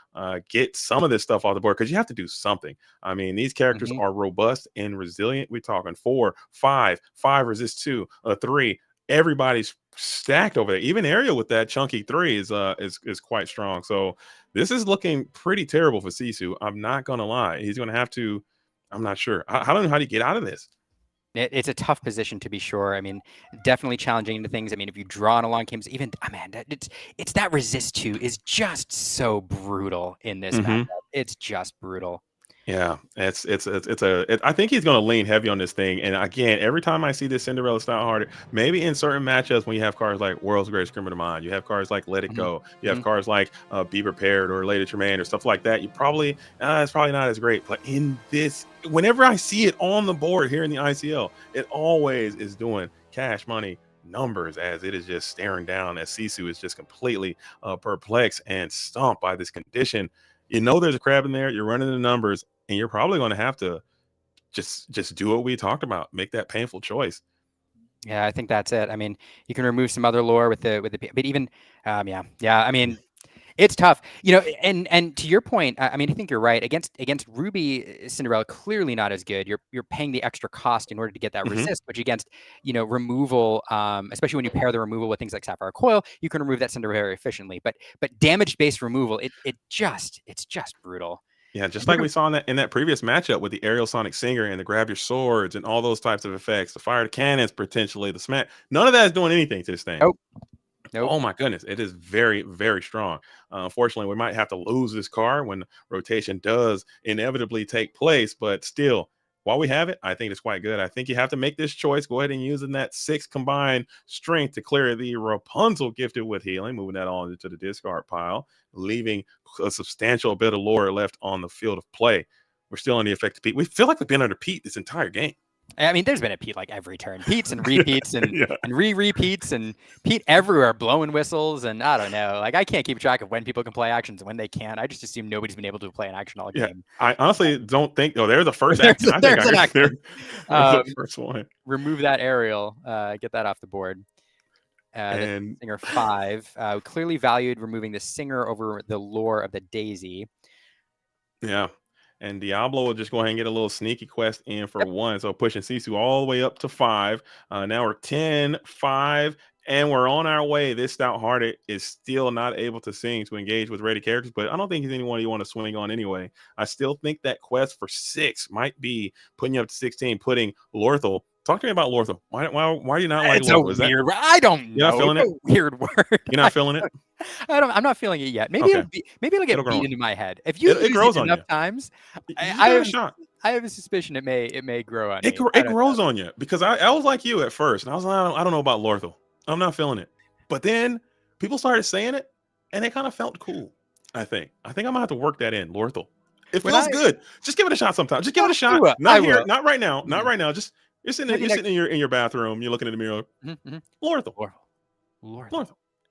A: get some of this stuff off the board, because you have to do something. I mean, these characters are robust and resilient. We're talking 4, 5 resist 2, 3. Everybody's stacked over there. Even Ariel with that chunky 3 is quite strong. So this is looking pretty terrible for Sisu. I'm not gonna lie. He's gonna have to. I'm not sure. I don't know how to get out of this.
L: It's a tough position to be sure. I mean, definitely challenging into things. I mean, if you draw an Along Came, even man, it's that resist 2 is just so brutal in this matchup. It's just brutal.
A: Yeah, I think he's going to lean heavy on this thing. And again, every time I see this Cinderella style hearted, maybe in certain matchups when you have cards like World's Greatest Criminal Mind, you have cards like Let It Go, you have cards like Be Prepared or Lady Tremaine or stuff like that. You probably it's probably not as great. But in this, whenever I see it on the board here in the ICL, it always is doing cash money numbers, as it is just staring down as Sisu is just completely perplexed and stumped by this condition. You know there's a crab in there. You're running the numbers. And you're probably going to have to just do what we talked about, make that painful choice.
L: Yeah, I think that's it. I mean, you can remove some other lore with the, but even, yeah. I mean, it's tough, you know. And to your point, I mean, I think you're right. Against Ruby Cinderella, clearly not as good. You're paying the extra cost in order to get that resist, which against, you know, removal, especially when you pair the removal with things like Sapphire Coil, you can remove that Cinderella very efficiently. But damage based removal, it's just brutal.
A: Yeah, just like we saw in that previous matchup with the Aerial Sonic Singer and the Grab Your Swords and all those types of effects, the Fire Cannons, potentially, the Smack. None of that is doing anything to this thing.
L: Nope.
A: Oh, my goodness. It is very, very strong. Unfortunately, we might have to lose this card when rotation does inevitably take place. But still, while we have it, I think it's quite good. I think you have to make this choice. Go ahead and using that 6 combined strength to clear the Rapunzel gifted with healing, moving that on into the discard pile, leaving a substantial bit of lore left on the field of play. We're still on the effective Pete. We feel like we've been under Pete this entire game.
L: I mean, there's been a Pete like every turn. Pete's and repeats and re-repeats and Pete everywhere blowing whistles. And I don't know. Like, I can't keep track of when people can play actions and when they can't. I just assume nobody's been able to play an action all game.
A: I honestly don't think. Oh, there's the first action. There's the first one.
L: Remove that aerial. Get that off the board. And Singer 5 clearly valued removing the Singer over the lore of the Daisy.
A: Yeah. And Diablo will just go ahead and get a little sneaky quest in for 1. So pushing Sisu all the way up to 5. Now we're 10, 5, and we're on our way. This Stout-Hearted is still not able to sing to engage with ready characters, but I don't think he's anyone you want to swing on anyway. I still think that quest for 6 might be putting you up to 16, putting Lorthel. Talk to me about Lorthel. Why are you not like Lorthel?
L: It's weird. I don't know.
A: You're not feeling it?
L: Weird word.
A: You're not feeling it?
L: I'm not feeling it yet. Maybe it'll get beat into my head. If you
A: it grows
L: it
A: on
L: enough
A: you.
L: times,
A: I
L: have a suspicion it may grow on
A: it. It grows on you, because I was like you at first, and I was like, I don't know about Lorthel. I'm not feeling it. But then people started saying it, and it kind of felt cool. I think I'm gonna have to work that in. Lorthel. It feels good. Just give it a shot sometime. Just give it a shot. Not here. Not right now. Not right now. Just you're sitting in your bathroom. You're looking in the mirror. Lorthel.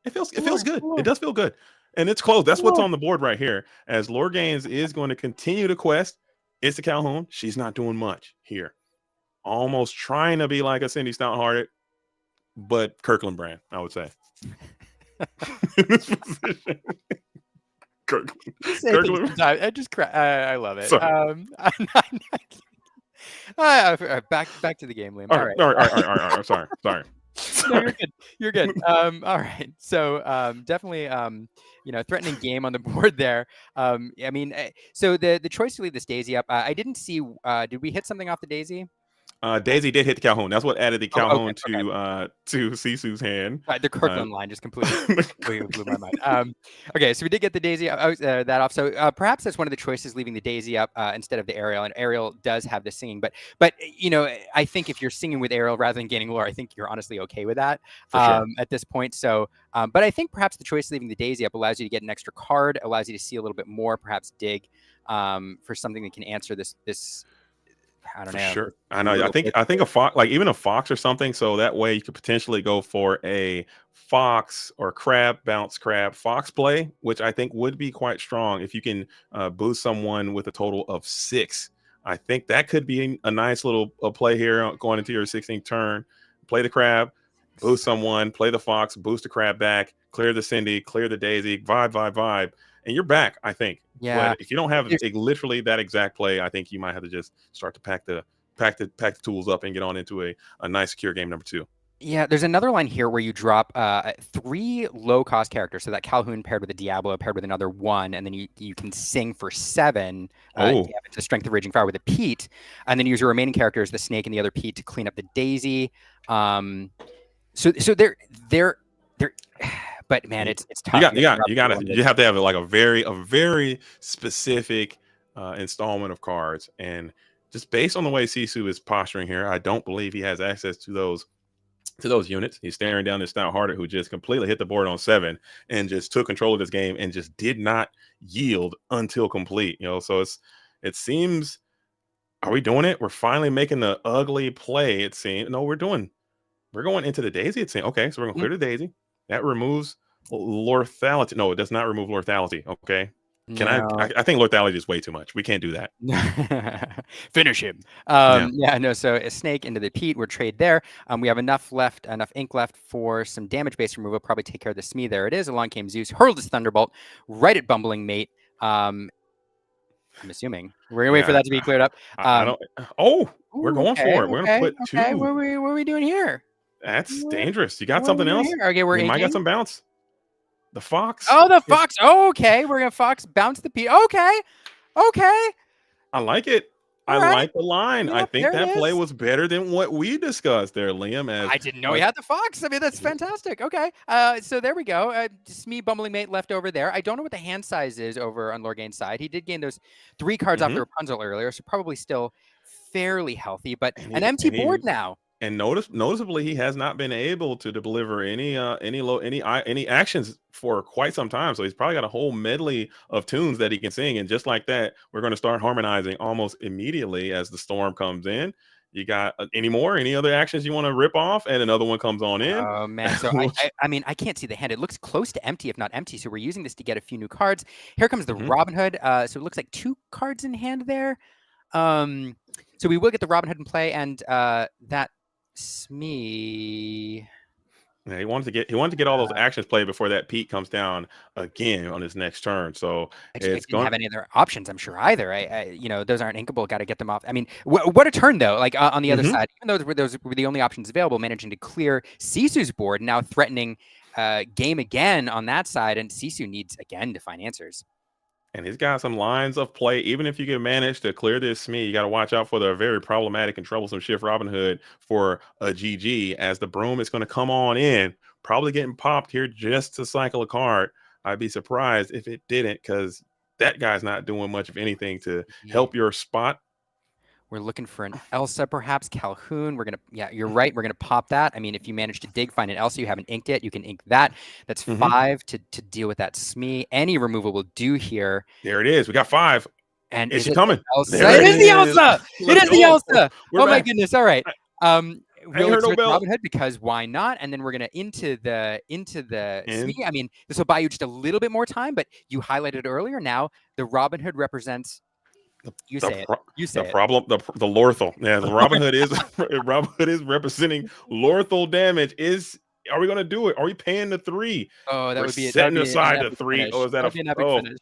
A: It feels good. It does feel good. And it's close. That's what's on the board right here. As Lore Gains is going to continue to quest. It's the Calhoun. She's not doing much here. Almost trying to be like a Cindy Stout-Hearted, but Kirkland brand, I would say. In this position. Kirkland.
L: I love it. Back to the game, Liam. All right.
A: Sorry.
L: No, you're good. You're good. All right. So definitely, threatening game on the board there. I mean, so the choice to leave this daisy up, I didn't see. Did we hit something off the daisy?
A: Daisy did hit the Calhoun. That's what added the Calhoun
L: okay.
A: to Sisu's hand.
L: The Kirkland line just completely blew my mind. Okay, so we did get the daisy that off. So perhaps that's one of the choices, leaving the daisy up instead of the Ariel. And Ariel does have the singing, but I think if you're singing with Ariel rather than gaining lore, I think you're honestly okay with that at this point. So, but I think perhaps the choice leaving the daisy up allows you to get an extra card, allows you to see a little bit more, perhaps dig for something that can answer this. I don't know.
A: Sure. I know. I think a fox, like even a fox or something. So that way you could potentially go for a fox or crab, bounce crab, fox play, which I think would be quite strong if you can boost someone with a total of 6. I think that could be a nice little play here going into your 16th turn. Play the crab, boost someone, play the fox, boost the crab back, clear the Cindy, clear the daisy, vibe, and you're back, I think.
L: Yeah.
A: But if you don't have literally that exact play, I think you might have to just start to pack the tools up and get on into a nice secure game number 2.
L: Yeah, there's another line here where you drop 3 low-cost characters. So that Calhoun paired with a Diablo, paired with another 1, and then you can sing for 7. Damage the Strength of Raging Fire with a Pete, and then use your remaining characters, the Snake and the other Pete, to clean up the Daisy. So they're. But man, it's tough. You have to have like a very specific installment of cards, and just based on the way Sisu is posturing here, I don't believe he has access to those units. He's staring down this Stout Hearted who just completely hit the board on 7 and just took control of this game and just did not yield until complete. So it seems. Are we doing it? We're finally making the ugly play. It seems. No, we're going into the Daisy. It seems. Okay, so we're gonna clear the Daisy. That removes Lorthality. No, it does not remove Lorthality. Okay. I think Lorthality is way too much. We can't do that. Finish him. So a Snake into the Pete. We're trade there. We have enough ink left for some damage-based removal. Probably take care of the Smee. There it is. Along came Zeus, hurled his Thunderbolt right at Bumbling Mate. I'm assuming we're gonna wait for that to be cleared up.
A: We're going for it. We're gonna put 2.
L: What are we doing here?
A: That's dangerous. You got something else?
L: Okay, we
A: might got some bounce. The fox.
L: Oh, the fox. Okay, we're gonna fox bounce the Pete. Okay.
A: I like it.
L: All
A: I
L: right.
A: like the line.
L: Yep,
A: I think that play was better than what we discussed there, Liam.
L: I didn't know he had the fox. I mean, that's fantastic. Okay. So there we go. Smee Bumbling Mate left over there. I don't know what the hand size is over on Lorgain's side. He did gain those 3 cards off the Rapunzel earlier, so probably still fairly healthy, but an empty board now.
A: And noticeably, he has not been able to deliver any actions for quite some time. So he's probably got a whole medley of tunes that he can sing. And just like that, we're going to start harmonizing almost immediately as the storm comes in. You got any other actions you want to rip off? And another one comes on in.
L: Oh man! So I mean, I can't see the hand. It looks close to empty, if not empty. So we're using this to get a few new cards. Here comes the Robin Hood. So it looks like 2 cards in hand there. So we will get the Robin Hood in play, and that Smee.
A: Yeah, he wanted to get all those actions played before that Pete comes down again on his next turn. So
L: it's going to have any other options, I'm sure either. Those aren't inkable. Got to get them off. I mean, what a turn though. Like on the other side, even though those were the only options available, managing to clear Sisu's board, now threatening game again on that side, and Sisu needs again to find answers.
A: And he's got some lines of play. Even if you can manage to clear this Smee, you got to watch out for the very problematic and troublesome Shift Robin Hood for a GG, as the Broom is going to come on in, probably getting popped here just to cycle a card. I'd be surprised if it didn't, because that guy's not doing much of anything to help your spot.
L: We're looking for an Elsa, perhaps Calhoun. You're right. We're gonna pop that. I mean, if you manage to dig, find an Elsa, you haven't inked it, you can ink that. That's 5 to deal with that Smee. Any removal will do here.
A: There it is. We got 5.
L: And
A: is she coming?
L: It is the Elsa. It is the Elsa. Oh my goodness. All right. We'll insert Robin Hood because why not? And then we're gonna into the Smee. I mean, this will buy you just a little bit more time, but you highlighted earlier. Now the Robin Hood represents. You say it.
A: Problem, the Lorthal. Yeah, the Robin Hood is representing Lorthal damage. Are we going to do it? Are we paying the 3?
L: Oh, that would be
A: setting aside the 3.
L: Oh, is that
A: an epic finish?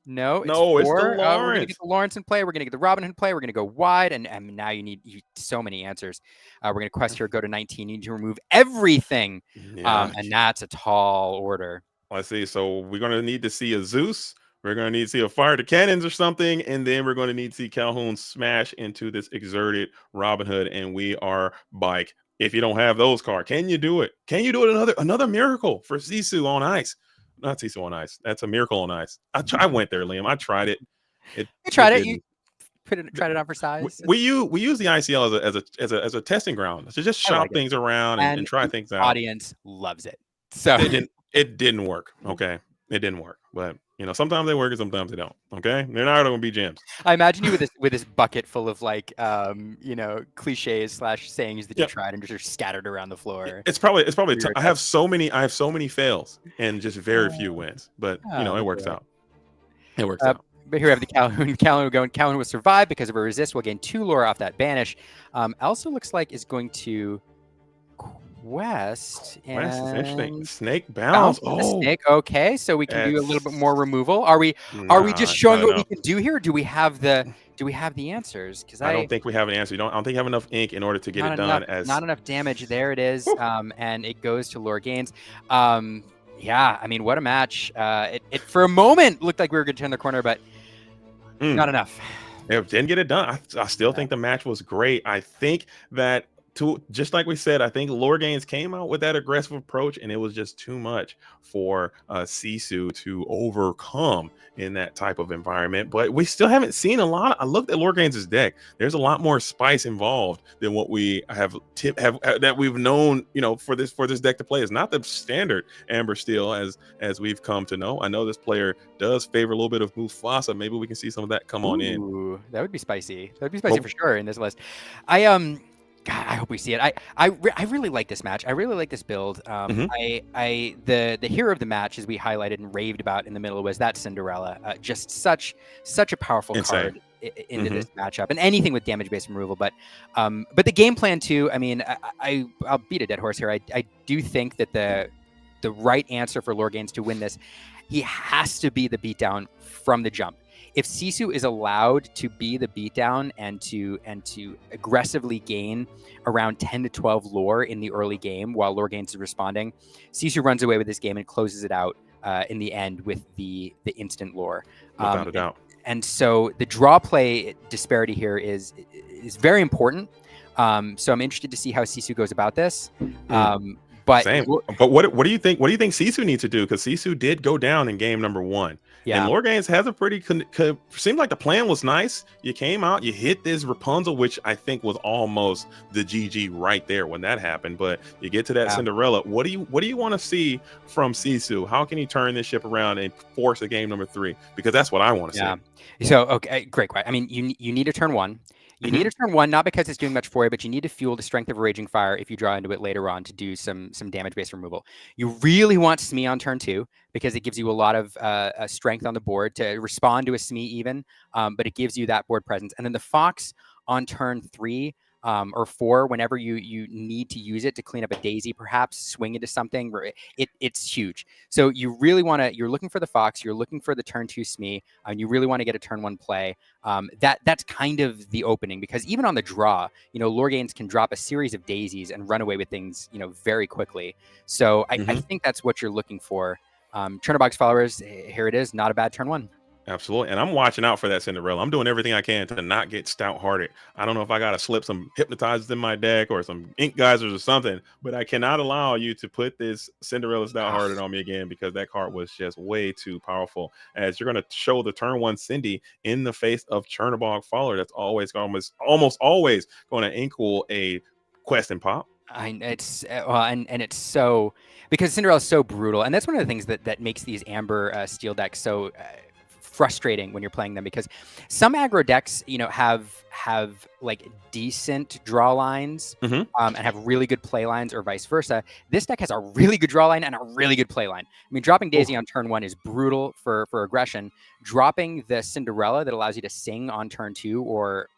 L: No, it's
A: No, it's the
L: four. We're gonna
A: Lawrence.
L: get the Lawrence in play. We're gonna get the Robin in play. We're gonna go wide, and now you need so many answers. We're gonna quest here. Go to 19. You need to remove everything,
A: Yeah.
L: and that's a tall order.
A: Let's see. So we're gonna need to see a Zeus. We're gonna need to see a fire to cannons or something, and then we're gonna need to see Calhoun smash into this exerted Robin Hood, and we are bike. If you don't have those cards, can you do it? Can you do it? Another miracle for Sisu on ice. Not Sisu on ice. That's a miracle on ice. I went there, Liam. I tried it.
L: You tried it.
A: didn't.
L: You tried it on for size.
A: We use the ICL as a testing ground to just shop things around and try things out.
L: Audience loves it. So
A: it didn't work. Okay, it didn't work. But sometimes they work and sometimes they don't. Okay, they're not going to be gems.
L: I imagine you with this bucket full of like cliches / sayings that you tried and just are scattered around the floor.
A: It's probably I have so many fails and just very few wins. But it works out. It works out.
L: But here we have the Calhoun. Calhoun will survive because of a resist. We'll gain 2 lore off that banish. Also looks like is going to quest.
A: Quest is interesting. Snake bounce. Oh,
L: snake. Okay, so we can do a little bit more removal. Are we just showing what we can do here? Or do we have the answers? Because
A: I don't think we have an answer. I don't think we have enough ink in order to get it done.
L: Not enough damage. There it is. And it goes to Lore Gaines. Yeah, I mean, what a match. It for a moment looked like we were going to turn the corner, but not enough.
A: It didn't get it done. I still think the match was great. I think that just like we said, I think Lore Gaines came out with that aggressive approach, and it was just too much for Sisu to overcome in that type of environment. But we still haven't seen a lot. I looked at Lore Gaines' deck. There's a lot more spice involved than what we have that we've known. For this deck to play. It's not the standard Amber Steel as we've come to know. I know this player does favor a little bit of Mufasa. Maybe we can see some of that come on in.
L: That would be spicy. That would be spicy for sure in this list. God, I hope we see it. I really like this match. I really like this build. The hero of the match, as we highlighted and raved about in the middle, was that Cinderella. Just such a powerful card into this matchup, and anything with damage-based removal. But the game plan too. I mean, I'll beat a dead horse here. I do think that the right answer for Lore Gaines to win this, he has to be the beatdown from the jump. If Sisu is allowed to be the beatdown and to aggressively gain around 10 to 12 lore in the early game while Lore Gaines is responding, Sisu runs away with this game and closes it out in the end with the instant lore.
A: Without a doubt.
L: And so the draw play disparity here is very important. So I'm interested to see how Sisu goes about this. But
A: same. But what do you think? What do you think Sisu needs to do? Because Sisu did go down in game number 1. Yeah. And Lore Gaines has a pretty seemed like the plan was nice. You came out, you hit this Rapunzel, which I think was almost the GG right there when that happened. But you get to that Cinderella. What do you want to see from Sisu? How can he turn this ship around and force a game number 3? Because that's what I want to see.
L: So okay, great question. I mean, you need a turn 1. You need a turn 1, not because it's doing much for you, but you need to fuel the strength of a Raging Fire if you draw into it later on to do some damage-based removal. You really want Smee on turn 2 because it gives you a lot of strength on the board to respond to a Smee even, but it gives you that board presence. And then the Fox on turn 3 or 4, whenever you need to use it to clean up a daisy, perhaps swing into something, it's huge. So you really want to, you're looking for the Fox, you're looking for the turn 2 Smee, and you really want to get a turn 1 play. That's kind of the opening, because even on the draw, Lore Gaines can drop a series of daisies and run away with things, very quickly. So I think that's what you're looking for. Chernobog's followers, here it is, not a bad turn 1.
A: Absolutely. And I'm watching out for that Cinderella. I'm doing everything I can to not get stout-hearted. I don't know if I got to slip some hypnotizers in my deck or some ink geysers or something, but I cannot allow you to put this Cinderella stout-hearted on me again, because that card was just way too powerful. As you're going to show the turn 1 Cindy in the face of Chernobog follower, that's almost always going to equal a quest and pop.
L: It's so, because Cinderella's so brutal, and that's one of the things that makes these Amber Steel decks so frustrating when you're playing them, because some aggro decks have like decent draw lines and have really good play lines, or vice versa. This deck has a really good draw line and a really good play line. I mean, dropping Daisy on turn 1 is brutal for aggression. Dropping the Cinderella that allows you to sing on turn 2, or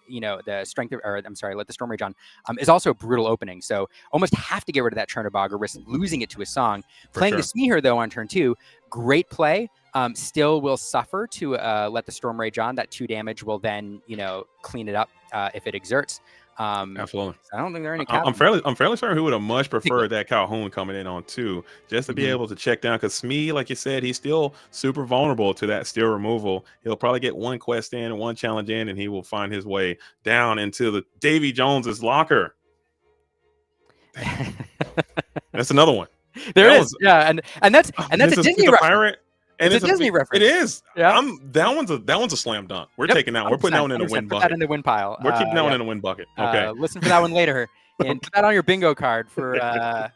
L: the strength of, or I'm sorry, let the Storm Rage on, is also a brutal opening. So almost have to get rid of that Chernobog or risk losing it to a song. Playing the Smee here though on turn 2, great play. still will suffer to let the Storm Rage on. That 2 damage will then, clean it up if it exerts.
A: Absolutely.
L: I don't think there are any.
A: I'm fairly certain who would have much preferred that Calhoun coming in on 2, just to be able to check down. Because Smee, like you said, he's still super vulnerable to that steel removal. He'll probably get 1 quest in, 1 challenge in, and he will find his way down into the Davy Jones's locker. That's another one.
L: There is, yeah, and that's a Disney reference.
A: Pirate. And
L: it's a Disney reference.
A: It is.
L: Yeah.
A: That one's a slam dunk. We're taking that one. We're putting that one in the win bucket.
L: Put that in the win pile.
A: We're keeping that one in the win bucket. Okay.
L: Listen for that one later, and put that on your bingo card for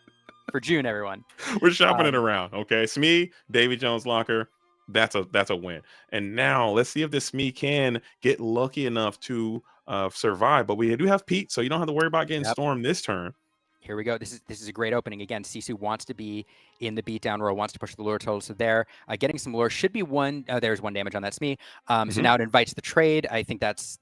L: June, everyone.
A: We're shopping it around. Okay. Smee, Davy Jones locker. That's a win. And now let's see if this Smee can get lucky enough to survive. But we do have Pete, so you don't have to worry about getting stormed this turn.
L: Here we go. This is a great opening. Again, Sisu wants to be in the beatdown row, wants to push the lure total. So there, getting some lure should be 1. There's 1 damage on that Smee. So now it invites the trade. I think that's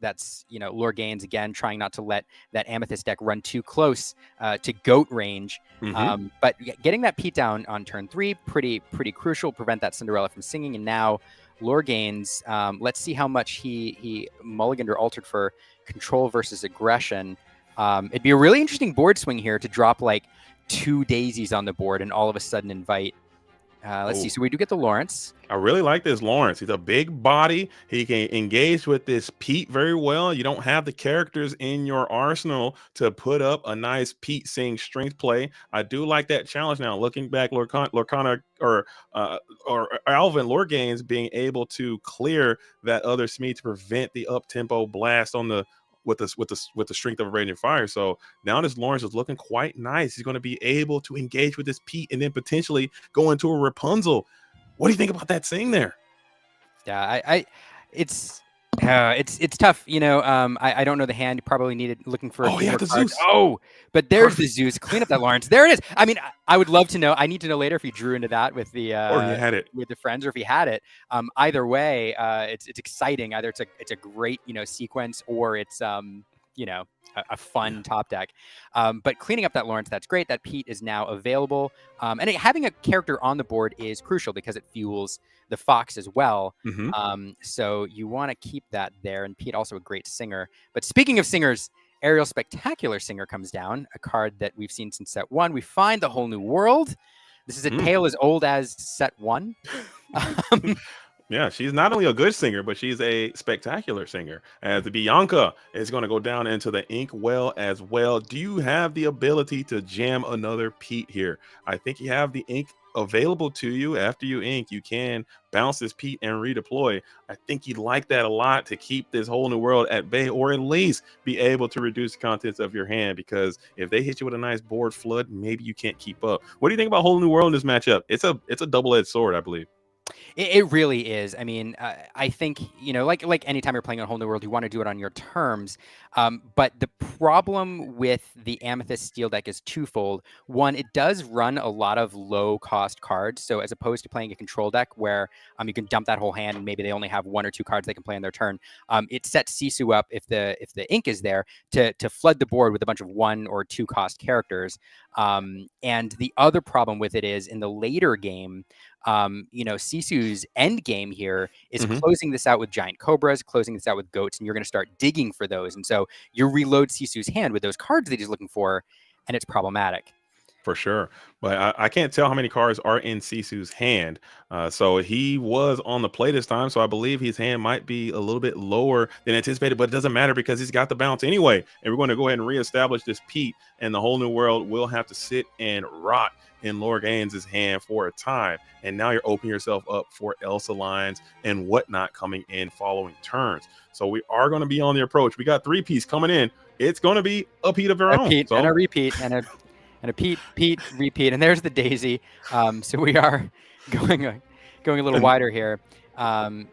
L: lure gains again, trying not to let that Amethyst deck run too close to goat range. But getting that Pete down on turn 3, pretty crucial. Prevent that Cinderella from singing. And now lure gains. Let's see how much he mulliganed or altered for control versus aggression. It'd be a really interesting board swing here to drop like 2 daisies on the board and all of a sudden invite. Let's see. So we do get the Lawrence.
A: I really like this Lawrence. He's a big body. He can engage with this Pete very well. You don't have the characters in your arsenal to put up a nice Pete Sing strength play. I do like that challenge now. Looking back, Lorcana or Alvin Lorgains being able to clear that other Smee to prevent the up tempo blast on the with the strength of a raging fire. So now this Lawrence is looking quite nice. He's going to be able to engage with this Pete and then potentially go into a Rapunzel. What do you think about that Sing there?
L: Yeah, it's tough. I don't know the hand. You probably needed looking for.
A: Oh yeah, the Zeus.
L: Oh, but there's the Zeus. Clean up that Lawrence. There it is. I mean, I would love to know. I need to know later if he drew into that with the
A: or he had it
L: with the friends, or if he had it. Either way, it's exciting. Either it's a great sequence, or it's a fun top deck. But cleaning up that Lawrence, that's great. That Pete is now available. And having a character on the board is crucial because it fuels the Fox as well. So you want to keep that there. And Pete also a great singer. But speaking of singers, Ariel Spectacular Singer comes down, a card that we've seen since set 1. We find the whole new world. This is a tale as old as set 1.
A: Yeah, she's not only a good singer, but she's a spectacular singer. As the Bianca is going to go down into the ink well as well. Do you have the ability to jam another Pete here? I think you have the ink available to you. After you ink, you can bounce this Pete and redeploy. I think you'd like that a lot to keep this whole new world at bay, or at least be able to reduce the contents of your hand, because if they hit you with a nice board flood, maybe you can't keep up. What do you think about whole new world in this matchup? It's a double-edged sword, I believe.
L: It really is. I mean, I think, like anytime you're playing on a whole new world, you want to do it on your terms. But the problem with the Amethyst Steel deck is twofold. One, it does run a lot of low cost cards. So as opposed to playing a control deck where you can dump that whole hand and maybe they only have 1 or 2 cards they can play on their turn, it sets Sisu up, if the ink is there, to flood the board with a bunch of 1 or 2 cost characters. And the other problem with it is in the later game, Sisu's end game here is closing this out with giant cobras, closing this out with goats, and you're going to start digging for those. And so you reload Sisu's hand with those cards that he's looking for, and it's problematic.
A: For sure. But I can't tell how many cards are in Sisu's hand. So he was on the play this time. So I believe his hand might be a little bit lower than anticipated, but it doesn't matter because he's got the bounce anyway. And we're going to go ahead and reestablish this Pete, and the whole new world will have to sit and rot in Lorgains' hand for a time. And now you're opening yourself up for Elsa lines and whatnot coming in following turns. So we are going to be on the approach. We got 3 P's coming in. It's going to be a Pete of our own.
L: Pete and a repeat and a Pete, repeat, and there's the daisy. So we are going a little wider here,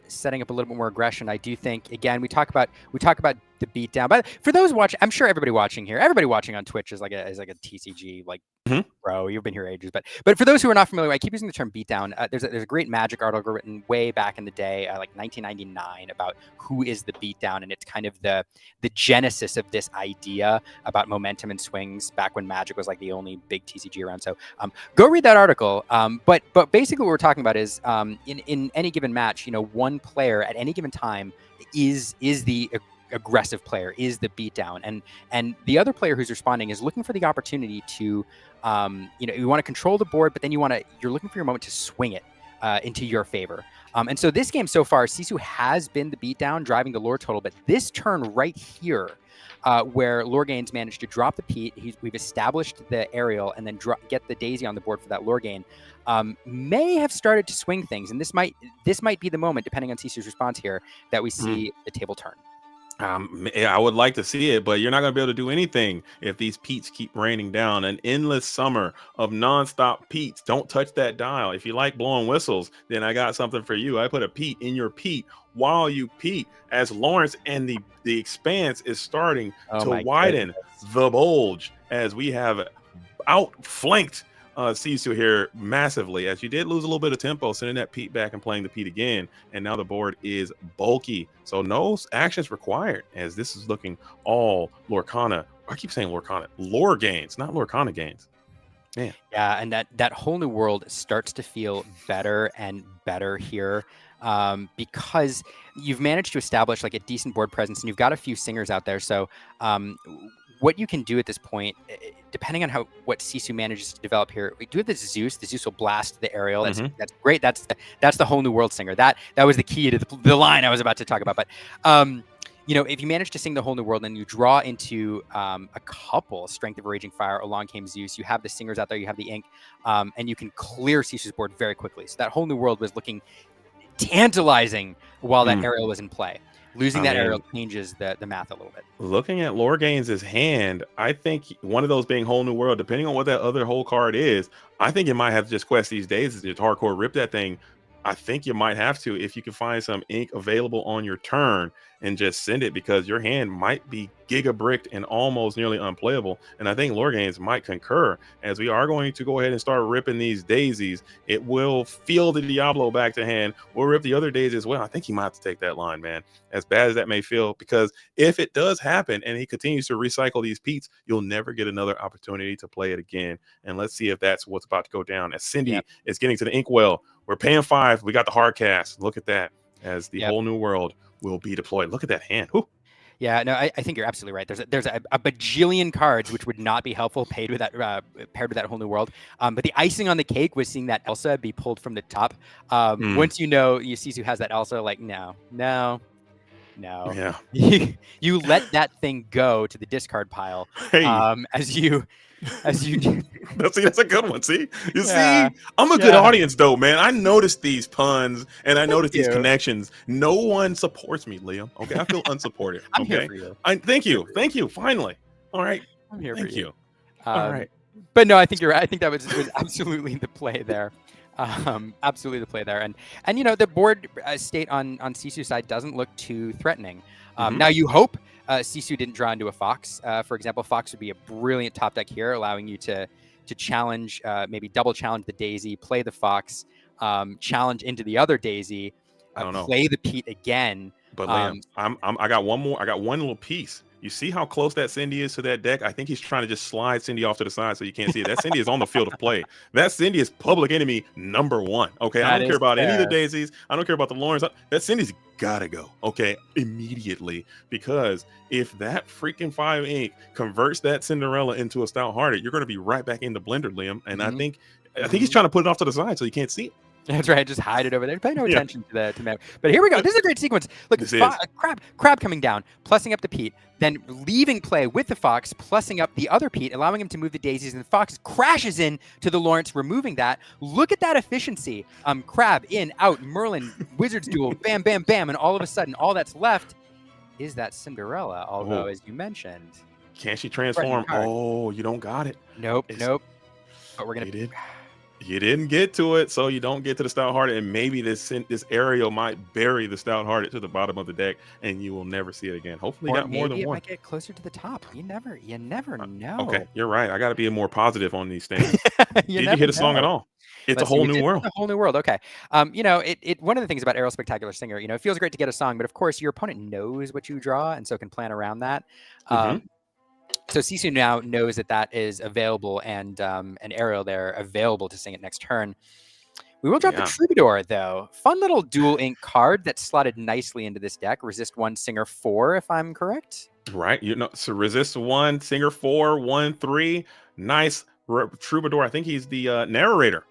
L: setting up a little bit more aggression. I do think, again, we talk about the beatdown, but for those watching, I'm sure everybody watching on Twitch is like a TCG bro. You've been here ages. But for those who are not familiar, I keep using the term beatdown. There's a great Magic article written way back in the day, like 1999, about who is the beatdown, and it's kind of the genesis of this idea about momentum and swings back when Magic was like the only big TCG around. So go read that article. But basically what we're talking about is in any given match, one player at any given time is the aggressive player, is the beatdown, and the other player who's responding is looking for the opportunity to you want to control the board, but then you're looking for your moment to swing it into your favor. And so this game so far, Sisu has been the beatdown, driving the lore total, but this turn right here, where Lorgain's managed to drop the Pete, we've established the aerial, and then get the daisy on the board for that Lorgain, may have started to swing things, and this might be the moment, depending on Sisu's response here, that we see the table turn.
A: I would like to see it, but you're not going to be able to do anything if these Peats keep raining down. An endless summer of nonstop Peats. Don't touch that dial. If you like blowing whistles, then I got something for you. I put a Peat in your Peat while you Peat, as Lawrence and the expanse is starting to widen the bulge, as we have outflanked Sisu here massively, as you did lose a little bit of tempo, sending that Pete back and playing the Pete again, and now the board is bulky, so no actions required, as this is looking all Lorcana. I keep saying Lorcana, lore gains, not Lorcana gains. Man.
L: Yeah, and that whole new world starts to feel better and better here, because you've managed to establish like a decent board presence, and you've got a few singers out there. So what you can do at this point, depending on what Sisu manages to develop here, we do have this Zeus. The Zeus will blast the aerial. That's great. That's the whole new world singer. That was the key to the line I was about to talk about. But if you manage to sing the whole new world and you draw into a couple Strength of Raging Fire, along came Zeus. You have the singers out there. You have the ink, and you can clear Sisu's board very quickly. So that whole new world was looking tantalizing while that aerial was in play. Losing that aerial changes the math a little bit.
A: Looking at Lorgain's hand, I think one of those being whole new world, depending on what that other whole card is, I think you might have to just quest these days to hardcore rip that thing. I think you might have to, if you can find some ink available on your turn, and just send it, because your hand might be giga bricked and almost nearly unplayable. And I think Lorgain's might concur, as we are going to go ahead and start ripping these daisies. It will feel the Diablo back to hand. We'll rip the other daisies as well. I think he might have to take that line, man, as bad as that may feel, because if it does happen and he continues to recycle these Peats, you'll never get another opportunity to play it again. And let's see if that's what's about to go down, as Cindy is getting to the inkwell. We're paying 5. We got the hard cast. Look at that, as the whole new world will be deployed. Look at that hand. Whew.
L: Yeah, no, I think you're absolutely right. There's a bajillion cards which would not be helpful paired with that whole new world. But the icing on the cake was seeing that Elsa be pulled from the top. Once you see who has that Elsa, like no.
A: Yeah.
L: You let that thing go to the discard pile.
A: Hey.
L: As you
A: that's a good one. See, see, I'm a good audience though, man. I noticed these puns and I noticed these connections. No one supports me, Liam. Okay, I feel unsupported.
L: I'm here for you.
A: Thank you. Finally, all right.
L: I'm here for you.
A: All right,
L: but no, I think you're right. I think that was absolutely the play there. Absolutely the play there, and the board state on Sisu's side doesn't look too threatening. Now you hope Sisu didn't draw into a Fox. For example, Fox would be a brilliant top deck here, allowing you to challenge, maybe double challenge the Daisy, play the Fox, challenge into the other Daisy, play the Pete again.
A: But Liam, I got one more. I got one little piece. You see how close that Cindy is to that deck? I think he's trying to just slide Cindy off to the side so you can't see it. That Cindy is on the field of play. That Cindy is public enemy #1. Okay, I don't care about any of the daisies. I don't care about the Lawrence. That Cindy's gotta go. Okay, immediately, because if that freaking 5 ink converts that Cinderella into a Stout Hearted, you're going to be right back in the blender, Liam. And I think he's trying to put it off to the side so you can't see it.
L: That's right. Just hide it over there. Pay no attention to that. But here we go. This is a great sequence. Look, crab coming down, plussing up the Pete, then leaving play with the Fox, plussing up the other Pete, allowing him to move the daisies, and the Fox crashes in to the Lawrence, removing that. Look at that efficiency. Crab in, out, Merlin, Wizards duel, bam, bam, bam, and all of a sudden, all that's left is that Cinderella. Although, as you mentioned,
A: can she transform? Oh, you don't got it.
L: Nope. But we're gonna.
A: You didn't get to it, so you don't get to the Stout-Hearted, and maybe this aerial might bury the Stout-Hearted to the bottom of the deck, and you will never see it again. Hopefully, you got more than
L: maybe it
A: one.
L: might get closer to the top. You never know.
A: Okay, you're right. I got to be more positive on these things. Did you
L: never
A: hit a song
L: know.
A: at all? It's
L: Let's
A: a
L: see,
A: whole
L: we
A: new
L: did
A: world.
L: A whole new world. Okay. You know, it one of the things about Aerial Spectacular Singer, you know, it feels great to get a song, but of course your opponent knows what you draw and so can plan around that. So Sisu now knows that is available, and Aerial there available to sing it next turn. We will drop the Troubadour, though. Fun little dual ink card that's slotted nicely into this deck. Resist 1, Singer 4, if I'm correct.
A: Right. You know, so resist 1, Singer 4, 1, 3. Nice Troubadour. I think he's the narrator.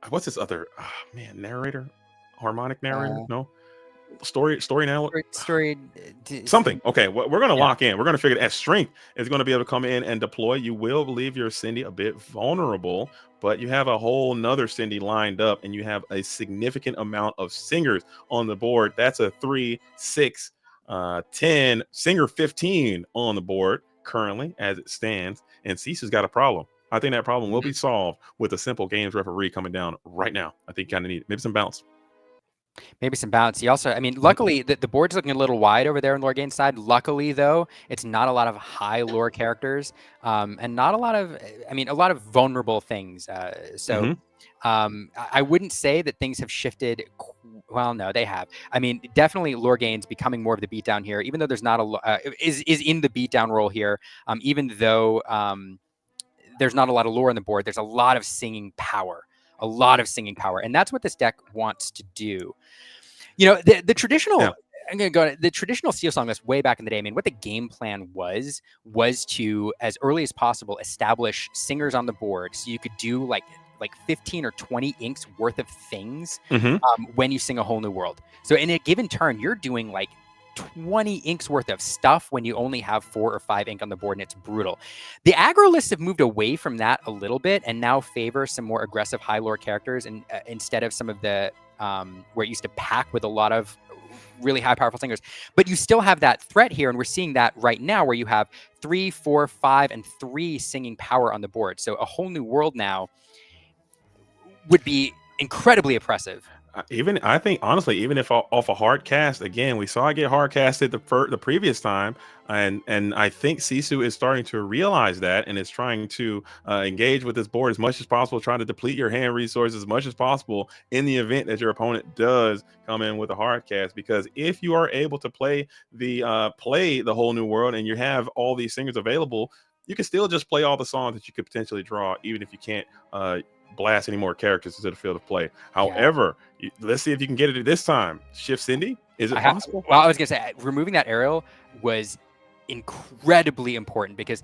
A: What's his other narrator? Harmonic narrator? No. Story now. Something. Okay, we're gonna lock in. We're gonna figure that strength is gonna be able to come in and deploy. You will leave your Cindy a bit vulnerable, but you have a whole nother Cindy lined up, and you have a significant amount of singers on the board. That's a 3, 6, 10 Singer 15 on the board currently as it stands, and Cisu's got a problem. I think that problem will be solved with a simple games referee coming down right now. I think you kind of need maybe some bounce.
L: Maybe some bounce. He also, I mean, luckily the board's looking a little wide over there on Lorgane's side. Luckily, though, it's not a lot of high lore characters, and not a lot of, I mean, a lot of vulnerable things. I wouldn't say that things have shifted. Well, no, they have. I mean, definitely Lorgane's becoming more of the beatdown here, even though there's not is in the beatdown role here. Even though there's not a lot of lore on the board, there's a lot of singing power. And that's what this deck wants to do. You know, the traditional, I'm going to go to the traditional Seal Song list way back in the day. I mean, what the game plan was to, as early as possible, establish singers on the board so you could do like 15 or 20 inks worth of things when you sing A Whole New World. So in a given turn, you're doing like 20 inks worth of stuff when you only have 4 or 5 ink on the board, and it's brutal. The aggro lists have moved away from that a little bit and now favor some more aggressive high lore characters, and instead of some of the where it used to pack with a lot of really high powerful singers. But you still have that threat here, and we're seeing that right now where you have 3, 4, 5, and 3 singing power on the board. So A Whole New World now would be incredibly oppressive.
A: I think honestly, even if off a hard cast, again, we saw it get hard casted the previous time, and I think Sisu is starting to realize that and is trying to engage with this board as much as possible, trying to deplete your hand resources as much as possible in the event that your opponent does come in with a hard cast. Because if you are able to play the Whole New World and you have all these singers available, you can still just play all the songs that you could potentially draw, even if you can't blast any more characters into the field of play. However, let's see if you can get it this time. Shift Cindy, is it possible?
L: Well, I was gonna say removing that aerial was incredibly important because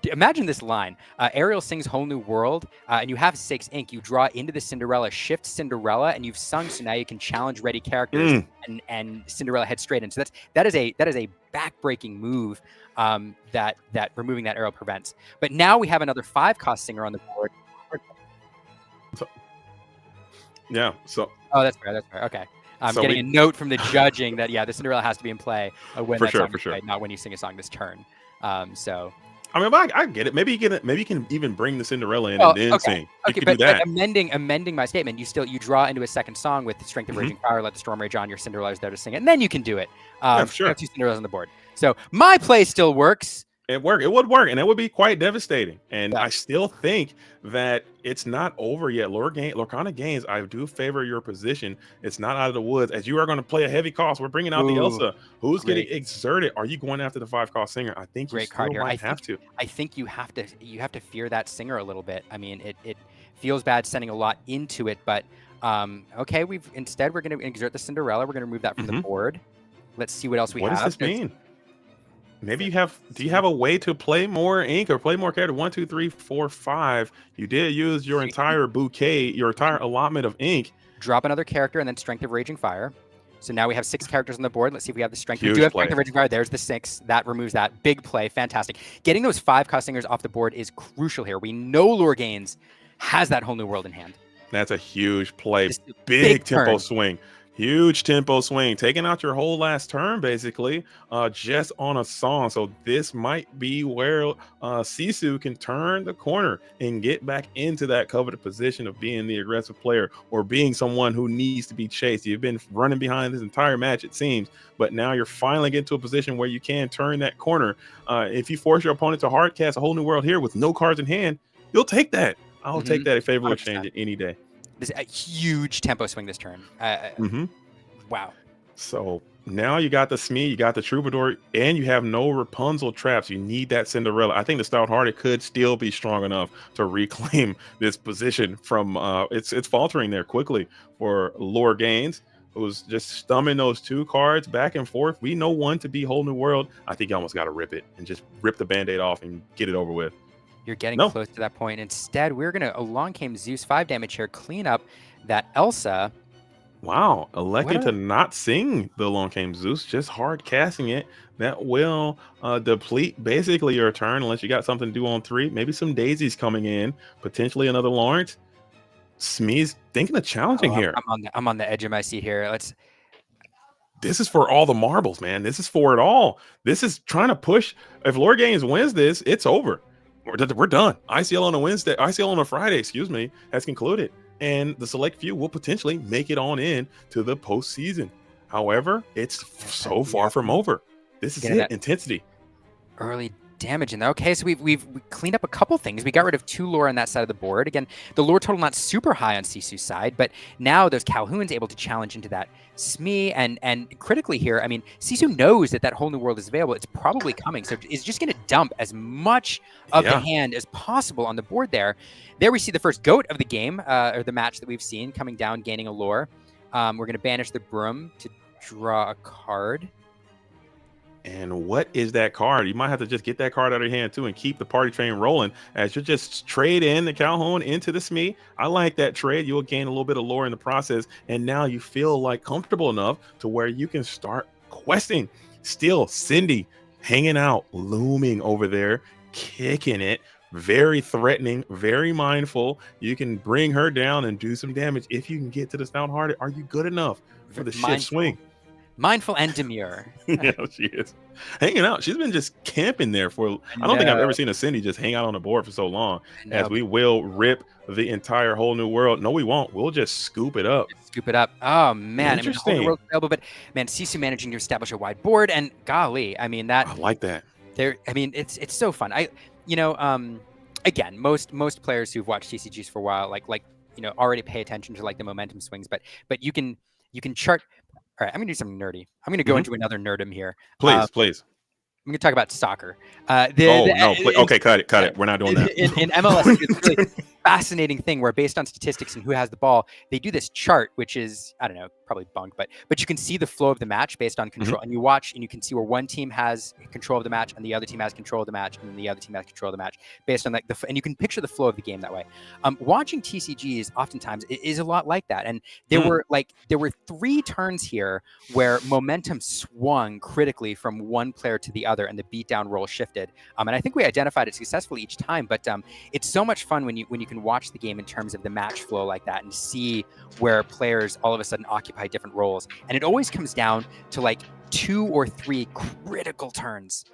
L: imagine this line: Ariel sings Whole New World, and you have 6 ink. You draw into the Cinderella, shift Cinderella, and you've sung, so now you can challenge ready characters, and Cinderella heads straight in. So that is a back-breaking move that removing that aerial prevents. But now we have another 5-cost singer on the board.
A: So
L: that's fair. Okay. I'm getting a note from the judging that the Cinderella has to be in play when
A: for
L: that
A: sure,
L: song is played, not when you sing a song this turn. So
A: I mean, I get it. Maybe you can even bring the Cinderella in and then sing. You can do that.
L: Amending my statement, you draw into a second song with the Strength of Raging Fire, let the Storm Rage on. Your Cinderella's there to sing it, and then you can do it.
A: Sure.
L: You have 2 Cinderellas on the board, so my play still works.
A: It would work, and it would be quite devastating. And I still think that it's not over yet. Lorcana Games, I do favor your position. It's not out of the woods, as you are going to play a heavy cost. We're bringing out the Elsa, who's getting exerted. Are you going after the 5-cost singer? I think
L: great card here. I think you have to fear that singer a little bit. I mean, it feels bad sending a lot into it, but okay. We're going to exert the Cinderella. We're going to remove that from the board. Let's see what else we have.
A: What does this mean? Maybe do you have a way to play more ink or play more character? 1, 2, 3, 4, 5. You did use your entire bouquet, your entire allotment of ink.
L: Drop another character and then Strength of Raging Fire. So now we have 6 characters on the board. Let's see if we have the Strength. We do have Strength of Raging Fire. There's the 6. That removes that. Big play. Fantastic. Getting those 5-cost singers off the board is crucial here. We know Lorganes has that Whole New World in hand.
A: That's a huge play. Big tempo swing. Huge tempo swing, taking out your whole last turn basically, just on a song. So this might be where Sisu can turn the corner and get back into that coveted position of being the aggressive player or being someone who needs to be chased. You've been running behind this entire match, it seems, but now you're finally getting to a position where you can turn that corner. If you force your opponent to hard cast a whole new world here with no cards in hand, you'll take that. I'll take that favorable
L: 100%.
A: exchange any day.
L: This is a huge tempo swing this turn. Wow.
A: So now you got the Smee, you got the Troubadour, and you have no Rapunzel traps. You need that Cinderella. I think the Stout-Hearted could still be strong enough to reclaim this position from it's faltering there quickly for Lore Gaines, who's just stumming those two cards back and forth. We know one to be Whole New World. I think you almost got to rip it and just rip the Band-Aid off and get it over with.
L: You're getting close to that point. Instead, we're going to, along came Zeus 5 damage here, clean up that Elsa.
A: Wow, electing to not sing the Along Came Zeus, just hard casting it. That will deplete basically your turn unless you got something to do on 3. Maybe some daisies coming in, potentially another Lawrence. Smee's thinking of challenging here.
L: I'm on the edge of my seat here.
A: This is for all the marbles, man. This is for it all. This is trying to push. If Lord Gaines wins this, it's over. We're done. ICL on a Wednesday, ICL on a Friday, excuse me, has concluded. And the select few will potentially make it on in to the postseason. However, it's so far from over. This is it. Intensity.
L: Early damage in there. Okay, so we've cleaned up a couple things. We got rid of 2 lore on that side of the board. Again, the lore total not super high on Sisu's side, but now there's Calhoun's able to challenge into that Smee, and critically here, I mean, Sisu knows that Whole New World is available. It's probably coming, so it's just going to dump as much of the hand as possible on the board there. There we see the first goat of the game, or the match that we've seen, coming down, gaining a lore. We're going to banish the broom to draw a card.
A: And what is that card? You might have to just get that card out of your hand too and keep the party train rolling as you just trade in the Calhoun into the Smee. I like that trade. You'll gain a little bit of lore in the process. And now you feel like comfortable enough to where you can start questing. Still, Cindy hanging out, looming over there, kicking it. Very threatening, very mindful. You can bring her down and do some damage if you can get to the Stout-Hearted. Are you good enough for the shift swing?
L: Mindful and demure.
A: Yeah, she is hanging out. She's been just camping there for. I don't think I've ever seen a Cindy just hang out on the board for so long. As we will rip the entire Whole New World. No, we won't. We'll just scoop it up.
L: Scoop it up. Oh man,
A: Interesting.
L: I mean, Whole New World's available, but man, Sisu managing to establish a wide board, and golly, I mean that.
A: I like that.
L: There, I mean, it's so fun. Again, most players who've watched TCGs for a while, already pay attention to the momentum swings, but you can chart. All right, I'm going to do something nerdy. I'm going to go into another nerdum here.
A: Please.
L: I'm going to talk about soccer.
A: Okay, cut it. We're not doing that.
L: In MLS, it's a really fascinating thing where, based on statistics and who has the ball, they do this chart, which is, I don't know, probably bunk, but you can see the flow of the match based on control. And you watch and you can see where one team has control of the match and the other team has control of the match and then the other team has control of the match based on and you can picture the flow of the game that way. Watching TCGs oftentimes is a lot like that. And there were 3 turns here where momentum swung critically from one player to the other and the beatdown roll shifted. And I think we identified it successfully each time, but it's so much fun when you can watch the game in terms of the match flow like that and see where players all of a sudden occupy different roles. And it always comes down to 2 or 3 critical turns.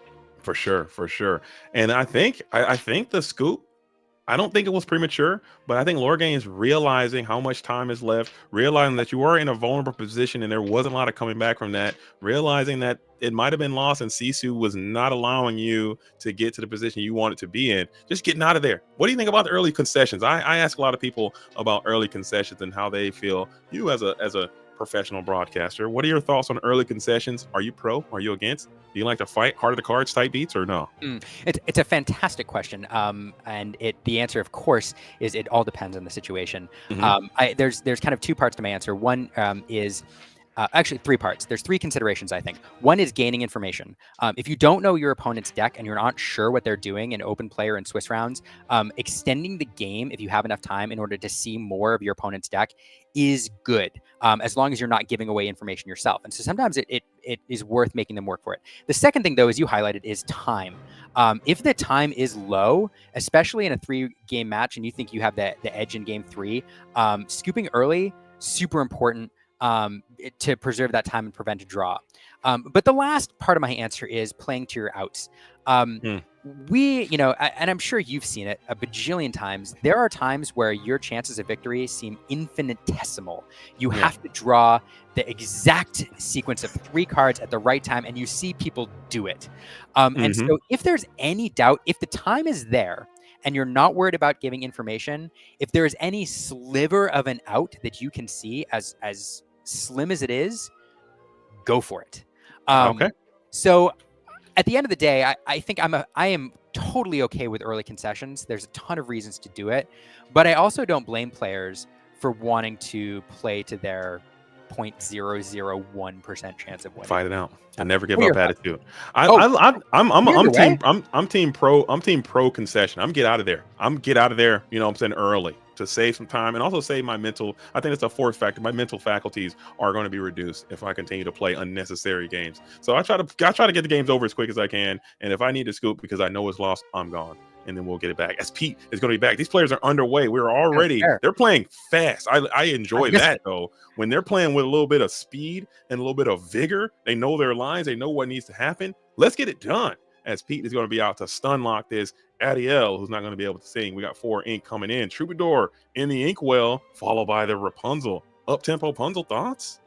A: For sure. And I think the scoop, I don't think it was premature, but I think Lorgain is realizing how much time is left, realizing that you are in a vulnerable position and there wasn't a lot of coming back from that, realizing that it might have been lost and Sisu was not allowing you to get to the position you wanted to be in. Just getting out of there. What do you think about the early concessions? I ask a lot of people about early concessions and how they feel. You as a professional broadcaster, what are your thoughts on early concessions? Are you pro? Are you against? Do you like to fight heart of the cards type beats or no?
L: It's a fantastic question, and the answer, of course, is it all depends on the situation. There's kind of 2 parts to my answer. One is actually 3 parts. There's 3 considerations, I think. One is gaining information. If you don't know your opponent's deck and you're not sure what they're doing in open play or in Swiss rounds, extending the game if you have enough time in order to see more of your opponent's deck is good, as long as you're not giving away information yourself. And so sometimes it is worth making them work for it. The second thing, though, as you highlighted, is time. If the time is low, especially in a 3-game match and you think you have the edge in game 3, scooping early, super important. to preserve that time and prevent a draw. But the last part of my answer is playing to your outs. We, and I'm sure you've seen it a bajillion times. There are times where your chances of victory seem infinitesimal. You have to draw the exact sequence of 3 cards at the right time, and you see people do it. And so if there's any doubt, if the time is there and you're not worried about giving information, if there is any sliver of an out that you can see, as slim as it is, go for it. So at the end of the day, I think I am totally okay with early concessions. There's a ton of reasons to do it, but I also don't blame players for wanting to play to their 0.001% chance of winning.
A: Fight it out. I never give up attitude. I'm team pro concession. I'm get out of there. You know what I'm saying, early to save some time and also save my mental. I think it's a fourth factor. My mental faculties are going to be reduced if I continue to play unnecessary games. So I try to get the games over as quick as I can. And if I need to scoop because I know it's lost, I'm gone. And then we'll get it back. As Pete is going to be back. These players are underway. They're playing fast. I enjoy that though. When they're playing with a little bit of speed and a little bit of vigor, they know their lines. They know what needs to happen. Let's get it done. As Pete is going to be out to stun lock this Adiel, who's not going to be able to sing. We got 4 ink coming in. Troubadour in the inkwell, followed by the Rapunzel. Up-tempo Rapunzel, thoughts?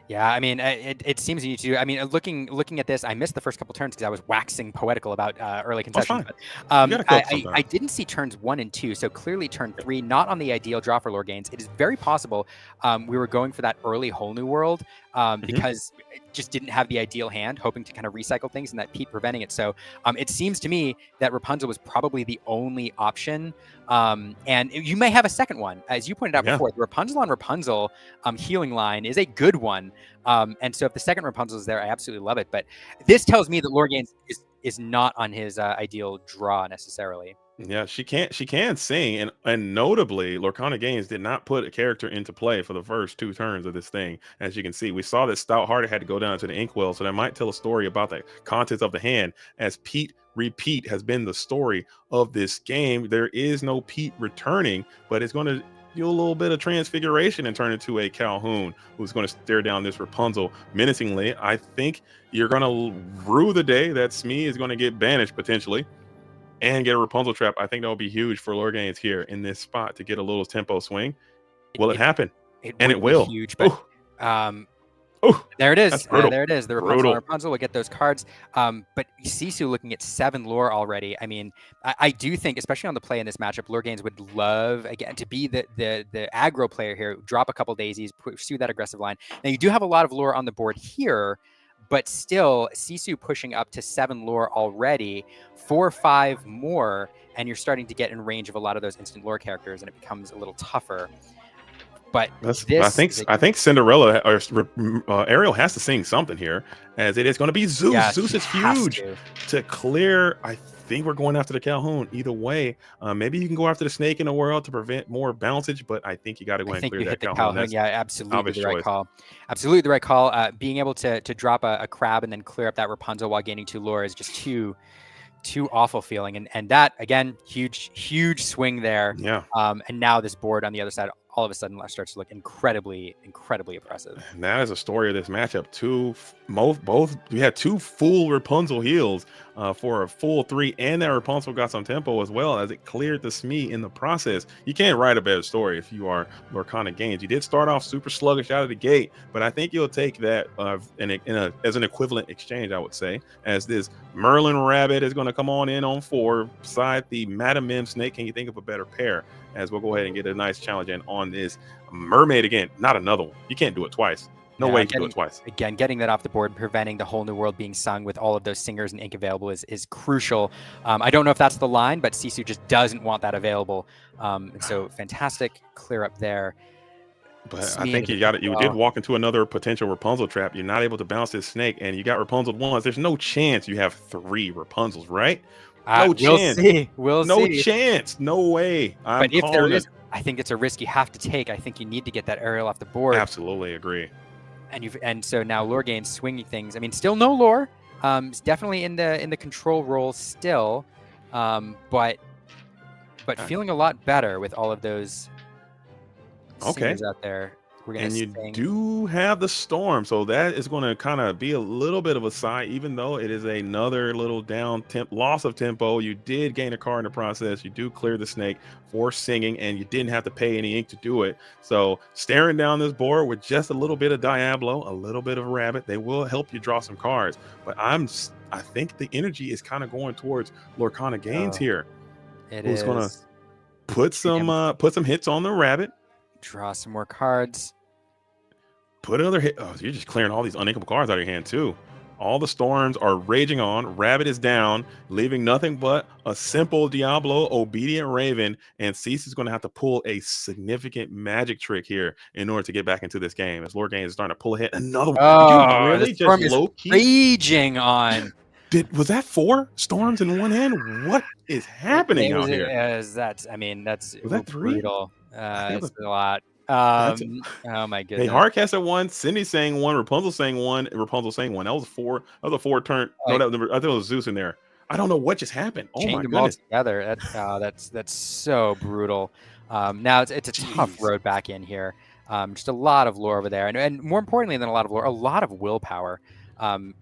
L: Yeah, I mean, it seems to you too. I mean, looking at this, I missed the first couple turns because I was waxing poetical about early concessions. I didn't see turns 1 and 2, so clearly turn 3, not on the ideal draw for Lord Gaines. It is very possible we were going for that early whole new world because it just didn't have the ideal hand, hoping to kind of recycle things, and that Pete preventing it. So it seems to me that Rapunzel was probably the only option. And you may have a second one, as you pointed out before. The Rapunzel on Rapunzel healing line is a good one. And so if the second Rapunzel is there, I absolutely love it. But this tells me that Lord Gaines is not on his ideal draw necessarily.
A: Yeah, she can sing, and notably, Lorcana Gaines did not put a character into play for the first 2 turns of this thing. As you can see, we saw that Stout Hearted had to go down to the inkwell, so that might tell a story about the contents of the hand. As Pete repeat has been the story of this game, there is no Pete returning, but it's going to do a little bit of transfiguration and turn into a Calhoun who's going to stare down this Rapunzel menacingly. I think you're going to rue the day that Smee is going to get banished potentially and get a Rapunzel trap. I think that will be huge for Lord Gaines here in this spot to get a little tempo swing. Will it happen? It will.
L: Huge, but there it is. There it is. The Rapunzel will get those cards. But Sisu looking at 7 lore already. I mean, I do think, especially on the play in this matchup, Lord Gaines would love, again, to be the aggro player here, drop a couple daisies, pursue that aggressive line. Now, you do have a lot of lore on the board here, but still, Sisu pushing up to 7 lore already, 4 or 5 more, and you're starting to get in range of a lot of those instant lore characters, and it becomes a little tougher. But
A: I think Cinderella or Ariel has to sing something here, as it is going to be Zeus.
L: Yeah,
A: Zeus is huge to clear. I think we're going after the Calhoun either way. Maybe you can go after the snake in the world to prevent more bouncage, but I think you got to go and clear that Calhoun.
L: Yeah, absolutely the right call. Absolutely the right call. Being able to drop a crab and then clear up that Rapunzel while gaining 2 lore is just too awful feeling. And that, again, huge swing there.
A: Yeah.
L: And now this board on the other side all of a sudden starts to look incredibly oppressive.
A: And that is a story of this matchup. We had 2 full Rapunzel heals for a full 3, and that Rapunzel got some tempo as well as it cleared the Smee in the process. You can't write a better story if you are Lorcana Gaines. You did start off super sluggish out of the gate, but I think you'll take that as an equivalent exchange, I would say, as this Merlin Rabbit is going to come on in on 4 beside the Madam Mim Snake. Can you think of a better pair? As we'll go ahead and get a nice challenge in on this Mermaid again. Not another one. You can't do it twice. No way you can do it twice.
L: Again, getting that off the board, preventing the whole new world being sung with all of those singers and ink available is crucial. I don't know if that's the line, but Sisu just doesn't want that available. And so fantastic clear up there.
A: But I think you did walk into another potential Rapunzel trap. You're not able to bounce this snake, and you got Rapunzel once. There's no chance you have 3 Rapunzels, right? No chance.
L: We'll see.
A: No chance. No way.
L: But if there is, I think it's a risk you have to take. I think you need to get that aerial off the board.
A: Absolutely agree.
L: And so now Lore Gaines swinging things. I mean, still no lore. It's definitely in the control role still, but feeling a lot better with all of those singers out there. We're gonna
A: And you
L: sing.
A: do have the storm, so that is going to kind of be a little bit of a sigh, even though it is another little loss of tempo. You did gain a card in the process. You do clear the snake for singing, and you didn't have to pay any ink to do it. So staring down this board with just a little bit of Diablo, a little bit of Rabbit, they will help you draw some cards. But I think the energy is kind of going towards Lorcana Gaines here.
L: Who's
A: going to put some hits on the Rabbit.
L: Draw some more cards.
A: Put another hit. Oh, so you're just clearing all these uninkable cards out of your hand too. All the storms are raging on. Rabbit is down, leaving nothing but a simple Diablo Obedient Raven. And Cease is going to have to pull a significant magic trick here in order to get back into this game. As Lord Gaines is starting to pull ahead. Another one.
L: Oh,
A: Did you really
L: the storm
A: just
L: is
A: low key
L: raging on.
A: Was that 4 storms in one hand? What is happening out here?
L: That's
A: was that 3?
L: Brutal. It's a lot.
A: Oh
L: my goodness.
A: Hey, Hardcast at 1, Cindy saying 1, Rapunzel saying 1, Rapunzel saying 1. That was 4. That was a 4 turn. No, I think it was Zeus in there. I don't know what just happened. Oh my
L: them all
A: goodness.
L: together. That's so brutal. Now it's a tough road back in here. Just a lot of lore over there, and more importantly than a lot of lore, a lot of willpower.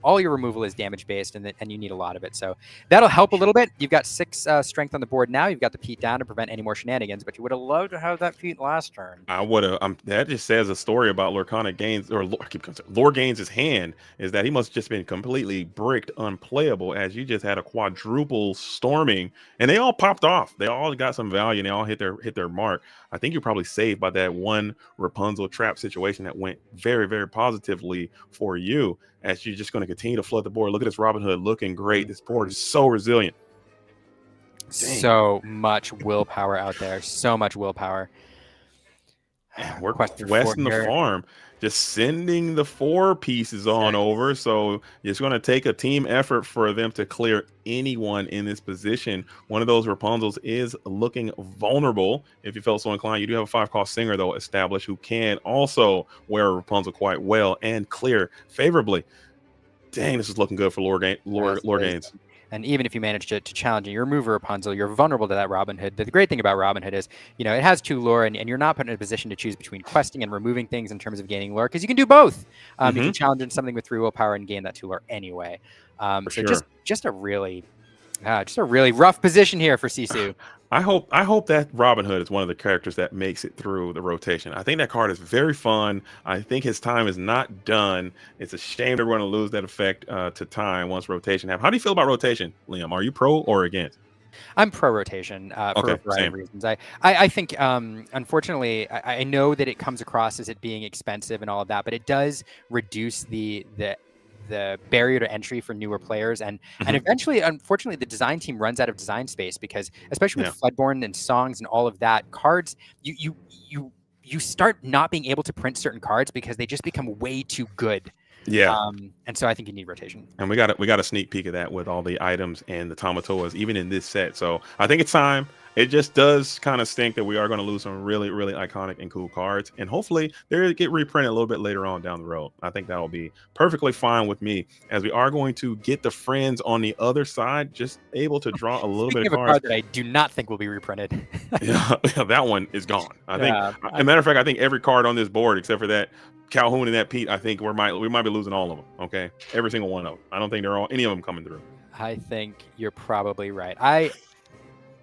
L: All your removal is damage based, and you need a lot of it. So that'll help a little bit. You've got 6 strength on the board now. You've got the Pete down to prevent any more shenanigans, but you would have loved to have that Pete last turn.
A: I would have. That just says a story about Lorcana Gaines, or Lord Gaines' hand, is that he must have just been completely bricked, unplayable, as you just had a quadruple storming, and they all popped off. They all got some value, and they all hit their mark. I think you're probably saved by that one Rapunzel trap situation that went very, very positively for you, as you're just going to continue to flood the board. Look at this Robin Hood looking great. This board is so resilient. Dang.
L: So much willpower out there. So much willpower.
A: We're questing the farm, just sending the 4 pieces on over. So it's going to take a team effort for them to clear anyone in this position. One of those Rapunzels is looking vulnerable. If you felt so inclined, you do have a 5-cost Singer though established, who can also wear a Rapunzel quite well and clear favorably. Dang, this is looking good for Lord Gaines.
L: And even if you manage to challenge and you remove a Rapunzel, you're vulnerable to that Robin Hood. The great thing about Robin Hood is, it has 2 lore, and you're not put in a position to choose between questing and removing things in terms of gaining lore, because you can do both. You can challenge in something with 3 willpower and gain that 2 lore anyway. So
A: sure.
L: just a really rough position here for Sisu.
A: I hope that Robin Hood is one of the characters that makes it through the rotation. I think that card is very fun. I think his time is not done. It's a shame they're going to lose that effect to time once rotation happens. How do you feel about rotation, Liam? Are you pro or against?
L: I'm pro rotation for a variety of reasons. I think, unfortunately, I know that it comes across as it being expensive and all of that, but it does reduce the barrier to entry for newer players, and eventually, unfortunately, the design team runs out of design space, because especially with Floodborn and songs and all of that, cards you start not being able to print certain cards because they just become way too good. And so I think you need rotation. And we got
A: a sneak peek of that with all the items and the Tamatoas, even in this set. So I think it's time. It just does kind of stink that we are going to lose some really, really iconic and cool cards. And hopefully they get reprinted a little bit later on down the road. I think that'll be perfectly fine with me, as we are going to get the friends on the other side just able to draw a little bit of cards.
L: A card that I do not think will be reprinted.
A: Yeah, that one is gone. I think, as a matter of fact, I think every card on this board, except for that Calhoun and that Pete, I think we might be losing all of them. Okay, every single one of them. I don't think any of them coming through.
L: I think you're probably right.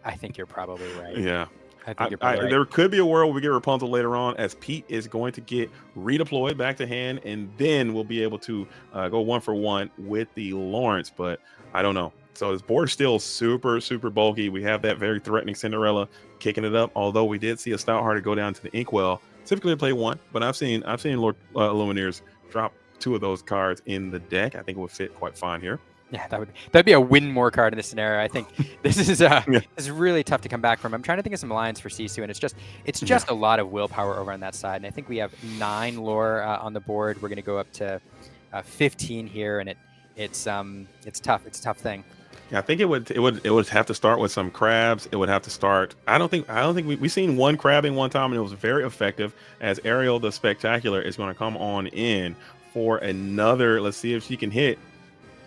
L: I think you're probably right.
A: Yeah.
L: I think you're probably right.
A: There could be a world where we get Rapunzel later on, as Pete is going to get redeployed back to hand, and then we'll be able to go 1-for-1 with the Lawrence, but I don't know. So this board is still super, super bulky. We have that very threatening Cinderella kicking it up, although we did see a Stout-Hearted go down to the Inkwell. Typically play 1, but I've seen Lord Illumineers drop 2 of those cards in the deck. I think it would fit quite fine here.
L: Yeah, that'd be a win more card in this scenario. I think this is this is really tough to come back from. I'm trying to think of some lines for Sisu, and it's just a lot of willpower over on that side. And I think we have 9 lore on the board. We're going to go up to 15 here, and it's tough. It's a tough thing.
A: Yeah, I think it would have to start with some crabs. It would have to start. I don't think we've seen 1 crabbing one time, and it was very effective. As Ariel the Spectacular is going to come on in for another. Let's see if she can hit.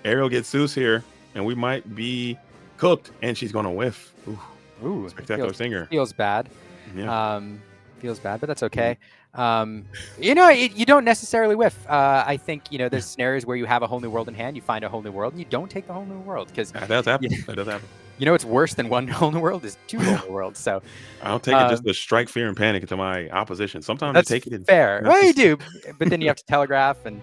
A: Ariel gets Zeus here, and we might be cooked, and she's going to whiff. Ooh, Spectacular Singer.
L: Feels bad.
A: Yeah.
L: Feels bad, but that's okay. You know, you don't necessarily whiff. I think, you know, there's scenarios where you have a whole new world in hand, you find a whole new world, and you don't take the whole new world because
A: that does happen. That does happen.
L: You know, it's worse than one whole new world is two whole new worlds. So
A: I'll take it just to strike fear and panic into my opposition. Sometimes
L: that's
A: you take it in
L: fair. Well, you do, but then you have to telegraph and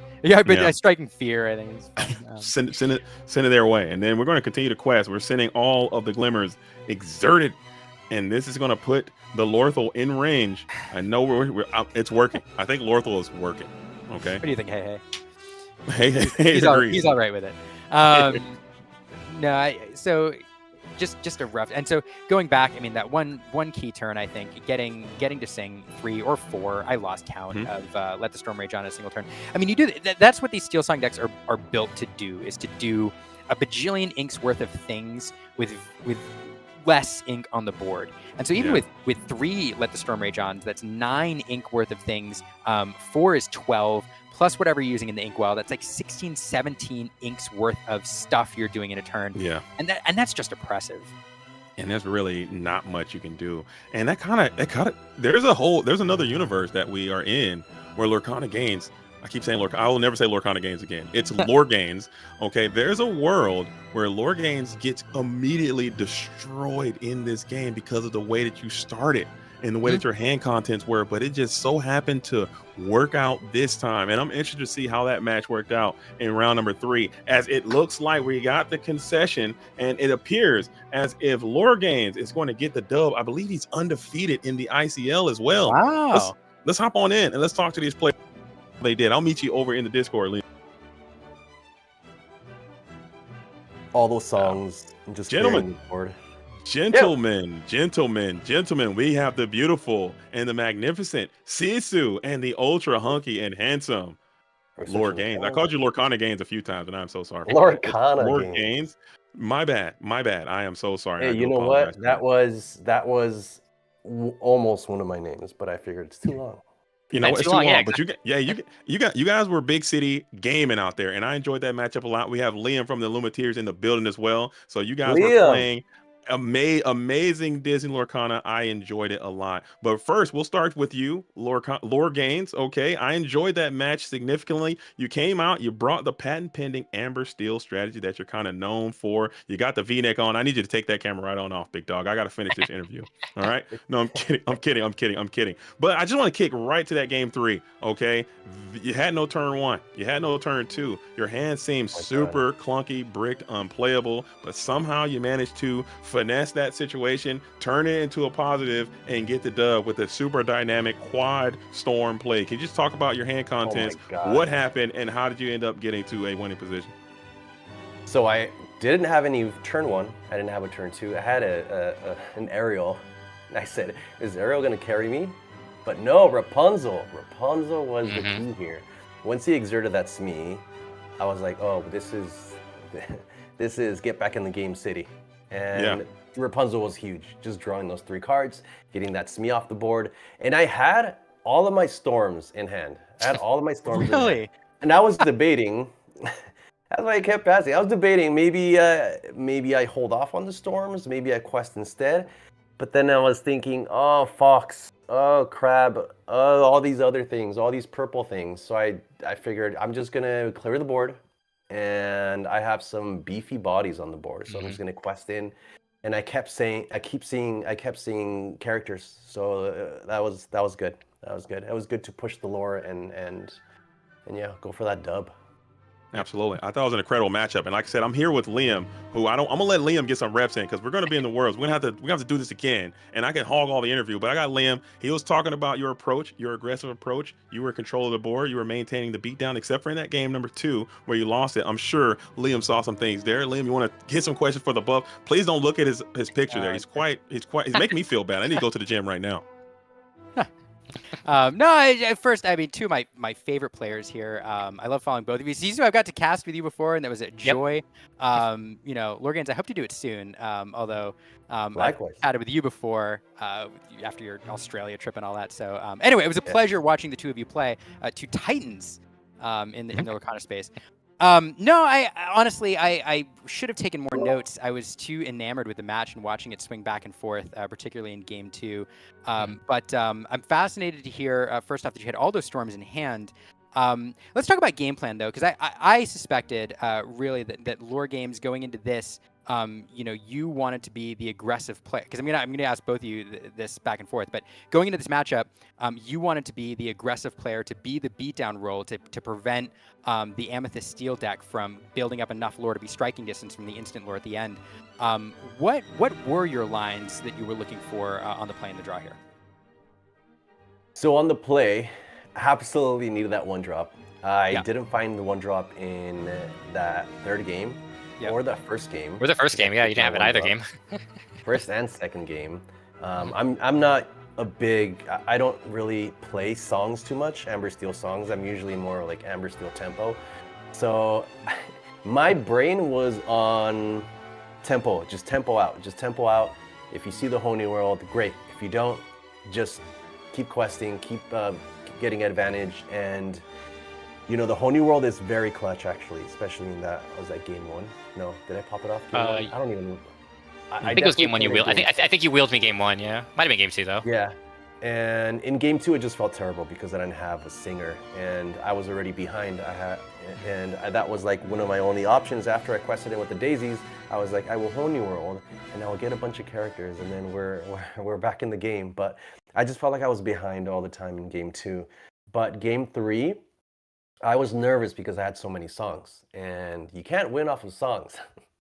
L: striking fear, I think is fun.
A: Send it their way, and then we're going to continue to quest. We're sending all of the glimmers exerted, and this is going to put the Lorthal in range. I know it's working. I think Lorthal is working. Okay.
L: What do you think?
A: Hey.
L: He's all right with it. No, so just a rough. And so going back, I mean, that one key turn, I think, getting to sing 3 or 4, I lost count of Let the Storm Rage on a single turn. I mean, you do that's what these Steel Song decks are built to do, is to do a bajillion inks worth of things with less ink on the board. And so even with 3 Let the Storm Rage on, that's 9 ink worth of things. 4 is 12. Plus whatever you're using in the inkwell, that's like 16, 17 inks worth of stuff you're doing in a turn.
A: Yeah.
L: And that's just oppressive.
A: And there's really not much you can do. And that kind of there's another universe that we are in where Lorcana gains. I keep saying Lorcana. I will never say Lorcana gains again. It's Lore gains. Okay. There's a world where Lore gains gets immediately destroyed in this game because of the way that you started and the way that your hand contents were, but it just so happened to work out this time. And I'm interested to see how that match worked out in round number 3, as it looks like we got the concession, and it appears as if Lore Gains is going to get the dub. I believe he's undefeated in the ICL as well.
L: Wow.
A: Let's hop on in and let's talk to these players. They did. I'll meet you over in the Discord, Lee.
M: All those songs and just
A: gentlemen. Gentlemen, we have the beautiful and the magnificent Sisu and the ultra hunky and handsome Lore Gains. I called you Lorcana Gains a few times, and I'm so sorry.
M: Lorcana
A: Gains. My bad. I am so sorry.
M: Hey, you know what? That was almost one of my names, but I figured it's too long.
A: You know, it's too long. Yeah, but you guys were big city gaming out there, and I enjoyed that matchup a lot. We have Liam from the Illumineers in the building as well, so you guys were playing amazing Disney Lorcana. I enjoyed it a lot. But first, we'll start with you, Lore Gains. Okay, I enjoyed that match significantly. You came out, you brought the patent pending Amber Steel strategy that you're kind of known for. You got the V-neck on. I need you to take that camera right on off, big dog. I got to finish this interview. All right? No, I'm kidding. But I just want to kick right to that game 3. Okay, you had no turn 1. You had no turn 2. Your hand seemed super clunky, bricked, unplayable. But somehow you managed to finesse that situation, turn it into a positive, and get the dub with a super dynamic quad storm play. Can you just talk about your hand contents, what happened, and how did you end up getting to a winning position?
M: So I didn't have any turn 1. I didn't have a turn 2. I had an aerial. And I said, is Ariel going to carry me? But no, Rapunzel. Rapunzel was the key here. Once he exerted that Smee, I was like, oh, this is get back in the game city. And Rapunzel was huge. Just drawing those 3 cards, getting that Smee off the board. And I had all of my storms in hand.
L: Really?
M: And I was debating. That's why I kept passing. I was debating maybe I hold off on the storms, maybe I quest instead. But then I was thinking, oh, fox, oh, crab, oh, all these other things, all these purple things. So I figured I'm just gonna clear the board, and I have some beefy bodies on the board. So I'm just gonna quest in, and I kept seeing characters. So that was good. It was good to push the lore and yeah, go for that dub.
A: Absolutely. I thought it was an incredible matchup. And like I said, I'm here with Liam, who I'm gonna let Liam get some reps in because we're gonna be in the Worlds. We're gonna have to do this again. And I can hog all the interview, but I got Liam. He was talking about your approach, your aggressive approach. You were in control of the board, you were maintaining the beatdown, except for in that game number 2 where you lost it. I'm sure Liam saw some things there. Liam, you want to get some questions for the buff? Please don't look at his picture there. He's making me feel bad. I need to go to the gym right now.
L: At first, I mean, 2 of my favorite players here. I love following both of you. Sisu, I've got to cast with you before, and that was a joy. You know, Lore Gains, I hope to do it soon. Although I've chatted with you before after your Australia trip and all that. So anyway, it was a pleasure watching the 2 of you play 2 Titans in the Lorcana space. No, I honestly, I should have taken more notes. I was too enamored with the match and watching it swing back and forth, particularly in game 2. But I'm fascinated to hear, first off, that you had all those storms in hand. Let's talk about game plan, though, because I suspected really that Lore Games going into this, you wanted to be the aggressive player. Because I'm gonna ask both of you this back and forth. But going into this matchup, you wanted to be the aggressive player, to be the beatdown role, to prevent the Amethyst Steel deck from building up enough lore to be striking distance from the instant lore at the end. What were your lines that you were looking for on the play and the draw here?
M: So on the play, I absolutely needed that 1-drop. I didn't find the 1-drop in that third game or the first game.
N: Or the first game, yeah, you didn't have it either game.
M: First and second game. I'm not a big, I don't really play songs too much, Amber Steel songs. I'm usually more like Amber Steel tempo. So my brain was on tempo, just tempo out, just tempo out. If you see the whole new world, great. If you don't, just keep questing, keep getting advantage. And the whole new world is very clutch actually, especially in that, was that game 1? No, did I pop it off? Game 1? I don't even know.
N: I think it was game 1 you wheeled. I think you wheeled me game 1, yeah. Might have been game 2 though.
M: Yeah. And in game 2 it just felt terrible because I didn't have a singer and I was already behind. That was like one of my only options after I quested it with the daisies. I was like, I will whole new world and I will get a bunch of characters and then we're back in the game. But I just felt like I was behind all the time in game 2. But game 3, I was nervous because I had so many songs and you can't win off of songs.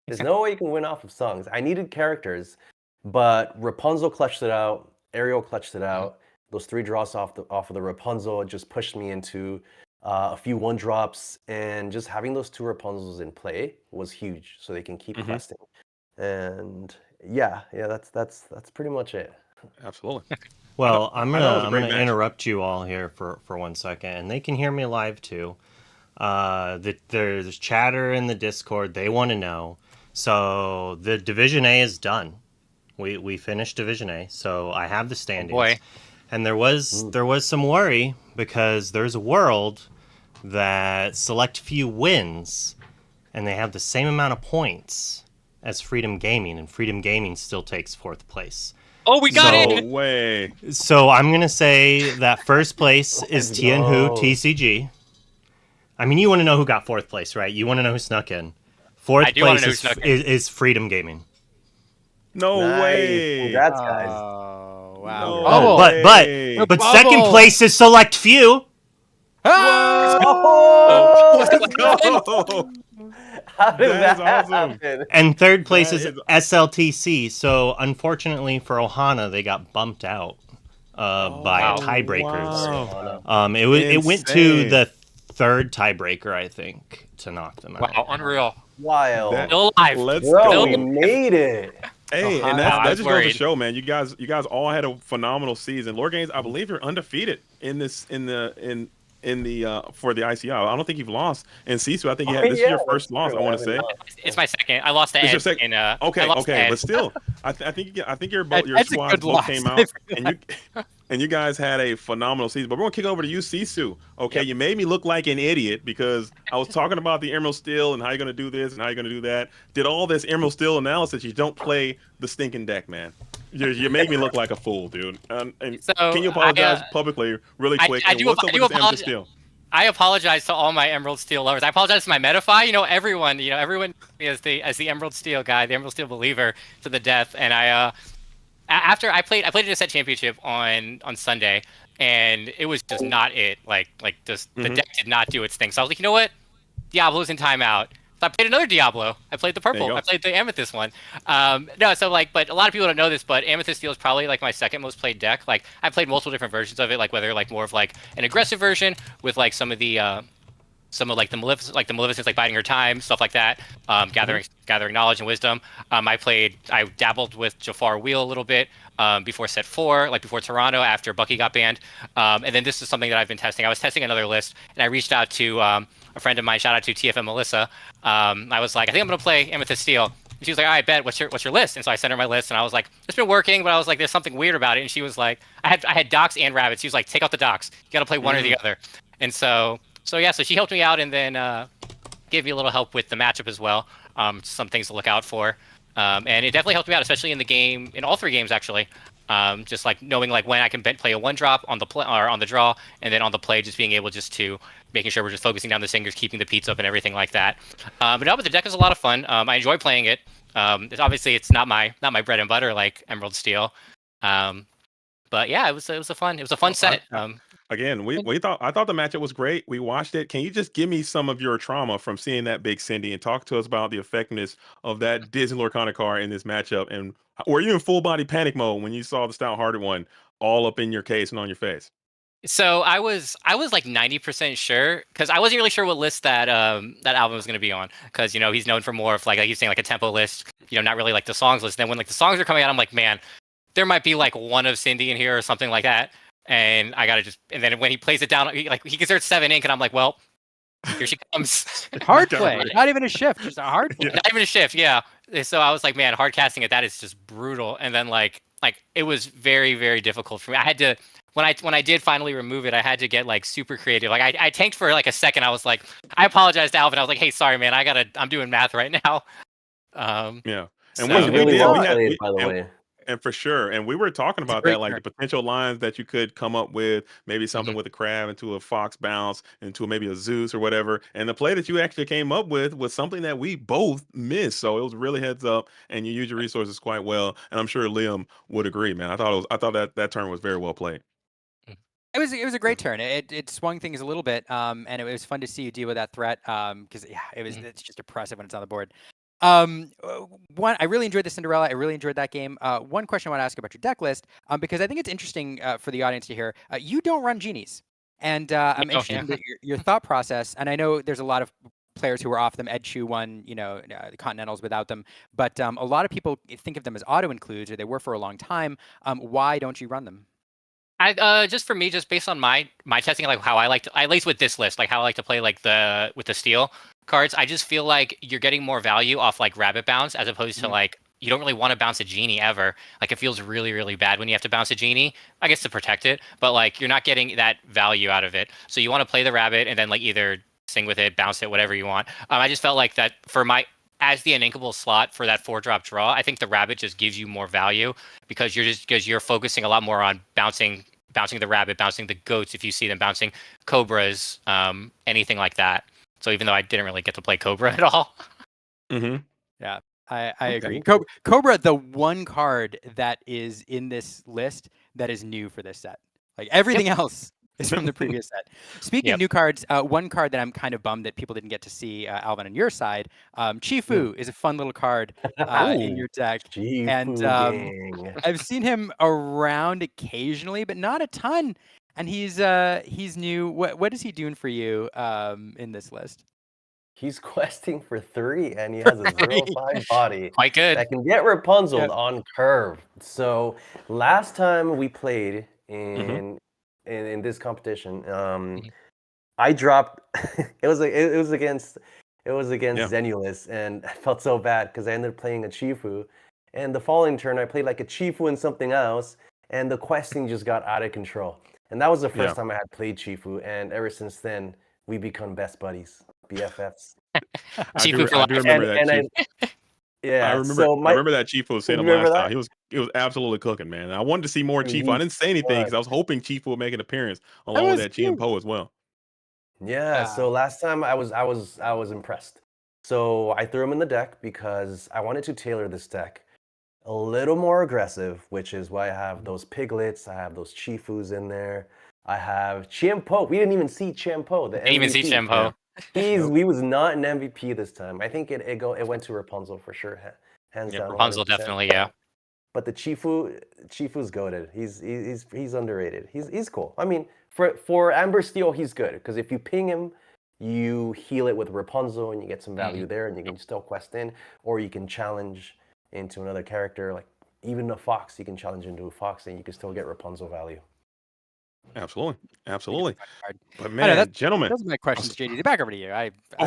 M: There's no way you can win off of songs. I needed characters, but Rapunzel clutched it out. Ariel clutched it out. Those 3 draws off of the Rapunzel just pushed me into a few 1-drops, and just having those 2 Rapunzels in play was huge, so they can keep questing. And that's pretty much it.
A: Absolutely.
E: Well, I'm gonna interrupt you all here for 1 second, and they can hear me live too. There's chatter in the Discord. They want to know. So the Division A is done. We finished Division A, so I have the standings.
N: Oh boy.
E: And there was some worry because there's a world that select few wins, and they have the same amount of points as Freedom Gaming, and Freedom Gaming still takes 4th place.
N: Oh, we got it!
A: No way.
E: So I'm gonna say that first place is Tianhu TCG. I mean, you want to know who got 4th place, right? You want to know who snuck in. 4th place is Freedom Gaming.
A: No way.
M: Congrats, guys.
L: Oh, wow.
A: No
E: Oh, but second place is Select Few.
M: Oh!
A: Let's go.
M: How did that
A: awesome.
M: happen?
E: And third place is SLTC. So unfortunately for Ohana, they got bumped out by tiebreakers.
A: Wow.
E: It went to the 3rd tiebreaker, I think, to knock them out.
N: Wow, unreal.
M: Wild.
N: Still alive.
A: Let's
M: Bro,
A: go.
M: we made it.
A: Hey,
N: Ohana.
A: and
N: I
A: that
N: was
A: just goes to
N: worried.
A: show, man. You guys all had a phenomenal season. Lore Games, I believe you're undefeated in the for the ICL. I don't think you've lost. And Sisu, I think this is your first loss. I want to say
N: It's my second. I lost to
A: It's your
N: Ed.
A: second.
N: Okay,
A: but still, I think your squads both
L: loss.
A: came out, and you guys had a phenomenal season. But we're gonna kick over to you, Sisu. Okay, you made me look like an idiot because I was talking about the Emerald Steel and how you're gonna do this and how you're gonna do that. Did all this Emerald Steel analysis. You don't play the stinking deck, man. You make me look like a fool, dude. And
N: So,
A: can you apologize publicly, really quick?
N: I do apologize. I apologize to all my Emerald Steel lovers. I apologize to my Metafy. Everyone is as the Emerald Steel guy, the Emerald Steel believer to the death. And after I played in a set championship on Sunday, and it was just not it. The deck did not do its thing. So I was like, you know what? Diablo's in timeout. So I played another Diablo. I played the purple. I played the Amethyst one. But a lot of people don't know this, but Amethyst Steel is probably like my second most played deck. Like I played multiple different versions of it, like whether like more of like an aggressive version with like some of the Maleficence, like biding her time, stuff like that. Gathering knowledge and wisdom. I dabbled with Jafar Wheel a little bit before set 4, like before Toronto, after Bucky got banned. And then this is something that I've been testing. I was testing another list, and I reached out to a friend of mine. Shout out to TFM Melissa. I was like, I think I'm gonna play Amethyst Steel. And she was like, all right, bet. What's your list? And so I sent her my list, and I was like, it's been working, but I was like, there's something weird about it. And she was like, I had docks and rabbits. She was like, take out the docks. You got to play one or the other. And so she helped me out, and then gave me a little help with the matchup as well. Some things to look out for. And it definitely helped me out, especially in the game, in all 3 games actually. Just like knowing like when I can play a 1-drop on the play or on the draw, and then on the play just being able just to making sure we're just focusing down the singers, keeping the Pete's up and everything like that. But no, but the deck is a lot of fun. I enjoy playing it. It's not my bread and butter like Emerald Steel. But yeah, it was a fun set.
A: Again, I thought the matchup was great. We watched it. Can you just give me some of your trauma from seeing that big Cindy and talk to us about the effectiveness of that Disney Lorcana card in this matchup? And were you in full body panic mode when you saw the stout-hearted one all up in your case and on your face?
N: So I was like 90% sure, because I wasn't really sure what list that album was going to be on, because he's known for more of like he's saying like a tempo list, not really like the songs list. And then when like the songs are coming out, I'm like, man, there might be like one of Cindy in here or something like that. And I gotta and then when he plays it down, he considers 7 ink, and I'm like, well, here she comes.
L: Hard play, not even a shift, just a hard play.
N: Not even a shift, yeah. So I was like, man, hard casting it, that is just brutal. And then like it was very, very difficult for me. I had to when I did finally remove it, I had to get like super creative. Like I tanked for like a second. I was like, I apologized to Alvin. I was like, hey, sorry, man, I'm doing math right now.
A: Yeah.
M: And so, we did, by the way.
A: And for sure. And we were talking about that, like the potential lines that you could come up with, maybe something with a crab into a fox bounce, into maybe a Zeus or whatever. And the play that you actually came up with was something that we both missed. So it was really heads up, and you use your resources quite well. And I'm sure Liam would agree, man. I thought that turn was very well played.
L: It was a great turn. It swung things a little bit, and it was fun to see you deal with that threat. Because it's just oppressive when it's on the board. One, I really enjoyed the Cinderella. I really enjoyed that game. One question I want to ask about your deck list, because I think it's interesting for the audience to hear. You don't run genies, and I'm interested in your thought process. And I know there's a lot of players who are off them. Ed Chu won, the Continentals without them, but a lot of people think of them as auto includes, or they were for a long time. Why don't you run them?
N: Just for me, just based on my testing, like how I like to, at least with this list, like how I like to play like with the steel cards, I just feel like you're getting more value off like rabbit bounce as opposed to like you don't really want to bounce a genie ever. Like it feels really, really bad when you have to bounce a genie, I guess to protect it, but like you're not getting that value out of it. So you want to play the rabbit and then like either sing with it, bounce it, whatever you want. I just felt like that as the uninkable slot for that 4-drop draw, I think the rabbit just gives you more value because you're focusing a lot more on bouncing the rabbit, bouncing the goats if you see them, bouncing cobras, anything like that. So even though I didn't really get to play Cobra at all.
L: Yeah, I agree. Cobra, the one card that is in this list that is new for this set. Like everything else is from the previous set. Speaking of new cards, one card that I'm kind of bummed that people didn't get to see, Alvin, on your side, Chifu is a fun little card in your deck.
M: Chifu
L: and I've seen him around occasionally, but not a ton. And he's new. What is he doing for you in this list?
M: He's questing for 3, and he has a 0-5 body.
N: Quite good.
M: That can get Rapunzel on curve. So last time we played in this competition, I dropped. it was against Zenulus, and I felt so bad because I ended up playing a Chifu, and the following turn I played like a Chifu and something else, and the questing just got out of control. And that was the first time I had played Chifu, and ever since then we become best buddies, BFFs.
A: I do remember that. I remember that Chifu was saying him last time. He was absolutely cooking, man. I wanted to see more Chifu. I didn't say anything because I was hoping Chifu would make an appearance along with that GMPO as well.
M: Yeah. So last time I was impressed. So I threw him in the deck because I wanted to tailor this deck a little more aggressive, which is why I have those piglets, I have those Chifus in there, I have Chiempo. We didn't even see Chiempo.
N: Didn't even see Chiempo.
M: He was not an MVP this time. I think it went to Rapunzel for sure, hands down.
N: Rapunzel 100%. Definitely, yeah.
M: But the Chifu's goated. He's underrated. He's cool. I mean, for Amber Steel, he's good because if you ping him, you heal it with Rapunzel and you get some value there, and you can still quest in, or you can challenge into another character, like even a fox. You can challenge into a fox, and you can still get Rapunzel value.
A: Absolutely, absolutely. But
L: I know
A: man, gentlemen,
L: those are my questions, JD. Back over to you.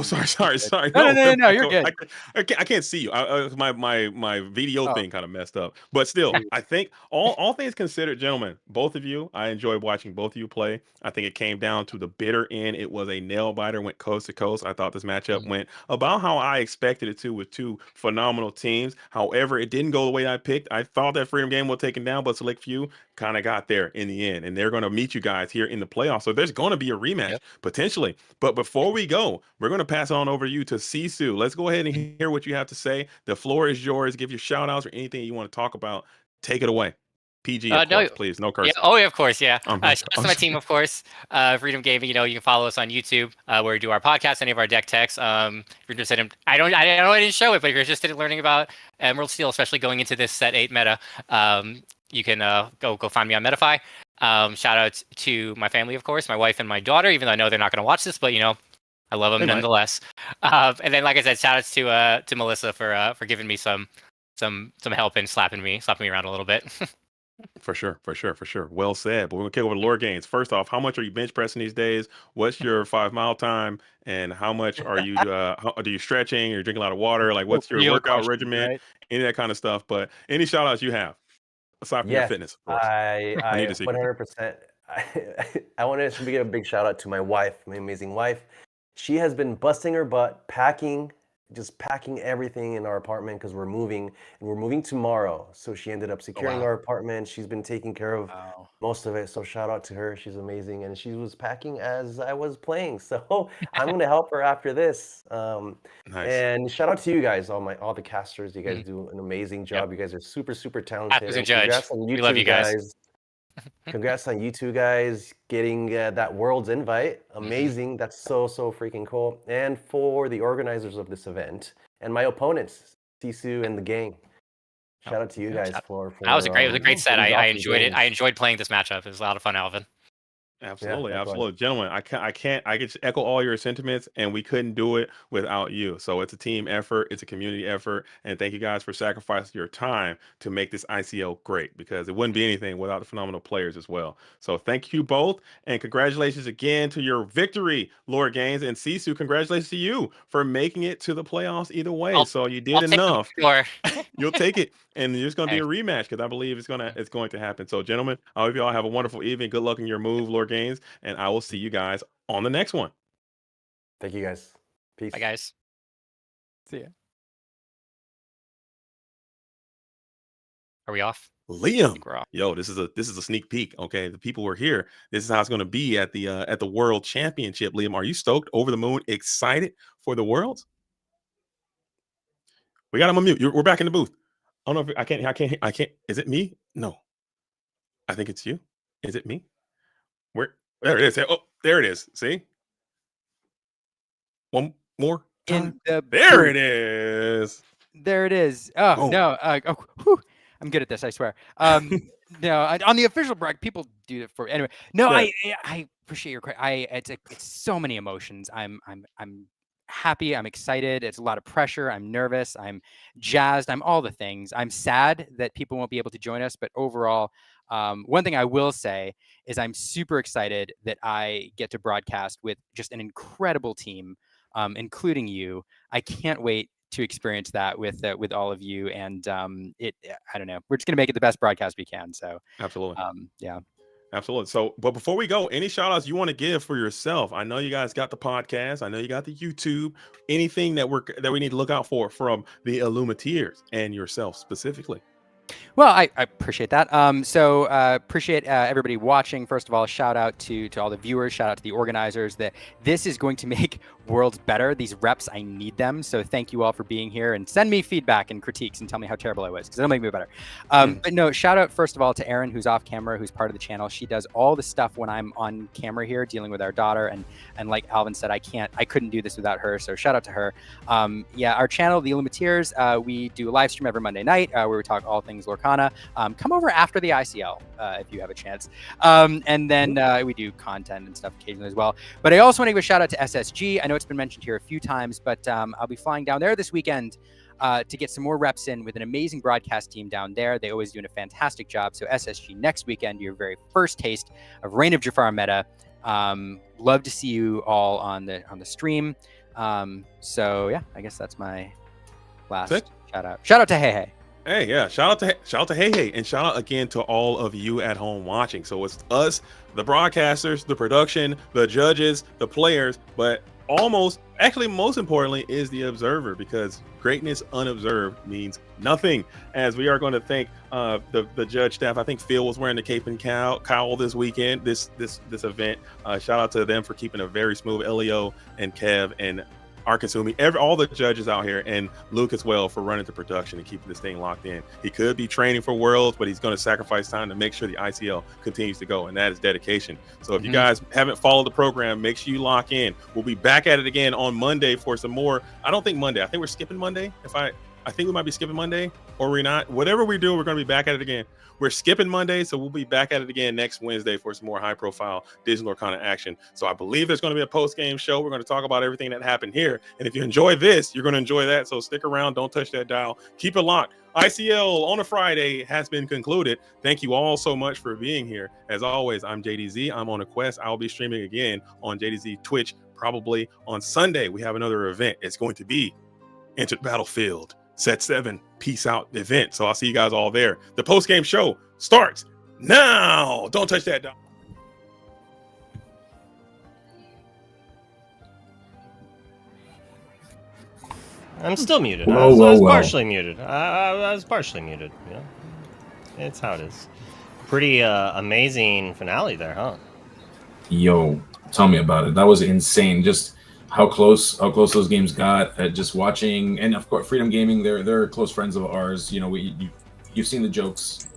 A: Sorry.
L: No, you're good.
A: I can't see you. My video thing kind of messed up. But still, I think all things considered, gentlemen, both of you, I enjoyed watching both of you play. I think it came down to the bitter end. It was a nail biter, went coast to coast. I thought this matchup went about how I expected it to, with two phenomenal teams. However, it didn't go the way I picked. I thought that Freedom Game was taken down, but Select Few kind of got there in the end, and they're going to meet you guys here in the playoffs. So there's going to be a rematch potentially. But before we go, we're going to pass on over you to Sisu. Let's go ahead and hear what you have to say. The floor is yours. Give your shout outs or anything you want to talk about. Take it away. PG, of course, please. No cursing.
N: Yeah, of course, yeah. Shout out to my team, of course. Freedom Gaming. You can follow us on YouTube, where we do our podcast, any of our deck techs. If you're interested in, I didn't show it, but if you're interested in learning about Emerald Steel, especially going into this set 8 meta, you can go find me on Metafy. Shout out to my family, of course, my wife and my daughter, even though I know they're not going to watch this, but I love them nonetheless. And then, like I said, shout outs to Melissa for giving me some help and slapping me around a little bit.
A: For sure. Well said. But we're gonna kick over to Lord Games. First off, how much are you bench pressing these days? What's your 5-mile time? And how much are you do you stretching or drinking a lot of water? Like, what's your workout regimen? Right? Any of that kind of stuff. But any shout outs you have aside from your fitness, of course.
M: I need to see 100%. I wanted to give a big shout out to my wife, my amazing wife. She has been busting her butt, packing everything in our apartment because we're moving tomorrow. So she ended up securing our apartment. She's been taking care of most of it. So shout out to her. She's amazing. And she was packing as I was playing. So I'm going to help her after this. Nice. And shout out to you guys, all the casters. You guys do an amazing job. You guys are super, super talented.
N: Congrats on you, we love you guys.
M: Congrats on you two guys getting that Worlds invite. Amazing. That's so freaking cool. And for the organizers of this event and my opponents, Sisu and the gang. Shout out to you guys for
N: that was a great set. I enjoyed it. I enjoyed playing this matchup. It was a lot of fun, Alvin.
A: Absolutely. Gentlemen, I can just echo all your sentiments, and we couldn't do it without you. So it's a team effort, it's a community effort, and thank you guys for sacrificing your time to make this ICL great, because it wouldn't be anything without the phenomenal players as well. So thank you both, and congratulations again to your victory, Lord Gaines, and Sisu, congratulations to you for making it to the playoffs either way. So you did enough. You'll take it. And there's going to be a rematch, because I believe it's going to happen. So, gentlemen, I hope you all have a wonderful evening. Good luck in your move, Lord Gaines, and I will see you guys on the next one.
M: Thank you, guys. Peace.
N: Bye, guys.
L: See ya.
N: Are we off?
A: Liam, yo, this is a sneak peek. Okay, the people who are here. This is how it's going to be at the World Championship. Liam, are you stoked, over the moon, excited for the Worlds? We got him on mute. We're back in the booth. I don't know if I can't. Is it me? No. I think it's you. Is it me? There it is. Oh, there it is. See? One more time. There it is.
L: There it is. Oh, no. I'm good at this, I swear. No, on the official brag, people do it for anyway. No, I appreciate your it's so many emotions. I'm happy, I'm excited, it's a lot of pressure, I'm nervous, I'm jazzed, I'm all the things. I'm sad that people won't be able to join us, but overall, one thing I will say is I'm super excited that I get to broadcast with just an incredible team, including you. I can't wait to experience that with all of you, and I don't know, we're just gonna make it the best broadcast we can. So
A: absolutely,
L: yeah.
A: Absolutely. So, but before we go, any shout outs you want to give for yourself? I know you guys got the podcast. I know you got the YouTube. Anything that we need to look out for from the Illumineers and yourself specifically?
L: Well, I appreciate that. So appreciate everybody watching. First of all, shout out to all the viewers. Shout out to the organizers. That this is going to make Worlds better. These reps, I need them. So thank you all for being here, and send me feedback and critiques and tell me how terrible I was, because it'll make me better. But no, shout out first of all to Erin, who's off camera, who's part of the channel. She does all the stuff when I'm on camera here dealing with our daughter, and like Alvin said, I couldn't do this without her. So shout out to her. Yeah, our channel, the Illumineers, we do a live stream every Monday night where we talk all things Lorcana. Come over after the ICL if you have a chance. And then we do content and stuff occasionally as well. But I also want to give a shout out to SSG. I know it's been mentioned here a few times, but I'll be flying down there this weekend to get some more reps in with an amazing broadcast team down there. They always do a fantastic job. So SSG next weekend, your very first taste of Reign of Jafar meta. Love to see you all on the stream. So yeah, I guess that's my last shout out. Shout out to Hey Hey.
A: Hey, yeah, shout out to Hey Hey, and shout out again to all of you at home watching. So it's us, the broadcasters, the production, the judges, the players, but actually most importantly is the observer, because greatness unobserved means nothing. As we are going to thank the judge staff. I think Phil was wearing the cape and cowl this weekend, this event. Shout out to them for keeping a very smooth. Leo and Kev and Arkasumi, all the judges out here, and Luke as well for running the production and keeping this thing locked in. He could be training for Worlds, but he's going to sacrifice time to make sure the ICL continues to go, and that is dedication. So if you guys haven't followed the program, make sure you lock in. We'll be back at it again on Monday for some more. I don't think Monday. I think we're skipping Monday. I think we might be skipping Monday, or we're not. Whatever we do, we're going to be back at it again. We're skipping Monday, so we'll be back at it again next Wednesday for some more high-profile Disney Lorcana action. So I believe there's going to be a post-game show. We're going to talk about everything that happened here. And if you enjoy this, you're going to enjoy that. So stick around. Don't touch that dial. Keep it locked. ICL on a Friday has been concluded. Thank you all so much for being here. As always, I'm JDZ. I'm on a quest. I'll be streaming again on JDZ Twitch, probably on Sunday. We have another event. It's going to be Enter the Battlefield Set 7 Peace Out event. So I'll see you guys all there. The post-game show starts now. Don't touch that dial.
E: I'm still muted.
O: Whoa,
E: I was
O: whoa.
E: partially muted. I was partially muted. You know, it's how it is. Pretty amazing finale there, huh?
O: Yo, tell me about it. That was insane. Just how close those games got. Just watching, and of course, Freedom Gaming. They're close friends of ours. You know, you've seen the jokes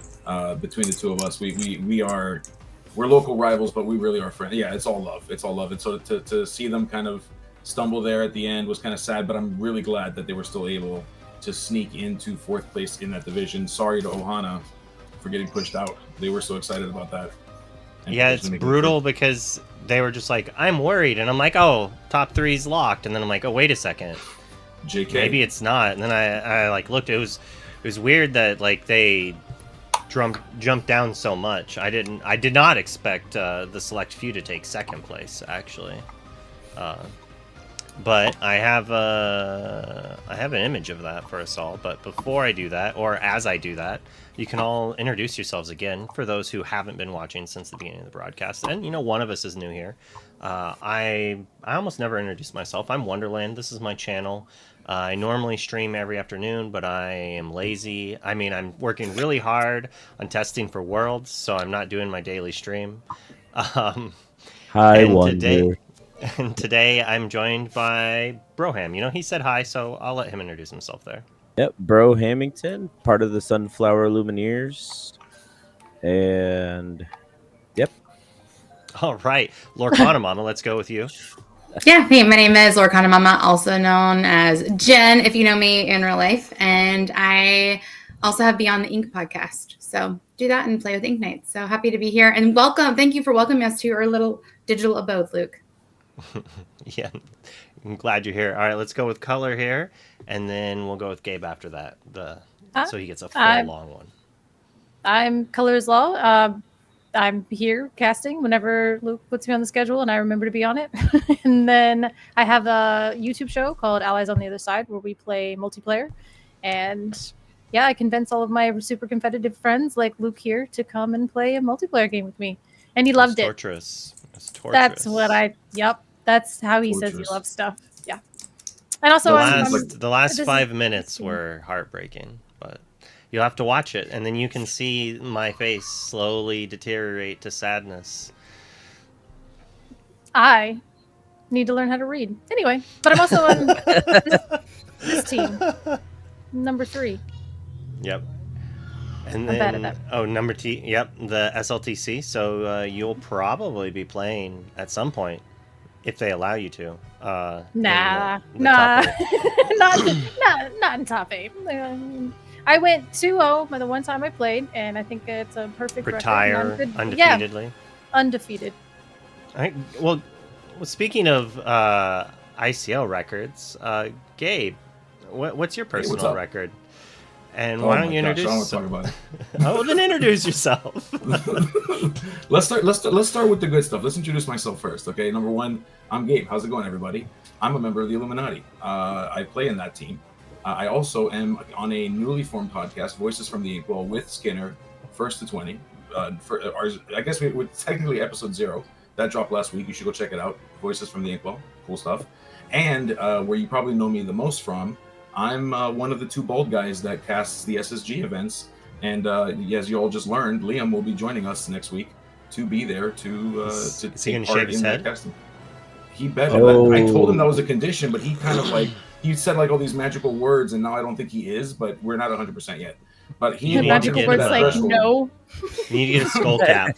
O: between the two of us. We're local rivals, but we really are friends. Yeah, it's all love. It's all love. And so to see them kind of stumble there at the end was kind of sad, but I'm really glad that they were still able to sneak into 4th place in that division. Sorry to Ohana for getting pushed out. They were so excited about that. And
E: yeah, it's brutal because they were just like, I'm worried. And I'm like, oh, top 3's locked. And then I'm like, oh, wait a second.
O: JK.
E: Maybe it's not. And then I like looked. It was weird that like they jumped down so much. I did not expect the select few to take 2nd place, actually. But I have an image of that for us all. But before I do that, or as I do that, you can all introduce yourselves again for those who haven't been watching since the beginning of the broadcast. And you know, one of us is new here. I almost never introduce myself. I'm Wonderland. This is my channel. I normally stream every afternoon, but I am lazy. I mean, I'm working really hard on testing for Worlds, so I'm not doing my daily stream.
D: Hi, Wonder.
E: Today I'm joined by Broham. You know, he said hi, so I'll let him introduce himself there.
D: Yep, Bro Hamilton, part of the Sunflower Illumineers. And yep.
E: All right, Lorcana Mama, let's go with you.
I: Yeah, hey, my name is Lorcana Mama, also known as Jen, if you know me in real life. And I also have Beyond the Ink podcast. So do that and play with Ink Nights. So happy to be here. And welcome. Thank you for welcoming us to your little digital abode, Luke.
E: Yeah, I'm glad you're here. All right, let's go with Color here, and then we'll go with Gabe after that. So he gets a full long one.
B: I'm Color's Law. I'm here casting whenever Luke puts me on the schedule and I remember to be on it. And then I have a YouTube show called Allies on the Other Side where we play multiplayer. And yeah, I convince all of my super competitive friends like Luke here to come and play a multiplayer game with me. And he loved it.
E: Torturous.
B: That's what yep. That's how he says he loves stuff. Yeah. And also
E: the last 5 minutes were heartbreaking, but you'll have to watch it, and then you can see my face slowly deteriorate to sadness.
B: I need to learn how to read. Anyway, but I'm also on this team. Number 3.
E: Yep. And
B: I'm
E: then,
B: bad at that.
E: oh, number T, yep, the SLTC. So you'll probably be playing at some point, if they allow you to.
B: Nah,
E: in the
B: not in top 8. I went 2-0 by the one time I played, and I think it's a perfect
E: retire
B: record.
E: undefeatedly.
B: Yeah, undefeated.
E: Well, speaking of ICL records, Gabe, what's your personal
O: up?
E: record? And why don't you introduce?
O: I don't want to talk about it.
E: Oh, then introduce yourself.
O: Let's start with the good stuff. Let's introduce myself first, okay? Number one, I'm Gabe. How's it going, everybody? I'm a member of the Illuminati. I play in that team. I also am on a newly formed podcast, Voices from the Inkwell, with Skinner, First to 20. For ours, I guess we're technically episode 0. That dropped last week. You should go check it out. Voices from the Inkwell, cool stuff. And where you probably know me the most from, I'm one of the 2 bald guys that casts the SSG events. And as you all just learned, Liam will be joining us next week to be there to take part in that casting. He bet.
D: Oh.
O: I told him that was a condition, but he kind of like, he said like all these magical words, and now I don't think he is, but we're not 100% yet. But he
B: magical words like no.
E: You need to get a skull cap.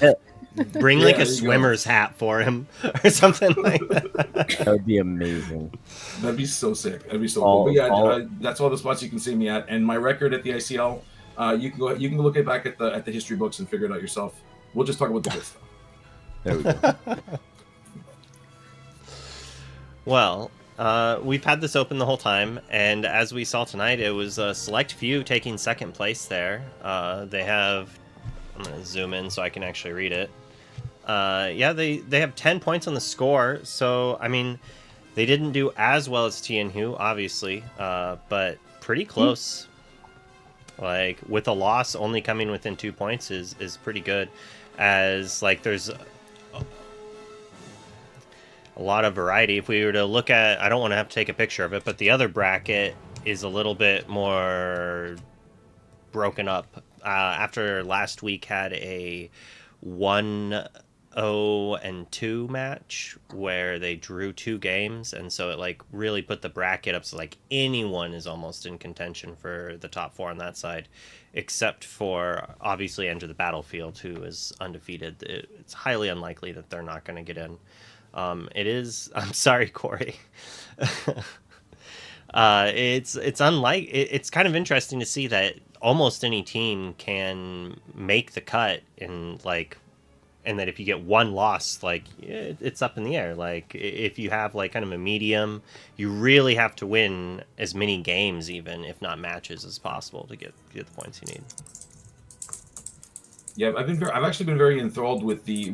E: Bring like a swimmer's hat for him or something like that.
D: That would be amazing.
O: That'd be so sick. That'd be so cool. But yeah, that's all the spots you can see me at. And my record at the ICL, you can go. You can look back at the history books and figure it out yourself. We'll just talk about the good stuff.
D: There we go.
E: Well, we've had this open the whole time, and as we saw tonight, it was a select few taking second place there. They have. I'm going to zoom in so I can actually read it. Yeah, they have 10 points on the score, so, I mean, they didn't do as well as Tianhu, obviously, but pretty close. Like, with a loss only coming within 2 points is pretty good, as, like, there's a lot of variety. If we were to look at, I don't want to have to take a picture of it, but the other bracket is a little bit more broken up. After last week had a 1-0-2 match where they drew 2 games, and so it like really put the bracket up so like anyone is almost in contention for the top 4 on that side, except for obviously Enter the Battlefield, who is undefeated. It's highly unlikely that they're not going to get in. It is. I'm sorry, Corey. It's unlike. It's kind of interesting to see that almost any team can make the cut, and that if you get one loss, like it's up in the air. Like if you have like kind of a medium, you really have to win as many games, even if not matches, as possible to get the points you need.
O: Yeah, I've actually been very enthralled with the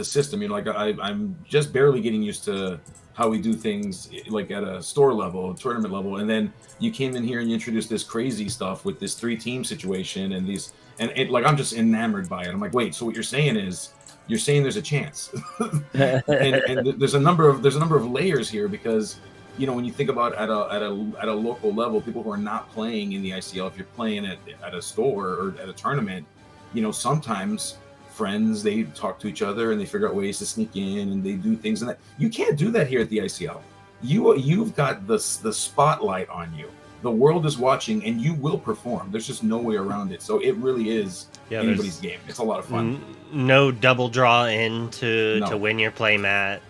O: system. You know, like I'm just barely getting used to how we do things, like at a store level, tournament level, and then you came in here and you introduced this crazy stuff with this 3-team situation and these, and it, like I'm just enamored by it. I'm like, wait, so what you're saying is there's a chance, and there's a number of layers here, because you know when you think about at a local level, people who are not playing in the ICL, if you're playing at a store or at a tournament, you know sometimes friends, they talk to each other and they figure out ways to sneak in and they do things, and that you can't do that here at the ICL. You've got the spotlight on you. The world is watching and you will perform. There's just no way around it. So it really is anybody's game. It's a lot of fun.
E: No double draw in to win your play mat.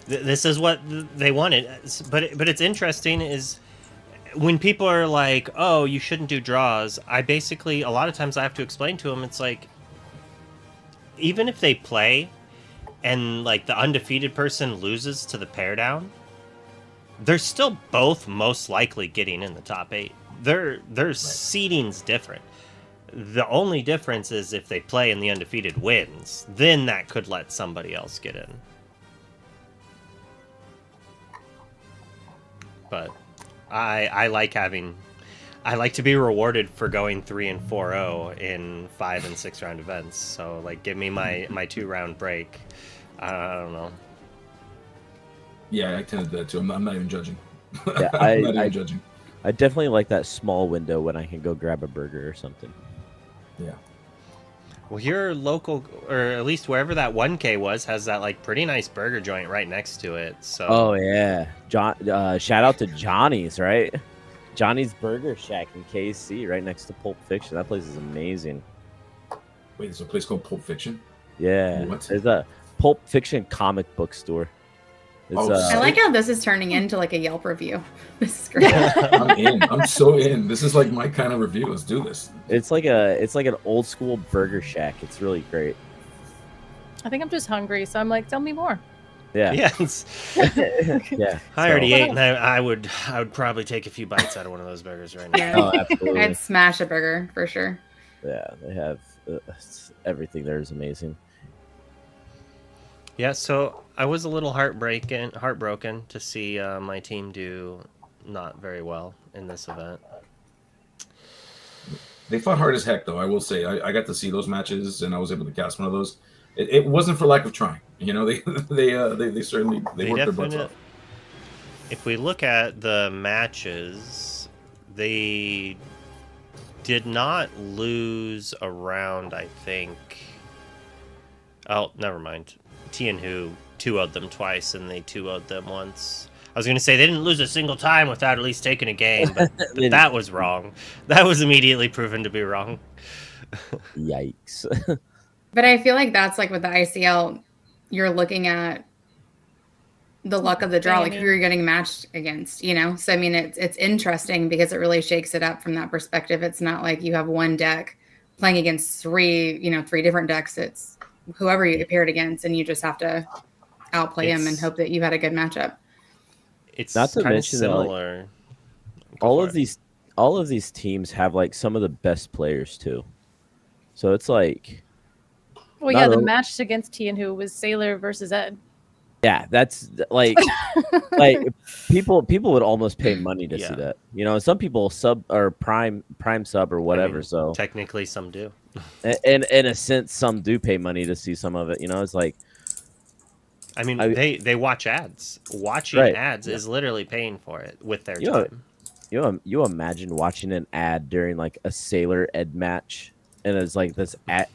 E: This is what they wanted. But it's interesting is when people are like, oh, you shouldn't do draws. I basically, a lot of times I have to explain to them, it's like, even if they play and like the undefeated person loses to the pair down, they're still both most likely getting in the top 8. Their seeding's different. The only difference is if they play and the undefeated wins, then that could let somebody else get in. But I like to be rewarded for going 3 and 4-0 in 5 and 6 round events. So like, give me my 2-round break. I don't know.
O: Yeah, I tend to do that too. I'm not even judging.
D: Yeah,
O: I'm not even judging.
D: I definitely like that small window when I can go grab a burger or something.
O: Yeah.
E: Well, your local, or at least wherever that 1K was, has that like pretty nice burger joint right next to it. So.
D: Oh yeah, shout out to Johnny's, right? Johnny's Burger Shack in KC, right next to Pulp Fiction. That place is amazing.
O: Wait, there's a place called Pulp Fiction?
D: Yeah.
O: What?
D: There's a Pulp Fiction comic book store.
I: I like how this is turning into like a Yelp review. This is great.
O: I'm in. I'm so in. This is like my kind of review. Let's do this.
D: It's like an old school burger shack. It's really great.
B: I think I'm just hungry, so I'm like, tell me more.
D: Yeah.
E: Yes.
D: Yeah.
E: I already ate, and I would probably take a few bites out of one of those burgers right now.
I: Yeah.
D: Oh, absolutely.
I: I'd smash a burger for sure.
D: Yeah, they have everything there is amazing.
E: Yeah, so I was a little heartbroken to see my team do not very well in this event.
O: They fought hard as heck, though. I will say, I got to see those matches, and I was able to cast one of those. It wasn't for lack of trying. You know, they certainly worked their butts off.
E: If we look at the matches, they did not lose a round, I think. Oh, never mind. Tianhu 2-0'd them twice, and they 2-0'd them once. I was going to say they didn't lose a single time without at least taking a game, but that was wrong. That was immediately proven to be wrong.
D: Yikes.
I: But I feel like that's like with the ICL, you're looking at the luck of the draw, like who you're getting matched against, you know? So, I mean, it's interesting because it really shakes it up from that perspective. It's not like you have one deck playing against three different decks. It's whoever you get paired against, and you just have to outplay him and hope that you had a good matchup.
E: It's
D: not to mention
E: similar.
D: That, like, all of these teams have like some of the best players too. So it's like,
B: well, yeah, the match against Tianhu was Sailor versus Ed.
D: Yeah, that's like, like people would almost pay money to see that. You know, some people sub or prime sub or whatever. I mean, so
E: technically, some do.
D: And in a sense, some do pay money to see some of it. You know, it's like,
E: I mean, they watch ads. Watching ads is literally paying for it with their time.
D: You imagine watching an ad during like a Sailor Ed match, and it's like this ad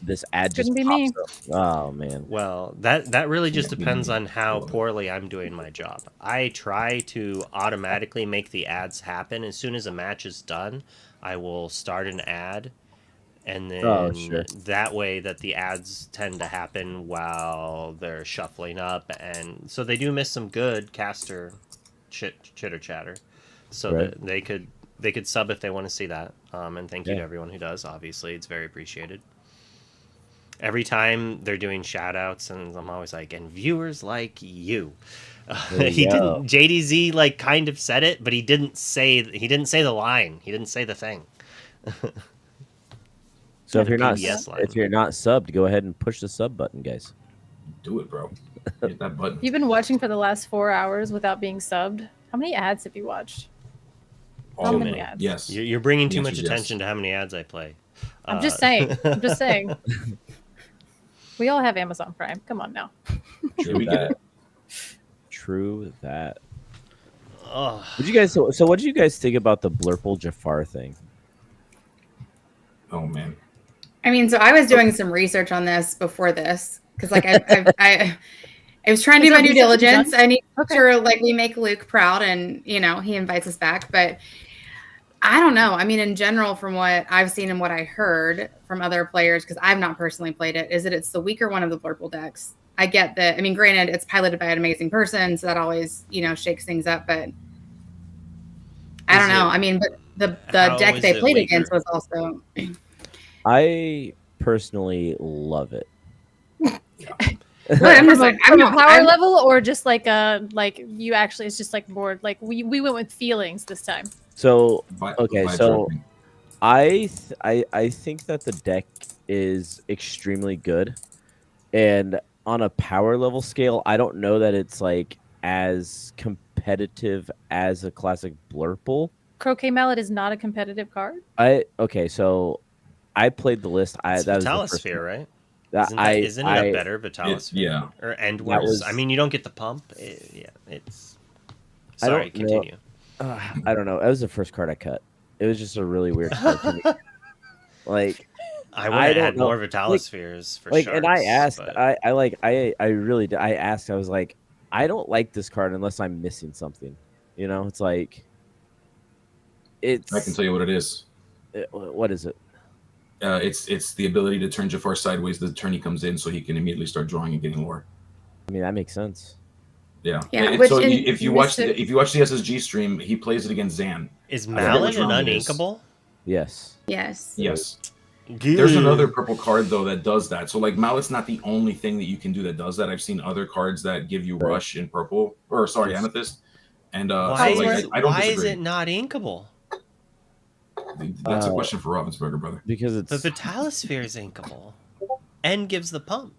D: just pops up. Oh man.
E: Well, that really just depends on how poorly I'm doing my job. I try to automatically make the ads happen as soon as a match is done. I will start an ad. And then that way that the ads tend to happen while they're shuffling up. And so they do miss some good caster chitter chatter. So that they could sub if they want to see that. And thank you to everyone who does. Obviously, it's very appreciated. Every time they're doing shout outs, and I'm always like, and viewers like you. He didn't, JDZ like kind of said it, but he didn't say the line. He didn't say the thing.
D: So if you're not subbed, go ahead and push the sub button, guys.
O: Do it, bro. Hit that button.
B: You've been watching for the last 4 hours without being subbed. How many ads have you watched?
O: How many ads? Yes.
E: You're bringing too much attention to how many ads I play.
B: I'm just saying. I'm just saying. We all have Amazon Prime. Come on now.
D: True that. What did you guys? So what did you guys think about the Blurple Jafar thing?
O: Oh man.
I: I mean, so I was doing some research on this before this because, like, I was trying to do my due diligence. I need to make sure, like, we make Luke proud, and you know, he invites us back. But I don't know. I mean, in general, from what I've seen and what I heard from other players, because I've not personally played it, is that it's the weaker one of the Blurple decks. I get that. I mean, granted, it's piloted by an amazing person, so that always, you know, shakes things up. But I don't know. I mean, but the deck they played against was also.
D: I personally love it.
B: I'm just like, I'm a power level, or just like you actually, it's just like more like we went with feelings this time.
D: So okay, so I think that the deck is extremely good, and on a power level scale, I don't know that it's like as competitive as a classic Blurple.
B: Croquet Mallet is not a competitive card.
D: So I played the list.
E: It's Vitalosphere, right? Isn't it a better Vitalosphere?
O: Yeah.
E: Or Endwars? I mean, you don't get the pump. It's. Sorry, continue.
D: I don't know. That was the first card I cut. It was just a really weird card to me. Like,
E: I would add more Vitalospheres for sure.
D: And I asked, I really did. I asked, I was like, I don't like this card unless I'm missing something. You know, it's like,
O: I can tell you what it is.
D: What is it?
O: It's the ability to turn Jafar sideways the turn he comes in, so he can immediately start drawing and getting lore.
D: I mean, that makes sense.
O: Yeah. So if you watch the SSG stream, he plays it against Zan.
E: Is Mallet an uninkable?
D: Yes.
I: Yes.
O: Yes. There's another purple card though that does that. So like Mallet's not the only thing that you can do that does that. I've seen other cards that give you rush in purple, or sorry, amethyst. And
E: why,
O: so like, I don't
E: why is
O: disagree.
E: it not inkable?
O: That's a question for Ravensburger, brother.
D: Because it's
E: the Vitalosphere is inkable and gives the pump.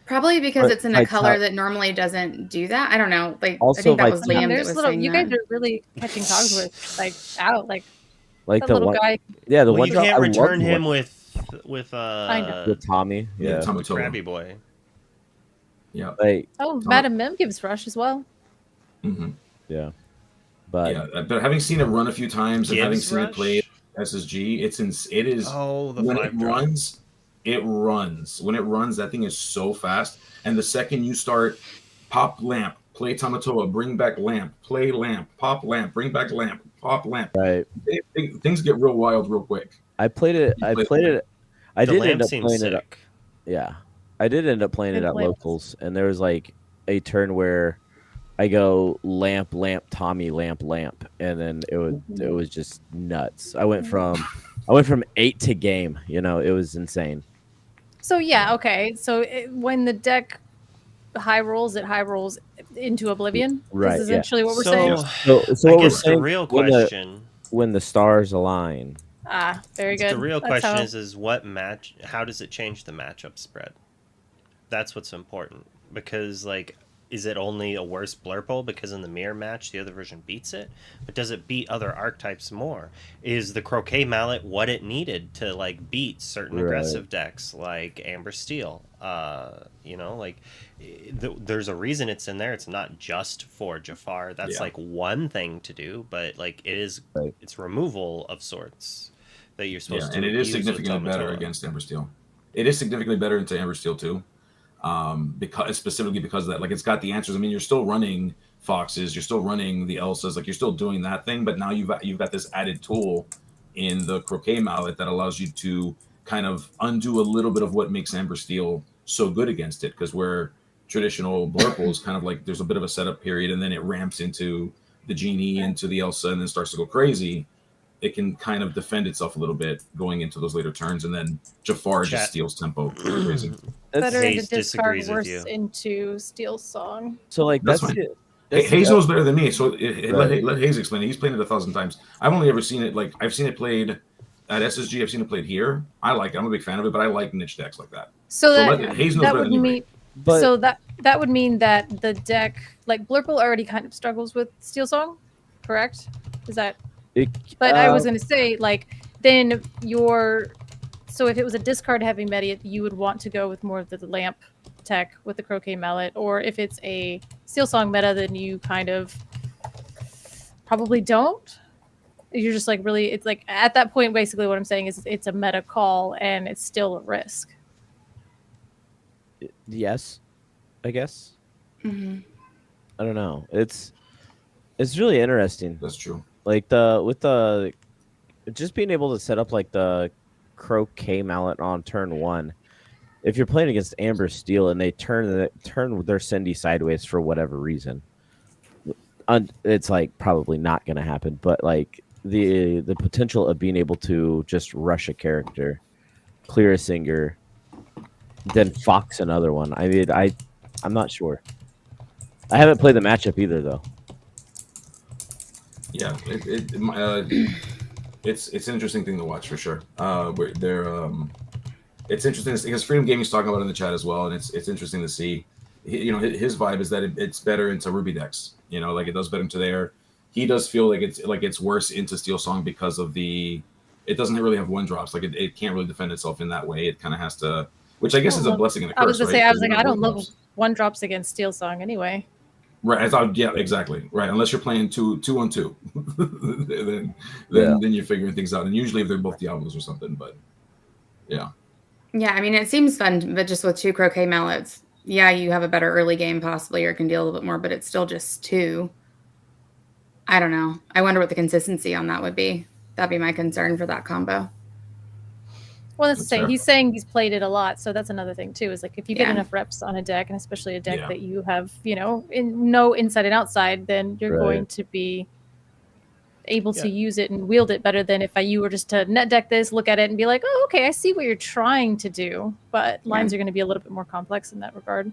I: Probably because
D: But
I: it's in a color that normally doesn't do that. I don't know. Like
D: Also,
I: I think that was
D: Vital-
I: Liam that
B: There's
I: was
B: little.
I: saying
B: You
I: that.
B: guys are really catching Cogsworth like out. Like that
D: the
B: little
D: one,
B: guy.
D: yeah, the
E: Well,
D: one
E: you
D: drop,
E: can't
D: I
E: return
D: love
E: him
D: one.
E: with
D: Tommy, yeah,
O: Tommy
E: with Krabby Boy.
O: Yeah.
D: Like,
B: Oh, Madam Mim gives rush as well.
O: Mm-hmm.
D: Yeah. But
O: yeah, but having seen it run a few times and having
E: Gives
O: seen it
E: rush?
O: play SSG, it is
E: Oh, the
O: when
E: 5
O: it
E: drop.
O: runs, it runs. When it runs, that thing is so fast. And the second you start pop lamp, play Tamatoa, bring back lamp, play lamp, pop lamp, bring back lamp, pop lamp.
D: Right.
O: Things get real wild real quick.
D: I played it. I
E: The
D: did
E: lamp
D: end up
E: seems
D: playing it.
E: sick.
D: Yeah, I did end up playing it
B: Good
D: at
B: play.
D: locals, and there was like a turn where I go lamp, lamp, Tommy, lamp, lamp, and then it was just nuts. I went from 8 to game. You know, it was insane.
B: So yeah, okay. So when the deck high rolls, it high rolls into oblivion.
D: Right,
B: Is
D: yeah.
B: essentially what we're
E: So,
B: saying.
D: So
E: I
D: what we're
E: guess the
D: saying
E: real
D: when
E: question.
D: when the stars align.
B: Ah, very good.
E: The real
B: That's
E: question
B: how-
E: is how does it change the matchup spread? That's what's important. Because, like, is it only a worse blurple because in the mirror match the other version beats it? But does it beat other archetypes more? Is the Croquet Mallet what it needed to, like, beat certain aggressive decks like Amber Steel? You know, like, there's a reason it's in there. It's not just for Jafar. That's, like, one thing to do, but, like, it is it's removal of sorts that you're supposed to
O: and it is
E: use with
O: significantly better
E: Tamatoa.
O: against Amber Steel. It is significantly better into Amber Steel too. Because specifically because of that, like it's got the answers. I mean, you're still running Foxes, you're still running the Elsas, like you're still doing that thing, but now you've got this added tool in the Croquet Mallet that allows you to kind of undo a little bit of what makes Amber Steel so good against it. Because where traditional Blurple is kind of like there's a bit of a setup period, and then it ramps into the Genie, into the Elsa, and then starts to go crazy. It can kind of defend itself a little bit going into those later turns, and then Jafar just steals tempo. Crazy.
B: better
E: Hayes
B: into discard,
E: disagrees with
B: worse
E: you.
B: into Steel Song.
D: So like
O: That's
D: that's
O: fine.
D: it. That's
O: Hayes
D: the-
O: knows better than me, so
D: Right.
O: let Hayes explain it. He's played it 1,000 times. I've only ever seen it I've seen it played at SSG. I've seen it played here. I like it. I'm a big fan of it, but I like niche decks like that.
B: So
O: Hayes knows
B: that
O: better
B: would
O: than you.
B: mean
D: But-
B: so that would mean that the deck like Blurple already kind of struggles with Steel Song, correct? Is that? But I was going to say like then so if it was a discard heavy meta, you would want to go with more of the lamp tech with the Croquet Mallet, or if it's a Steel Song meta, then you kind of probably don't. You're just like really, it's like at that point, basically what I'm saying is it's a meta call and it's still a risk.
D: Yes, I guess.
I: Mm-hmm.
D: I don't know. It's really interesting.
O: That's true.
D: Like just being able to set up like the Croquet Mallet on turn 1. If you're playing against Amber Steel and they turn their Cindy sideways for whatever reason, it's like probably not going to happen. But like the potential of being able to just rush a character, clear a singer, then Fox another one. I mean, I'm not sure. I haven't played the matchup either though.
O: Yeah, it's an interesting thing to watch for sure. It's interesting because Freedom Gaming's talking about it in the chat as well, and it's interesting to see. His vibe is that it's better into Ruby decks. You know, like it does better into there. He does feel like it's worse into Steel Song because of it doesn't really have 1-drops. Like it can't really defend itself in that way. It kind of has to, which I guess is a blessing and a curse.
B: I was gonna say,
O: right?
B: I was like,
O: Because
B: I don't love
O: 1-drops.
B: 1-drops against Steel Song anyway.
O: Right, I thought, yeah, exactly. Right, unless you're playing two on two, then you're figuring things out. And usually, if they're both Diablos or something, but yeah.
I: Yeah, I mean, it seems fun, but just with 2 Croquet Mallets, yeah, you have a better early game possibly, or can deal a little bit more, but it's still just 2. I don't know. I wonder what the consistency on that would be. That'd be my concern for that combo.
B: Well, that's the
O: That's
B: thing.
O: fair.
B: He's saying he's played it a lot, so that's another thing too. Is like if you get
I: Yeah.
B: enough reps on a deck, and especially a deck
O: Yeah.
B: that you have, no inside and outside, then you're
D: Right.
B: going to be able to use it and wield it better than if you were just to net deck this, look at it, and be like, oh, okay, I see what you're trying to do. But lines are going to be a little bit more complex in that regard.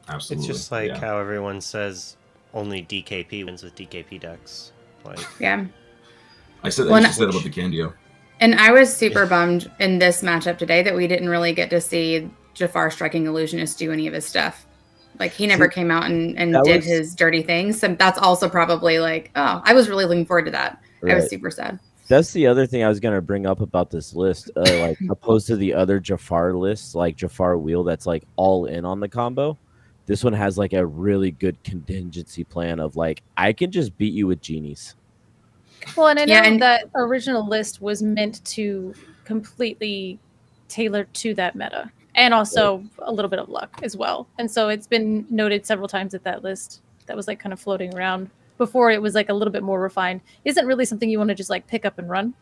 O: Absolutely.
E: It's just like how everyone says only DKP wins with DKP decks. Like,
I: yeah.
O: I said about the Candio.
I: And I was super bummed in this matchup today that we didn't really get to see Jafar Striking Illusionist do any of his stuff. Like, he never came out and did his dirty things. And that's also probably like, oh, I was really looking forward to that. Right. I was super sad.
D: That's the other thing I was going to bring up about this list. Like, opposed to the other Jafar lists, like Jafar Wheel, that's like all in on the combo. This one has like a really good contingency plan of like, I can just beat you with genies.
B: Well, and I know that original list was meant to completely tailor to that meta, and also a little bit of luck as well. And so it's been noted several times that that list that was like kind of floating around before it was like a little bit more refined isn't really something you want to just like pick up and run,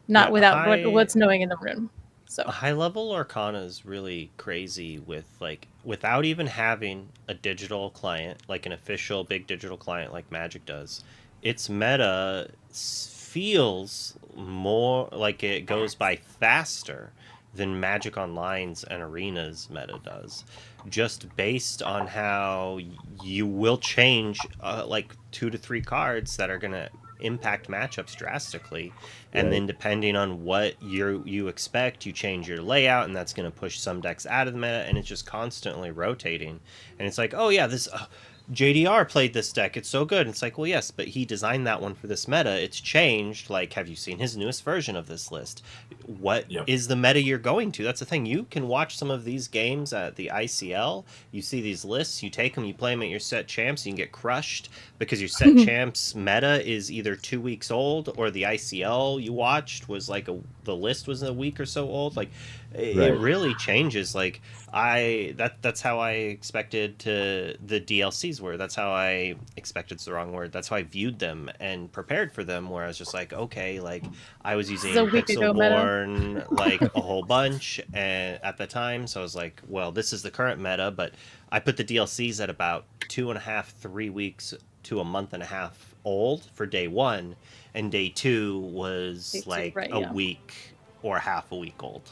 B: not without what's knowing in the room. So
E: a high level Lorcana is really crazy with like without even having a digital client, like an official big digital client like Magic does. Its meta feels more like it goes by faster than Magic Online's and Arena's meta does, just based on how you will change like 2 to 3 cards that are going to impact matchups drastically, and then depending on what you expect, you change your layout, and that's going to push some decks out of the meta, and it's just constantly rotating. And it's like, oh yeah, this JDR played this deck, it's so good. And it's like, well, yes, but he designed that one for this meta. It's changed. Like, have you seen his newest version of this list? What is the meta you're going to? That's the thing. You can watch some of these games at the ICL. You see these lists, you take them, you play them at your set champs, you can get crushed because your set champs meta is either 2 weeks old, or the ICL you watched was like the list was a week or so old. Like, it really changes. Like, that's how I expected the DLCs were. That's how I expect's the wrong word. That's how I viewed them and prepared for them, where I was just like, okay, like I was using Pixelborn like a whole bunch and at the time, so I was like, well, this is the current meta, but I put the DLCs at about 2.5, 3 weeks to a month and a half old for day 1, and day 2 was like a week or half a week old.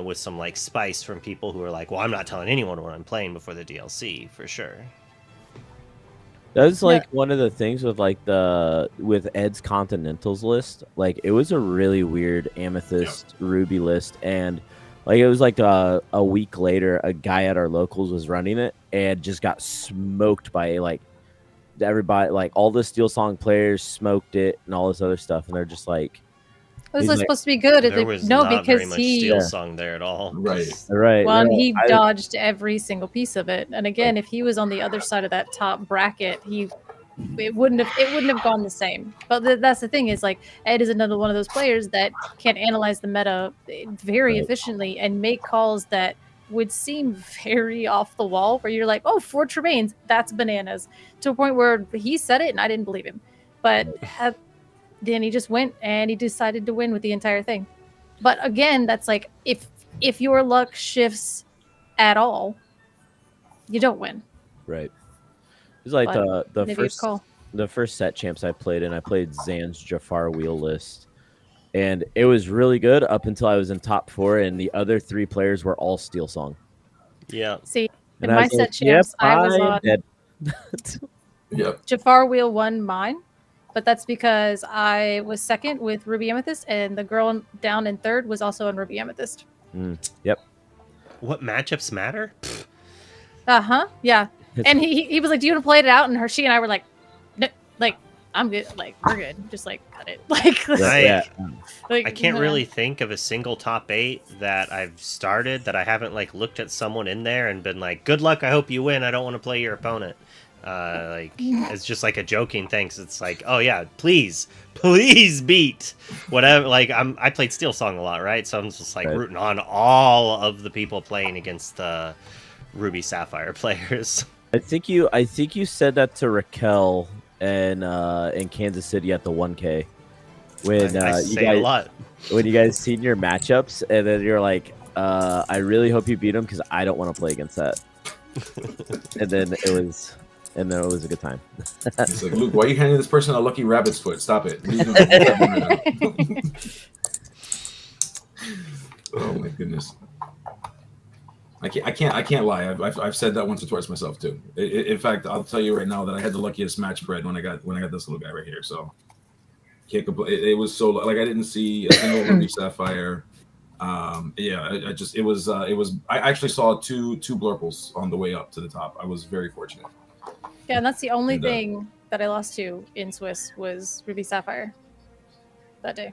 E: With some like spice from people who are like, well, I'm not telling anyone what I'm playing before the DLC for sure.
D: That's like one of the things with like with Ed's Continentals list. Like, it was a really weird Amethyst Ruby list, and like it was like a week later, a guy at our locals was running it and just got smoked by like everybody. Like, all the Steel Song players smoked it and all this other stuff, and they're just like,
B: this was supposed to be good.
E: There was not because very much Steel Song there at all.
D: Right.
B: Well, and he dodged every single piece of it. And again, if he was on the other side of that top bracket, it wouldn't have gone the same. But that's the thing, is like Ed is another one of those players that can analyze the meta very efficiently and make calls that would seem very off the wall, where you're like, oh, 4 Tremaines, that's bananas, to a point where he said it and I didn't believe him. But then he just went and he decided to win with the entire thing. But again, that's like, if your luck shifts at all, you don't win.
D: Right. It's like the first set champs I played in, I played Zan's Jafar Wheel list, and it was really good up until I was in top 4, and the other 3 players were all Steel Song.
E: Yeah.
B: See, in my set champs, I was on Jafar Wheel won mine. But that's because I was second with Ruby Amethyst, and the girl down in third was also on Ruby Amethyst.
D: Yep.
E: What matchups matter?
B: Yeah. And he was like, "Do you want to play it out?" And she and I were like, "No, like I'm good. Like, we're good. Just like cut it."
E: I can't really think of a single top 8 that I've started that I haven't like looked at someone in there and been like, "Good luck. I hope you win. I don't want to play your opponent." It's just like a joking thing. So it's like, oh yeah, please beat whatever. Like, I played Steel Song a lot, right? So I'm just like rooting on all of the people playing against the Ruby Sapphire players.
D: I think you said that to Raquel in Kansas City at the 1K when
E: I say a lot.
D: When you guys seen your matchups, and then you're like, I really hope you beat him because I don't want to play against that. And then it and then it was a good time.
O: It's like, Luke, why are you handing this person a lucky rabbit's foot? Stop it. Oh my goodness. I can't lie. I've said that once or twice myself too. In fact, I'll tell you right now that I had the luckiest match spread when I got this little guy right here. So can't complain. It was so like I didn't see a single Ruby Sapphire. I actually saw two blurples on the way up to the top. I was very fortunate.
B: Yeah, and that's the only thing that I lost to in Swiss was Ruby Sapphire that day.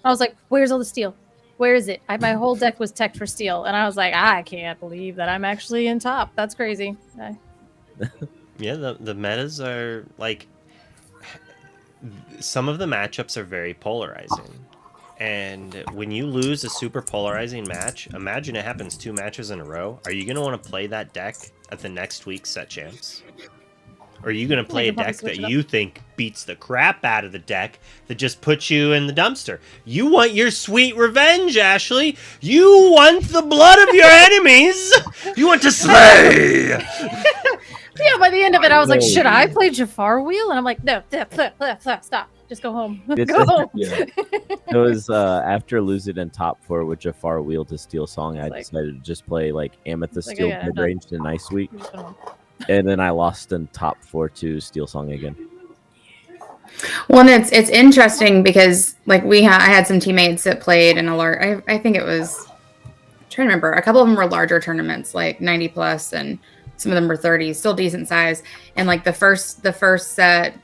B: I was like, "Where's all the steel? Where is it?" My whole deck was teched for steel, and I was like, "I can't believe that I'm actually in top. That's crazy."
E: Yeah, the metas are like some of the matchups are very polarizing. And when you lose a super polarizing match, imagine it happens 2 matches in a row. Are you going to want to play that deck at the next week's set champs? Or are you going to play a deck that you think beats the crap out of the deck that just puts you in the dumpster? You want your sweet revenge, Ashley. You want the blood of your enemies. You want to slay.
B: Yeah, by the end of it, I was like, should I play Jafar Wheel? And I'm like, no, stop. Just go home. Go home.
D: Yeah. It was after losing in top 4 with Jafar Wheel to Steel Song, I decided to just play like Amethyst Steel mid-range in Ice Week. And then I lost in top 4 to Steel Song again.
I: Well, and it's interesting because like I had some teammates that played in I think it was, I'm trying to remember, a couple of them were larger tournaments, like 90 plus, and some of them were 30, still decent size. And like the first set,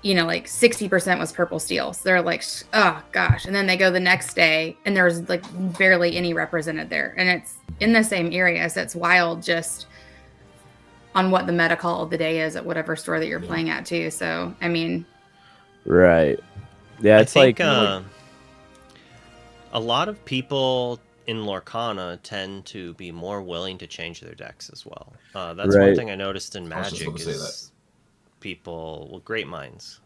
I: like 60% was purple steel. So they're like, oh gosh. And then they go the next day and there's like barely any represented there. And it's in the same area. So it's wild just on what the meta call of the day is at whatever store that you're playing at too. So, I mean.
D: Right. Yeah, it's
E: I think, a lot of people in Lorcana tend to be more willing to change their decks as well. That's one thing I noticed in Magic is people, great minds.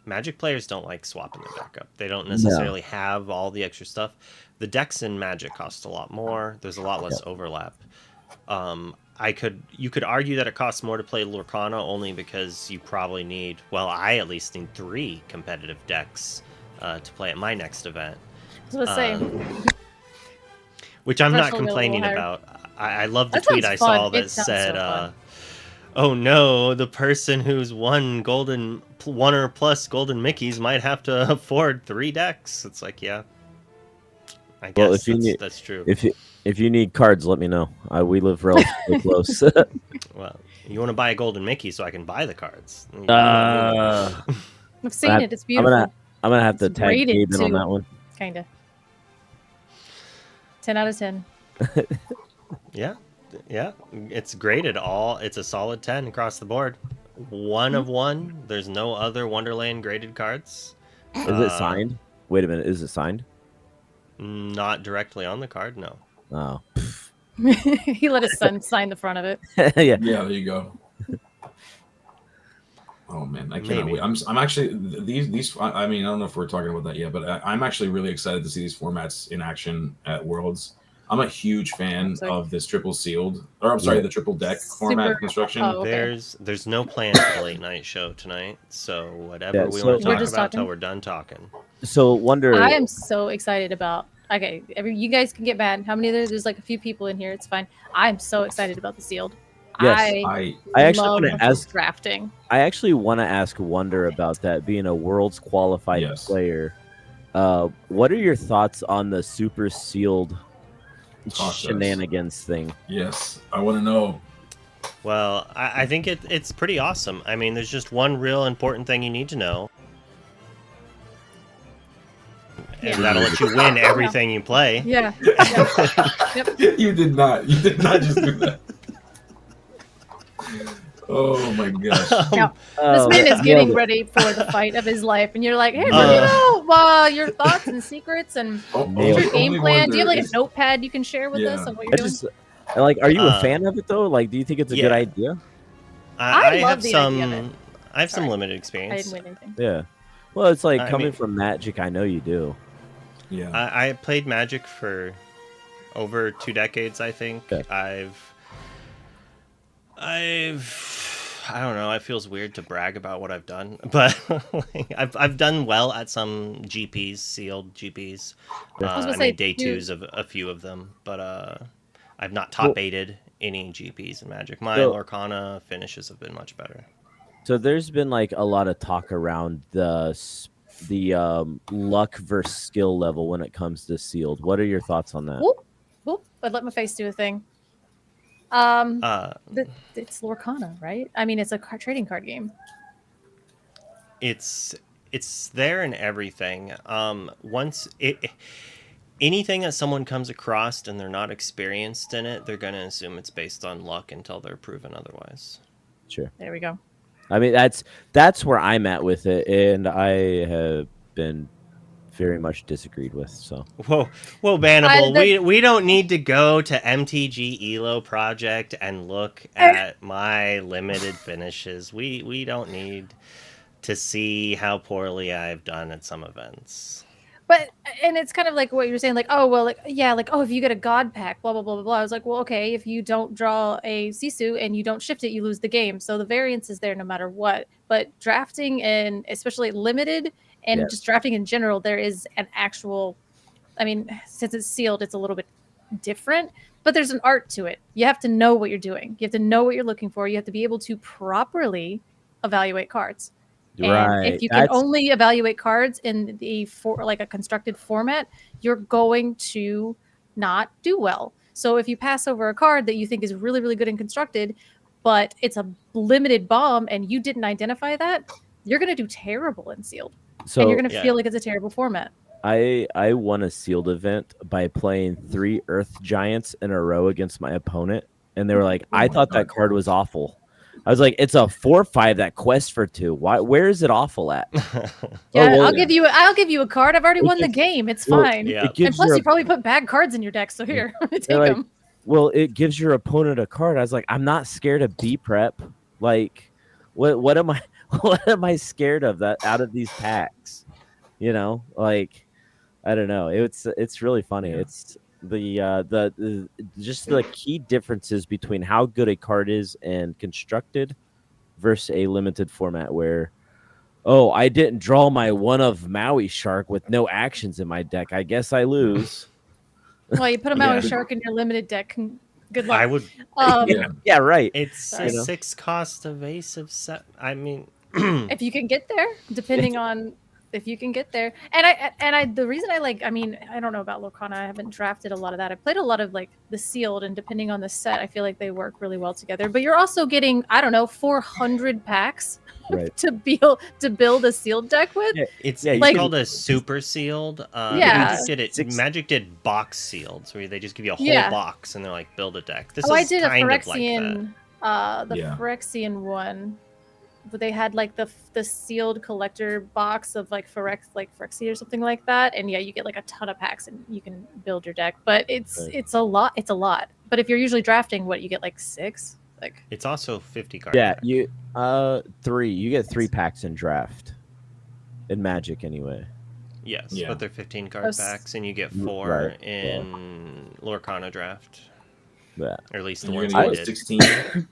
E: Magic players don't like swapping their deck up. They don't necessarily have all the extra stuff. The decks in Magic cost a lot more. There's a lot less overlap. You could argue that it costs more to play Lorcana only because you probably need, I at least need 3 competitive decks to play at my next event.
B: I was gonna say,
E: which I'm not complaining about. I love the tweet I saw that said, "Oh no, the person who's won or plus golden Mickeys might have to afford 3 decks." It's like, yeah, I guess that's true.
D: If you need cards, let me know. We live relatively close.
E: Well, you want to buy a golden Mickey so I can buy the cards.
B: I've seen it. It's beautiful.
D: I'm gonna have to tag Gaben on that one.
B: Kinda. 10 out of 10.
E: Yeah, it's graded all. It's a solid 10 across the board. 1 of 1. There's no other Wonderland graded cards.
D: Is it signed? Wait a minute, is it signed?
E: Not directly on the card, no.
D: Oh.
B: He let his son sign the front of it.
O: Yeah, there you go. Oh man, I can't wait. I'm actually these. I mean, I don't know if we're talking about that yet, but I'm actually really excited to see these formats in action at Worlds. I'm a huge fan of this triple sealed, the triple deck format construction.
B: Oh, okay.
E: There's no plan for the late night show tonight, so whatever we want to talk about until we're done talking.
D: So Wonder,
B: I am so excited about. Okay, you guys can get mad. How many there's like a few people in here. It's fine. I'm so excited about the sealed.
D: Yes, I actually want to ask
B: drafting.
D: I actually want to ask Wonder about that, being a Worlds qualified player. What are your thoughts on the super sealed shenanigans thing?
O: Yes, I want to know.
E: Well, I think it's pretty awesome. I mean, there's just one real important thing you need to know. And that'll let you win everything you play.
B: Yeah.
O: Yep. You did not just do that. Oh my gosh.
B: This man is getting ready for the fight of his life, and you're like, hey, your thoughts and secrets and your game plan. Do you have like a notepad you can share with us on what you're doing?
D: Are you a fan of it though? Like, do you think it's a good idea?
E: I have some limited experience.
B: I didn't win anything.
D: Yeah. Well, it's like coming from Magic, I know you do.
O: Yeah.
E: I played Magic for over 2 decades, I think. Okay. I don't know. It feels weird to brag about what I've done, but like, I've done well at some GPs, sealed GPs. I made day twos of a few of them, but I've not top eighted any GPs in Magic. My Lorcana finishes have been much better.
D: So there's been like a lot of talk around the luck versus skill level when it comes to sealed. What are your thoughts on that?
B: Whoop, whoop. I'd let my face do a thing. It's Lorcana, right? I mean, it's a trading card game.
E: It's there in everything. Anything that someone comes across and they're not experienced in it, they're gonna assume it's based on luck until they're proven otherwise.
D: Sure.
B: There we go.
D: I mean, that's where I'm at with it, and I have been very much disagreed with. So
E: whoa, Bannable, we don't need to go to MTG Elo Project and look at my limited finishes. We don't need to see how poorly I've done at some events.
B: But and it's kind of like what you're saying, like, oh well, like yeah, like oh, if you get a god pack, blah blah blah blah blah. I was like, well, okay, if you don't draw a Sisu and you don't shift it, you lose the game. So the variance is there no matter what. But drafting and especially limited and just drafting in general, there is an actual. I mean, since it's sealed, it's a little bit different, but there's an art to it. You have to know what you're doing. You have to know what you're looking for. You have to be able to properly evaluate cards. And if you can only evaluate cards in like a constructed format, you're going to not do well. So if you pass over a card that you think is really, really good and constructed, but it's a limited bomb and you didn't identify that, you're going to do terrible in sealed. So, and you're going to feel like it's a terrible format.
D: I won a sealed event by playing 3 Earth Giants in a row against my opponent. And they were like, I thought that card was awful. I was like, it's a 4/5 that quest for 2. Why? Where is it awful at?
B: I'll give you a card. I've already won the game. It's fine. And plus, you probably put bad cards in your deck. So here, take them.
D: Well, it gives your opponent a card. I was like, I'm not scared of B prep. Like, what am I? What am I scared of that out of these packs? You know, like, I don't know. It's really funny. It's the just the key differences between how good a card is and constructed versus a limited format where, oh, I didn't draw my one of Maui Shark with no actions in my deck. I guess I lose.
B: Well, you put a Maui Shark in your limited deck. Good luck.
E: I would.
D: Yeah, right.
E: It's a 6-cost evasive set. I mean,
B: if you can get there, depending on. If you can get there, and the reason I don't know about Lorcana. I haven't drafted a lot of that. I played a lot of like the sealed, and depending on the set, I feel like they work really well together. But you're also getting 400 packs to build a sealed deck with.
E: It's called a super sealed. Magic did box sealed, where they just give you a whole box and they're like, build a deck. This is
B: I did
E: kind
B: a
E: of like
B: Phyrexian, the Phyrexian one. But they had like the sealed collector box of like Phyrexia or something like that, and you get like a ton of packs and you can build your deck. But it's a lot. It's a lot. But if you're usually drafting, you get like 6. Like
E: it's also 50 cards.
D: Yeah, you 3. You get 3 packs in draft. In Magic, anyway.
E: Yes, but they're 15 card packs, and you get 4 in Lorcana draft.
D: Yeah,
E: or at least the
O: you're
E: ones
O: gonna
E: I
O: get
E: did.
O: 16.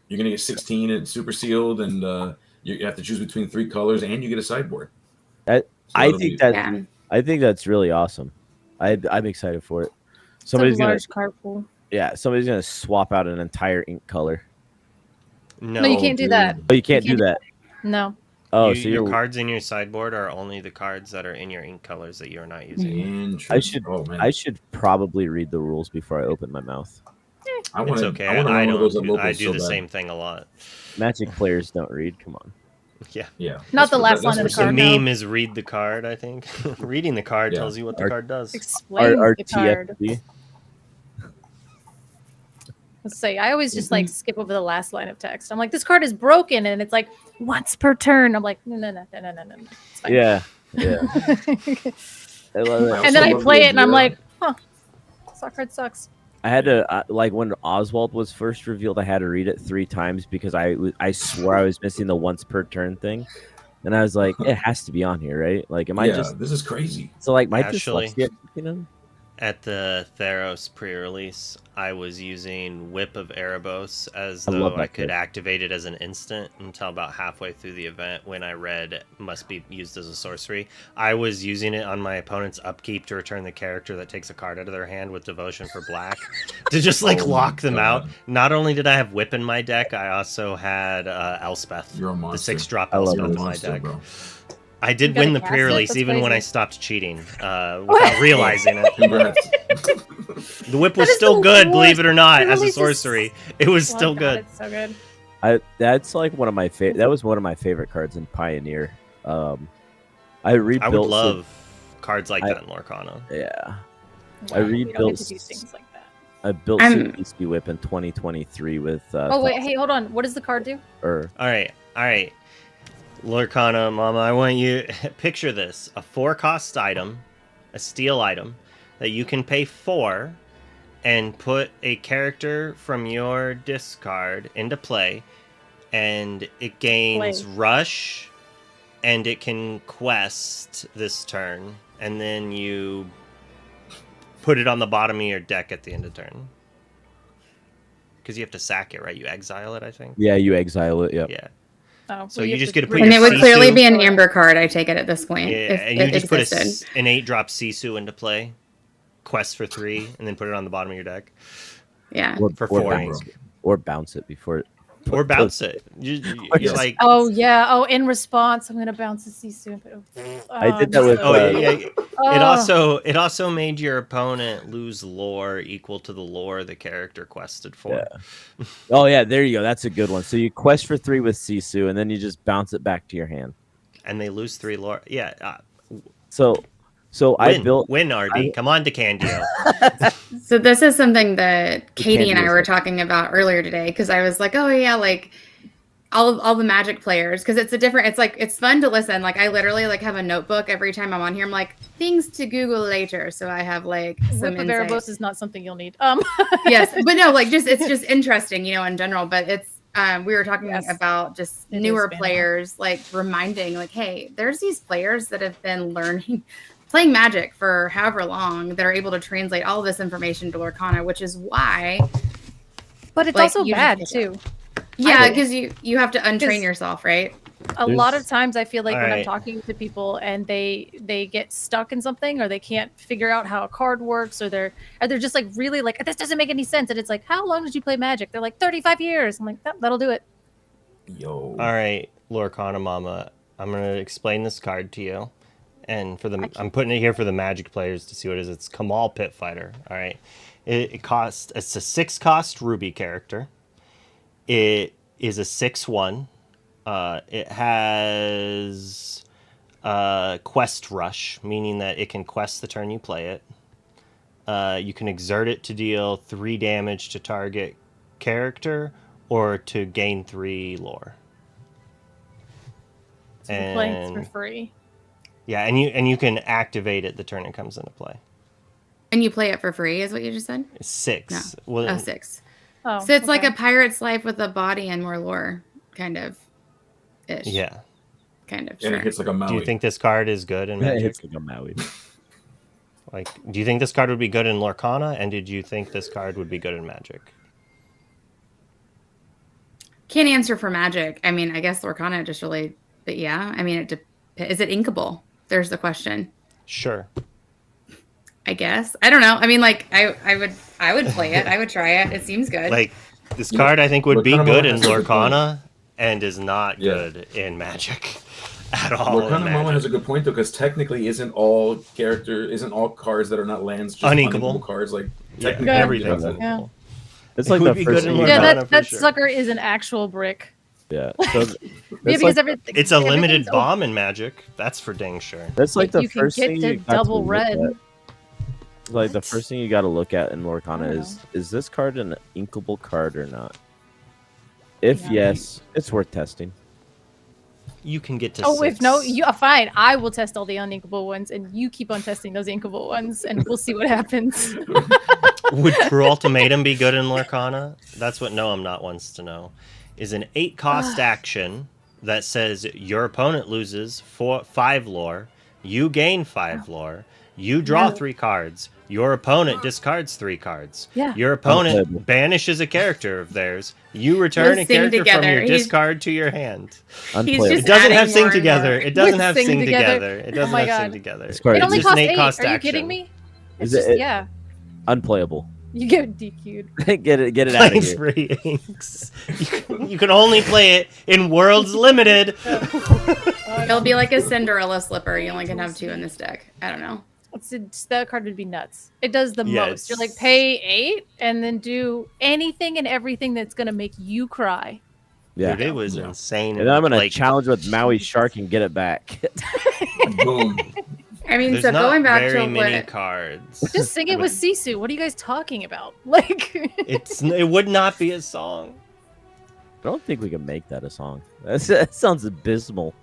O: You're gonna get 16 at super sealed, and you have to choose between 3 colors, and you get a sideboard.
D: I think that's really awesome. I'm excited for it. Somebody's gonna
B: card pool.
D: Yeah, somebody's gonna swap out an entire ink color.
B: No, you can't do that.
D: Oh, you can't do that.
B: No.
D: Oh,
E: so your cards in your sideboard are only the cards that are in your ink colors that you're not using.
D: I should probably read the rules before I open my mouth.
E: It's okay. I do the same thing a lot.
D: Magic players don't read. Come on.
E: Yeah.
B: Not the last line of the card.
E: The meme is read the card, I think. Reading the card tells you what the card does.
B: Explain the card. Let's say I always just like skip over the last line of text. I'm like, this card is broken, and it's like once per turn. I'm like, no. It's fine.
D: Yeah.
B: And then I play it, and I'm like, that card sucks.
D: I had to when Oswald was first revealed, I had to read it 3 times because I swore I was missing the once per turn thing, and I was like, it has to be on here, right? Like, am I just?
O: This is crazy.
D: So like, my dyslexia,
E: at the Theros pre-release, I was using Whip of Erebos as though I could activate it as an instant until about halfway through the event when I read must be used as a sorcery. I was using it on my opponent's upkeep to return the character that takes a card out of their hand with Devotion for black to just like lock them out. Not only did I have Whip in my deck, I also had Elspeth, the 6-drop Elspeth in my deck. Bro. I did win the pre-release even when I stopped cheating without realizing it. The whip was still good, believe it or not, as a sorcery. It was still good.
B: It's so good.
D: That's like one of my favorite. That was one of my favorite cards in Pioneer. I rebuilt.
E: I would love cards like that in Lorcana.
D: Yeah,
B: wow,
D: I rebuilt
B: things like that.
D: I built CPC Whip in 2023 with.
B: Oh wait, hey, hold on. What does the card do?
E: All right. Lorcana, Mama, I want you picture this: a 4-cost item, a steel item that you can pay 4, and put a character from your discard into play, and it gains rush, and it can quest this turn, and then you put it on the bottom of your deck at the end of turn. Because you have to sack it, right? You exile it, I think.
D: Yeah, you exile it. Yep.
E: Yeah.
B: Oh,
E: so you just get to put.
I: And it would clearly be an amber card, I take it at this point.
E: Yeah,
I: if
E: and you just
I: existed.
E: put an 8-drop Sisu into play, quest for 3, and then put it on the bottom of your deck.
I: Yeah.
E: For 4.
D: Or bounce it before it.
E: Or bounce it. You're like,
B: oh yeah. Oh, in response, I'm gonna bounce the Sisu.
D: I did that with.
E: It also made your opponent lose lore equal to the lore the character quested for.
D: Yeah. Oh yeah, there you go. That's a good one. So you quest for 3 with Sisu, and then you just bounce it back to your hand.
E: And they lose 3 lore. Yeah.
D: So I built
E: RD. Come on, DeCandio.
I: So this is something that Katie and I were talking about earlier today, because I was like, oh yeah, like all the Magic players, because it's fun to listen. Like I literally like have a notebook every time I'm on here. I'm like, things to Google later, so I have like some
B: Whip of Erebos is not something you'll need.
I: Yes, but no, like it's just interesting, in general. But it's we were talking about just newer players, like reminding, like, hey, there's these players that have been playing Magic for however long that are able to translate all of this information to Lorcana, which is why.
B: But it's also bad too.
I: Yeah, because you have to untrain yourself, right?
B: A lot of times I feel like when I'm talking to people and they get stuck in something, or they can't figure out how a card works, or they're just like really like, this doesn't make any sense. And it's like, how long did you play Magic? They're like 35 years. I'm like, that'll do it.
E: All right, Lorcana Mama, I'm gonna explain this card to you. And I'm putting it here for the Magic players to see what it is. It's Kamal Pit Fighter. All right, it's a 6-cost Ruby character. It is a 6/1. It has Quest Rush, meaning that it can quest the turn you play it. You can exert it to deal 3 damage to target character, or to gain 3 lore.
B: So you're playing it for free.
E: Yeah, and you can activate it the turn it comes into play.
I: And you play it for free, is what you just said?
E: 6.
I: No.
E: Well,
I: 6. Oh, so it's like a pirate's life with a body and more lore, kind of. Ish.
E: Yeah.
I: Kind of.
O: And it hits like a Maui.
E: Do you think this card is good in Magic?
D: It hits like a Maui.
E: Like, do you think this card would be good in Lorcana? And did you think this card would be good in Magic?
I: Can't answer for Magic. I mean, I guess Lorcana just really, but yeah. I mean, is it inkable? There's the question.
E: Sure.
I: I guess. I don't know. I mean, like, I would play it. I would try it. It seems good.
E: Like, this card I think would be good in Lorcana and is not good in Magic at all.
O: Lorcana Mama has a good point though, because technically isn't all cards that are not lands just uninkable cards? Like technically everything's uninkable.
D: It's like the first thing.
B: Yeah, that sucker is an actual brick.
D: Yeah.
B: Because everything.
E: It's a limited bomb in Magic. That's for dang sure.
D: That's like the first thing you got
B: double red.
D: Like the first thing you got to look at in Lorcana is this card an inkable card or not? If yes, it's worth testing.
E: You can get to.
B: Oh, if no, fine. I will test all the uninkable ones, and you keep on testing those inkable ones, and we'll see what happens.
E: Would True Ultimatum be good in Lorcana? That's what No I'm Not wants to know. Is an 8-cost action that says your opponent loses 5 lore, you gain 5 lore, You draw
B: Yeah.
E: 3 cards. Your opponent discards 3 cards.
B: Yeah.
E: Your opponent banishes a character of theirs. You return a character from your discard to your hand. It doesn't have sing together. It doesn't have sing together. It doesn't have sing together.
B: It only
E: just
B: costs
E: an
B: 8.
E: cost
B: Are you
E: action.
B: kidding me?
D: Is
B: It's
D: it
B: yeah.
D: unplayable?
B: You get DQ'd.
D: get it out of here.
E: 3 inks. You can only play it in Worlds Limited.
I: It'll be like a Cinderella slipper. You only can have 2 in this deck. I don't know.
B: That card would be nuts. It does the
E: Yes.
B: most. You're like, pay 8 and then do anything and everything that's gonna make you cry.
D: Yeah,
E: Dude, it was insane.
D: And I'm gonna
E: like,
D: challenge with Maui Shark and get it back.
O: Boom.
I: I mean,
E: There's
I: so
E: not
I: going back
E: very
I: to
E: many
I: what
E: cards.
B: Just sing it with Sisu. What are you guys talking about? Like,
E: It would not be a song.
D: I don't think we can make that a song. That sounds abysmal.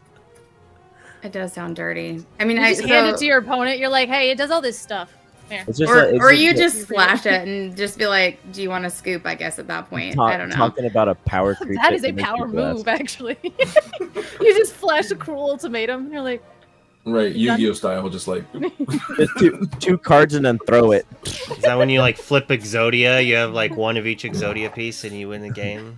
I: it does sound dirty. I mean,
B: you
I: I
B: just hand it to your opponent. You're like, hey, it does all this stuff. Here.
D: It's just
I: or you just splash it and just be like, do you want to scoop? I guess at that point, I don't know.
D: Talking about a power creep.
B: That is a power move, actually. You just flash a cruel ultimatum. And you're like,
O: Right, Yu-Gi-Oh style, just like
D: just two cards and then throw it.
E: Is that when you like flip Exodia? You have like 1 of each Exodia piece and you win the game.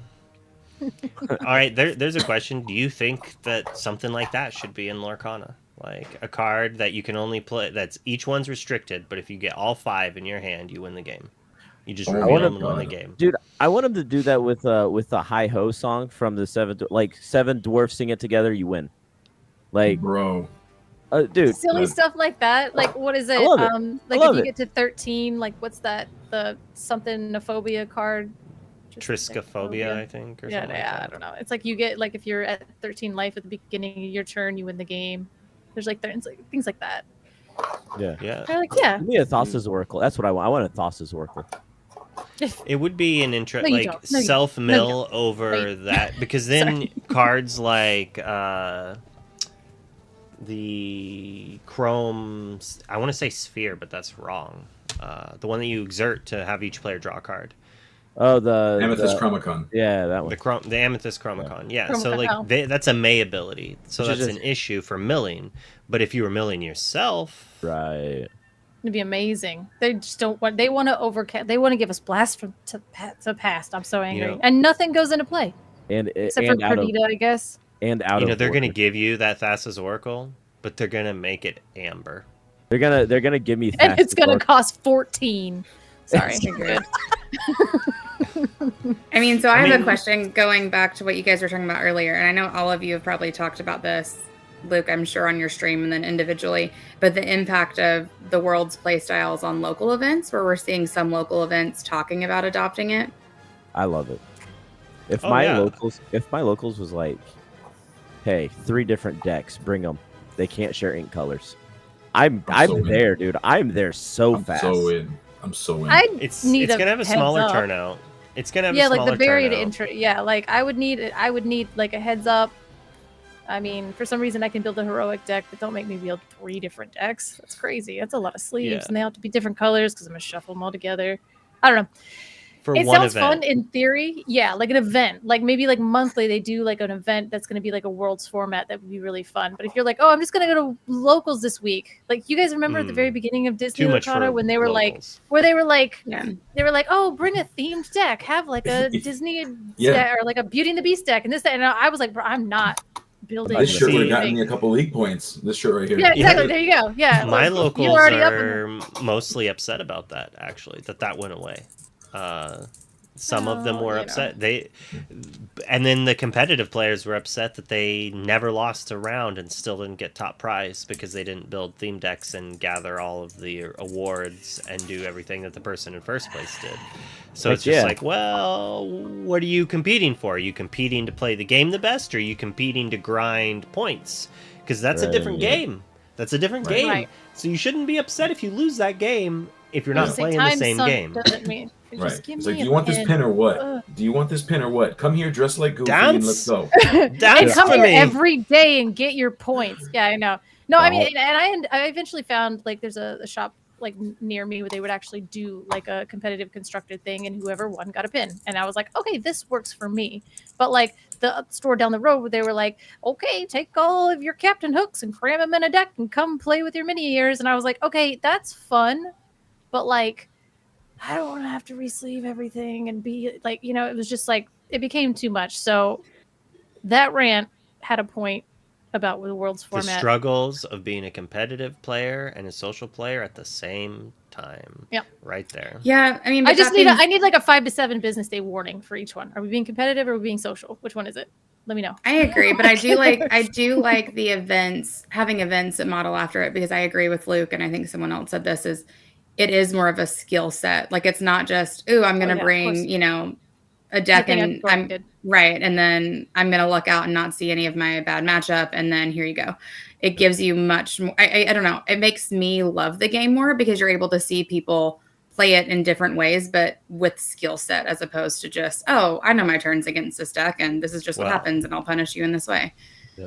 E: All right, there's a question. Do you think that something like that should be in Lorcana? Like a card that you can only play, that's each one's restricted, but if you get all 5 in your hand, you win the game. You just reveal them and win the game.
D: Dude, I want him to do that with the Hi Ho song from the 7 dwarfs sing it together, you win. Like,
O: bro.
D: Dude,
B: silly stuff like that. Like, what is it?
D: I love it.
B: Like
D: I love
B: if you
D: it.
B: get to 13, like what's that? The something nophobia card.
E: Triskaphobia, I think, or
B: Yeah,
E: something
B: yeah,
E: like
B: I
E: that.
B: don't know. It's like you get like if you're at 13 life at the beginning of your turn, you win the game. There's like things like that.
D: Yeah.
B: They're like, yeah.
D: Give me a Thassa's Oracle. That's what I want. I want a Thassa's Oracle.
E: It would be an interest,
B: No, you
E: like
B: don't. No, you don't.
E: self-mill
B: No, you don't.
E: over
B: Right.
E: that, because then cards like the Chrome, I want to say Sphere, but that's wrong. The one that you exert to have each player draw a card.
D: Oh, the
O: Amethyst Chromicon.
D: Yeah, that one.
E: The Amethyst Chromicon. Yeah, so
B: Chromicon,
E: like
B: oh.
E: that's a May ability. So
D: Which is
E: that's
D: just-
E: an issue for milling. But if you were milling yourself,
D: right?
B: It'd be amazing. They just don't want. They want to They want to give us blast to past. I'm so angry,
E: know-
B: and nothing goes into play
D: And
B: except
D: and
B: for
D: out of
B: Perdita, I guess.
D: and out
E: you know
D: of
E: they're going to
D: order.
E: give you that Thassa's Oracle, but they're going to make it amber.
D: They're gonna give me.
B: And it's
D: Thassa's
B: gonna
D: Oracle.
B: cost 14. Sorry.
I: Good. I mean, so I have a question going back to what you guys were talking about earlier, and I know all of you have probably talked about this, Luke, I'm sure on your stream and then individually, but the impact of the world's playstyles on local events, where we're seeing some local events talking about adopting it.
D: I love it. If
E: Oh,
D: my
E: yeah.
D: locals was like, hey, 3 different decks, bring them. They can't share ink colors. I'm
O: so in.
D: there, dude. I'm there so
O: I'm
D: fast.
O: so in. I'm so in.
B: I
E: It's
B: need
E: gonna have a
B: heads
E: smaller
B: up.
E: turnout. It's gonna have
B: Yeah,
E: a
B: like
E: smaller
B: the buried
E: turnout.
B: intro. Yeah, like I would need like a heads up. I mean, for some reason I can build a heroic deck, but don't make me build 3 different decks. That's crazy. That's a lot of sleeves,
E: Yeah.
B: and they have to be different colors because I'm gonna shuffle them all together. I don't know.
E: For
B: It
E: one
B: sounds
E: event.
B: fun in theory. Yeah, like an event. Like maybe like monthly they do like an event that's going to be like a world's format that would be really fun. But if you're like, oh, I'm just going to go to locals this week. Like you guys remember at the very beginning of Disney
E: Too much
B: Lorcana
E: for
B: when they were
E: locals.
B: they were like, oh, bring a themed deck. Have like a Disney
O: Yeah.
B: deck or like a Beauty and the Beast deck and this, that. And I was like, bro, I'm not building
O: This shirt would have
B: anything.
O: gotten me a couple league points. This shirt right here.
B: Yeah, exactly. There you go. Yeah.
E: My
B: like,
E: locals
B: you're already up
E: are mostly upset about that, actually, that went away. Some of them were upset. And then the competitive players were upset that they never lost a round and still didn't get top prize because they didn't build theme decks and gather all of the awards and do everything that the person in first place did. So
D: Heck
E: it's just
D: yeah.
E: like, well, what are you competing for? Are you competing to play the game the best, or are you competing to grind points? Because that's a
D: Right,
E: different
D: yeah.
E: game. That's a different
O: Right.
E: game.
B: Right.
E: So you shouldn't be upset if you lose that game if you're
B: At
E: not
B: the same
E: playing the
B: time,
E: same
B: some
E: game.
B: doesn't mean-
O: Right.
B: just give
O: It's
B: me
O: like, do
B: a
O: you want this pin or what?
B: Ugh.
O: Do you want this pin or what? Come here, dress like Goofy, and let's
E: Dance?
O: go.
B: And
E: Dance
B: come
E: for
B: here
E: me.
B: every day and get your points. Yeah, I know. No, I mean,
D: Wow.
B: and I eventually found like there's a shop like near me where they would actually do like a competitive constructed thing, and whoever won got a pin. And I was like, okay, this works for me. But like the store down the road where they were like, okay, take all of your Captain Hooks and cram them in a deck and come play with your mini ears. And I was like, okay, that's fun, but like, I don't want to have to re-sleeve everything and be like, it was just like, it became too much. So that rant had a point about the world's format.
E: The struggles of being a competitive player and a social player at the same time.
B: Yep.
E: Right there.
I: Yeah, I mean,
B: I just need I need like a 5 to 7 business day warning for each one. Are we being competitive or are we being social? Which one is it? Let me know.
I: I agree, but I do like the events, having events that model after it, because I agree with Luke, and I think someone else said this, is it is more of a skill set. Like, it's not just, ooh, I'm gonna bring, a deck and I'm right, and then I'm gonna look out and not see any of my bad matchup, and then here you go. It gives you much more. I don't know. It makes me love the game more because you're able to see people play it in different ways, but with skill set, as opposed to just, oh, I know my turns against this deck, and this is just what happens, and I'll punish you in this way.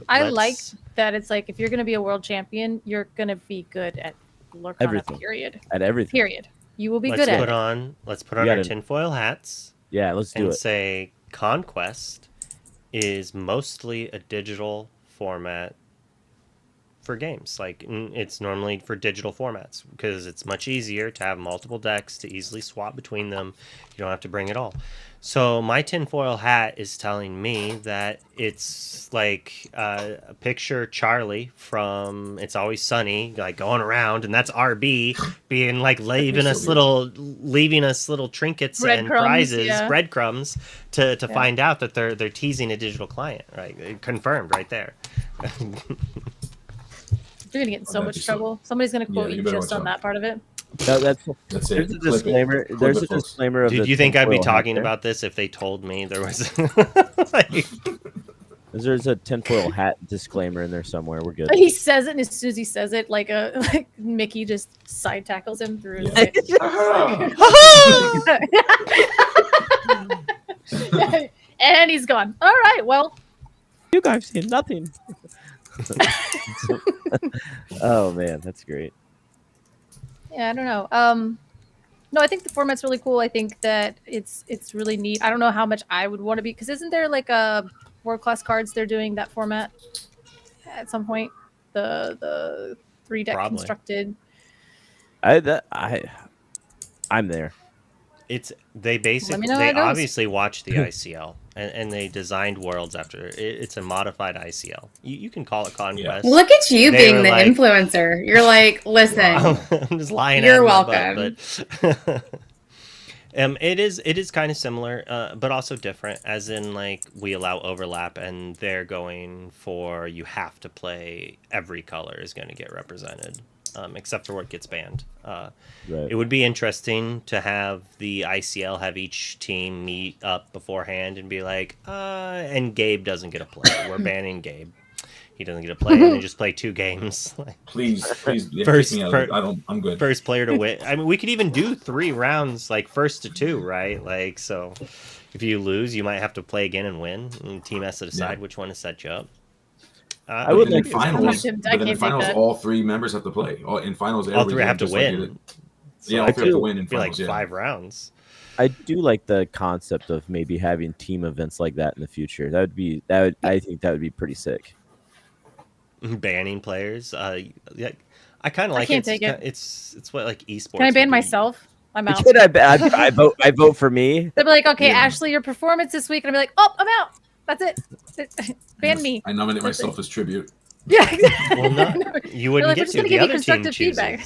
B: I like that it's like, if you're gonna be a world champion, you're gonna be good at Lorcana,
D: everything.
B: period.
D: At everything.
B: Period. You will be good at it.
E: Let's put on our tinfoil hats.
D: Yeah, let's do
E: and
D: it.
E: Say Conquest is mostly a digital format for games. Like, it's normally for digital formats because it's much easier to have multiple decks to easily swap between them. You don't have to bring it all. So my tinfoil hat is telling me that it's like picture Charlie from It's Always Sunny, like going around, and that's RB being like leaving us little trinkets and prizes, breadcrumbs to find out that they're teasing a digital client. Right, confirmed right there.
B: You're gonna get in so much trouble. Somebody's gonna quote you just on that part of it.
D: No, that's
O: it.
D: There's a disclaimer. There's a disclaimer of.
E: Do you think I'd be talking about this if they told me there was?
D: There's a tinfoil hat disclaimer in there somewhere. We're good.
B: He says it, and as soon as he says it, like Mickey just side tackles him through. And he's gone. All right, well,
D: you guys seen nothing. Oh man, that's great.
B: Yeah, I don't know. No, I think the format's really cool. I think that it's really neat. I don't know how much I would want to be, because isn't there like a world class cards they're doing that format at some point? The 3-deck constructed.
D: I'm there.
E: They obviously watched the ICL and they designed worlds after it. It's a modified ICL. You can call it Conquest.
I: Look at you being the influencer. You're like, listen,
E: I'm just lying.
I: You're welcome.
E: It is kind of similar, but also different. As in, like, we allow overlap, and they're going for you have to play every color is going to get represented. Except for what gets banned.
D: Right.
E: It would be interesting to have the ICL have each team meet up beforehand and be like, and Gabe doesn't get a play. We're banning Gabe. He doesn't get a play, and they just play 2 games.
O: Please, I'm good.
E: First player to win. I mean, we could even do 3 rounds, like 1st to 2, right? Like, so if you lose, you might have to play again and win, and the team has to decide which one to set you up.
O: I would like finals. But in finals, all 3 members have to play. In finals,
E: all 3 have to win.
O: So all 3 have to win in
E: finals.
O: Like
E: 5 rounds.
D: I do like the concept of maybe having team events like that in the future. I think that would be pretty sick.
E: Banning players. Yeah, I kind of like
B: I can't take it.
E: It's what, like, esports.
B: Can I ban myself? I'm out.
D: I vote for me.
B: They'll be like, okay, Ashley, your performance this week, and I'll be like, oh, I'm out. That's it. Ban me.
O: I nominate myself as tribute.
B: Yeah, exactly.
E: Well, you wouldn't get to. The other team chooses.
B: Feedback.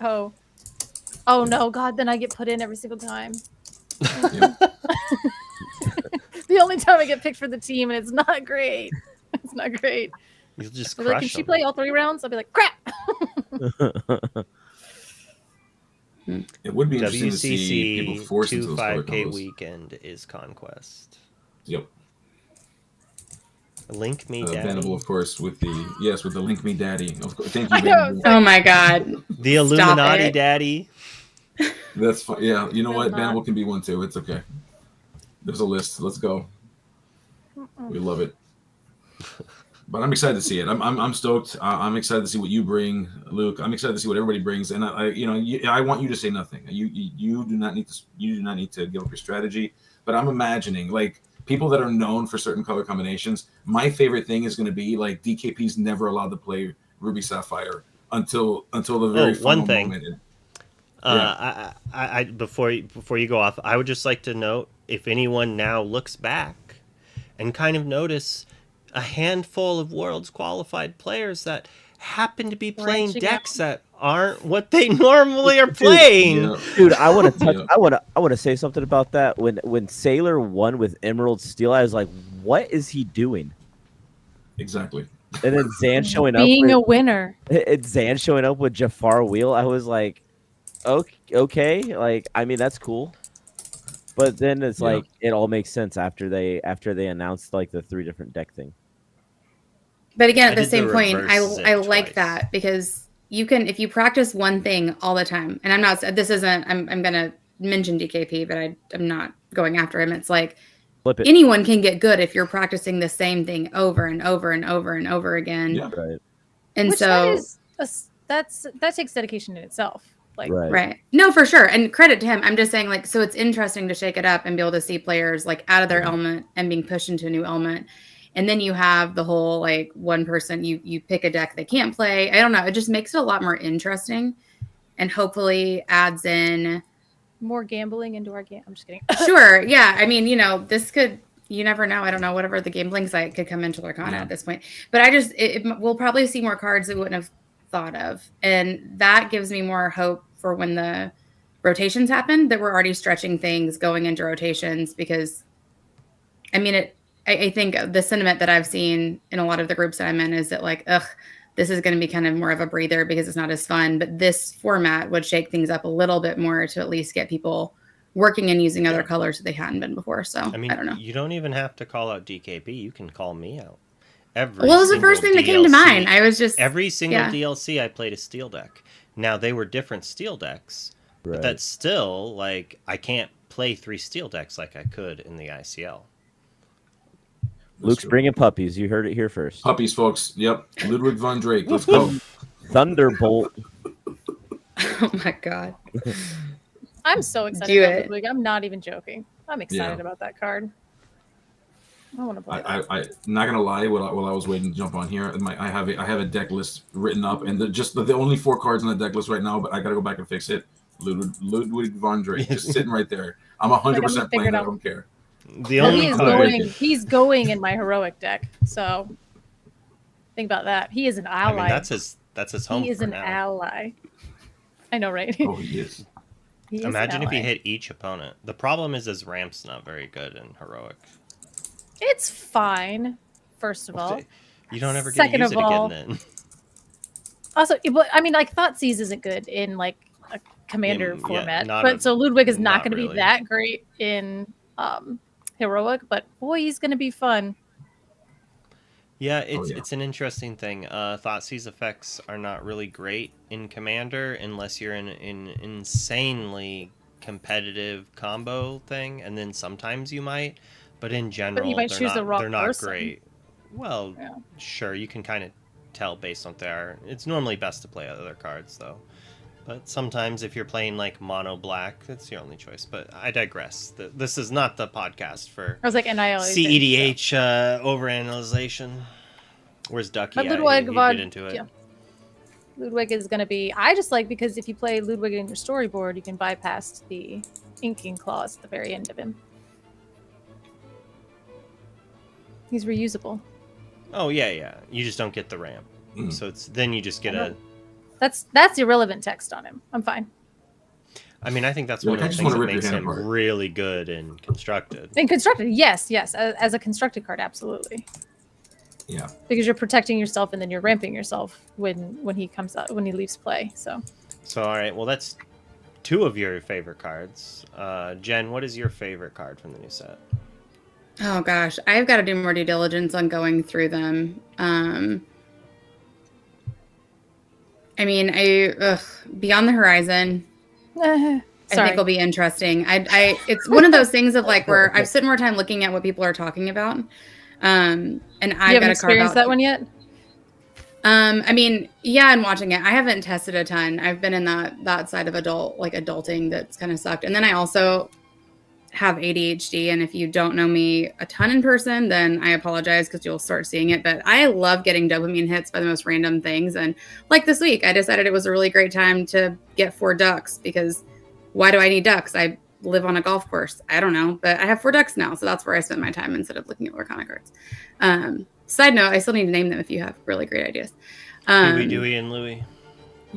B: Oh no, God! Then I get put in every single time. The only time I get picked for the team, and it's not great. It's not great.
E: You'll just
B: crush. Like, can she play all 3 rounds? I'll be like, crap.
O: It would be interesting to see people forced into those
E: 5K weekend is Conquest.
O: Yep.
E: Link me, Daddy.
O: Venable, of course, with the Link Me Daddy. Of course, thank you, Venable.
I: Oh my God.
E: The Illuminati Daddy.
O: That's fine. Yeah, you know what? Venable can be one too. It's okay. There's a list. Let's go. We love it. But I'm excited to see it. I'm stoked. I'm excited to see what you bring, Luke. I'm excited to see what everybody brings. And I want you to say nothing. You do not need to give up your strategy. But I'm imagining, like, people that are known for certain color combinations, my favorite thing is going to be like DKP's never allowed to play Ruby Sapphire until the very final moment.
E: I before you go off, I would just like to note, if anyone now looks back and kind of notice a handful of Worlds qualified players that happen to be playing decks that aren't what they normally are playing.
D: Dude, I want to touch. I want to say something about that. When Sailor won with Emerald Steel, I was like, "What is he doing?"
O: Exactly.
D: And then Zan showing up,
B: being a winner.
D: It's Zan showing up with Jafar Wheel. I was like, okay, like I mean that's cool. But then it's like it all makes sense after they announced like the 3 different deck thing.
I: But again, at the same point, I like that because you can, if you practice one thing all the time, and I'm gonna mention DKP, but I'm not going after him. It's like anyone can get good if you're practicing the same thing over and over and over and over again.
O: Yeah,
D: right.
I: And
B: which
I: so
B: that takes dedication in itself. Like
I: right. No, for sure. And credit to him. I'm just saying, like, so it's interesting to shake it up and be able to see players like out of their element and being pushed into a new element. And then you have the whole like one person you pick a deck they can't play. I don't know. It just makes it a lot more interesting, and hopefully adds in
B: more gambling into our game. I'm just kidding.
I: Sure. Yeah. I mean, this could. You never know. I don't know. Whatever the gambling site could come into Lorcana at this point. But I just we'll probably see more cards that we wouldn't have thought of, and that gives me more hope for when the rotations happen, that we're already stretching things going into rotations, because I mean I think the sentiment that I've seen in a lot of the groups that I'm in is that like, this is going to be kind of more of a breather because it's not as fun, but this format would shake things up a little bit more to at least get people working and using other colors that they hadn't been before. So I don't know.
E: You don't even have to call out DKP. You can call me out.
I: Well, it was the first thing that came to mind. I was just
E: every single DLC I played a steel deck. Now they were different steel decks, but that's still like I can't play 3 steel decks like I could in the ICL.
D: Luke's bringing puppies. You heard it here first.
O: Puppies, folks. Yep. Ludwig von Drake. Let's go.
D: Thunderbolt.
I: Oh my god.
B: I'm so excited about Ludwig. I'm not even joking. I'm excited about that card. I want to play.
O: I'm not gonna lie. While I was waiting to jump on here, I have a deck list written up, and the only 4 cards on the deck list right now. But I gotta go back and fix it. Ludwig von Drake, just sitting right there. I'm 100% playing. I don't care.
E: The only
B: he's going in my heroic deck. So think about that. He is an ally.
E: I mean, that's his home.
B: He is an ally. I know, right?
O: Oh, he is.
E: Imagine if he hit each opponent. The problem is his ramp's not very good in heroic.
B: It's fine. First of all,
E: you don't ever get to use it again. Then
B: also, I mean, like Thoughtseize isn't good in like a commander format, but so Ludwig is not going to be that great in heroic. But boy, he's going to be fun.
E: Yeah, it's an interesting thing. Thoughtseize effects are not really great in commander unless you're in an insanely competitive combo thing, and then sometimes you might. But in general, they're not great. Well, sure, you can kind of tell based on there. It's normally best to play other cards, though. But sometimes if you're playing like mono black, that's your only choice. But I digress. This is not the podcast for
B: I was like,
E: CEDH overanalyzation. Where's Ducky?
B: But Ludwig
E: get into it.
B: Yeah. Ludwig is going to be... I just like, because if you play Ludwig in your storyboard, you can bypass the inking clause at the very end of him. He's reusable.
E: Oh yeah. You just don't get the ramp. So then you just get a.
B: That's irrelevant text on him. I'm fine.
E: I mean, I think that's one of the things that makes him really good in constructed.
B: In constructed, yes, as a constructed card, absolutely.
O: Yeah.
B: Because you're protecting yourself and then you're ramping yourself when he comes out, when he leaves play. So
E: all right, well that's 2 of your favorite cards. Jen, what is your favorite card from the new set?
I: Oh gosh, I've got to do more due diligence on going through them. I mean, Beyond the Horizon. I think it'll be interesting. It's one of those things of like where I've spent more time looking at what people are talking about. And I've got to carve out
B: that one yet.
I: I mean, yeah, and watching it, I haven't tested a ton. I've been in that side of adulting that's kind of sucked. And then I also have ADHD, and if you don't know me a ton in person, then I apologize because you'll start seeing it. But I love getting dopamine hits by the most random things. And like this week, I decided it was a really great time to get 4 ducks because why do I need ducks? I live on a golf course. I don't know, but I have 4 ducks now, so that's where I spend my time instead of looking at Lorcana cards. Side note, I still need to name them if you have really great ideas.
E: Huey, Dewey, and Louie.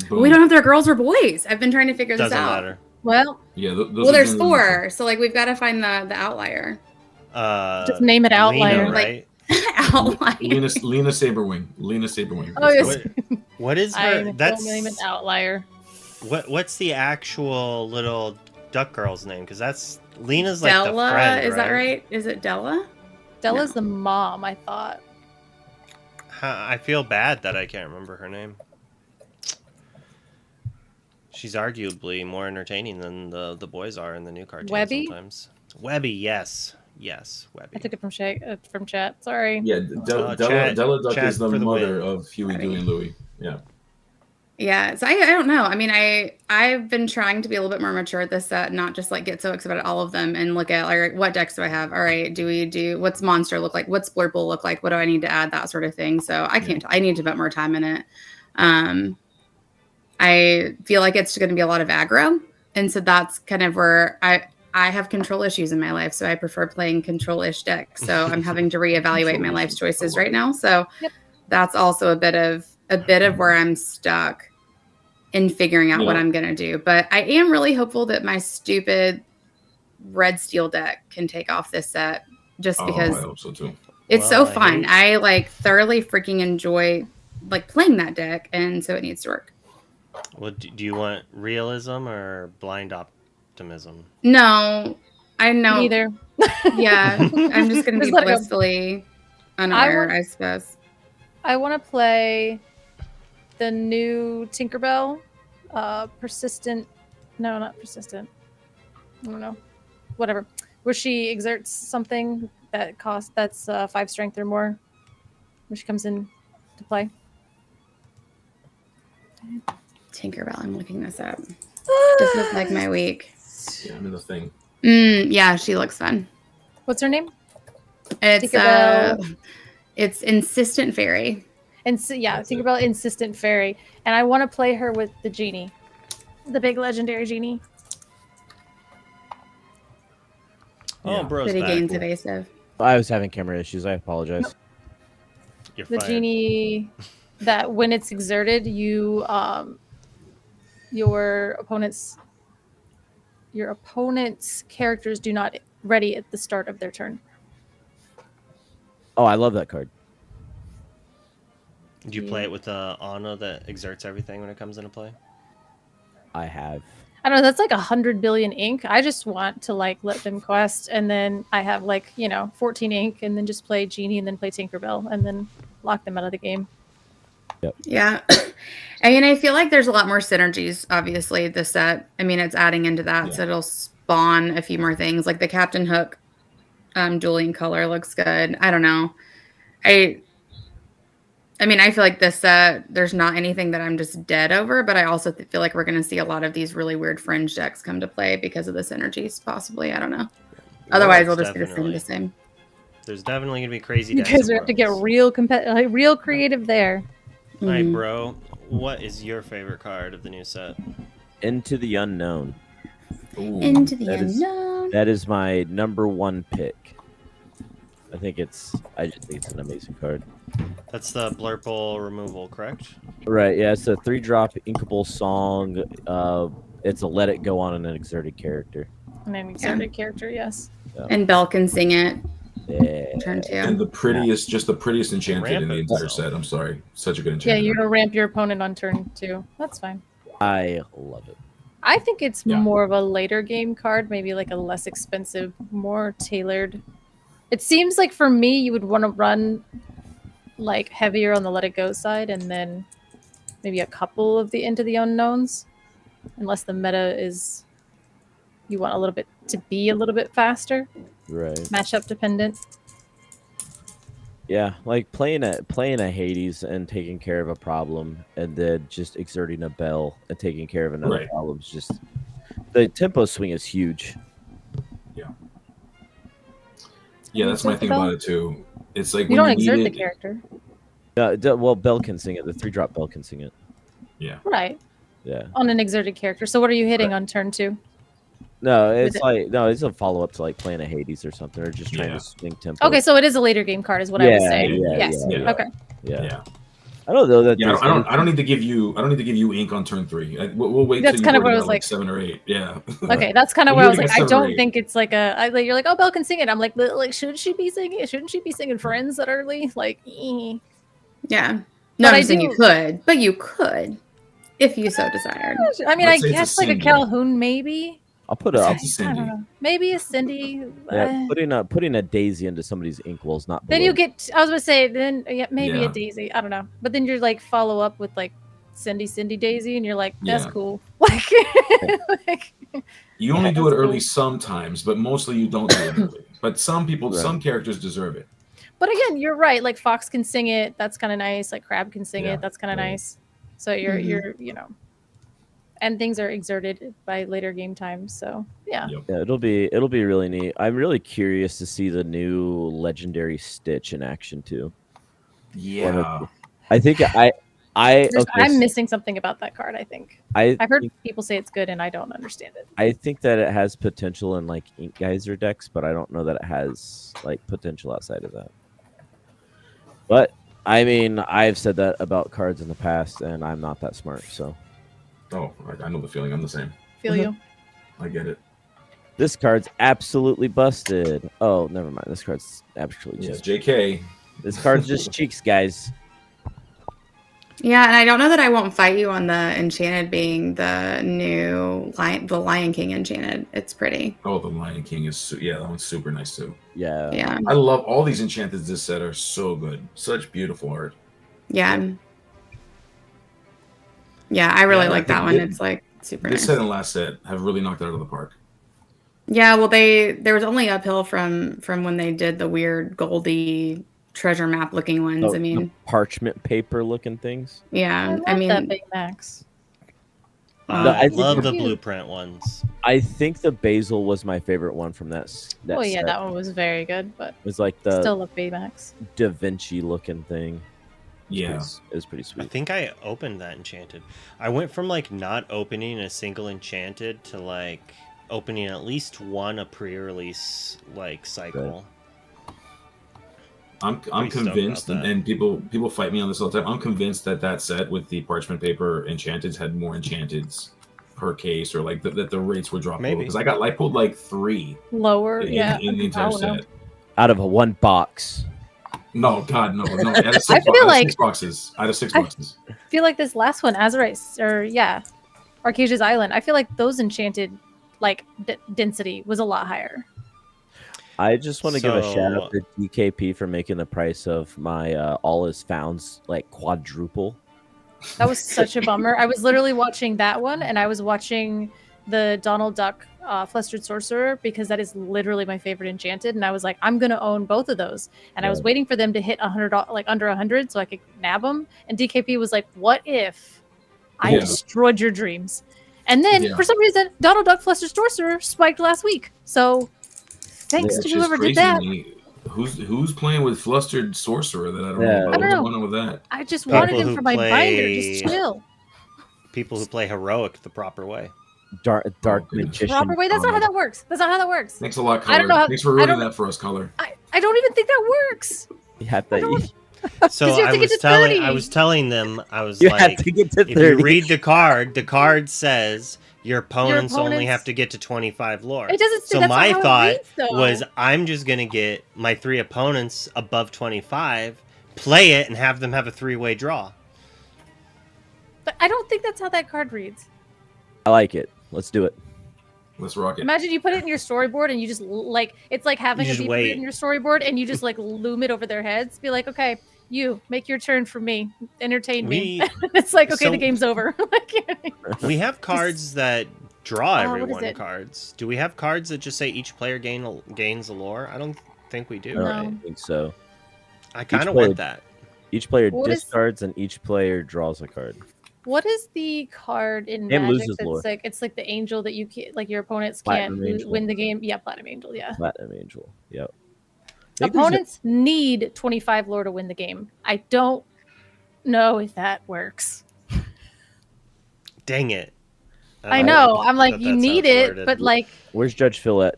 I: We don't know if they're girls or boys. I've been trying to figure this out.
E: Doesn't matter.
B: Well,
O: yeah.
I: Well, there's 4, so like we've got to find the outlier.
B: Just name it Outlier.
E: Lena, right?
I: Outlier.
O: Lena Saberwing. Lena Saberwing.
B: Oh, yes.
E: What is her?
B: That's name it Outlier.
E: What's the actual little duck girl's name? Because that's Lena's like
I: Della,
E: the friend,
I: is that right? Is it Della?
B: Della's the mom, I thought.
E: I feel bad that I can't remember her name. She's arguably more entertaining than the boys are in the new cartoon.
B: Webby?
E: Sometimes. Webby, yes, Webby.
B: I took it from chat. Sorry.
O: Yeah, Della Duck is the mother of Huey, Dewey, and Louie. Yeah.
I: Yeah, so I don't know. I mean, I've been trying to be a little bit more mature at this set, not just like get so excited about all of them and look at like what decks do I have? All right, what's Monster look like? What's Splurple look like? What do I need to add? That sort of thing. So I can't. I need to put more time in it. I feel like it's going to be a lot of aggro, and so that's kind of where I have control issues in my life, so I prefer playing control-ish decks. So I'm having to reevaluate my life choices right now. So that's also a bit of where I'm stuck in figuring out what I'm going to do. But I am really hopeful that my stupid red steel deck can take off this set just because
O: I hope so too.
I: It's so fun. I like thoroughly freaking enjoy like playing that deck, and so it needs to work.
E: Well, do you want realism or blind optimism?
I: No, I know.
B: Neither.
I: Yeah, I'm just going to be blissfully unaware, I suppose.
B: I want to play the new Tinkerbell, persistent. No, not persistent. I don't know. Whatever. Where she exerts something that's 5 strength or more, when she comes in to play.
I: Tinkerbell, I'm looking this up. This is like my week.
O: Yeah, I'm in the thing.
I: Yeah, she looks fun.
B: What's her name?
I: It's Insistent Fairy.
B: And so, yeah, Tinkerbell Insistent Fairy. And I want to play her with the genie. The big legendary genie.
E: Oh, bro's
I: City
E: back.
I: Gains evasive.
D: I was having camera issues. I apologize.
E: You're
B: the
E: fired.
B: Genie that when it's exerted, you your opponent's characters do not ready at the start of their turn.
D: Oh, I love that card.
E: Do you play it with the Ana that exerts everything when it comes into play?
D: I have.
B: I don't know. That's like 100 billion ink. I just want to like let them quest, and then I have 14 ink, and then just play Genie, and then play Tinkerbell, and then lock them out of the game.
D: Yep.
I: Yeah. I mean, I feel like there's a lot more synergies, obviously, this set. I mean, it's adding into that, so it'll spawn a few more things. Like the Captain Hook dueling color looks good. I don't know. I mean, I feel like this set, there's not anything that I'm just dead over, but I also feel like we're going to see a lot of these really weird fringe decks come to play because of the synergies, possibly. I don't know. Otherwise, we'll just be the same.
E: There's definitely going to be crazy
B: You
E: decks.
B: guys have to get real real creative there.
E: All right, bro. What is your favorite card of the new set?
D: Into the Unknown.
O: Ooh,
I: Into the Unknown.
D: That is my #1 pick. I just think it's an amazing card.
E: That's the Blurple removal, correct?
D: Right, yeah, it's a 3-drop inkable song. It's a let it go on an exerted character.
B: And an exerted character, yes.
D: Yeah.
I: And Belle can sing it.
D: Yeah.
I: Turn 2.
O: And the prettiest enchanted in the entire set. I'm sorry. Such a good
B: Yeah,
O: enchantment.
B: you're going to ramp your opponent on turn 2. That's fine.
D: I love it.
B: I think it's more of a later game card, maybe like a less expensive, more tailored. It seems like for me, you would want to run like heavier on the let it go side, and then maybe a couple of the Into the Unknowns, unless the meta is you want a little bit to be a little bit faster,
D: right?
B: Matchup dependent.
D: Yeah, like playing a Hades and taking care of a problem, and then just exerting a Bell and taking care of another problem. Just the tempo swing is huge.
O: Yeah. Yeah, that's my thing about it too. It's like
B: you
O: when
B: don't
O: you
B: exert
O: need
B: the
O: it.
B: character.
D: Well, Bell can sing it. The 3-drop Bell can sing it.
O: Yeah.
B: Right.
D: Yeah.
B: On an exerted character. So what are you hitting on turn 2?
D: No, it's it's a follow up to like playing a Hades or something, or just trying to swing tempo.
B: Okay, so it is a later game card, is what I was saying. Yes. Okay.
D: Yeah. I don't know that.
O: Yeah, I don't need to give you. I don't need to give you ink on turn 3. We'll wait.
B: That's
O: till
B: kind of
O: you've
B: what I
O: already
B: was
O: got,
B: like
O: 7 or 8. Yeah.
B: Okay, that's kind of
O: When
B: where I was
O: you're
B: like, I
O: getting 7 or
B: don't
O: 8.
B: think it's like you're like, oh, Belle can sing it. I'm like, but like, should she be singing it? Shouldn't she be singing Friends that early? Like,
I: Yeah.
B: But
I: Not
B: I
I: saying you
B: do-
I: could, but you could if you so desired.
B: I mean,
O: Let's
B: I
O: say it's a
B: guess like a
O: Cindy.
B: Calhoun, maybe.
D: I'll put
O: Let's
D: a.
O: say it's a
B: I don't
O: Cindy.
B: know. Maybe a Cindy.
D: Yeah, putting a daisy into somebody's ink will is not.
B: Then
D: below.
B: you get. I was gonna say then maybe
O: Yeah.
B: a Daisy. I don't know. But then you're like follow up with like Cindy Daisy, and you're like, that's
O: Yeah.
B: cool. Like,
O: You only do it
B: that's
O: early
B: cool.
O: sometimes, but mostly you don't do it early. But some people, some characters deserve it.
B: But again, you're right. Like Fox can sing it. That's kind of nice. Like Crab can sing
O: Yeah,
B: it. That's kind of
O: right.
B: nice. So you're and things are exerted by later game times. So yeah.
D: Yeah, it'll be really neat. I'm really curious to see the new legendary Stitch in action too.
O: Yeah.
D: I think
B: I'm missing something about that card. I think I've heard
D: think-
B: people say it's good, and I don't understand it.
D: I think that it has potential in like Ink Geyser decks, but I don't know that it has like potential outside of that. But I mean, I've said that about cards in the past, and I'm not that smart, so.
O: Oh, I know the feeling. I'm the same.
B: Feel you.
O: I get it.
D: This card's absolutely busted. Oh, never mind. This card's absolutely
O: Yes,
D: just
O: JK.
D: This card's just cheeks, guys.
I: Yeah, and I don't know that I won't fight you on the Enchanted being the new the Lion King Enchanted. It's pretty.
O: Oh, the Lion King is that one's super nice too.
D: Yeah.
I: Yeah.
O: I love all these enchanteds this set are so good. Such beautiful art.
I: Yeah. Yeah, I really
O: Yeah,
I: like that one. It's like super
O: This
I: nice.
O: set and last set have really knocked it out of the park.
I: Yeah, well there was only uphill from when they did the weird Goldie treasure map looking ones.
D: Oh,
I: I mean,
D: the parchment paper looking things.
I: yeah,
B: I
I: mean,
B: that Big Max.
E: I
D: think
E: love the
B: cute.
E: blueprint ones.
D: I think the basil was my favorite one from that.
B: Oh yeah,
D: set.
B: that one was very good, but
D: It was like the
B: still love Baymax.
D: Da Vinci looking thing.
O: Yeah.
D: It was pretty
E: I
D: sweet.
E: think I opened that enchanted. I went from like not opening a single enchanted to like opening at least one a pre-release like cycle.
O: I'm
E: Pretty stoked
O: convinced,
E: about that.
O: and people fight me on this all the time. I'm convinced that set with the parchment paper enchanteds had more enchanteds per case, or like that the rates would drop
E: Maybe.
O: because I pulled like 3
B: Lower,
O: in,
B: yeah.
O: in the entire
B: I don't know.
O: set.
D: Out of a one box.
O: No, God, no. Out of 6,
B: I feel like-
O: 6 boxes. Out of 6
B: I-
O: boxes.
B: I feel like this last one, Azurite, or yeah, Arcasia's Island. I feel like those enchanted like density was a lot higher.
D: I just want to give a shout out
E: So-
D: to DKP for making the price of my all is founds like quadruple.
B: That was such a bummer. I was literally watching that one, and I was watching the Donald Duck Flustered Sorcerer because that is literally my favorite enchanted, and I was like, I'm gonna own both of those, and I was
D: Yeah.
B: waiting for them to hit 100, like under 100, so I could nab them. And DKP was like, "What if I
O: Yeah.
B: destroyed your dreams?" And then
O: Yeah.
B: for some reason, Donald Duck Flustered Sorcerer spiked last week. So thanks
O: Which
B: to
O: is
B: whoever
O: crazy
B: did that.
O: to me. Who's playing with flustered sorcerer that I don't
D: Yeah.
O: know
B: I
O: about?
B: don't
O: What's
B: know.
O: going on with that?
B: I just
E: People
B: wanted him
E: who
B: for my binder. Just
E: play-
B: chill.
E: People who play heroic the proper way.
D: Dark
O: goodness.
D: magician.
B: Proper way. That's not how that works. That's not how that works.
O: Thanks a lot,
B: I
O: Color.
B: don't know how-
O: Thanks for
B: I
O: ruining
B: don't-
O: that for us, Color.
B: I don't even think that works.
D: You have to.
E: So
B: you have
E: I
B: to get
E: was
B: to 30.
E: telling them, I was
D: You
E: like,
D: have to get to
E: if you
D: 30.
E: read the card says your opponents only
B: opponents-
E: have to get to 25 lore.
B: It doesn't say
E: So
B: that's not
E: my
B: how it
E: thought
B: reads, though.
E: was I'm just gonna get my 3 opponents above 25, play it, and have them have a 3-way draw.
B: But I don't think that's how that card reads.
D: I like it. Let's do it.
O: Let's rock it.
B: Imagine you put it in your storyboard and you just like it's like having
E: You
B: a
E: just
B: beep
E: wait.
B: in your storyboard and you just like loom it over their heads. Be like, okay, you make your turn for me, entertain me. It's like, okay,
E: so-
B: the game's over. Like,
E: We have cards that draw
B: what is
E: everyone
B: it?
E: cards. Do we have cards that just say each player gains a lore? I don't think we do,
D: I
E: right?
D: don't think so.
E: I kind of
D: player-
E: want that.
D: Each player
B: What is-
D: discards and each player draws a card.
B: what is the card in
D: And
B: Magic
D: loses
B: that's
D: lore.
B: like it's like the angel that you can't like your opponents
D: Platinum
B: can't
D: Angel.
B: win the game? Yeah, Platinum Angel. Yeah.
D: Platinum Angel. Yep.
B: Opponents need 25 lore to win the game. I don't know if that works.
E: Dang it.
B: I know. I'm like, you need it, but like...
D: Where's Judge Phil at?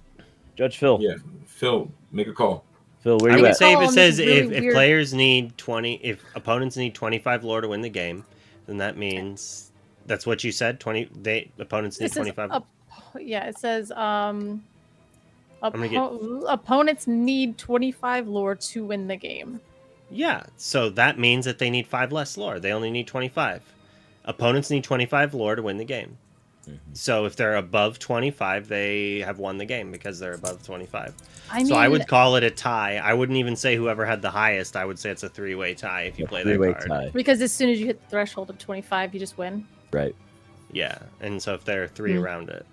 D: Judge Phil.
O: Yeah, Phil, make a call.
D: Phil, where
E: I
D: you
E: would
D: at?
E: say if it says
B: really
E: if
B: weird-
E: players need 20, if opponents need 25 lore to win the game, then that means that's what you said. Opponents need
B: It says
E: 25.
B: Yeah, it says
E: gonna
B: opponents need 25 lore to win the game.
E: Yeah, so that means that they need 5 less lore. They only need 25. Opponents need 25 lore to win the game. So if they're above 25, they have won the game because they're above 25. So I would call it a tie. I wouldn't even say whoever had the highest. I would say it's a 3-way tie if you play that card.
D: Tie.
B: Because as soon as you hit the threshold of 25, you just win.
D: Right.
E: Yeah, and so if there are 3 around it.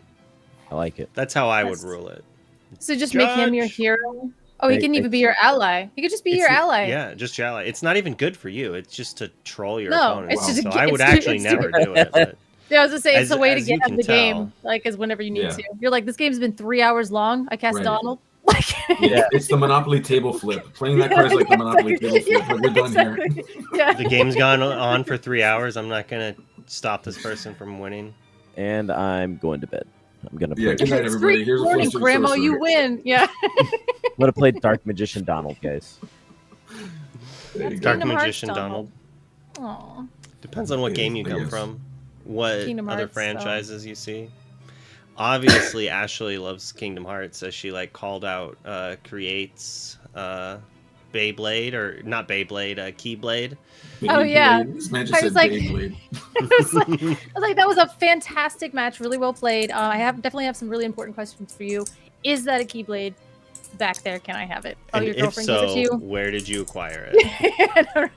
D: I like it.
E: That's how I would rule it.
B: So just make him your hero. Oh, he can even be your ally. He could just be your ally.
E: Yeah, just your ally. It's not even good for you. It's just to troll your
B: No,
E: opponent.
B: it's just
E: so I would actually never do it. But
B: yeah, I was gonna say it's a way to
E: as you
B: get out of
E: can
B: the
E: tell.
B: game, like as whenever you need
O: Yeah.
B: to. You're like, this game's been 3 hours long. I cast
O: Right.
B: Donald.
O: Yeah, it's the Monopoly table flip. Playing that card is like the Monopoly table flip. Like, we're done here.
B: Yeah.
E: The game's gone on for 3 hours. I'm not gonna stop this person from winning.
D: And I'm going to bed. I'm gonna play.
O: Yeah, good night,
B: It's
O: everybody.
B: 3
O: Here's a
B: morning,
O: full
B: Grandma,
O: sorcerer.
B: you win. Yeah.
D: I'm gonna play Dark Magician Donald, guys.
O: There you go.
E: Dark
B: Kingdom Hearts
E: Magician Donald.
B: Aw.
E: Depends on what game you
O: I
E: come
O: guess.
E: from, what
B: Kingdom
E: other
B: Hearts,
E: franchises you see. Obviously, Ashley loves Kingdom Hearts, as she like called out creates Beyblade or not Beyblade, Keyblade.
B: Oh, yeah.
O: This man
B: I
O: just
B: was
O: said
B: like-
O: Beyblade.
B: I was like, that was a fantastic match, really well played. I definitely have some really important questions for you. Is that a Keyblade back there? Can I have it? Oh,
E: And
B: your
E: if
B: girlfriend
E: so,
B: gives it to you?
E: where did you acquire it?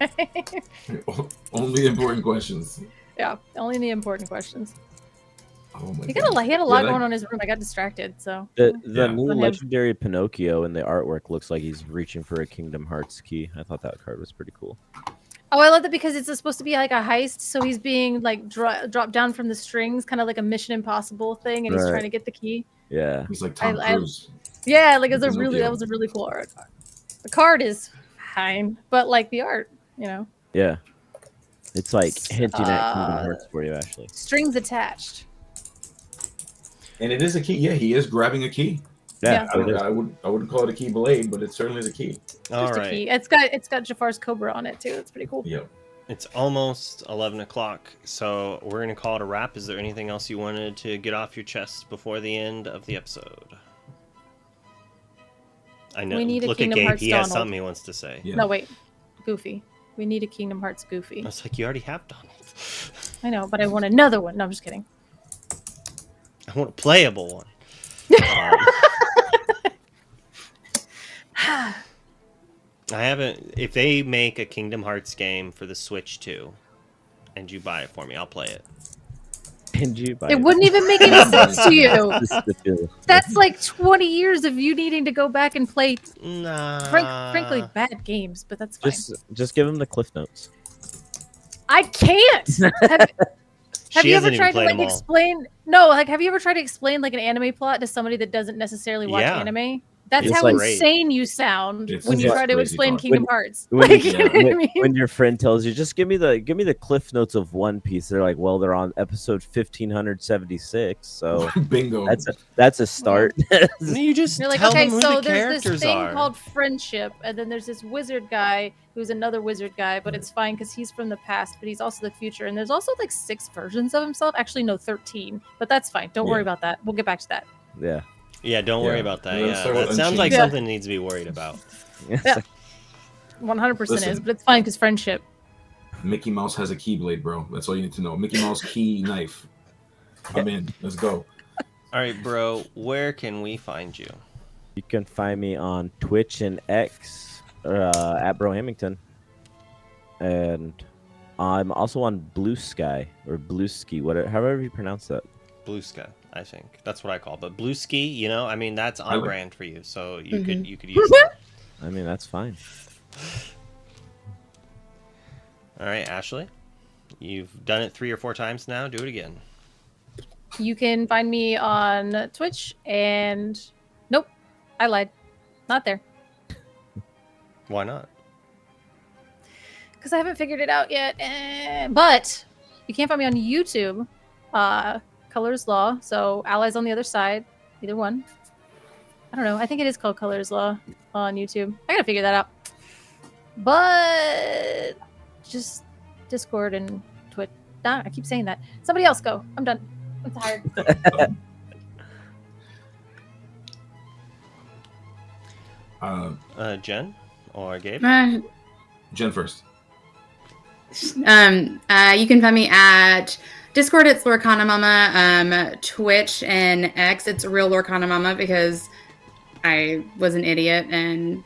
O: Only important questions.
B: Yeah, only the important questions.
O: Oh my
B: He
O: God.
B: had a lot
O: Yeah,
B: going on in his room. I got distracted, so.
D: The
O: Yeah.
D: new
B: On him.
D: legendary Pinocchio in the artwork looks like he's reaching for a Kingdom Hearts key. I thought that card was pretty cool.
B: Oh, I love that because it's supposed to be like a heist, so he's being like dropped down from the strings, kind of like a Mission Impossible thing, and he's
D: Right.
B: trying to get the key.
D: Yeah.
O: He's like Tom
B: I-
O: Cruise.
B: Yeah, like that
O: Pinocchio.
B: was a really cool art. The card is fine, but like the art, you know,
D: Yeah. It's like hinting at Kingdom Hearts for you, Ashley.
B: strings attached.
O: And it is a key. Yeah, he is grabbing a key.
B: Yeah.
O: I wouldn't call it a key blade, but it certainly is a key.
E: All
B: Just a
E: right.
B: key. It's got Jafar's Cobra on it too. It's pretty cool.
O: Yep.
E: It's almost 11 o'clock, so we're going to call it a wrap. Is there anything else you wanted to get off your chest before the end of the episode? I know.
B: We need a
E: Look
B: Kingdom
E: at Gabe.
B: Hearts
E: He has
B: Donald.
E: something he wants to say.
O: Yeah.
B: No, wait, Goofy. We need a Kingdom Hearts Goofy.
E: I was like, you already have Donald.
B: I know, but I want another one. No, I'm just kidding.
E: I want a playable one. I haven't. If they make a Kingdom Hearts game for the Switch 2, and you buy it for me, I'll play it.
D: And you buy
B: It wouldn't even make any sense to you.
D: This is the feel.
B: That's like 20 years of you needing to go back and play,
E: Nah.
B: frankly, bad games. But that's fine.
D: Just give him the Cliff Notes.
B: I can't. Have
E: She
B: you ever
E: hasn't even
B: tried to
E: played
B: like
E: them all.
B: explain? No, like have you ever tried to explain like an anime plot to somebody that doesn't necessarily watch
E: Yeah.
B: anime? That's
D: It's
B: how
D: like-
B: insane you sound
O: It's
B: when you
O: just
B: try to
O: crazy
B: explain
O: talk.
B: Kingdom Hearts.
D: When,
B: Like,
D: you-
B: you know what I
D: when-
B: mean?
D: when your friend tells you, just give me the Cliff Notes of One Piece, they're like, well, they're on episode 1576, so
O: Bingo.
D: that's a start.
E: You just
B: You're like,
E: tell
B: okay,
E: them who
B: so
E: the
B: there's
E: characters
B: this thing
E: are.
B: called friendship, and then there's this wizard guy who's another wizard guy, but it's fine because he's from the past, but he's also the future. And there's also like 6 versions of himself. Actually, no, 13, but that's fine. Don't worry about that. We'll get back to that.
D: Yeah.
E: Yeah, don't worry
O: Yeah.
E: about that.
O: And then
E: Yeah,
O: start with
E: that sounds like
O: Unchained.
E: something needs to be worried about.
B: Yeah, 100% is,
O: Listen.
B: but it's fine because friendship.
O: Mickey Mouse has a keyblade, bro. That's all you need to know. Mickey Mouse key knife. I'm in. Let's go.
E: All right, bro. Where can we find you?
D: You can find me on Twitch and X at Bro Hamilton, and I'm also on Blue Sky or Blue Ski, whatever, however you pronounce that.
E: Blue Sky, I think that's what I call it. But Blue Ski, you know, I mean, that's on
O: like-
E: brand for you, so you
B: Mm-hmm.
E: could use that.
D: I mean, that's fine.
E: All right, Ashley, you've done it 3 or 4 times now. Do it again.
B: You can find me on Twitch and nope, I lied. Not there.
E: Why not?
B: Because I haven't figured it out yet. But you can't find me on YouTube. Colors Law. So Allies on the Other Side. Either one. I don't know. I think it is called Colors Law on YouTube. I gotta figure that out. But just Discord and Twitch. Nah, I keep saying that. Somebody else go. I'm done. I'm tired.
E: Jen or Gabe?
O: Jen first.
I: You can find me at Discord. It's Lorcana Mama. Twitch and X. It's real Lorcana Mama because I was an idiot and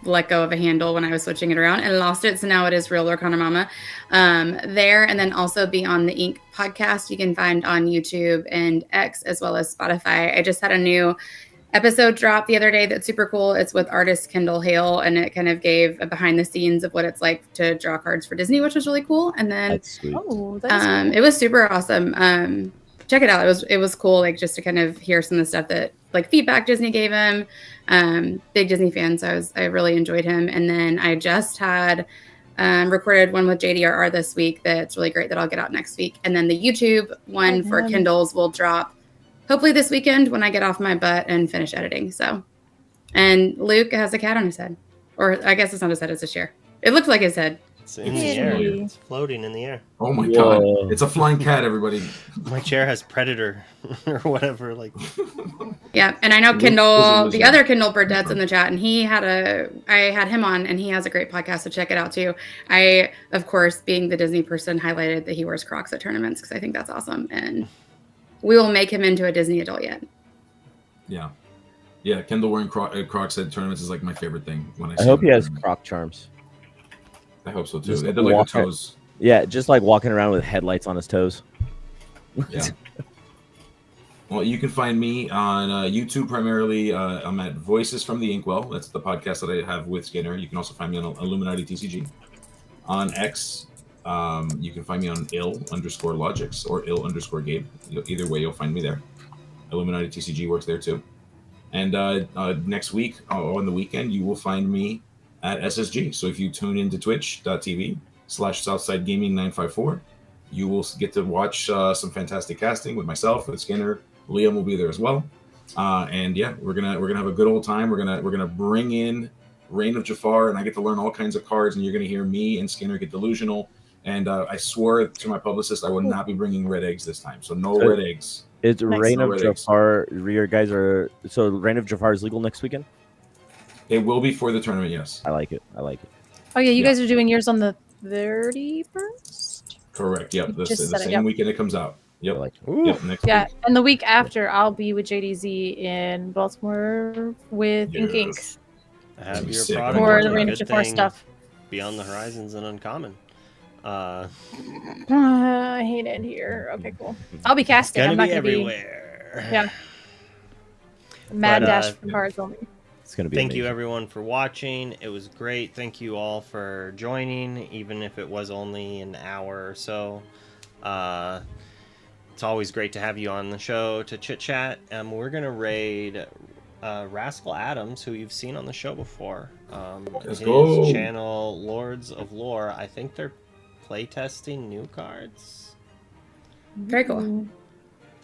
I: let go of a handle when I was switching it around and lost it. So now it is real Lorcana Mama there. And then also be on the Ink podcast you can find on YouTube and X as well as Spotify. I just had a new episode drop the other day that's super cool. It's with artist Kendall Hale, and it kind of gave a behind the scenes of what it's like to draw cards for Disney, which was really cool. And then it was super awesome. Check it out. It was cool, like just to kind of hear some of the stuff that like feedback Disney gave him. Big Disney fan, so I really enjoyed him. And then I just had recorded one with JDRR this week that's really great that I'll get out next week. And then the YouTube one for Kindles will drop hopefully this weekend when I get off my butt and finish editing. So, and Luke has a cat on his head, or I guess it's not his head; it's a chair. It looks like his head.
E: It's in the air. It's floating in the air.
O: Oh my god! It's a flying cat, everybody.
E: My chair has Predator or whatever. Like,
I: yeah. And I know Kindle, the other Kindle bird that's in the chat, and I had him on, and he has a great podcast, so check it out too. I, of course, being the Disney person, highlighted that he wears Crocs at tournaments because I think that's awesome, and we will make him into a Disney adult yet.
O: Yeah. Kendall wearing Crocs at tournaments is like my favorite thing. When
D: I hope he has Croc charms.
O: I hope so too. They're like the toes.
D: Yeah, just like walking around with headlights on his toes.
O: Yeah. Well, you can find me on YouTube primarily. I'm at Voices from the Inkwell. That's the podcast that I have with Skinner. You can also find me on Illuminati TCG. On X, you can find me on ill_logics or ill_Gabe. Either way, you'll find me there. Illuminati TCG works there too. And next week, on the weekend, you will find me at SSG. So if you tune into twitch.tv/SouthsideGaming954, you will get to watch some fantastic casting with myself, with Skinner. Liam will be there as well. And yeah, we're gonna have a good old time. We're gonna bring in Reign of Jafar, and I get to learn all kinds of cards, and you're gonna hear me and Skinner get delusional. And I swore to my publicist I would not be bringing red eggs this time. So no red eggs.
D: It's Reign of Jafar. Your guys are so Reign of Jafar is legal next weekend.
O: It will be for the tournament, yes.
D: I like it.
B: Oh yeah, you guys are doing yours on the 31st.
O: Correct. Yep. The same weekend it comes out. Yep.
B: Yep.
O: Next week.
B: And the week after, I'll be with JDZ in Baltimore with Ink Ink.
E: Have your
O: sick.
E: product
B: Or the Reign of Jafar stuff.
E: Beyond the Horizons and Uncommon.
B: I hate it here. Okay, cool. I'll be casting.
E: Gonna
B: I'm not
E: be
B: gonna
E: everywhere.
B: Yeah. Mad dash for cards only.
D: It's gonna be.
E: Thank you
D: amazing.
E: everyone for watching. It was great. Thank you all for joining, even if it was only an hour or so. It's always great to have you on the show to chit chat. We're gonna raid Rascal Adams, who you've seen on the show before.
O: Let's
E: his
O: go.
E: channel, Lords of Lore. I think they're playtesting new cards.
I: Very cool.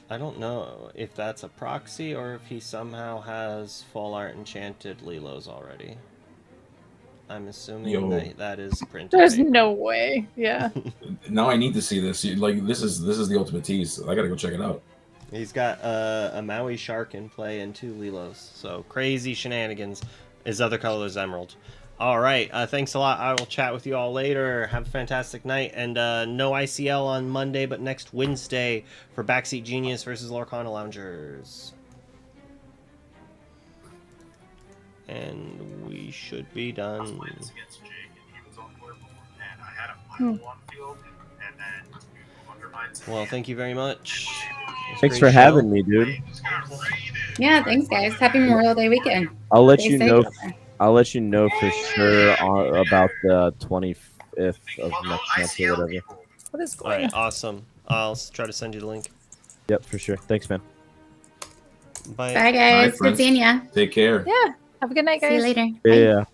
E: I don't know if that's a proxy or if he somehow has full art enchanted Lilos already. I'm assuming that is printed.
B: There's no way. Yeah.
O: Now I need to see this. Like this is the ultimate tease. I gotta go check it out.
E: He's got a Maui Shark in play and 2 Lilos. So crazy shenanigans. His other color is Emerald. All right. Thanks a lot. I will chat with you all later. Have a fantastic night. And no ICL on Monday, but next Wednesday for Backseat Genius versus Lorcana Loungers. And we should be done. Well, thank you very much.
D: Thanks for having me, dude.
I: Yeah, thanks guys. Happy Memorial Day weekend.
D: I'll let
I: Stay
D: you
I: safe
D: know.
I: out there.
D: I'll let you know for sure about the 25th of next month or whatever.
B: What is
E: All right, awesome. I'll try to send you the link.
D: Yep, for sure. Thanks, man.
E: Bye.
I: Bye guys.
O: All right,
I: Good
O: friends.
I: seeing ya.
O: Take care.
B: Yeah. Have a good night, guys.
I: See you later.
D: Yeah.